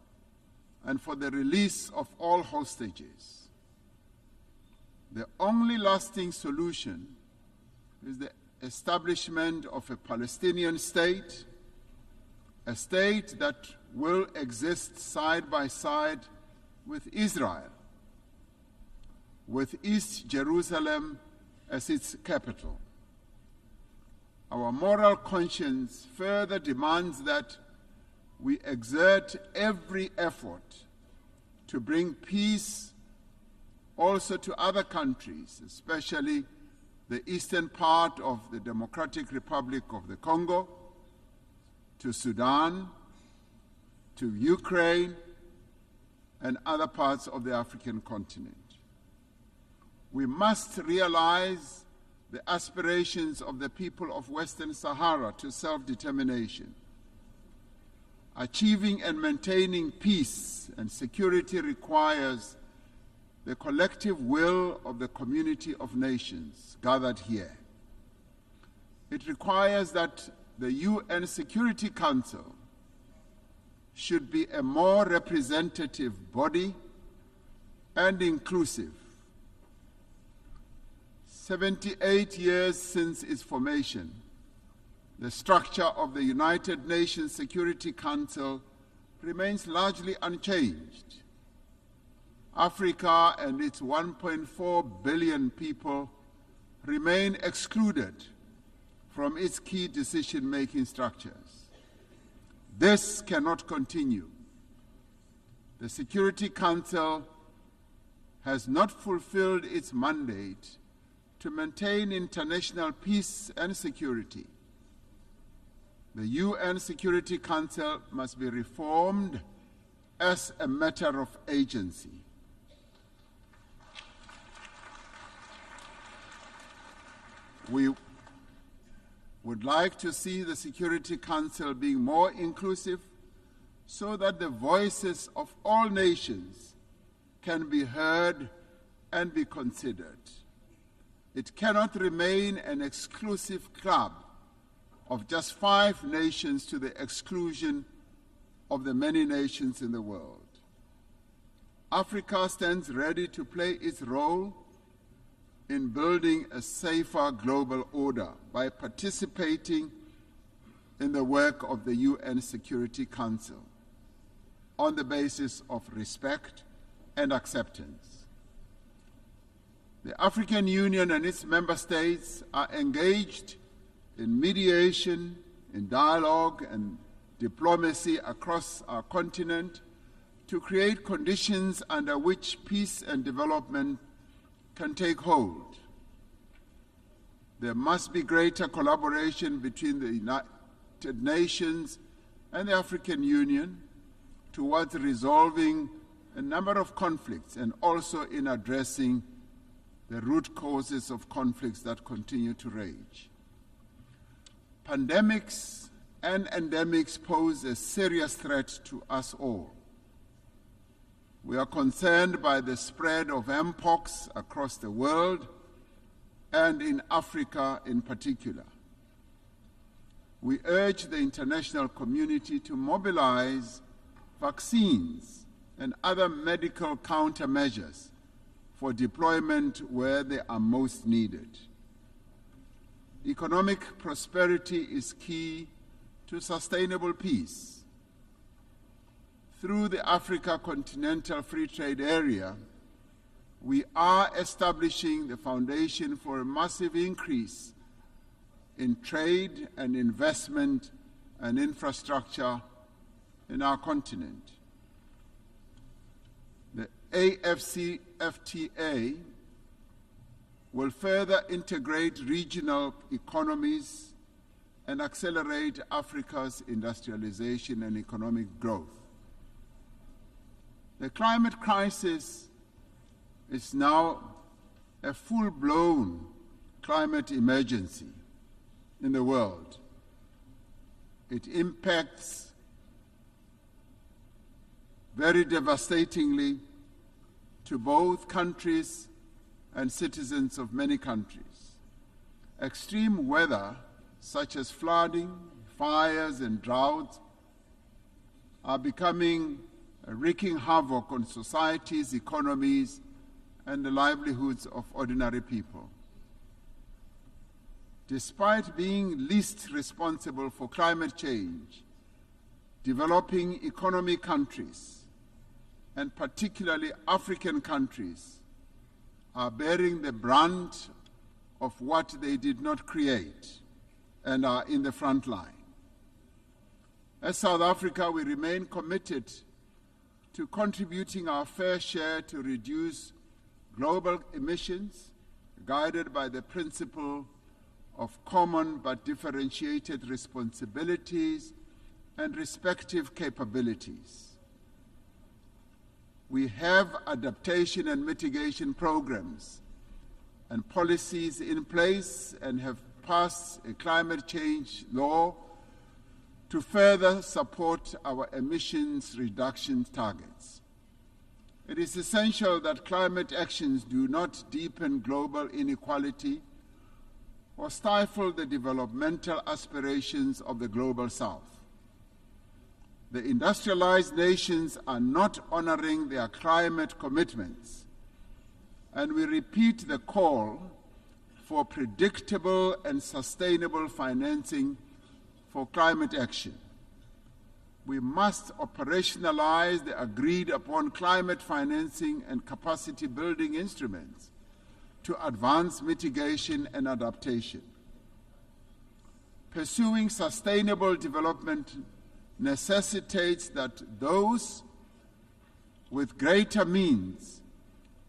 and for the release of all hostages. The only lasting solution is the establishment of a Palestinian state, a state that will exist side by side with Israel, with East Jerusalem as its capital. Our moral conscience further demands that we exert every effort to bring peace also to other countries, especially the eastern part of the Democratic Republic of the Congo, to Sudan, to Ukraine, and other parts of the African continent. We must realize the aspirations of the people of Western Sahara to self-determination. Achieving and maintaining peace and security requires the collective will of the community of nations gathered here. It requires that the UN Security Council should be a more representative body and inclusive. 78 years since its formation, the structure of the United Nations Security Council remains largely unchanged. Africa and its 1.4 billion people remain excluded from its key decision-making structures. This cannot continue. The Security Council has not fulfilled its mandate to maintain international peace and security. The UN Security Council must be reformed as a matter of agency. We would like to see the Security Council being more inclusive so that the voices of all nations can be heard and be considered. It cannot remain an exclusive club of just 5 nations to the exclusion of the many nations in the world. Africa stands ready to play its role in building a safer global order by participating in the work of the UN Security Council on the basis of respect and acceptance. The African Union and its member states are engaged in mediation, in dialogue and diplomacy across our continent to create conditions under which peace and development can take hold. There must be greater collaboration between the United Nations and the African Union towards resolving a number of conflicts and also in addressing the root causes of conflicts that continue to rage. Pandemics and endemics pose a serious threat to us all. We are concerned by the spread of mpox across the world and in Africa in particular. We urge the international community to mobilize vaccines and other medical countermeasures for deployment where they are most needed. Economic prosperity is key to sustainable peace. Through the Africa Continental Free Trade Area, we are establishing the foundation for a massive increase in trade and investment and infrastructure in our continent. The AFCFTA will further integrate regional economies and accelerate Africa's industrialization and economic growth. The climate crisis is now a full-blown climate emergency in the world. It impacts very devastatingly to both countries and citizens of many countries. Extreme weather, such as flooding, fires, and droughts, are becoming wreaking havoc on societies, economies, and the livelihoods of ordinary people. Despite being least responsible for climate change, developing economy countries, and particularly African countries, are bearing the brunt of what they did not create and are in the front line. As South Africa, we remain committed to contributing our fair share to reduce global emissions, guided by the principle of common but differentiated responsibilities and respective capabilities. We have adaptation and mitigation programs and policies in place and have passed a climate change law to further support our emissions reduction targets. It is essential that climate actions do not deepen global inequality or stifle the developmental aspirations of the global South. The industrialized nations are not honoring their climate commitments, and we repeat the call for predictable and sustainable financing for climate action. We must operationalize the agreed-upon climate financing and capacity-building instruments to advance mitigation and adaptation. Pursuing sustainable development necessitates that those with greater means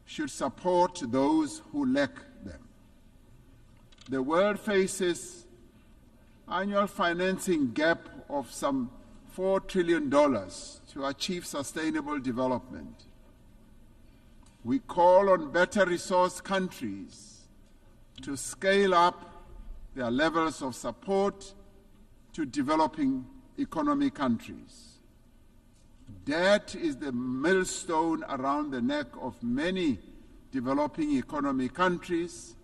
should support those who lack them. The world faces annual financing gap of some $4 trillion to achieve sustainable development. We call on better resourced countries to scale up their levels of support to developing economy countries. Debt is the millstone around the neck of many developing economy countries,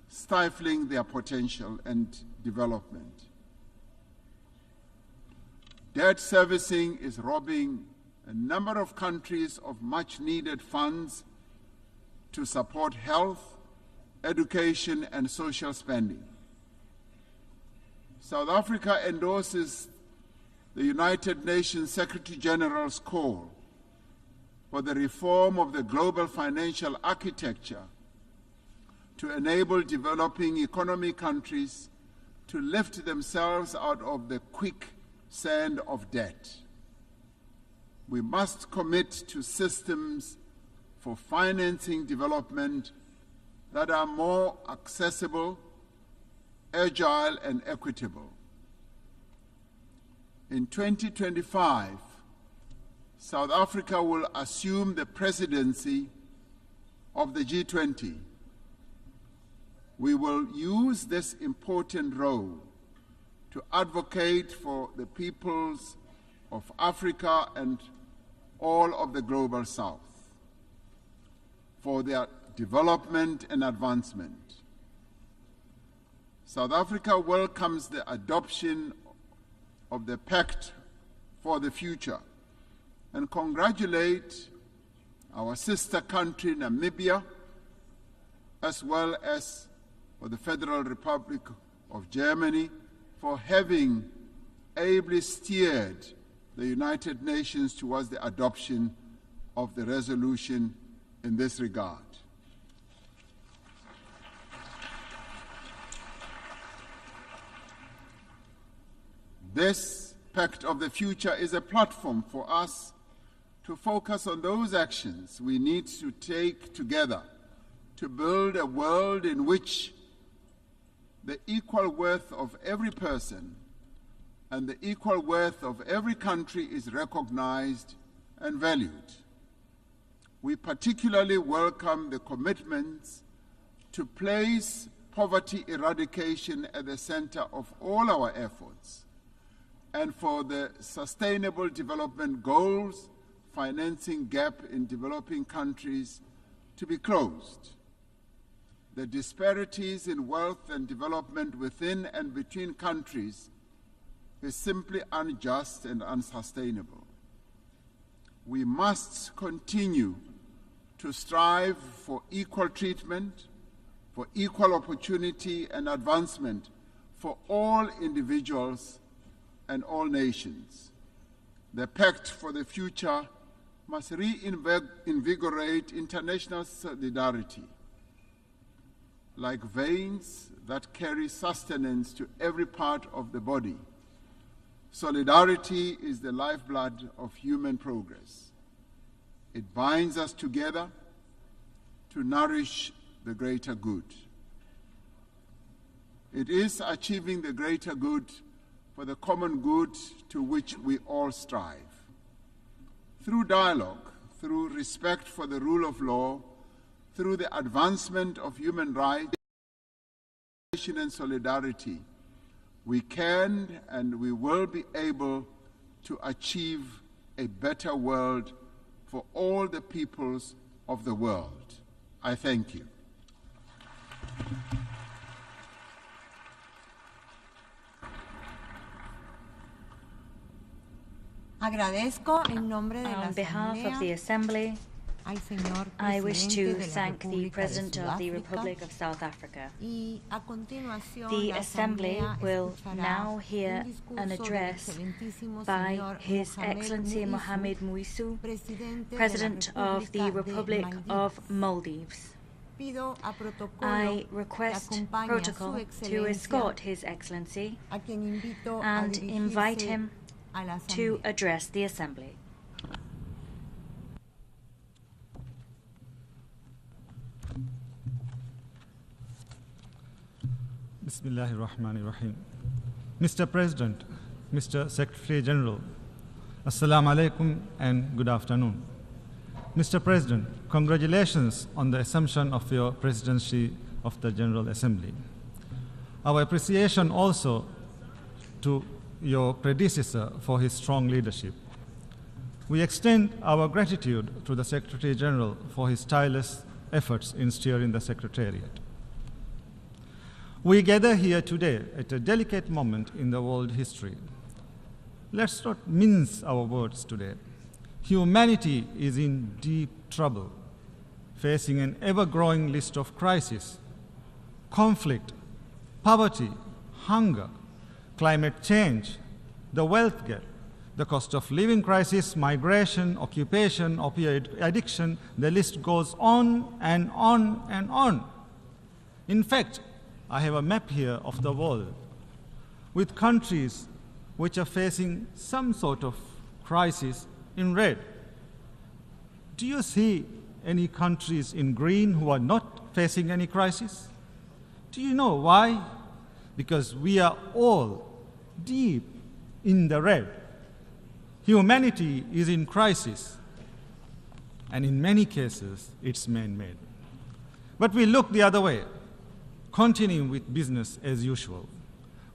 stifling their potential and development. Debt servicing is robbing a number of countries of much-needed funds to support health, education, and social spending. South Africa endorses the United Nations Secretary General's call for the reform of the global financial architecture to enable developing economy countries to lift themselves out of the quicksand of debt. We must commit to systems for financing development that are more accessible, agile, and equitable. In 2025, South Africa will assume the presidency of the G20. We will use this important role to advocate for the peoples of Africa and all of the global South, for their development and advancement. South Africa welcomes the adoption of the Pact for the Future and congratulate our sister country, Namibia, as well as for the Federal Republic of Germany for having ably steered the United Nations towards the adoption of the resolution in this regard. This Pact of the Future is a platform for us to focus on those actions we need to take together to build a world in which the equal worth of every person and the equal worth of every country is recognized and valued. We particularly welcome the commitments to place poverty eradication at the center of all our efforts, and for the Sustainable Development Goals financing gap in developing countries to be closed. The disparities in wealth and development within and between countries is simply unjust and unsustainable. We must continue to strive for equal treatment, for equal opportunity and advancement for all individuals and all nations. The Pact for the Future must reinvigorate international solidarity. Like veins that carry sustenance to every part of the body, solidarity is the lifeblood of human progress. It binds us together to nourish the greater good. It is achieving the greater good for the common good to which we all strive. Through dialogue, through respect for the rule of law, through the advancement of human rights and solidarity, we can and we will be able to achieve a better world for all the peoples of the world. I thank you. Agradezco en nombre de la On behalf of the Assembly, I wish to thank the President of the Republic of South Africa. The Assembly will now hear an address by His Excellency Mohamed Muizzu, President of the Republic of Maldives. I request protocol to escort His Excellency and invite him to address the Assembly. Bismillahirrahmanirrahim. Mr. President, Mr. Secretary General, Assalamu alaikum and good afternoon. Mr. President, congratulations on the assumption of your presidency of the General Assembly. Our appreciation also to your predecessor for his strong leadership. We extend our gratitude to the Secretary General for his tireless efforts in steering the Secretariat. We gather here today at a delicate moment in the world history. Let's not mince our words today. Humanity is in deep trouble, facing an ever-growing list of crises: conflict, poverty, hunger, climate change, the wealth gap, the cost of living crisis, migration, occupation, opioid addiction. The list goes on and on and on. In fact, I have a map here of the world with countries which are facing some sort of crisis in red. Do you see any countries in green who are not facing any crisis? Do you know why? Because we are all deep in the red. Humanity is in crisis, and in many cases, it's man-made. But we look the other way, continuing with business as usual.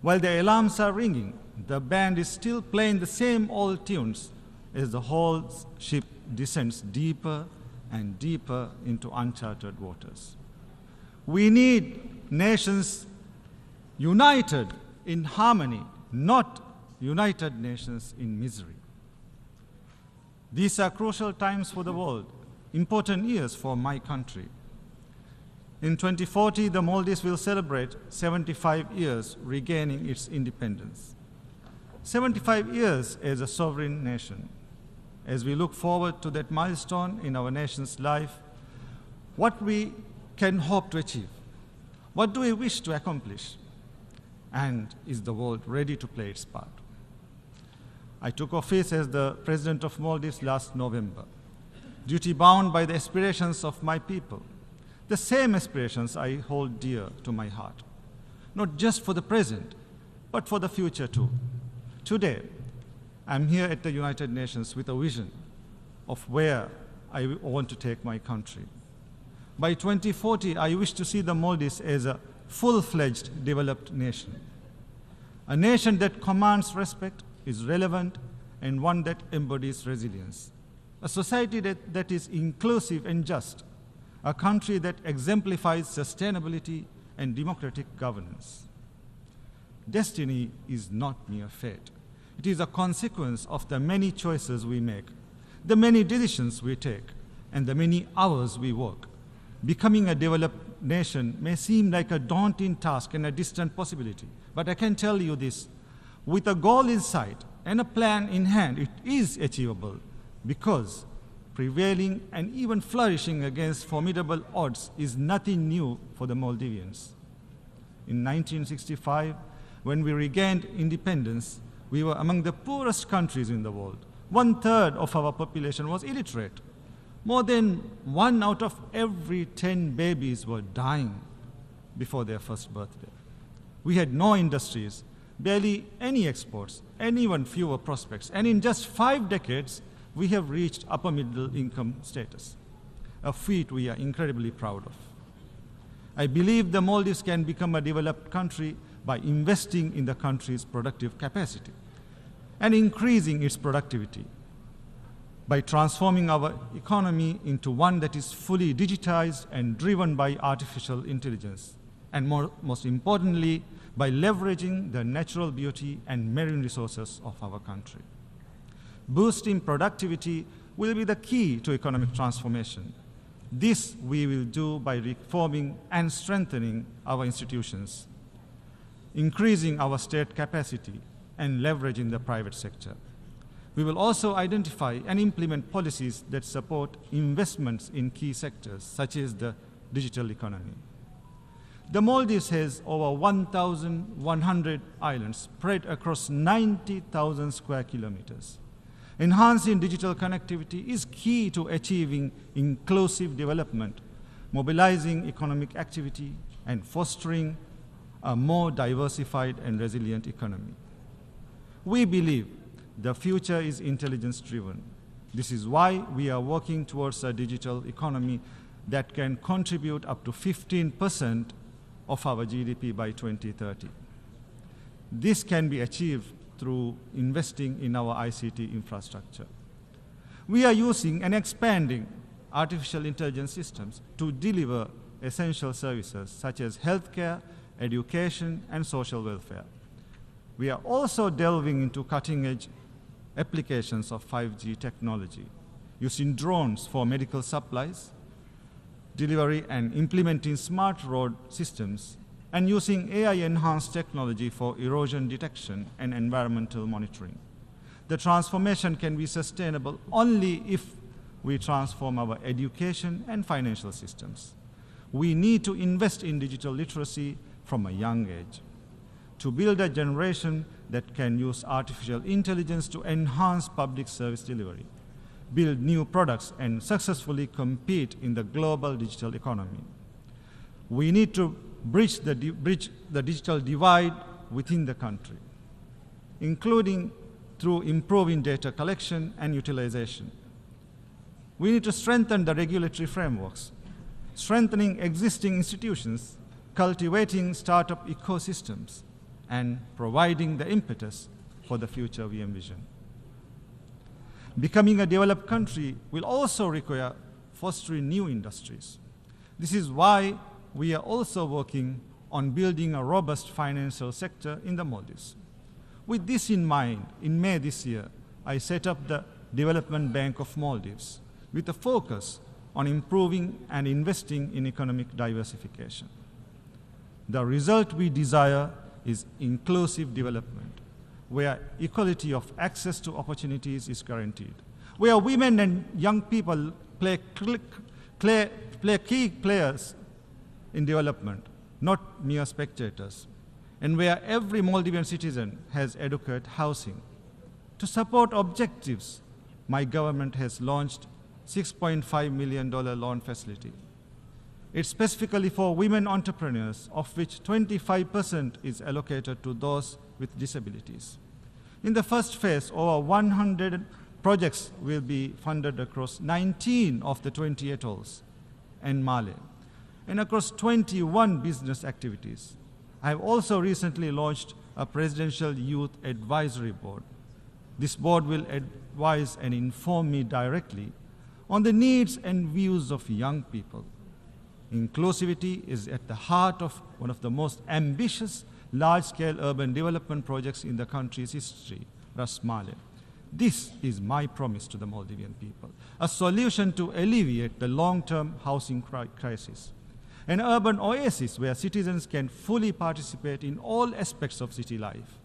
While the alarms are ringing, the band is still playing the same old tunes as the whole ship descends deeper and deeper into uncharted waters. We need nations united in harmony, not united nations in misery. These are crucial times for the world, important years for my country. In 2040, the Maldives will celebrate 75 years regaining its independence. 75 years as a sovereign nation. As we look forward to that milestone in our nation's life, what we can hope to achieve? What do we wish to accomplish? And is the world ready to play its part? I took office as the President of Maldives last November, duty-bound by the aspirations of my people. The same aspirations I hold dear to my heart, not just for the present, but for the future too. Today, I'm here at the United Nations with a vision of where I want to take my country. By 2040, I wish to see the Maldives as a full-fledged developed nation, a nation that commands respect, is relevant, and one that embodies resilience, a society that is inclusive and just, a country that exemplifies sustainability and democratic governance. Destiny is not mere fate. It is a consequence of the many choices we make, the many decisions we take, and the many hours we work. Becoming a developed nation may seem like a daunting task and a distant possibility, but I can tell you this, with a goal in sight and a plan in hand, it is achievable, because prevailing and even flourishing against formidable odds is nothing new for the Maldivians. In 1965, when we regained independence, we were among the poorest countries in the world. 1/3 of our population was illiterate. More than 1 out of every 10 babies were dying before their first birthday. We had no industries, barely any exports, and even fewer prospects. And in just 5 decades, we have reached upper middle income status. a feat we are incredibly proud of. I believe the Maldives can become a developed country by investing in the country's productive capacity and increasing its productivity, by transforming our economy into one that is fully digitized and driven by artificial intelligence, and most importantly, by leveraging the natural beauty and marine resources of our country. Boosting productivity will be the key to economic transformation. This we will do by reforming and strengthening our institutions, increasing our state capacity, and leveraging the private sector. We will also identify and implement policies that support investments in key sectors, such as the digital economy. The Maldives has over 1,100 islands spread across 90,000 square kilometers. Enhancing digital connectivity is key to achieving inclusive development, mobilizing economic activity, and fostering a more diversified and resilient economy. We believe the future is intelligence-driven. This is why we are working towards a digital economy that can contribute up to 15% of our GDP by 2030. This can be achieved through investing in our ICT infrastructure. We are using and expanding artificial intelligence systems to deliver essential services such as healthcare, education, and social welfare. We are also delving into cutting-edge applications of 5G technology, using drones for medical supplies, delivery, and implementing smart road systems, and using AI-enhanced technology for erosion detection and environmental monitoring. The transformation can be sustainable only if we transform our education and financial systems. We need to invest in digital literacy from a young age, to build a generation that can use artificial intelligence to enhance public service delivery, build new products, and successfully compete in the global digital economy. We need to bridge the digital divide within the country, including through improving data collection and utilization. We need to strengthen the regulatory frameworks, strengthening existing institutions, cultivating startup ecosystems, and providing the impetus for the future we envision. Becoming a developed country will also require fostering new industries. This is why we are also working on building a robust financial sector in the Maldives. With this in mind, in May this year, I set up the Development Bank of Maldives with a focus on improving and investing in economic diversification. The result we desire is inclusive development, where equality of access to opportunities is guaranteed, where women and young people play key players in development, not mere spectators, and where every Maldivian citizen has adequate housing. To support objectives, my government has launched $6.5 million loan facility. It's specifically for women entrepreneurs, of which 25% is allocated to those with disabilities. In the first phase, over 100 projects will be funded across 19 of the 20 atolls and Male, and across 21 business activities. I have also recently launched a Presidential Youth Advisory Board. This board will advise and inform me directly on the needs and views of young people. Inclusivity is at the heart of one of the most ambitious large-scale urban development projects in the country's history, Ras Male. This is my promise to the Maldivian people, a solution to alleviate the long-term housing crisis, an urban oasis where citizens can fully participate in all aspects of city life.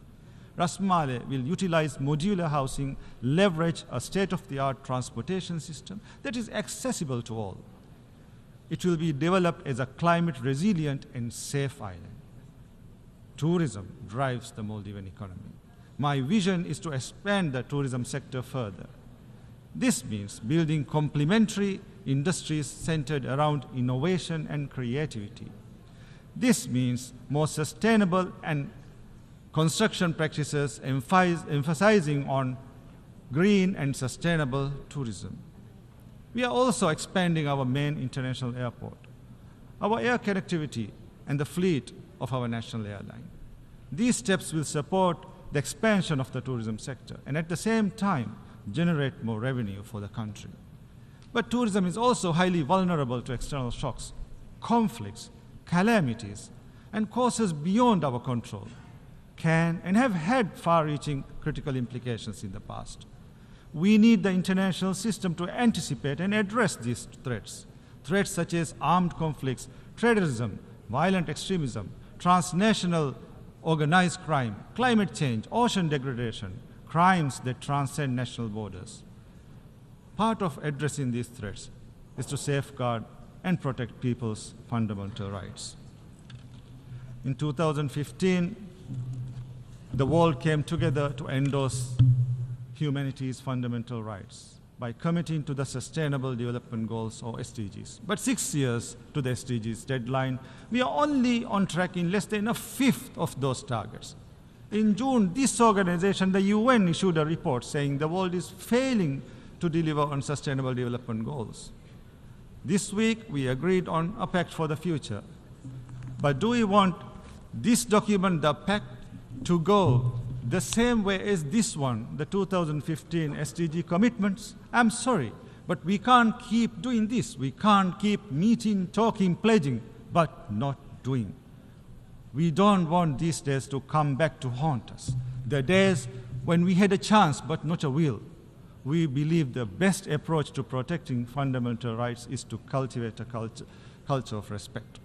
Ras Male will utilize modular housing, leverage a state-of-the-art transportation system that is accessible to all. It will be developed as a climate-resilient and safe island. Tourism drives the Maldivian economy. My vision is to expand the tourism sector further. This means building complementary industries centered around innovation and creativity. This means more sustainable and construction practices emphasizing on green and sustainable tourism. We are also expanding our main international airport, our air connectivity, and the fleet of our national airline. These steps will support the expansion of the tourism sector and at the same time generate more revenue for the country. But tourism is also highly vulnerable to external shocks, conflicts, calamities, and causes beyond our control, can and have had far-reaching critical implications in the past. We need the international system to anticipate and address these threats. Threats such as armed conflicts, terrorism, violent extremism, transnational organized crime, climate change, ocean degradation, crimes that transcend national borders. Part of addressing these threats is to safeguard and protect people's fundamental rights. In 2015, the world came together to endorse humanity's fundamental rights by committing to the Sustainable Development Goals, or SDGs. But 6 years to the SDGs deadline, we are only on track in less than a fifth of those targets. In June, this organization, the UN, issued a report saying the world is failing to deliver on Sustainable Development Goals. This week, we agreed on a pact for the future. But do we want this document, the pact, to go the same way as this one, the 2015 SDG commitments? I'm sorry, but we can't keep doing this. We can't keep meeting, talking, pledging, but not doing. We don't want these days to come back to haunt us. The days when we had a chance but not a will. We believe the best approach to protecting fundamental rights is to cultivate a culture of respect.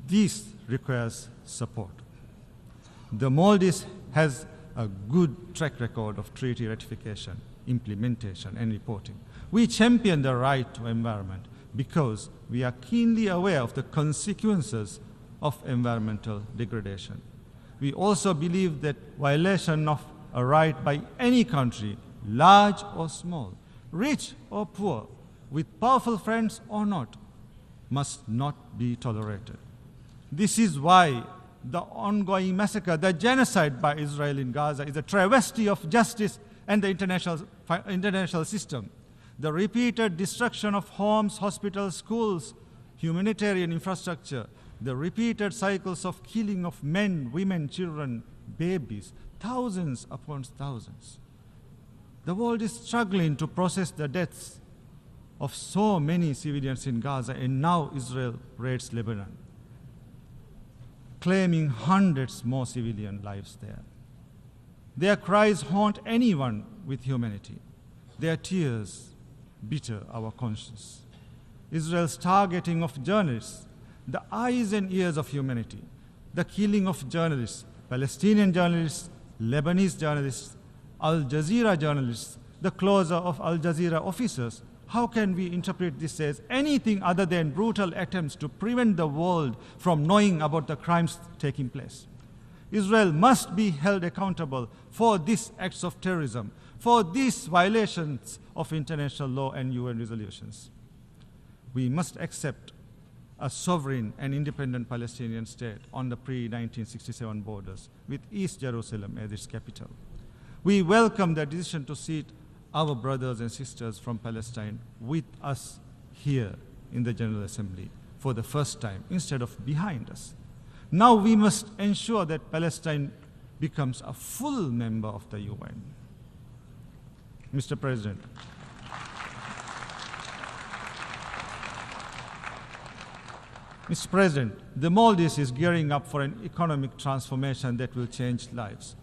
This requires support. The Maldives has a good track record of treaty ratification, implementation, and reporting. We champion the right to environment because we are keenly aware of the consequences of environmental degradation. We also believe that violation of a right by any country, large or small, rich or poor, with powerful friends or not, must not be tolerated. This is why the ongoing massacre, the genocide by Israel in Gaza, is a travesty of justice and the international system. The repeated destruction of homes, hospitals, schools, humanitarian infrastructure, the repeated cycles of killing of men, women, children, babies, thousands upon thousands. The world is struggling to process the deaths of so many civilians in Gaza, and now Israel raids Lebanon, claiming hundreds more civilian lives there. Their cries haunt anyone with humanity. Their tears bitter our conscience. Israel's targeting of journalists, the eyes and ears of humanity, the killing of journalists, Palestinian journalists, Lebanese journalists, Al Jazeera journalists, the closure of Al Jazeera officers. How can we interpret this as anything other than brutal attempts to prevent the world from knowing about the crimes taking place? Israel must be held accountable for these acts of terrorism, for these violations of international law and UN resolutions. We must accept a sovereign and independent Palestinian state on the pre-1967 borders, with East Jerusalem as its capital. We welcome the decision to seat our brothers and sisters from Palestine with us here in the General Assembly for the first time, instead of behind us. Now we must ensure that Palestine becomes a full member of the UN. Mr. President, the Maldives is gearing up for an economic transformation that will change lives.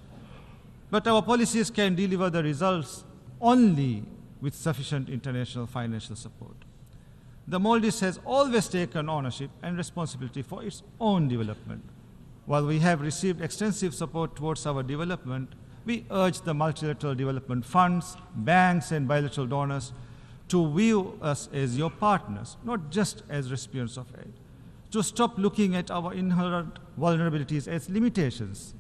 But our policies can deliver the results only with sufficient international financial support. The Maldives has always taken ownership and responsibility for its own development. While we have received extensive support towards our development, we urge the multilateral development funds, banks, and bilateral donors to view us as your partners, not just as recipients of aid, to stop looking at our inherent vulnerabilities as limitations,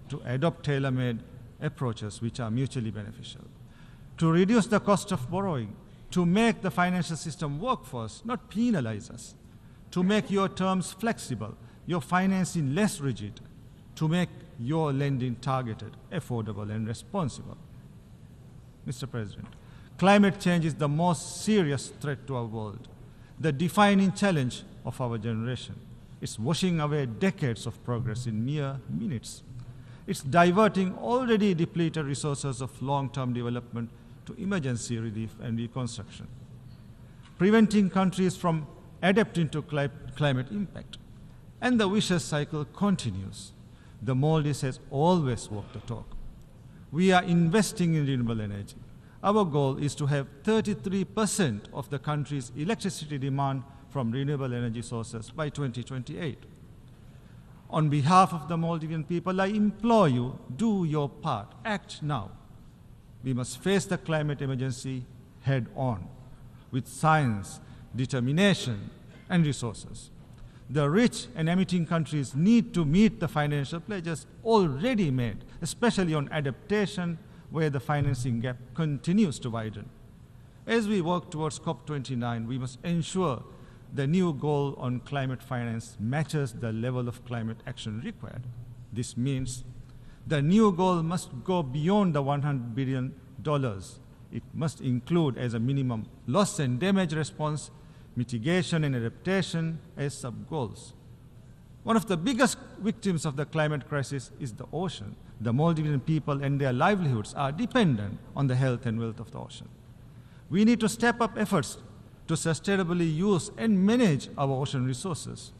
to adopt tailor-made approaches which are mutually beneficial, to reduce the cost of borrowing, to make the financial system work for us, not penalize us, to make your terms flexible, your financing less rigid, to make your lending targeted, affordable, and responsible. Mr. President, Climate change is the most serious threat to our world, the defining challenge of our generation. It's washing away decades of progress in mere minutes. It's diverting already depleted resources of long-term development to emergency relief and reconstruction, preventing countries from adapting to climate impact. And the vicious cycle continues. The Maldives has always walked the talk. We are investing in renewable energy. Our goal is to have 33% of the country's electricity demand from renewable energy sources by 2028. On behalf of the Maldivian people, I implore you, do your part, act now. We must face the climate emergency head on, with science, determination, and resources. The rich and emitting countries need to meet the financial pledges already made, especially on adaptation, where the financing gap continues to widen. As we work towards COP29, we must ensure the new goal on climate finance matches the level of climate action required. This means the new goal must go beyond the $100 billion. It must include as a minimum loss and damage response, mitigation and adaptation as sub-goals. One of the biggest victims of the climate crisis is the ocean. The Maldivian people and their livelihoods are dependent on the health and wealth of the ocean. We need to step up efforts to sustainably use and manage our ocean resources,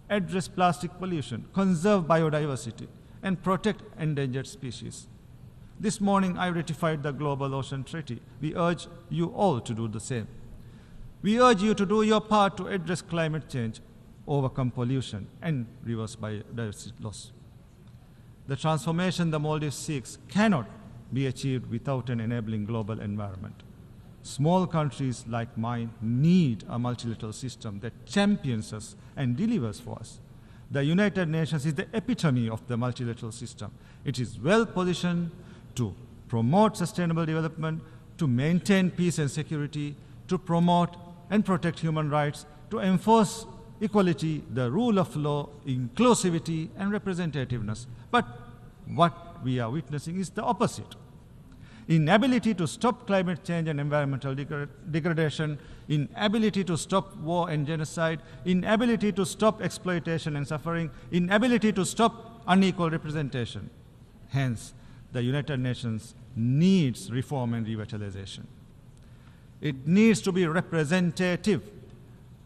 address plastic pollution, conserve biodiversity, and protect endangered species. This morning, I ratified the Global Ocean Treaty. We urge you all to do the same. We urge you to do your part to address climate change, overcome pollution, and reverse biodiversity loss. The transformation the Maldives seeks cannot be achieved without an enabling global environment. Small countries like mine need a multilateral system that champions us and delivers for us. The United Nations is the epitome of the multilateral system. It is well positioned to promote sustainable development, to maintain peace and security, to promote and protect human rights, to enforce equality, the rule of law, inclusivity, and representativeness. But what we are witnessing is the opposite. Inability to stop climate change and environmental degradation, inability to stop war and genocide, inability to stop exploitation and suffering, inability to stop unequal representation. Hence, the United Nations needs reform and revitalization. It needs to be representative.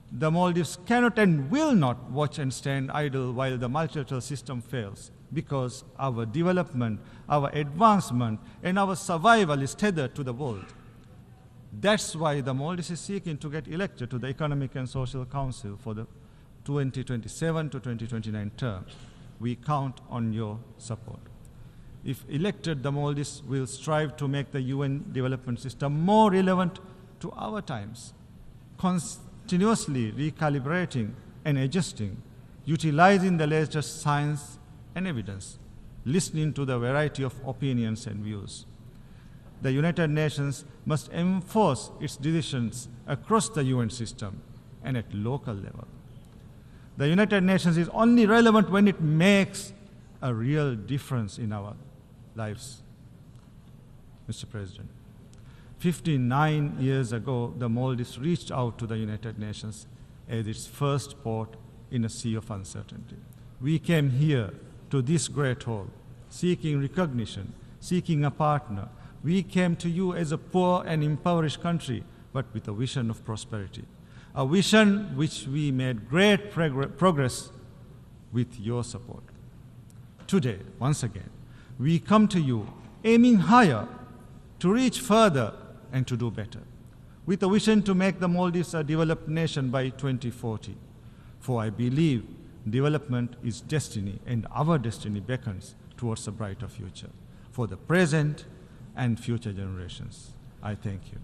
The Maldives cannot and will not watch and stand idle while the multilateral system fails, because our development, our advancement, and our survival is tethered to the world. That's why the Maldives is seeking to get elected to the Economic and Social Council for the 2027 to 2029 term. We count on your support. If elected, the Maldives will strive to make the UN development system more relevant to our times, continuously recalibrating and adjusting, utilizing the latest science and evidence, listening to the variety of opinions and views. The United Nations must enforce its decisions across the UN system and at local level. The United Nations is only relevant when it makes a real difference in our lives. Mr. President, 59 years ago, the Maldives reached out to the United Nations as its first port in a sea of uncertainty. We came here to this great hall, seeking recognition, seeking a partner. We came to you as a poor and impoverished country, but with a vision of prosperity, a vision which we made great progress with your support. Today, once again, we come to you aiming higher, to reach further, and to do better, with a vision to make the Maldives a developed nation by 2040. For I believe development is destiny, and our destiny beckons towards a brighter future for the present and future generations. I thank you.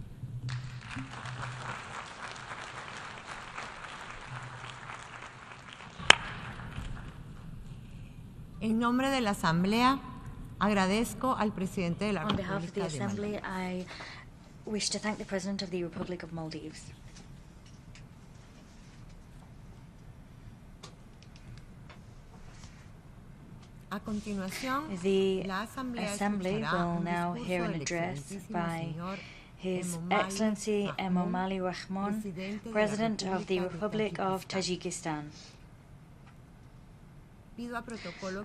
En nombre de la Asamblea, agradezco al presidente de la On behalf of the República de Assembly, Maldives. I wish to thank the President of the Republic of Maldives. A continuación, The la Asamblea Assembly escuchará will un now discurso hear an del address excelentísimo by señor His Excellency Emomali Rahmon, President of the Republic of Tajikistan.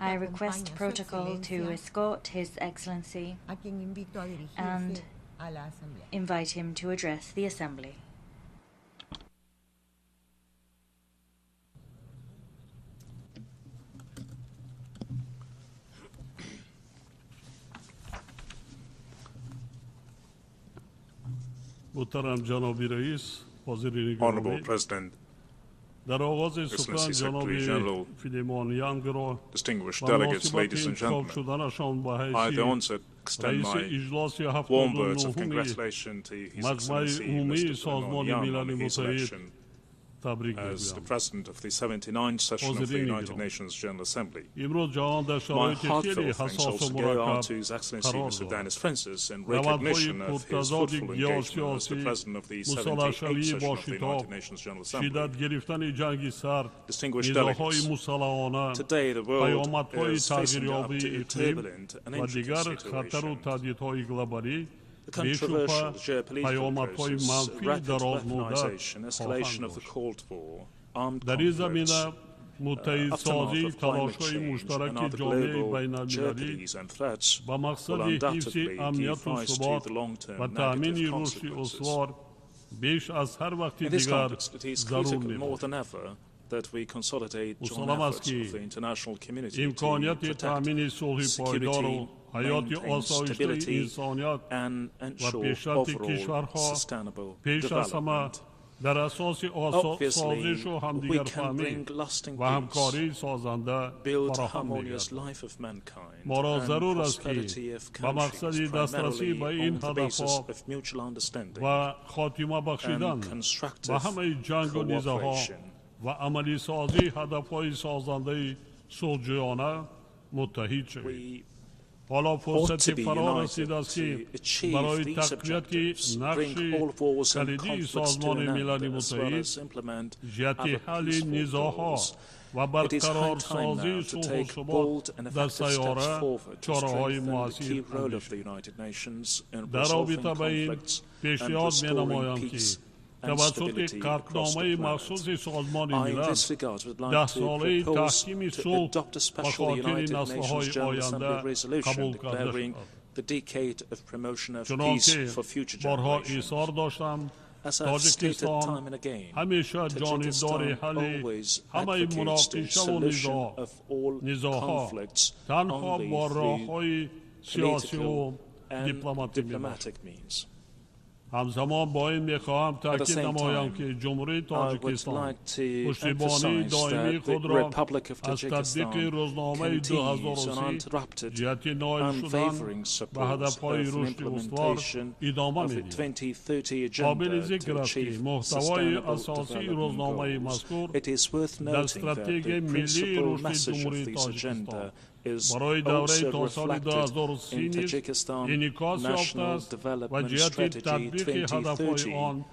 I request protocol to escort His Excellency and invite him to address the Assembly. Honorable President, Excellency Secretary General, distinguished delegates, ladies and gentlemen, I at the onset extend my warm words of congratulations to His Excellency Mr. Philemon Yang on his election as the President of the 79th session of the United Nations General Assembly. My heartfelt thanks also go out to His Excellency Mr. Denis Francis in recognition of his fruitful engagement as the President of the 78th session of the United Nations General Assembly. Distinguished delegates, today the world is facing up to a turbulent and interesting situation. The controversial geopolitical crisis, rapid weaponization, escalation of the Cold War, armed conflicts, aftermath of climate change, and other global jeopardies and threats will undoubtedly give rise to the long-term negative consequences. In this context, it is critical more than ever that we consolidate joint efforts of the international community to protect security, maintain stability, and ensure overall sustainable development. Obviously, we can bring lasting peace, build harmonious life of mankind, and prosperity of countries primarily on the basis of mutual understanding and constructive cooperation. We ought to be united to achieve these objectives, bring all wars and conflicts to an end, as well as implement other peaceful goals. It is high time now to take bold and effective steps forward to strengthen the key role of the United Nations in resolving conflicts and restoring peace and stability across the planet. I in this regard would like to propose to adopt a special United Nations General Assembly resolution declaring the decade of promotion of peace for future generations. As I've stated time and again, Tajikistan always advocates the solution of all conflicts only through political and diplomatic means. At the same time, I would like to emphasize that the Republic of Tajikistan continues uninterrupted, unwavering support of the implementation of the 2030 Agenda to achieve sustainable development goals. It is worth noting that the principal message of this agenda is also reflected in Tajikistan National Development Strategy 2030, and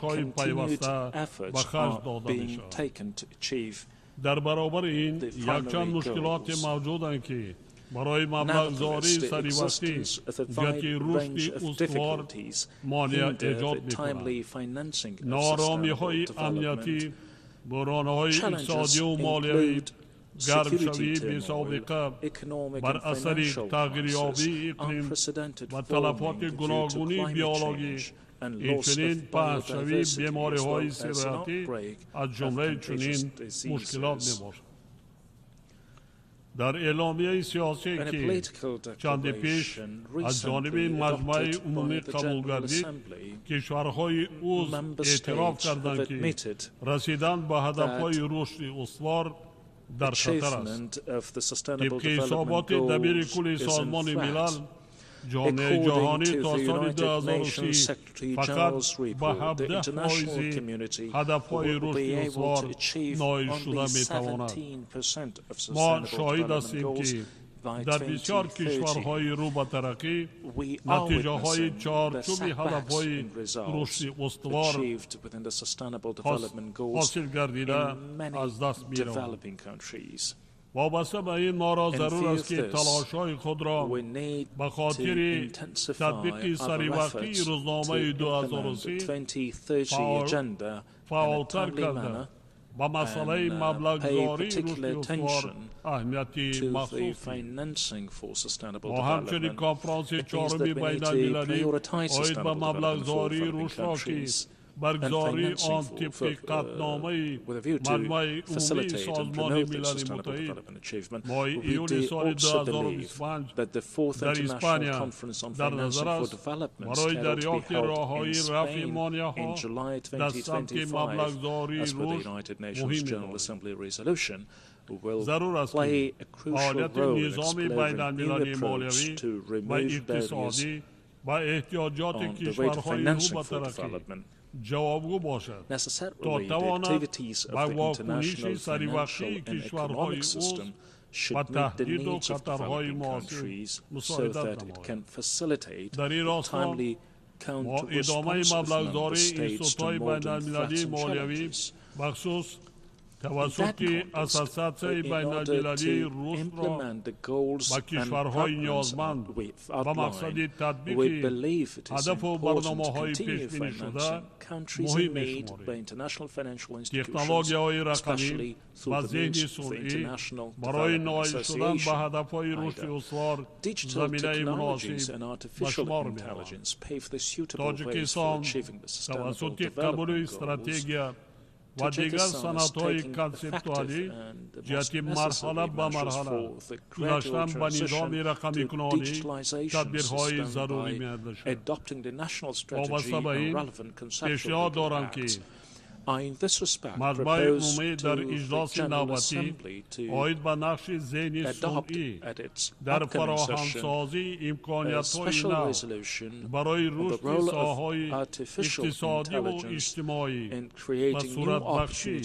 continued efforts are being taken to achieve the primary goals. Nevertheless, the existence of a wide range of difficulties hinder the timely financing of sustainable development. Challenges include security turmoil, economic and financial crisis, unprecedented warming due to climate change, and loss of biodiversity, as well as an outbreak of contagious diseases. In a political declaration recently adopted by the General Assembly, member states have admitted that achievement of the Sustainable Development Goals is in threat. According to the United Nations Secretary General's report, the international community will be able to achieve only 17% of Sustainable Development Goals by 2030. We are witnessing the setbacks in results achieved within the Sustainable Development Goals in many developing countries. وابسته به این ما را ضرور است که تلاش‌های خود را به خاطر تطبیق سریع روزنامه 2030 فعالتر کرده با مسئله مبلغ‌گذاری رشد استوار اهمیتی مخصوص و همچنین کنفرانس چهارمی بین‌المللی اوید به مبلغ‌گذاری رشد را که برگزاری آن طبق قطعنامه مجمع عمومی سازمان ملل متحد ماه ایول سال 2025 در اسپانیا در نظر است برای دریافت راه‌های رفع مانع‌ها در سمت مبلغ‌گذاری رشد مهم است. ضرور است که فعالیت نظام بین‌المللی مالیوی و اقتصادی و احتیاجات کشورهای رو به ترقی جوابگو باشد تا تواند به واکنش سریع کشورهای عضو و تهدید و خطرهای معاصر مساعدت نماید. در این راستا با ادامه مبلغ‌گذاری اینستیتوت‌های بین‌المللی مالیوی بخصوص توسط اساسیاسیون بین‌المللی رشد را با کشورهای نیازمند و مقصد تطبیق هدف و برنامه‌های پیش‌بینی شده مهم می‌شماریم. تکنولوژی‌های رقمی و ذهن صنعی برای نائل شدن به هدف‌های رشد استوار زمینه مناسب به شمار می‌روند. تاجیکستان توسط قبول استراتژی و دیگر سنت‌های کانسپتوالی جهت مرحله به مرحله گذاشتن به نظام رقمی کنونی تدبیرهای ضروری می‌اندیشد. وابسته به این پیشنهاد دارم که مجمع عمومی در اجلاس نوبتی اوید به نقش ذهن صنعی در فراهمسازی امکانیت‌های نو برای رشد ساحه‌های اقتصادی و اجتماعی به صورت بخشی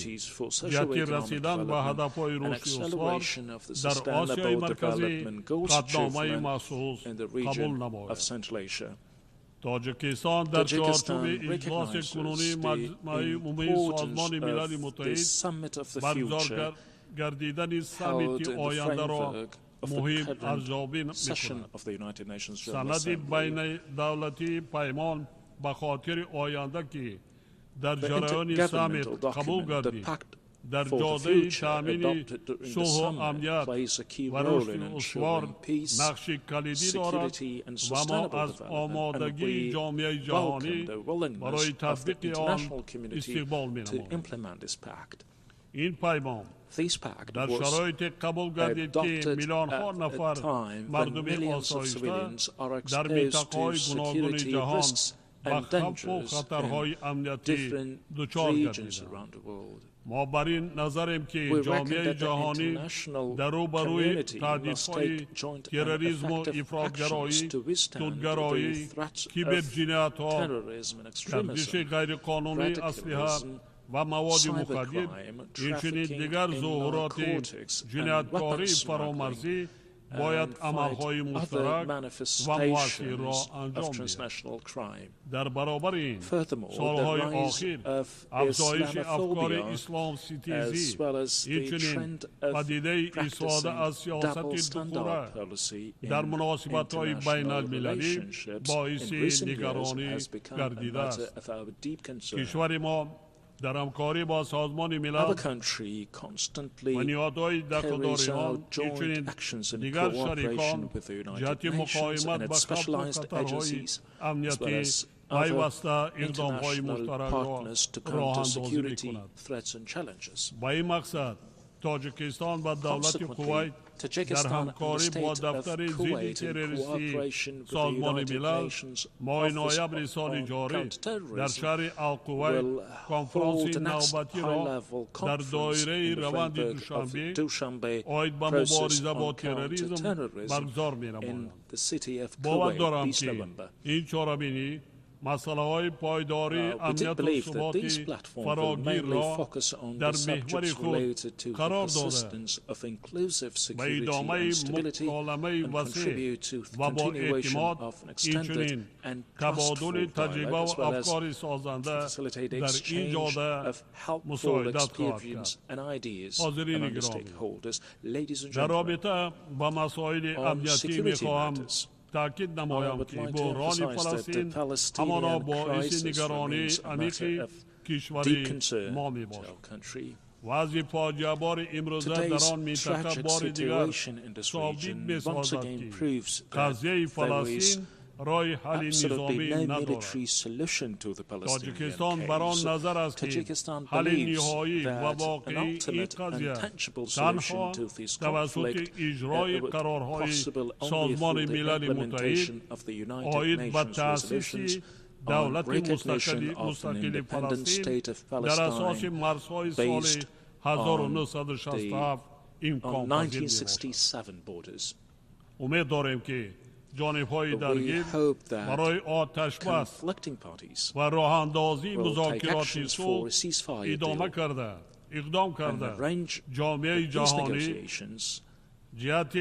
جهت رسیدن به هدف‌های رشد استوار در آسیای مرکزی قطعنامه مخصوص قبول نماید. تاجیکستان در چارچوب اجلاس کنونی مجمع عمومی سازمان ملل متحد برگزار گردیدن سمیت آینده را مهم ارزیابی می‌کند. سند بین دولتی پیمان به خاطر آینده که در جریان سمیت قبول گردید در جاده تامین صلح و امنیت و رشد استوار نقش کلیدی دارد و ما از آمادگی جامعه جهانی برای تطبیق آن استقبال می‌نماییم. این پیمان در شرایط قبول گردید که میلیون‌ها نفر مردم آسایشته در منطقه‌های گوناگون جهان به خوف و خطرهای امنیتی دچار گردیدند. ما بر این نظریم که جامعه جهانی در روبروی تهدیدهای تروریسم و افراط‌گرایی، سودگرایی، کیبرجنایت‌ها، گردش غیرقانونی اسلحه و مواد مخدر، همچنین دیگر ظهورات جنایتکاری فرامرزی باید عملهای مشترک و مؤثر را انجام دهیم. در برابر این سالهای آخر افزایش افکار اسلام ستیزی همچنین پدیده استفاده از سیاست دکتوره در مناسبت‌های بین المللی باعث نگرانی گردیده است. کشور ما در همکاری با سازمان ملل و نهادهای دخل‌داریان همچنین دیگر شریکان جهت مقاومت به خوف و خطرهای امنیتی پیوسته اقدام‌های مشترک را راه‌اندازی می‌کند. با این مقصد تاجیکستان و دولت کویت در همکاری با دفتر ضد تروریستی سازمان ملل ماه نوامبر سال جاری در شهر الکویت کنفرانس نوبتی را در دایره روند دوشنبه اوید به مبارزه با تروریسم برگزار می‌نمایند. باور دارم که این چهاربینی مسائل پایداری امنیت و ثباتی فراگیر را در محور خود قرار داده و ادامه مکالمه وسیع و با اعتماد اینچنین تبادل تجربه و افکار سازنده در ایجاد مساعدت خواهد کرد. حاضرین گرامی، در رابطه با مسائل امنیتی میخواهم تأکید نمایم که بحران فلسطین همانا باعث نگرانی عمیقی کشوری ما می باشد. وضع فاجعه بار امروزه در آن منطقه بار دیگر ثابت می سازد که قضیه فلسطین رای حل نظامی ندارد. تاجیکستان بر آن نظر است که حل نهایی و واقعی این قضیه تنها توسط اجرای قرارهای سازمان ملل متحد آید به تأسیس دولت مستقل فلسطین در اساس مرزهای سال 1967 امکان پذیر بود. امید داریم که جانب‌های درگیر برای آتش بس و راه اندازی مذاکرات صلح اقدام کرده جامعه جهانی جهت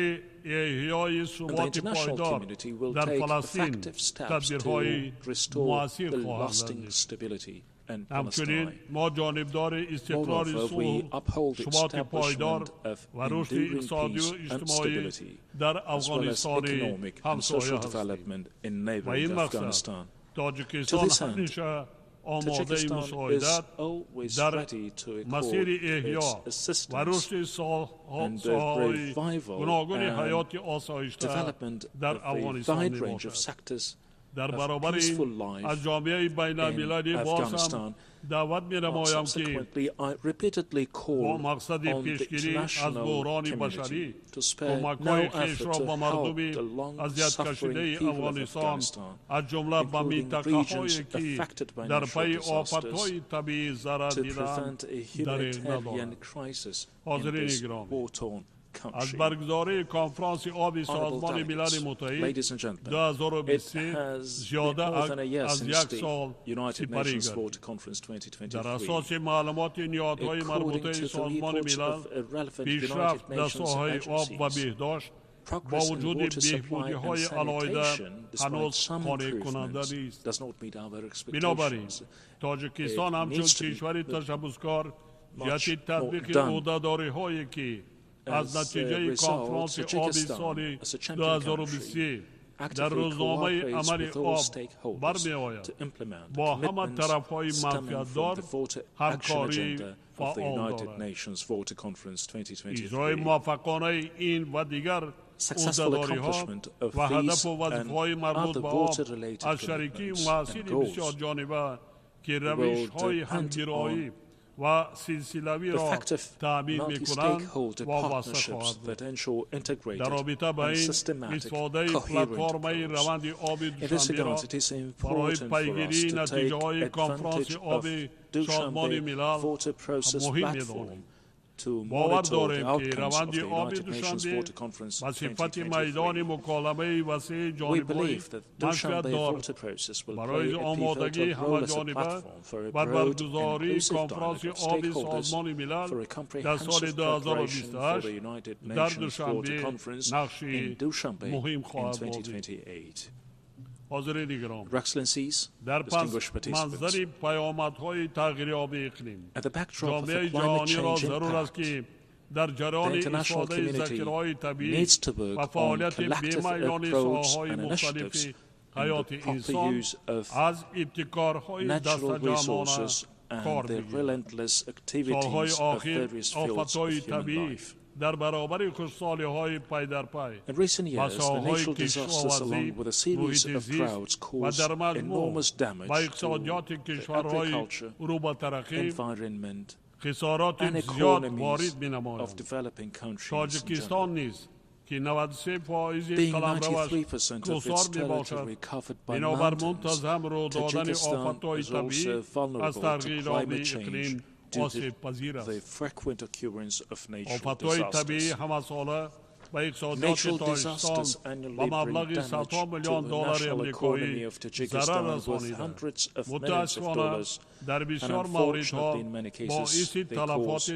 احیای ثبات پایدار در فلسطین تدبیرهای مؤثر خواهد نمود. همچنین ما جانبدار استقرار صلح، ثبات پایدار و رشد اقتصادی و اجتماعی در افغانستان همسایه هستیم و این مقصد تاجیکستان همیشه آماده مساعدت در مسیر احیا و رشد ساحه‌های گوناگون حیات آسایشته در افغانستان میباشد. در برابر این از جامعه بین المللی باز هم دعوت می‌نمایم که با مقصد پیشگیری از بحران بشری کمک‌های خویش را با مردم اذیت کشیده افغانستان از جمله به منطقه‌هایی که در پی آفت‌های طبیعی ضرر دیده‌اند دریغ ندارند. حاضرین گرامی، از برگزاری کنفرانس آبی سازمان ملل متحد 2023 زیاده از یک سال سپری گردید. در اساس معلومات نهادهای مربوطه سازمان ملل پیشرفت در ساحه آب و بهداشت با وجود بهبودی‌های علاوه هنوز قانع کننده نیست. بنابراین تاجیکستان همچون کشور تشبثکار جهت تطبیق عهده‌داری‌هایی که از نتیجه کنفرانس آبی سال 2023 در روزنامه عمل آب برمی آید با همه طرف‌های منفعت‌دار همکاری فعال دارد. اجرای موفقانه این و دیگر عهده‌داری‌ها و هدف و وظیفه‌های مربوط به آب از شریکی مؤثر بسیار جانبه که روش‌های همگرایی و سلسله‌ای را تأمین می‌کنند وابسته خواهد بود. در رابطه با این استفاده پلتفرم روند آب دوشنبه را برای پیگیری نتیجه‌های کنفرانس آب سازمان ملل مهم می‌دانیم. باور داریم که روند آب دوشنبه و صفت میدان مکالمه وسیع جانبه‌های منفعت‌دار برای آمادگی همه‌جانبه بر برگزاری کنفرانس آب سازمان ملل در سال 2028 در دوشنبه نقشی مهم خواهد بود. حاضرین گرامی، در پس منظر پیامدهای تغییرآب اقلیم جامعه جهانی را ضرور است که در جریان استفاده ذخیره‌های طبیعی و فعالیت بی‌میلان ساحه‌های مختلف حیات انسان از ابتکارهای دستجمعانه کار بگیرد. سالهای آخر آفت‌های طبیعی در برابر خوشسالی‌های پی در پی و سالهای کشاورزی، محیط زیست و در مجموع و اقتصادیات کشورهای رو به ترقی خسارات زیاد وارد می‌نماید. تاجیکستان نیز که 93% قلمروش گسار میباشد بنابر منتظم رو دادن آفت‌های طبیعی از تغییرآب اقلیم آسیب پذیر است. آفت‌های طبیعی همه ساله natural disasters annually bring damage to the national economy of Tajikistan worth hundreds of millions of dollars, and unfortunately in many cases they cause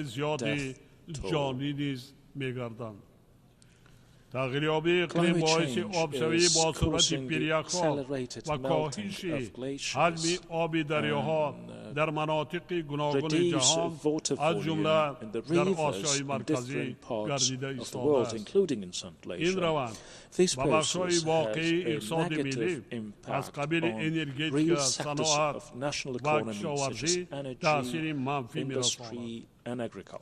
death toll. تغییرآبی اقلیم باعث آبشوی با سرعت پیریاک‌ها و کاهش حجم آب دریاها در مناطق گوناگون جهان از جمله در آسیای مرکزی گردیده ایستاده است. این روند و بخش‌های واقعی اقتصاد ملی از قبیل انرژی، صنعت و کشاورزی تأثیر منفی می‌رساند.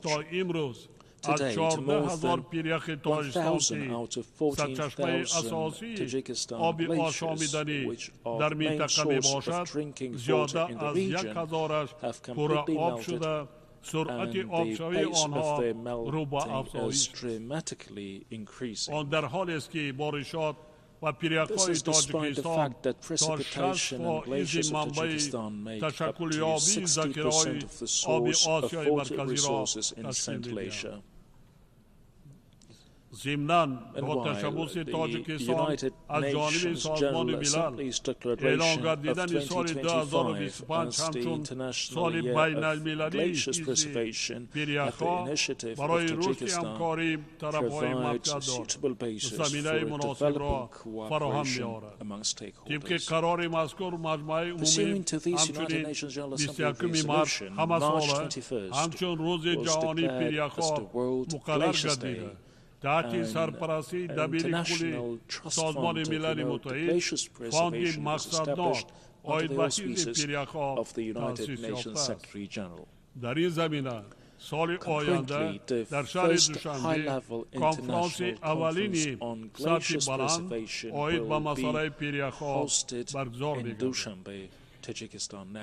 تا امروز از 14,000 پیریاک تاجیکستانی سرچشمه اساسی آب آشامیدنی در منطقه می باشد، زیاده از 1,000 پر آب شده، سرعت آبشوی آنها رو به افزایش آن در حالی است که بارشات و پیریاک‌های تاجیکستان تا 60% منبع تشکل یابی ذخیره‌های آب آسیای مرکزی را تشکیل می‌دهند. ضمناً با تشبث تاجیکستان از جانب سازمان ملل اعلام گردیدن سال 2025 همچون سال بین المللی پیریاک‌ها برای رشد همکاری طرف‌های مملکت زمینه مناسب را فراهم می‌آورد. طبق قرار مذکور مجمع عمومی همچنین 21 مارس همه ساله همچون روز جهانی پیریاک‌ها مقرر گردیده. تحت سرپرستی دبیر کل سازمان ملل متحد فاند مقصدناک آید به حفظ پیریاک‌ها تأسیس یافته. در این زمینه سال آینده در شهر دوشنبه کنفرانس اولین سطح بلند آید به مسئله پیریاک‌ها برگزار می‌گردد.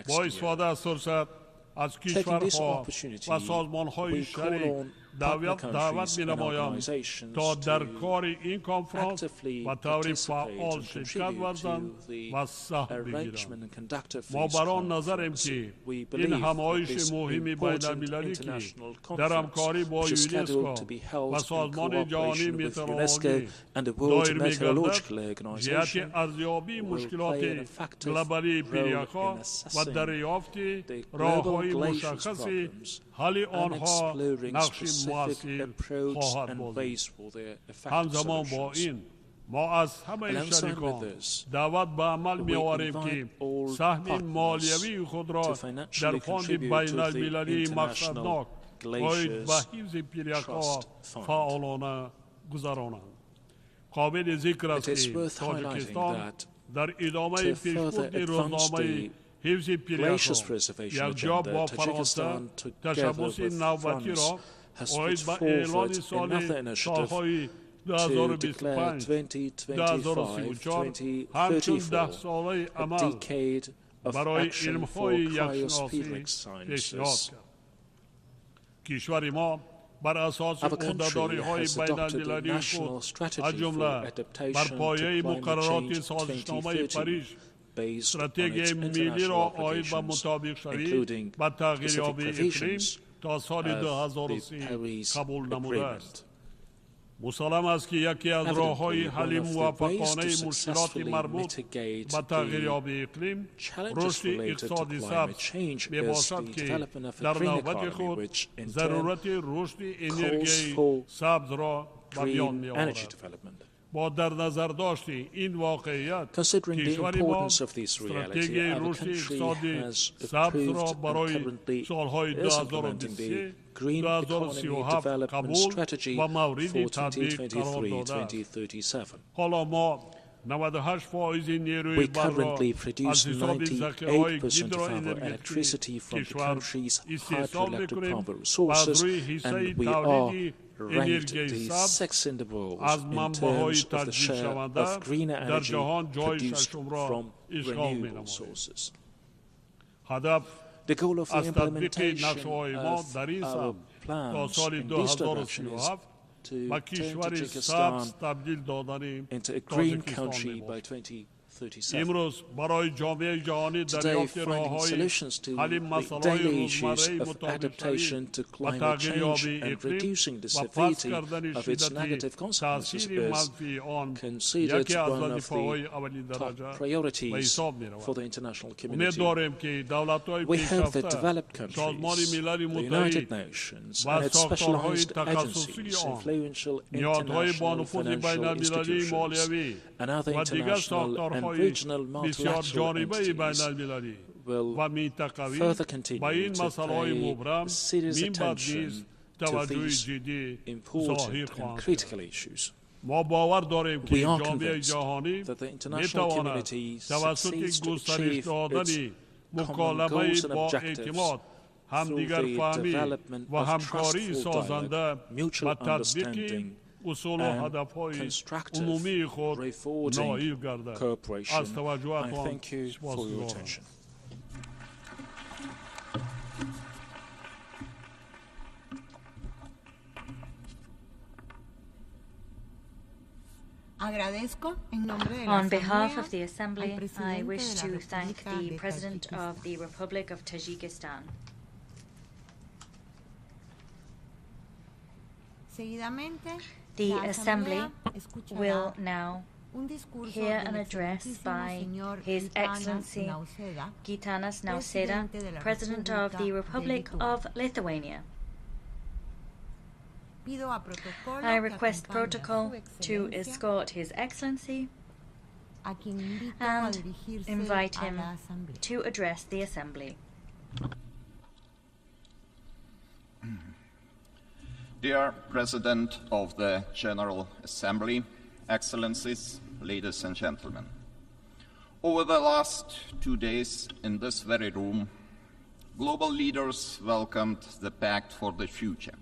با استفاده از فرصت از کشورها و سازمان‌های شریک دعوت می‌نمایم تا در کار این کنفرانس و طور فعال شرکت ورزند و سهم بگیرند. ما بر آن نظریم که این همایش مهم بین المللی که در همکاری با یونسکو و سازمان جهانی متئورولوژی دایر می‌گردد، جهت ارزیابی مشکلات گلوبالی پیریاک‌ها و دریافت راه‌های مشخص حل آنها نقش مؤثر خواهد بود. همزمان با این ما از همه شریکان دعوت به عمل می‌آوریم که سهم مالیوی خود را در فاند بین المللی مقصدناک آید به حفظ پیریاک‌ها فعالانه گذرانند. قابل ذکر است که تاجیکستان در ادامه پیشبرد روزنامه حفظ پیریاک‌ها یک جا با فرانسه تشبث نوبتی را آید به اعلان سالهای 2025 2034 همچون 10 ساله عمل برای علم‌های یکشناسی پیشنهاد کرد. کشور ما بر اساس عهده‌داری‌های بین المللی خود از جمله بر پایه مقررات سازشنامه پاریس استراتژی ملی را آید به مطابق شوی به تغییریابی اقلیم تا سال 2030 قبول نموده است. مسلم است که یکی از راه‌های حل موفقانه مشکلات مربوط به تغییریابی اقلیم رشد اقتصادی سبز میباشد که در نوبت خود ضرورت رشد انرژی سبز را به بیان می‌آورد. با در نظر داشت این واقعیت کشور ما استراتژی رشد اقتصادی سبز را برای سالهای 2023 2037 قبول و مورد تطبیق قرار داده است. حالا ما 98% نیروی برق را از حساب ذخیره‌های هیدروانرژی کشور استحصال می‌کنیم و از روی حصه تولید انرژی سبز از منبع‌های تجدید شونده در جهان جای ششم را اشغال می‌نماییم. هدف از تطبیق نقشه‌های ما در این سمت تا سال 2037 به کشور سبز تبدیل دادن تاجیکستان می‌باشد. 37. Today, finding solutions to the daily issues of adaptation to climate change and reducing the severity of its negative consequences is considered one of the top priorities for the international community. We hope that developed countries, the United Nations, and its specialized agencies, influential international financial institutions, and other international and regional multilateral entities will further continue to pay serious attention to these important and critical issues. We are convinced that the international community succeeds to achieve its common goals and objectives through the development of trustful dialogue, mutual understanding, and constructive, rewarding cooperation. I thank you for your attention. On behalf of the Assembly, I wish to thank the President of the Republic of Tajikistan. The Assembly will now hear an address by His Excellency Gitanas Nauseda, President of the Republic of Lithuania. I request protocol to escort His Excellency and invite him to address the Assembly. Dear President of the General Assembly, Excellencies, ladies and gentlemen, over the last 2 days in this very room, global leaders welcomed the Pact for the Future.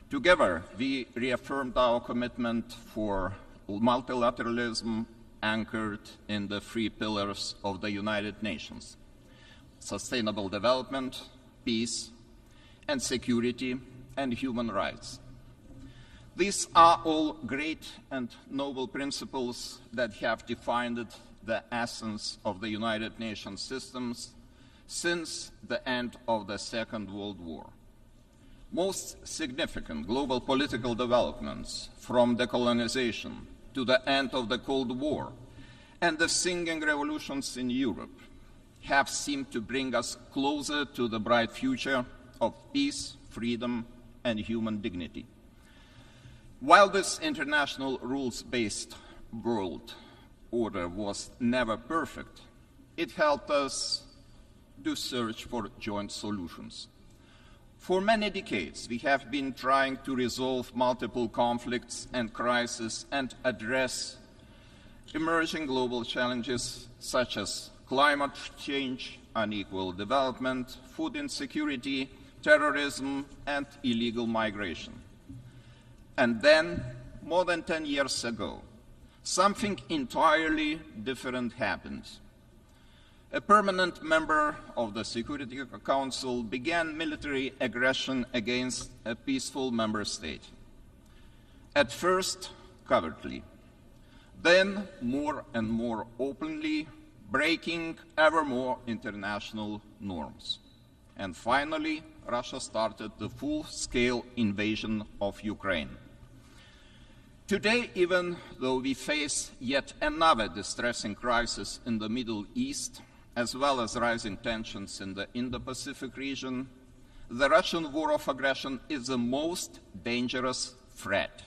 Together, we reaffirmed our commitment for multilateralism anchored in the 3 pillars of the United Nations: sustainable development, peace, and security, and human rights. These are all great and noble principles that have defined the essence of the United Nations systems since the end of the Second World War. Most significant global political developments, from decolonization to the end of the Cold War and the singing revolutions in Europe, have seemed to bring us closer to the bright future of peace, freedom, and human dignity. While this international rules-based world order was never perfect, it helped us to search for joint solutions. For many decades, we have been trying to resolve multiple conflicts and crises and address emerging global challenges such as climate change, unequal development, food insecurity, terrorism, and illegal migration. And then, more than 10 years ago, something entirely different happened. A permanent member of the Security Council began military aggression against a peaceful member state. At first, covertly, then more and more openly, breaking ever more international norms. And finally, Russia started the full-scale invasion of Ukraine. Today, even though we face yet another distressing crisis in the Middle East, as well as rising tensions in the Indo-Pacific region, the Russian war of aggression is the most dangerous threat.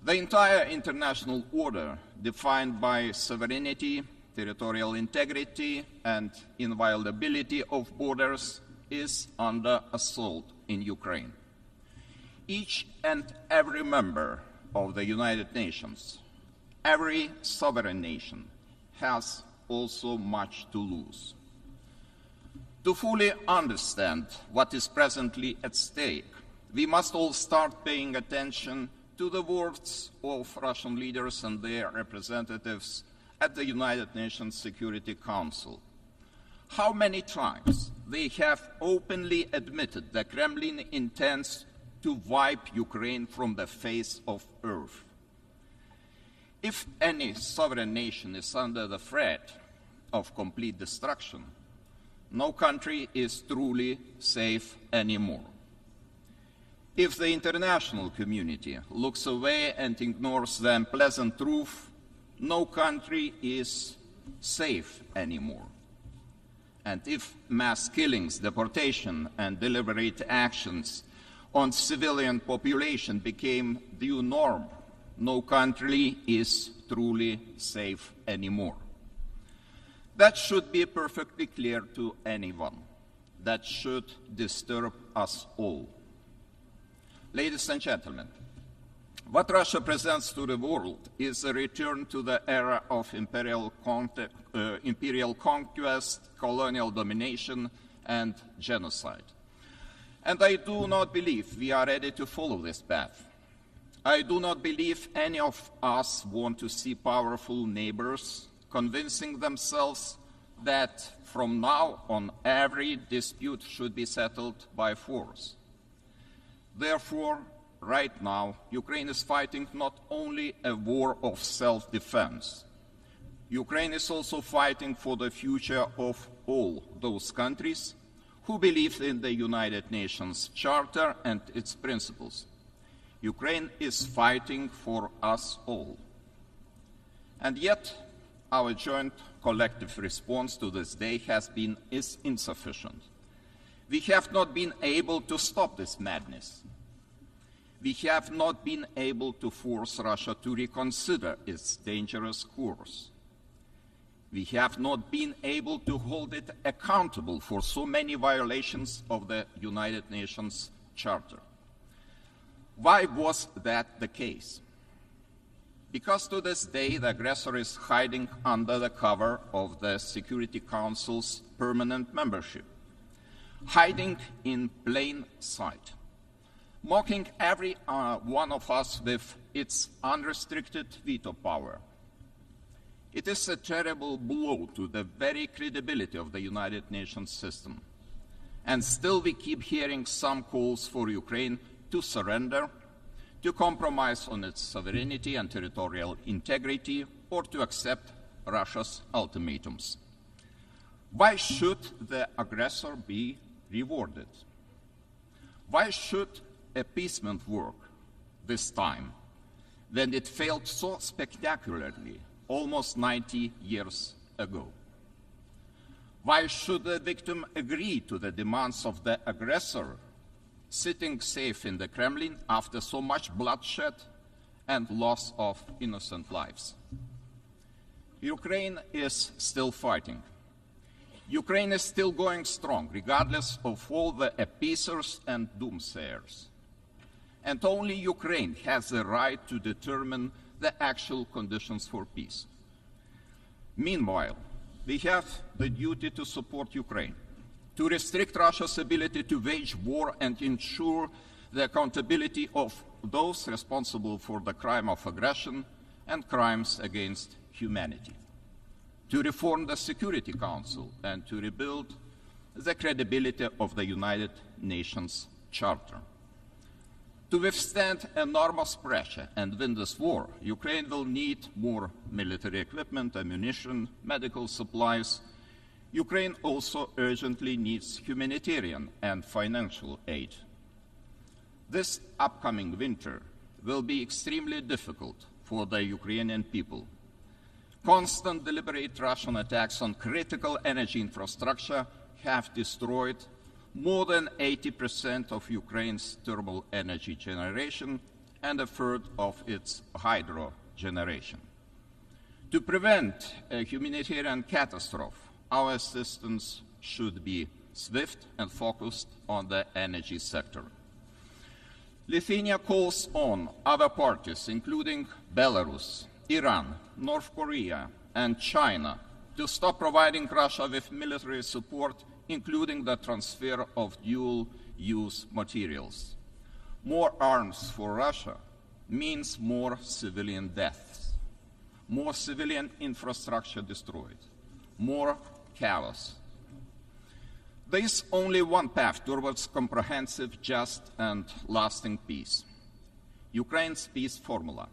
The entire international order, defined by sovereignty, territorial integrity, and inviolability of borders, is under assault in Ukraine. Each and every member of the United Nations, every sovereign nation, has also much to lose. To fully understand what is presently at stake, we must all start paying attention to the words of Russian leaders and their representatives at the United Nations Security Council. How many times they have openly admitted the Kremlin intends to wipe Ukraine from the face of earth. If any sovereign nation is under the threat of complete destruction, no country is truly safe anymore. If the international community looks away and ignores the unpleasant truth, no country is safe anymore. And if mass killings, deportation, and deliberate actions on civilian population became the new norm, no country is truly safe anymore. That should be perfectly clear to anyone. That should disturb us all. Ladies and gentlemen, what Russia presents to the world is a return to the era of imperial conquest, colonial domination, and genocide. And I do not believe we are ready to follow this path. I do not believe any of us want to see powerful neighbors convincing themselves that from now on every dispute should be settled by force. Therefore, right now, Ukraine is fighting not only a war of self-defense. Ukraine is also fighting for the future of all those countries who believe in the United Nations Charter and its principles. Ukraine is fighting for us all. And yet, our joint collective response to this day is insufficient. We have not been able to stop this madness. We have not been able to force Russia to reconsider its dangerous course. We have not been able to hold it accountable for so many violations of the United Nations Charter. Why was that the case? Because to this day, the aggressor is hiding under the cover of the Security Council's permanent membership, hiding in plain sight, mocking every one of us with its unrestricted veto power. It is a terrible blow to the very credibility of the United Nations system. And still we keep hearing some calls for Ukraine to surrender, to compromise on its sovereignty and territorial integrity, or to accept Russia's ultimatums. Why should the aggressor be rewarded? Why should appeasement work this time when it failed so spectacularly almost 90 years ago? Why should the victim agree to the demands of the aggressor, sitting safe in the Kremlin after so much bloodshed and loss of innocent lives? Ukraine is still fighting. Ukraine is still going strong, regardless of all the appeasers and doomsayers. And only Ukraine has the right to determine the actual conditions for peace. Meanwhile, we have the duty to support Ukraine, to restrict Russia's ability to wage war and ensure the accountability of those responsible for the crime of aggression and crimes against humanity, to reform the Security Council and to rebuild the credibility of the United Nations Charter. To withstand enormous pressure and win this war, Ukraine will need more military equipment, ammunition, medical supplies. Ukraine also urgently needs humanitarian and financial aid. This upcoming winter will be extremely difficult for the Ukrainian people. Constant deliberate Russian attacks on critical energy infrastructure have destroyed more than 80% of Ukraine's thermal energy generation and a third of its hydro generation. To prevent a humanitarian catastrophe, our assistance should be swift and focused on the energy sector. Lithuania calls on other parties, including Belarus, Iran, North Korea, and China, to stop providing Russia with military support, including the transfer of dual-use materials. More arms for Russia means more civilian deaths, more civilian infrastructure destroyed, more chaos. There is only one path towards comprehensive, just, and lasting peace: Ukraine's peace formula.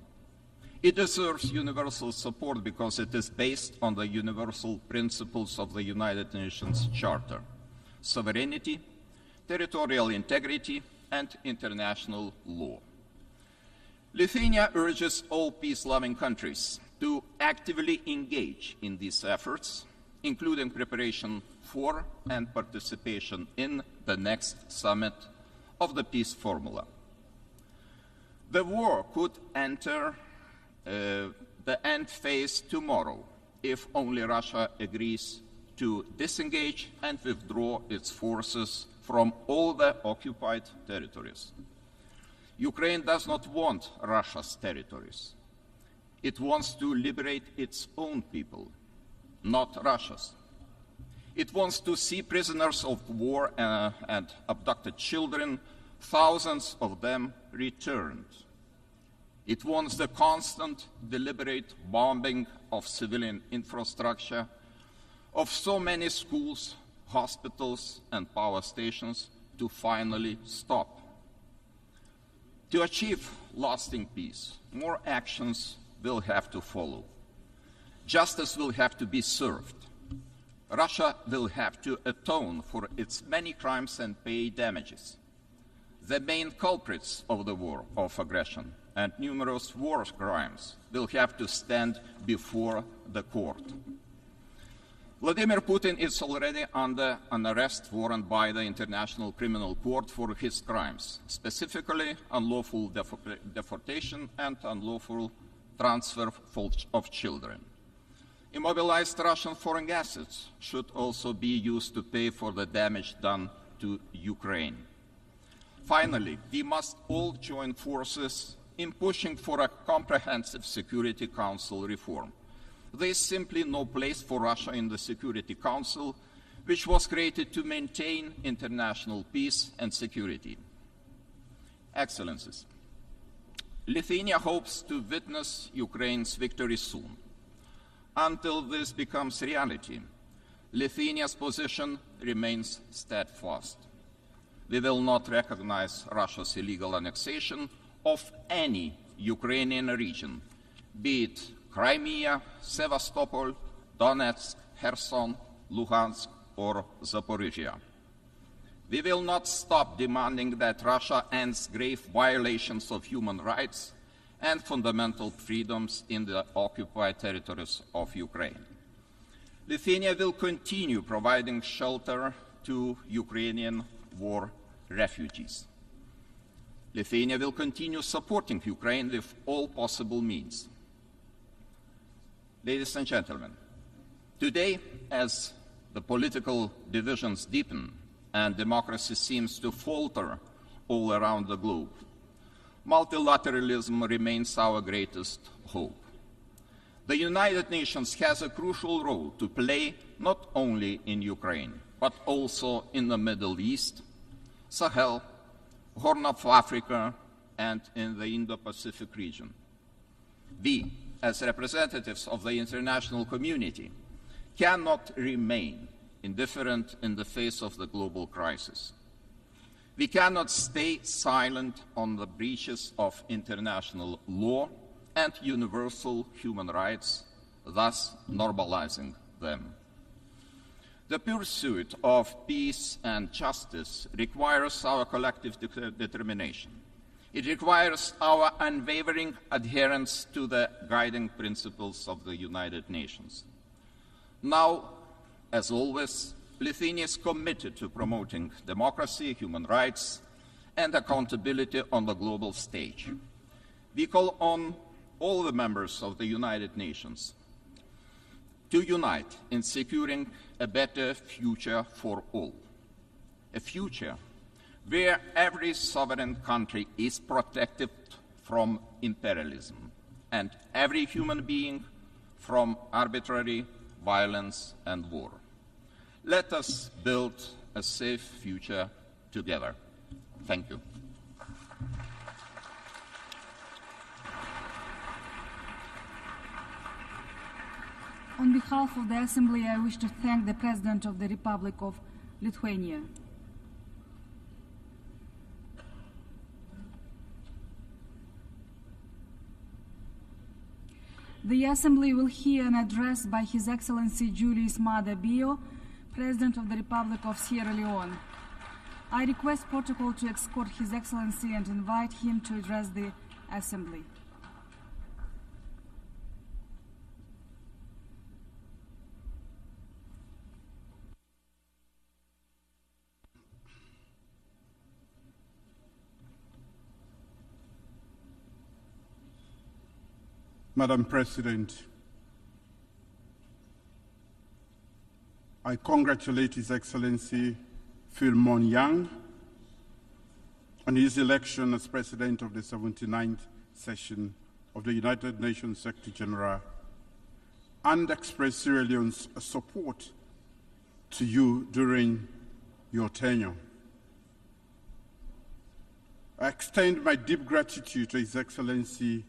It deserves universal support because it is based on the universal principles of the United Nations Charter: sovereignty, territorial integrity, and international law. Lithuania urges all peace-loving countries to actively engage in these efforts, including preparation for and participation in the next summit of the peace formula. The war could enter the end phase tomorrow if only Russia agrees to disengage and withdraw its forces from all the occupied territories. Ukraine does not want Russia's territories. It wants to liberate its own people, not Russia's. It wants to see prisoners of war and abducted children, thousands of them, returned. It wants the constant, deliberate bombing of civilian infrastructure, of so many schools, hospitals, and power stations to finally stop. To achieve lasting peace, more actions will have to follow. Justice will have to be served. Russia will have to atone for its many crimes and pay damages. The main culprits of the war of aggression and numerous war crimes will have to stand before the court. Vladimir Putin is already under an arrest warrant by the International Criminal Court for his crimes, specifically unlawful deportation and unlawful transfer of children. Immobilized Russian foreign assets should also be used to pay for the damage done to Ukraine. Finally, we must all join forces in pushing for a comprehensive Security Council reform. There is simply no place for Russia in the Security Council, which was created to maintain international peace and security. Excellencies, Lithuania hopes to witness Ukraine's victory soon. Until this becomes reality, Lithuania's position remains steadfast. We will not recognize Russia's illegal annexation of any Ukrainian region, be it Crimea, Sevastopol, Donetsk, Kherson, Luhansk, or Zaporizhia. We will not stop demanding that Russia ends grave violations of human rights and fundamental freedoms in the occupied territories of Ukraine. Lithuania will continue providing shelter to Ukrainian war refugees. Lithuania will continue supporting Ukraine with all possible means. Ladies and gentlemen, today, as the political divisions deepen and democracy seems to falter all around the globe, multilateralism remains our greatest hope. The United Nations has a crucial role to play not only in Ukraine, but also in the Middle East, Sahel, Horn of Africa, and in the Indo-Pacific region. We, as representatives of the international community, cannot remain indifferent in the face of the global crisis. We cannot stay silent on the breaches of international law and universal human rights, thus normalizing them. The pursuit of peace and justice requires our collective determination. It requires our unwavering adherence to the guiding principles of the United Nations. Now, as always, Lithuania is committed to promoting democracy, human rights, and accountability on the global stage. We call on all the members of the United Nations to unite in securing a better future for all, a future where every sovereign country is protected from imperialism and every human being from arbitrary violence and war. Let us build a safe future together. Thank you. On behalf of the Assembly, I wish to thank the President of the Republic of Lithuania. the Assembly will hear an address by His Excellency Julius Maada Bio, President of the Republic of Sierra Leone. I request protocol to escort His Excellency and invite him to address the Assembly. Madam President, I congratulate His Excellency Philemon Yang on his election as President of the 79th session of the United Nations Secretary General and express Sierra Leone's support to you during your tenure. I extend my deep gratitude to His Excellency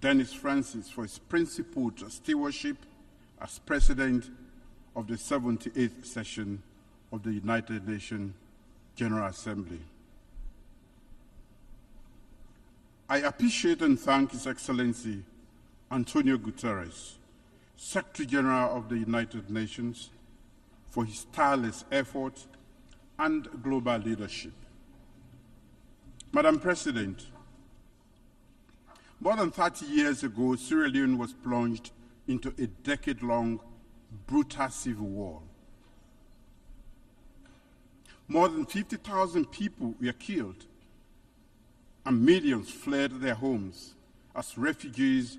Dennis Francis for his principled stewardship as President of the 78th session of the United Nations General Assembly. I appreciate and thank His Excellency Antonio Guterres, Secretary General of the United Nations, for his tireless effort and global leadership. Madam President, more than 30 years ago, Sierra Leone was plunged into a decade-long brutal civil war. More than 50,000 people were killed, and millions fled their homes as refugees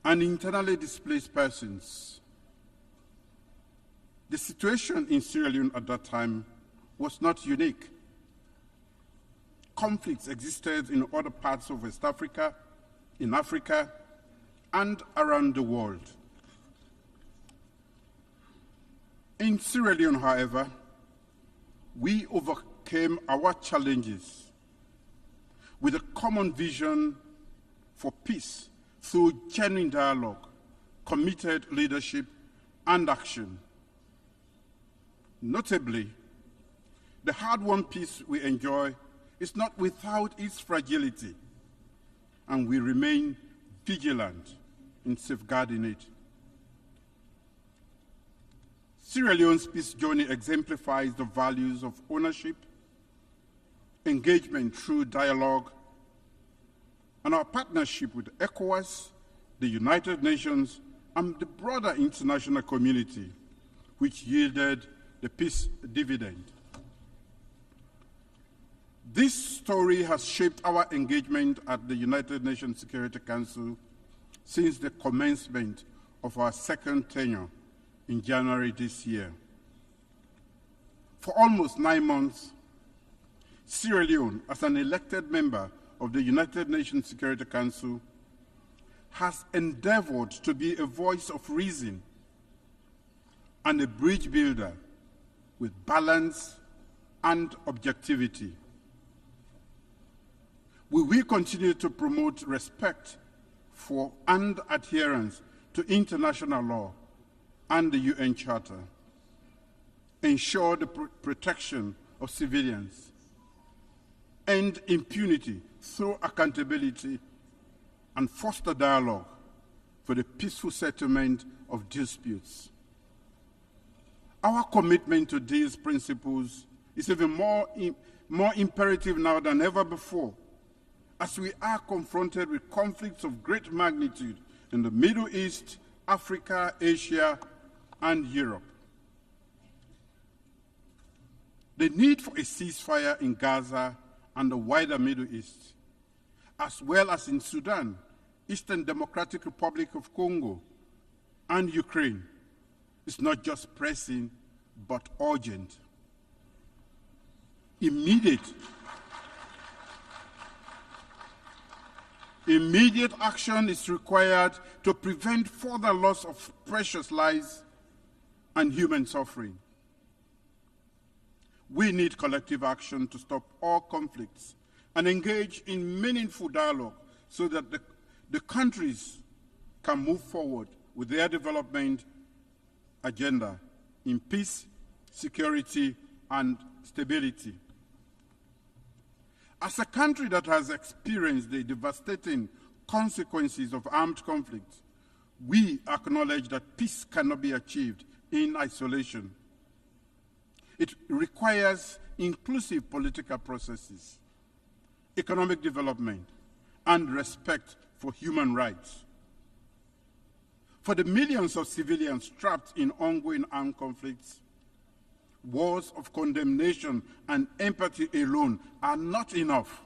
and internally displaced persons. The situation in Sierra Leone at that time was not unique. Conflicts existed in other parts of West Africa, in Africa, and around the world. In Sierra Leone, however, we overcame our challenges with a common vision for peace through genuine dialogue, committed leadership, and action. Notably, the hard-won peace we enjoy is not without its fragility, and we remain vigilant in safeguarding it. Sierra Leone's peace journey exemplifies the values of ownership, engagement through dialogue, and our partnership with ECOWAS, the United Nations, and the broader international community, which yielded the peace dividend. This story has shaped our engagement at the United Nations Security Council since the commencement of our second tenure in January this year. For almost 9 months, Sierra Leone, as an elected member of the United Nations Security Council, has endeavored to be a voice of reason and a bridge builder with balance and objectivity. We will continue to promote respect for and adherence to international law and the UN Charter, ensure the protection of civilians, end impunity through accountability, and foster dialogue for the peaceful settlement of disputes. Our commitment to these principles is even more imperative now than ever before, as we are confronted with conflicts of great magnitude in the Middle East, Africa, Asia, and Europe. The need for a ceasefire in Gaza and the wider Middle East, as well as in Sudan, Eastern Democratic Republic of Congo, and Ukraine, is not just pressing, but urgent. Immediate action is required to prevent further loss of precious lives and human suffering. We need collective action to stop all conflicts and engage in meaningful dialogue so that the countries can move forward with their development agenda in peace, security, and stability. As a country that has experienced the devastating consequences of armed conflict, we acknowledge that peace cannot be achieved in isolation. It requires inclusive political processes, economic development, and respect for human rights. For the millions of civilians trapped in ongoing armed conflicts, words of condemnation and empathy alone are not enough.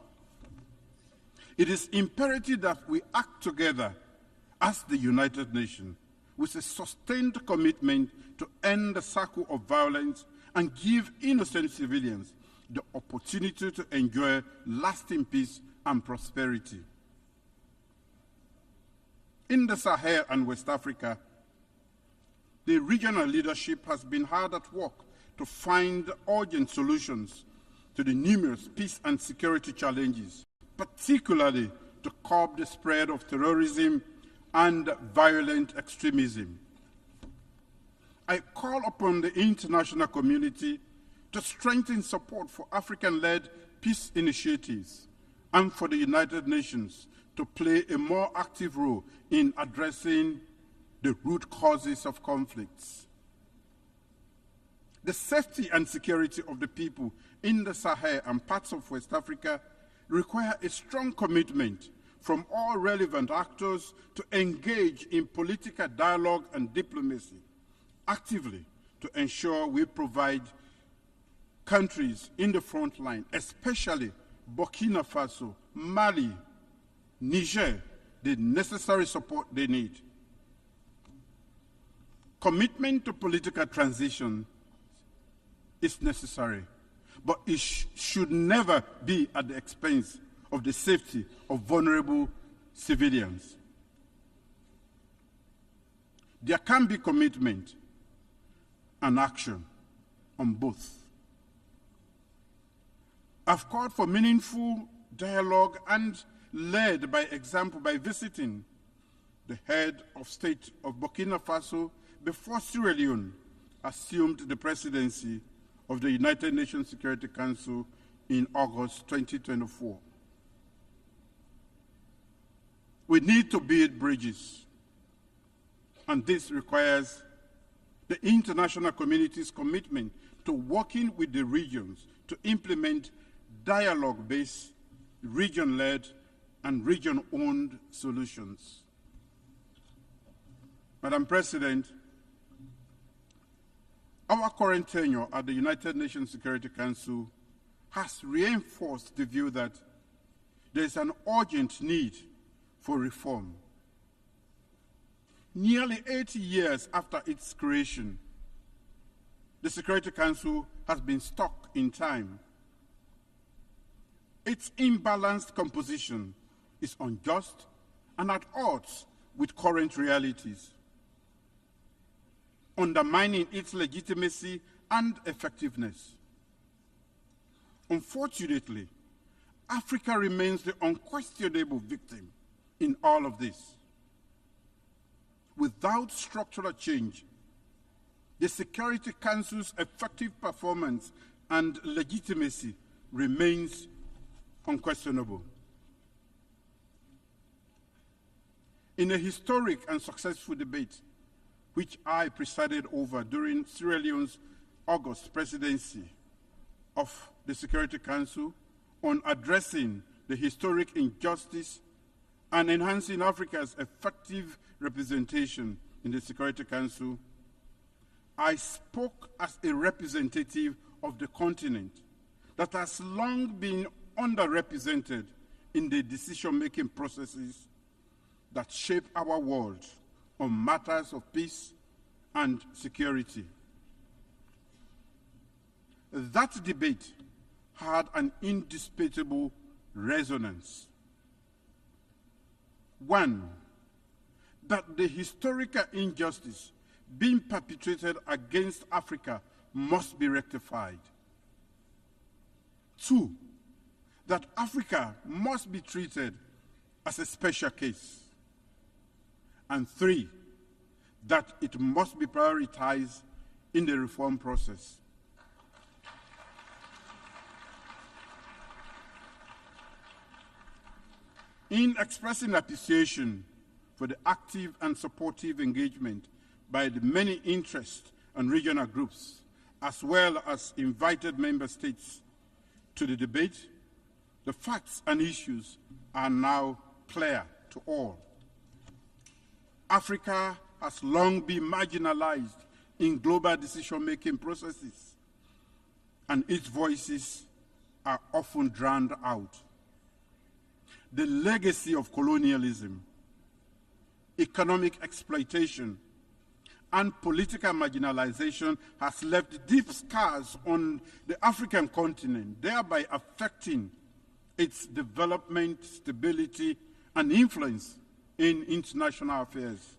It is imperative that we act together as the United Nations with a sustained commitment to end the cycle of violence and give innocent civilians the opportunity to enjoy lasting peace and prosperity. In the Sahel and West Africa, the regional leadership has been hard at work to find urgent solutions to the numerous peace and security challenges, particularly to curb the spread of terrorism and violent extremism. I call upon the international community to strengthen support for African-led peace initiatives and for the United Nations to play a more active role in addressing the root causes of conflicts. The safety and security of the people in the Sahel and parts of West Africa require a strong commitment from all relevant actors to engage in political dialogue and diplomacy actively to ensure we provide countries in the front line, especially Burkina Faso, Mali, Niger, the necessary support they need. Commitment to political transition is necessary, but it should never be at the expense of the safety of vulnerable civilians. There can be commitment and action on both. I've called for meaningful dialogue and led by example by visiting the head of state of Burkina Faso before Sierra Leone assumed the presidency of the United Nations Security Council in August 2024. We need to build bridges, and this requires the international community's commitment to working with the regions to implement dialogue-based, region-led, and region-owned solutions. Madam President, our current tenure at the United Nations Security Council has reinforced the view that there is an urgent need for reform. Nearly 80 years after its creation, the Security Council has been stuck in time. Its imbalanced composition is unjust and at odds with current realities, undermining its legitimacy and effectiveness. Unfortunately, Africa remains the unquestionable victim in all of this. Without structural change, the Security Council's effective performance and legitimacy remains unquestionable. In a historic and successful debate, which I presided over during Sierra Leone's August presidency of the Security Council on addressing the historic injustice and enhancing Africa's effective representation in the Security Council, I spoke as a representative of the continent that has long been underrepresented in the decision-making processes that shape our world on matters of peace and security. That debate had an indisputable resonance. One, that the historical injustice being perpetrated against Africa must be rectified. Two, that Africa must be treated as a special case. And three, that it must be prioritized in the reform process. In expressing appreciation for the active and supportive engagement by the many interest and regional groups, as well as invited member states to the debate, the facts and issues are now clear to all. Africa has long been marginalized in global decision-making processes, and its voices are often drowned out. The legacy of colonialism, economic exploitation, and political marginalization has left deep scars on the African continent, thereby affecting its development, stability, and influence in international affairs.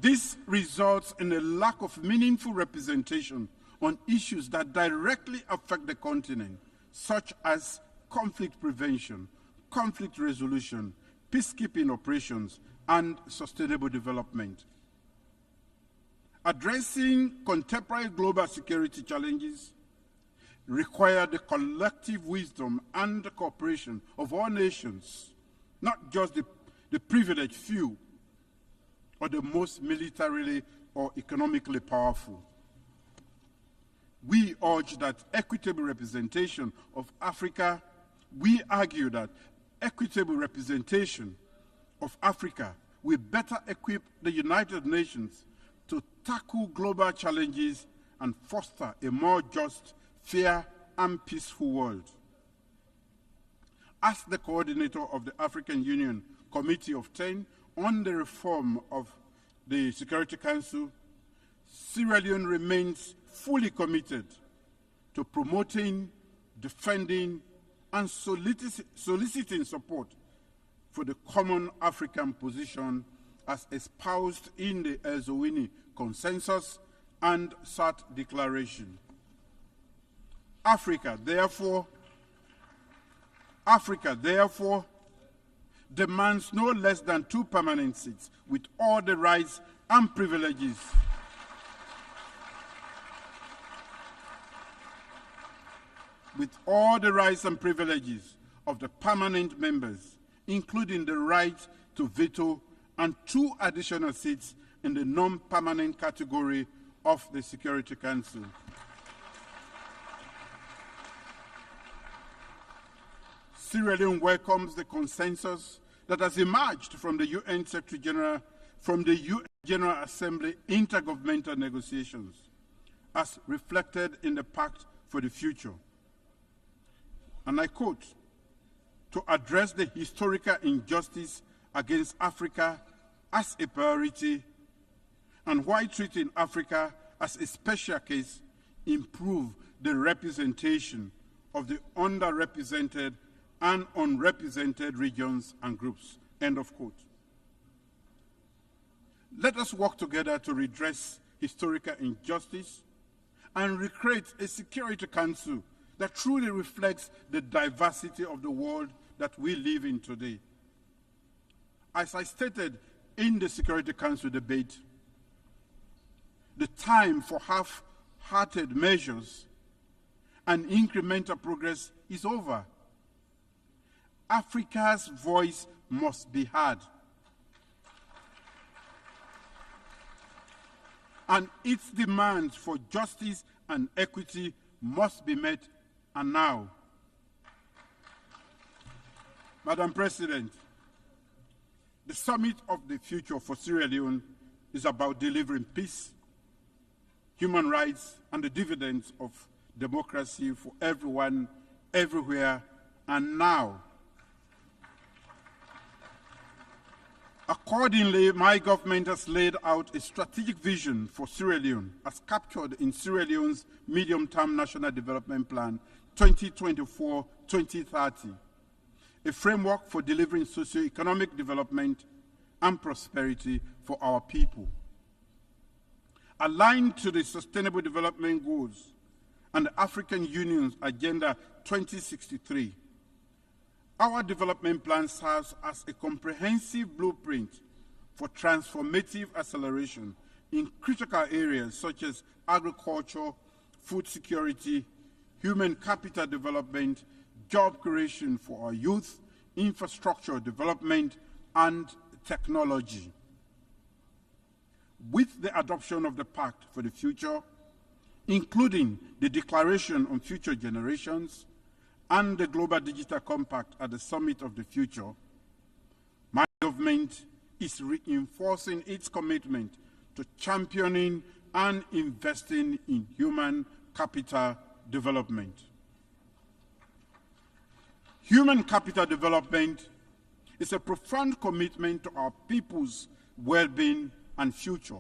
This results in a lack of meaningful representation on issues that directly affect the continent, such as conflict prevention, conflict resolution, peacekeeping operations, and sustainable development. Addressing contemporary global security challenges require the collective wisdom and the cooperation of all nations, not just the privileged few or the most militarily or economically powerful. We urge that equitable representation of Africa, we argue that equitable representation of Africa will better equip the United Nations to tackle global challenges and foster a more just, fair, and peaceful world. As the coordinator of the African Union Committee of 10 on the reform of the Security Council, Sierra Leone remains fully committed to promoting, defending, and soliciting support for the common African position as espoused in the Ezowini Consensus and SAT Declaration. Africa, therefore, demands no less than 2 permanent seats with all the rights and privileges of the permanent members, including the right to veto and 2 additional seats in the non-permanent category of the Security Council. Sierra Leone welcomes the consensus that has emerged from the UN Secretary General, from the UN General Assembly intergovernmental negotiations, as reflected in the Pact for the Future. And I quote, to address the historical injustice against Africa as a priority, and while treating Africa as a special case, improve the representation of the underrepresented and unrepresented regions and groups, end of quote. Let us work together to redress historical injustice and recreate a Security Council that truly reflects the diversity of the world that we live in today. As I stated in the Security Council debate, the time for half-hearted measures and incremental progress is over. Africa's voice must be heard, and its demands for justice and equity must be met, and now. Madam President, the Summit of the Future for Sierra Leone is about delivering peace, human rights, and the dividends of democracy for everyone, everywhere, and now. Accordingly, my government has laid out a strategic vision for Sierra Leone as captured in Sierra Leone's Medium-Term National Development Plan 2024-2030, a framework for delivering socio-economic development and prosperity for our people. Aligned to the Sustainable Development Goals and the African Union's Agenda 2063, our development plan serves as a comprehensive blueprint for transformative acceleration in critical areas such as agriculture, food security, human capital development, job creation for our youth, infrastructure development, and technology. With the adoption of the Pact for the Future, including the Declaration on Future Generations and the Global Digital Compact at the Summit of the Future, my government is reinforcing its commitment to championing and investing in human capital development. Human capital development is a profound commitment to our people's well-being and future.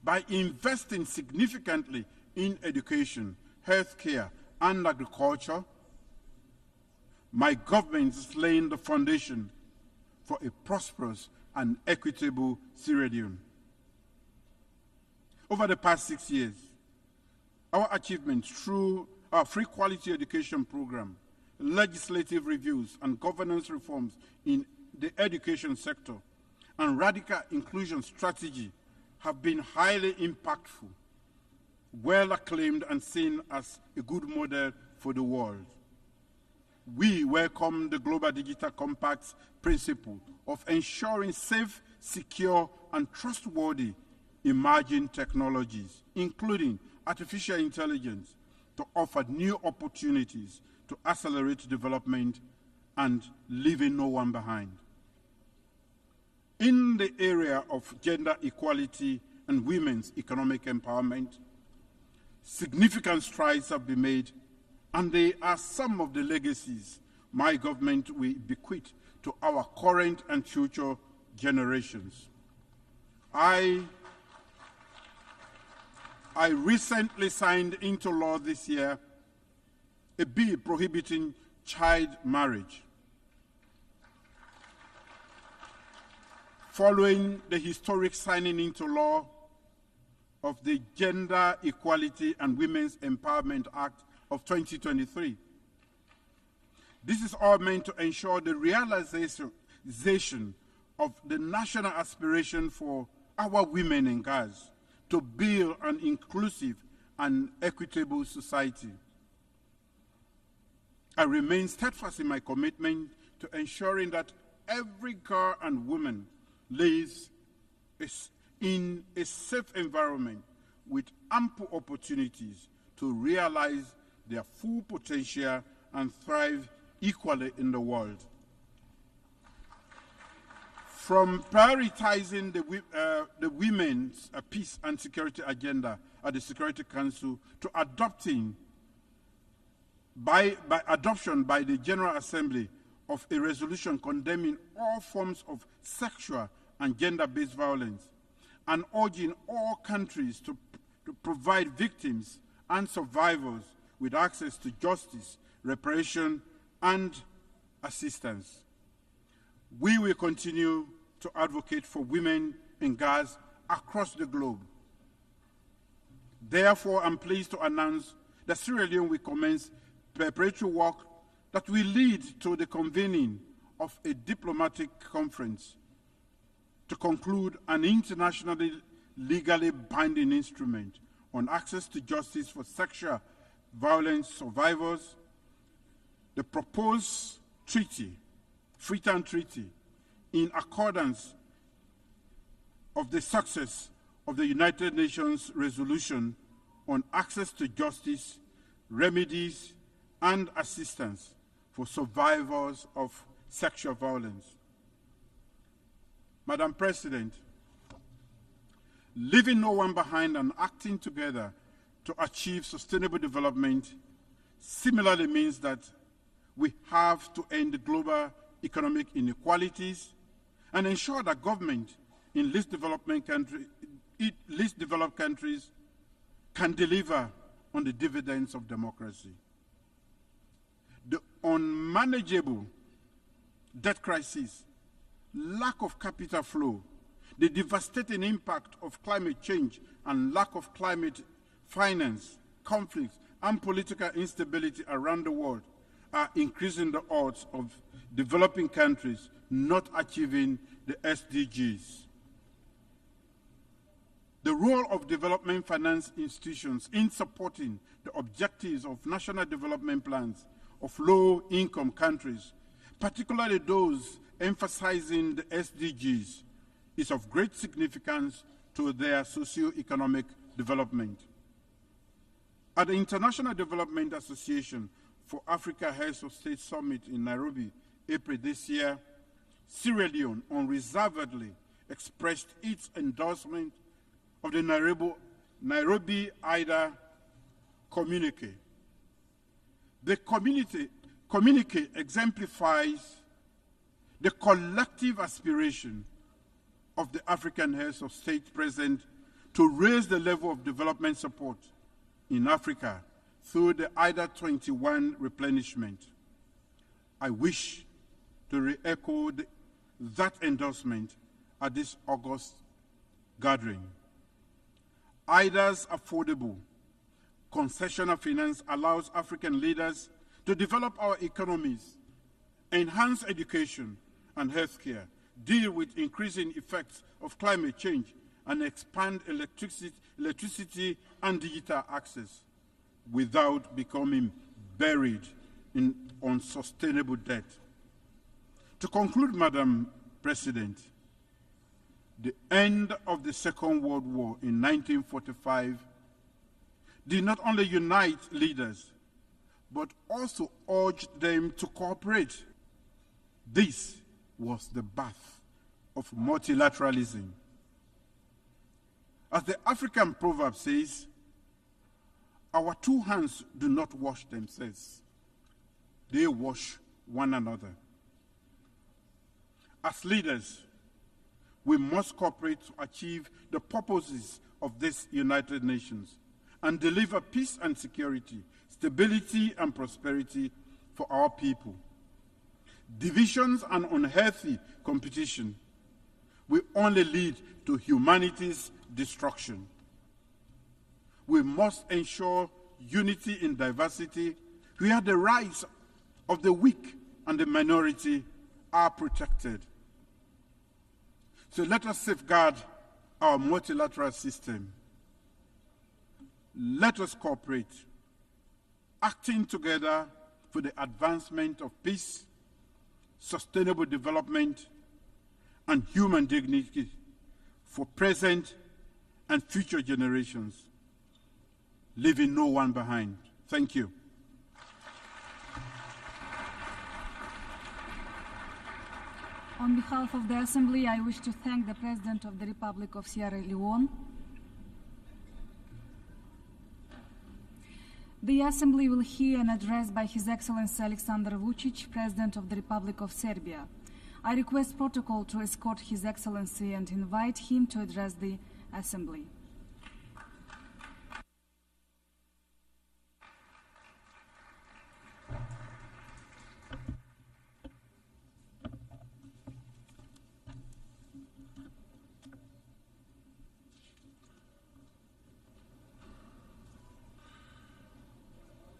By investing significantly in education, healthcare, and agriculture, my government is laying the foundation for a prosperous and equitable Sierra Leone. Over the past 6 years, our achievements through our free quality education program, legislative reviews and governance reforms in the education sector, and radical inclusion strategy have been highly impactful, well acclaimed and seen as a good model for the world. We welcome the Global Digital Compact's principle of ensuring safe, secure, and trustworthy emerging technologies, including artificial intelligence, to offer new opportunities to accelerate development and leaving no one behind. In the area of gender equality and women's economic empowerment, significant strides have been made, and they are some of the legacies my government will bequeath to our current and future generations. I recently signed into law this year a bill prohibiting child marriage. Following the historic signing into law of the Gender Equality and Women's Empowerment Act of 2023. This is all meant to ensure the realization of the national aspiration for our women and girls to build an inclusive and equitable society. I remain steadfast in my commitment to ensuring that every girl and woman lives in a safe environment with ample opportunities to realize their full potential and thrive equally in the world. From prioritizing the women's peace and security agenda at the Security Council to adoption by the General Assembly of a resolution condemning all forms of sexual and gender-based violence, and urging all countries to provide victims and survivors with access to justice, reparation, and assistance. We will continue to advocate for women and girls across the globe. Therefore, I'm pleased to announce that Sierra Leone will commence preparatory work that will lead to the convening of a diplomatic conference to conclude an internationally legally binding instrument on access to justice for sexual violence survivors. The proposed treaty, Freetown Treaty, in accordance of the success of the United Nations resolution on access to justice, remedies, and assistance for survivors of sexual violence. Madam President, leaving no one behind and acting together to achieve sustainable development similarly means that we have to end global economic inequalities and ensure that government in least developed countries can deliver on the dividends of democracy. The unmanageable debt crisis, lack of capital flow, the devastating impact of climate change and lack of climate finance, conflicts, and political instability around the world are increasing the odds of developing countries not achieving the SDGs. The role of development finance institutions in supporting the objectives of national development plans of low-income countries, particularly those emphasizing the SDGs, is of great significance to their socio-economic development. At the International Development Association for Africa Heads of State Summit in Nairobi, April this year, Sierra Leone unreservedly expressed its endorsement of the Nairobi IDA communique. The communique exemplifies the collective aspiration of the African heads of state present to raise the level of development support in Africa through the IDA 21 replenishment. I wish to re-echo that endorsement at this August gathering. IDA's affordable concessional finance allows African leaders to develop our economies, enhance education and healthcare, deal with increasing effects of climate change, and expand electricity and digital access without becoming buried in unsustainable debt. To conclude, Madam President, the end of the Second World War in 1945 did not only unite leaders, but also urged them to cooperate. This was the birth of multilateralism. As the African proverb says, our two hands do not wash themselves, they wash one another. As leaders, we must cooperate to achieve the purposes of this United Nations and deliver peace and security, stability and prosperity for our people. Divisions and unhealthy competition will only lead to humanity's destruction. We must ensure unity in diversity, where the rights of the weak and the minority are protected. So let us safeguard our multilateral system. Let us cooperate, acting together for the advancement of peace, sustainable development, and human dignity for present and future generations, leaving no one behind. Thank you. On behalf of the Assembly, I wish to thank the President of the Republic of Sierra Leone. The Assembly will hear an address by His Excellency Aleksandar Vucic, President of the Republic of Serbia. I request protocol to escort His Excellency and invite him to address the Assembly.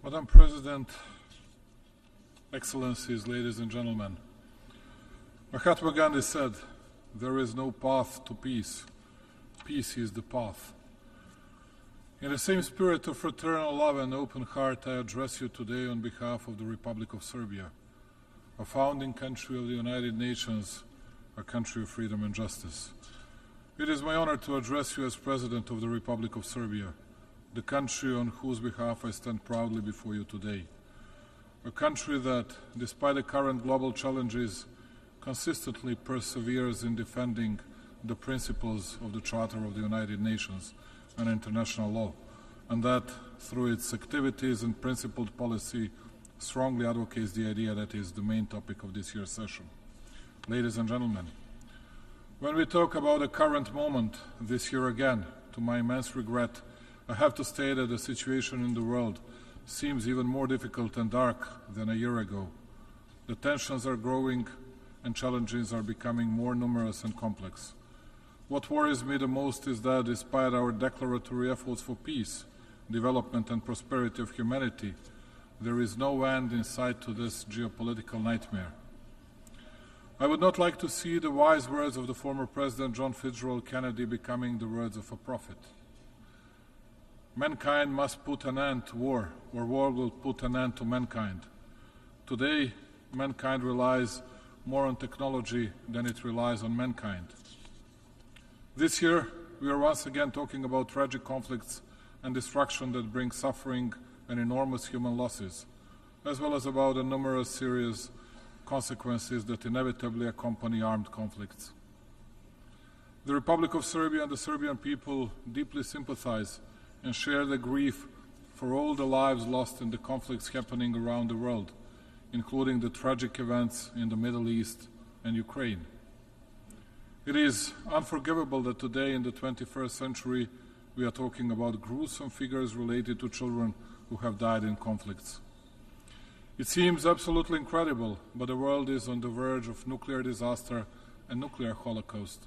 Madam President, Excellencies, ladies and gentlemen, Mahatma Gandhi said, "There is no path to peace. Peace is the path." In the same spirit of fraternal love and open heart, I address you today on behalf of the Republic of Serbia, a founding country of the United Nations, a country of freedom and justice. It is my honor to address you as President of the Republic of Serbia, the country on whose behalf I stand proudly before you today. A country that, despite the current global challenges, consistently perseveres in defending the principles of the Charter of the United Nations and international law, and that, through its activities and principled policy, strongly advocates the idea that is the main topic of this year's session. Ladies and gentlemen, when we talk about the current moment this year again, to my immense regret, I have to state that the situation in the world seems even more difficult and dark than a year ago. The tensions are growing and challenges are becoming more numerous and complex. What worries me the most is that despite our declaratory efforts for peace, development and prosperity of humanity, there is no end in sight to this geopolitical nightmare. I would not like to see the wise words of the former President John Fitzgerald Kennedy becoming the words of a prophet. Mankind must put an end to war, or war will put an end to mankind. Today, mankind relies more on technology than it relies on mankind. This year, we are once again talking about tragic conflicts and destruction that bring suffering and enormous human losses, as well as about the numerous serious consequences that inevitably accompany armed conflicts. The Republic of Serbia and the Serbian people deeply sympathize and share the grief for all the lives lost in the conflicts happening around the world, including the tragic events in the Middle East and Ukraine. It is unforgivable that today, in the 21st century, we are talking about gruesome figures related to children who have died in conflicts. It seems absolutely incredible, but the world is on the verge of nuclear disaster and nuclear holocaust.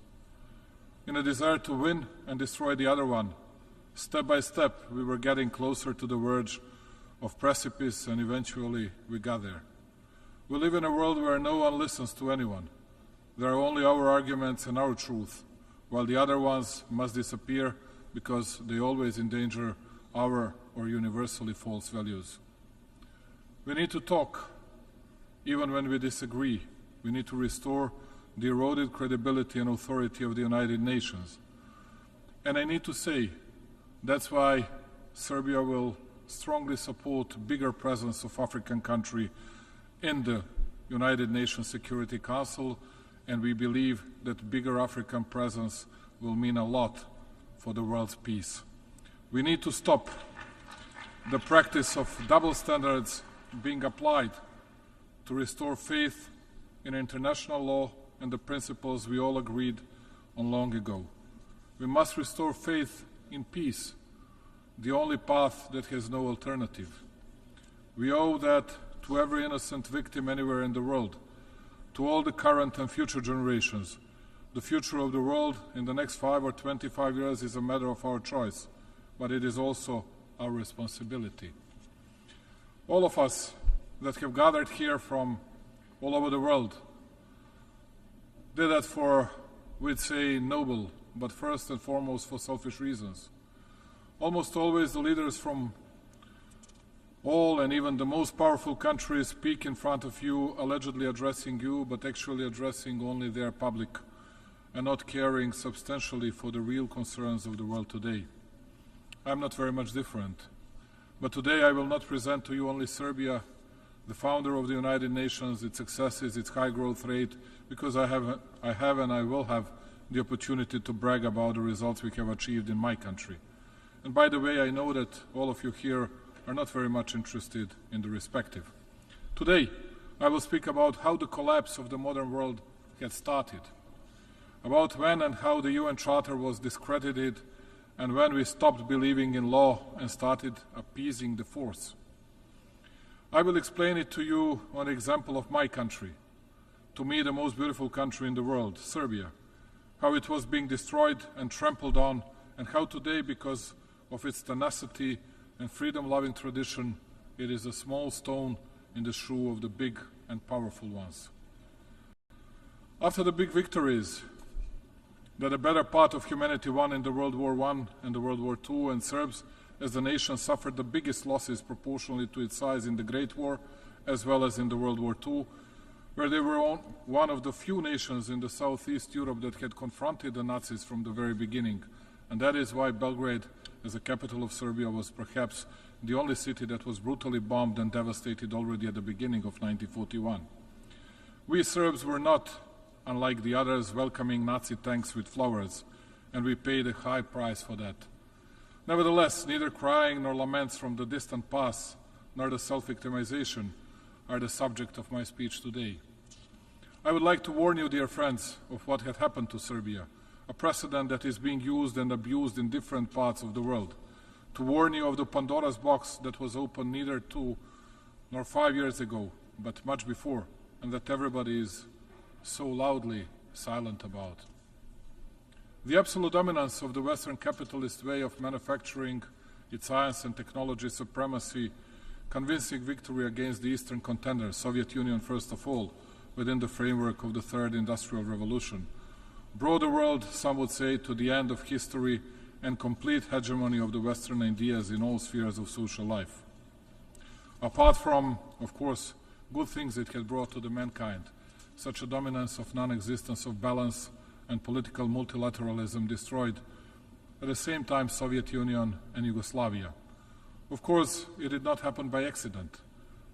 In a desire to win and destroy the other one, step by step, we were getting closer to the verge of precipice, and eventually we got there. We live in a world where no one listens to anyone. There are only our arguments and our truth, while the other ones must disappear because they always endanger our or universally false values. We need to talk, even when we disagree. We need to restore the eroded credibility and authority of the United Nations. And I need to say, that's why Serbia will strongly support bigger presence of African country in the United Nations Security Council, and we believe that bigger African presence will mean a lot for the world's peace. We need to stop the practice of double standards being applied to restore faith in international law and the principles we all agreed on long ago. We must restore faith in peace, the only path that has no alternative. We owe that to every innocent victim anywhere in the world, to all the current and future generations. The future of the world in the next 5 or 25 years is a matter of our choice, but it is also our responsibility. All of us that have gathered here from all over the world did that for, we'd say, noble, but first and foremost for selfish reasons. Almost always the leaders from all and even the most powerful countries speak in front of you, allegedly addressing you, but actually addressing only their public and not caring substantially for the real concerns of the world today. I'm not very much different. But today I will not present to you only Serbia, the founder of the United Nations, its successes, its high growth rate, because I have and I will have the opportunity to brag about the results we have achieved in my country. And by the way, I know that all of you here are not very much interested in the respective. Today, I will speak about how the collapse of the modern world had started, about when and how the UN Charter was discredited, and when we stopped believing in law and started appeasing the force. I will explain it to you on the example of my country, to me the most beautiful country in the world, Serbia, how it was being destroyed and trampled on, and how today, because of its tenacity and freedom-loving tradition, it is a small stone in the shoe of the big and powerful ones. After the big victories that a better part of humanity won in the World War I and the World War II, and Serbs as the nation suffered the biggest losses proportionally to its size in the Great War as well as in the World War II, where they were one of the few nations in the Southeast Europe that had confronted the Nazis from the very beginning. And that is why Belgrade, as the capital of Serbia, was perhaps the only city that was brutally bombed and devastated already at the beginning of 1941. We Serbs were not, unlike the others, welcoming Nazi tanks with flowers, and we paid a high price for that. Nevertheless, neither crying nor laments from the distant past, nor the self-victimization are the subject of my speech today. I would like to warn you, dear friends, of what had happened to Serbia, a precedent that is being used and abused in different parts of the world, to warn you of the Pandora's box that was opened neither 2 nor 5 years ago, but much before, and that everybody is so loudly silent about. The absolute dominance of the Western capitalist way of manufacturing, its science and technology supremacy, convincing victory against the Eastern contenders, Soviet Union first of all, within the framework of the Third Industrial Revolution, brought the world, some would say, to the end of history and complete hegemony of the Western ideas in all spheres of social life. Apart from, of course, good things it had brought to the mankind, such a dominance of non-existence of balance and political multilateralism destroyed at the same time Soviet Union and Yugoslavia. Of course, it did not happen by accident.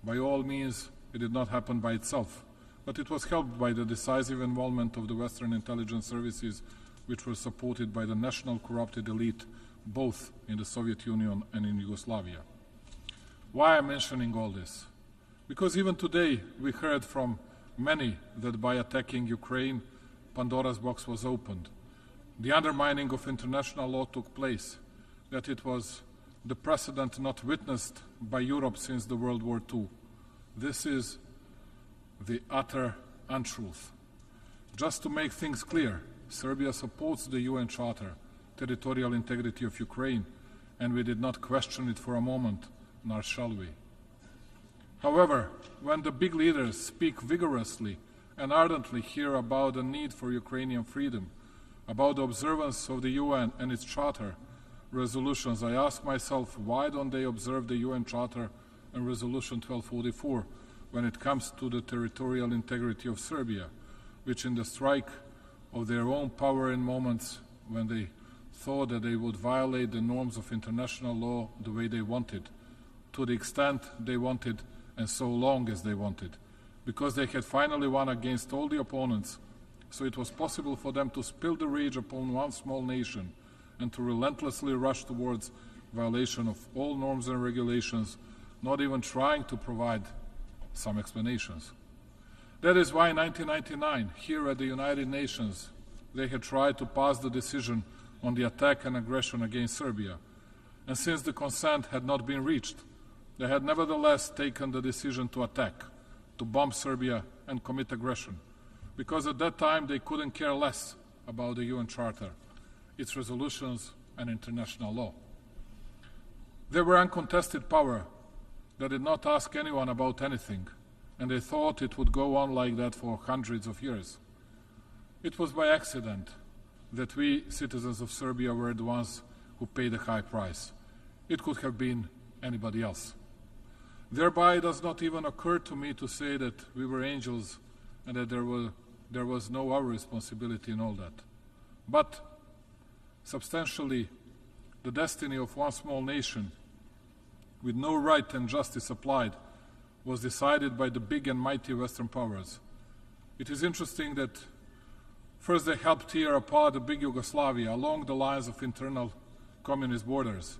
By all means, it did not happen by itself, but it was helped by the decisive involvement of the Western intelligence services, which were supported by the national corrupted elite, both in the Soviet Union and in Yugoslavia. Why am I mentioning all this? Because even today we heard from many that by attacking Ukraine, Pandora's box was opened. The undermining of international law took place, that it was the precedent not witnessed by Europe since the World War II. This is the utter untruth. Just to make things clear, Serbia supports the UN Charter, territorial integrity of Ukraine, and we did not question it for a moment, nor shall we. However, when the big leaders speak vigorously and ardently here about the need for Ukrainian freedom, about the observance of the UN and its Charter resolutions, I ask myself, why don't they observe the UN Charter and Resolution 1244 when it comes to the territorial integrity of Serbia, which in the strike of their own power in moments when they thought that they would violate the norms of international law the way they wanted, to the extent they wanted and so long as they wanted, because they had finally won against all the opponents, so it was possible for them to spill the rage upon one small nation and to relentlessly rush towards violation of all norms and regulations, not even trying to provide some explanations. That is why in 1999, here at the United Nations, they had tried to pass the decision on the attack and aggression against Serbia. And since the consent had not been reached, they had nevertheless taken the decision to attack, to bomb Serbia and commit aggression, because at that time they couldn't care less about the UN Charter, its resolutions and international law. They were uncontested power that did not ask anyone about anything, and they thought it would go on like that for hundreds of years. It was by accident that we, citizens of Serbia, were the ones who paid the high price. It could have been anybody else. Thereby, it does not even occur to me to say that we were angels and that there was no our responsibility in all that. But substantially, the destiny of one small nation, with no right and justice applied, was decided by the big and mighty Western powers. It is interesting that first they helped tear apart the big Yugoslavia along the lines of internal communist borders.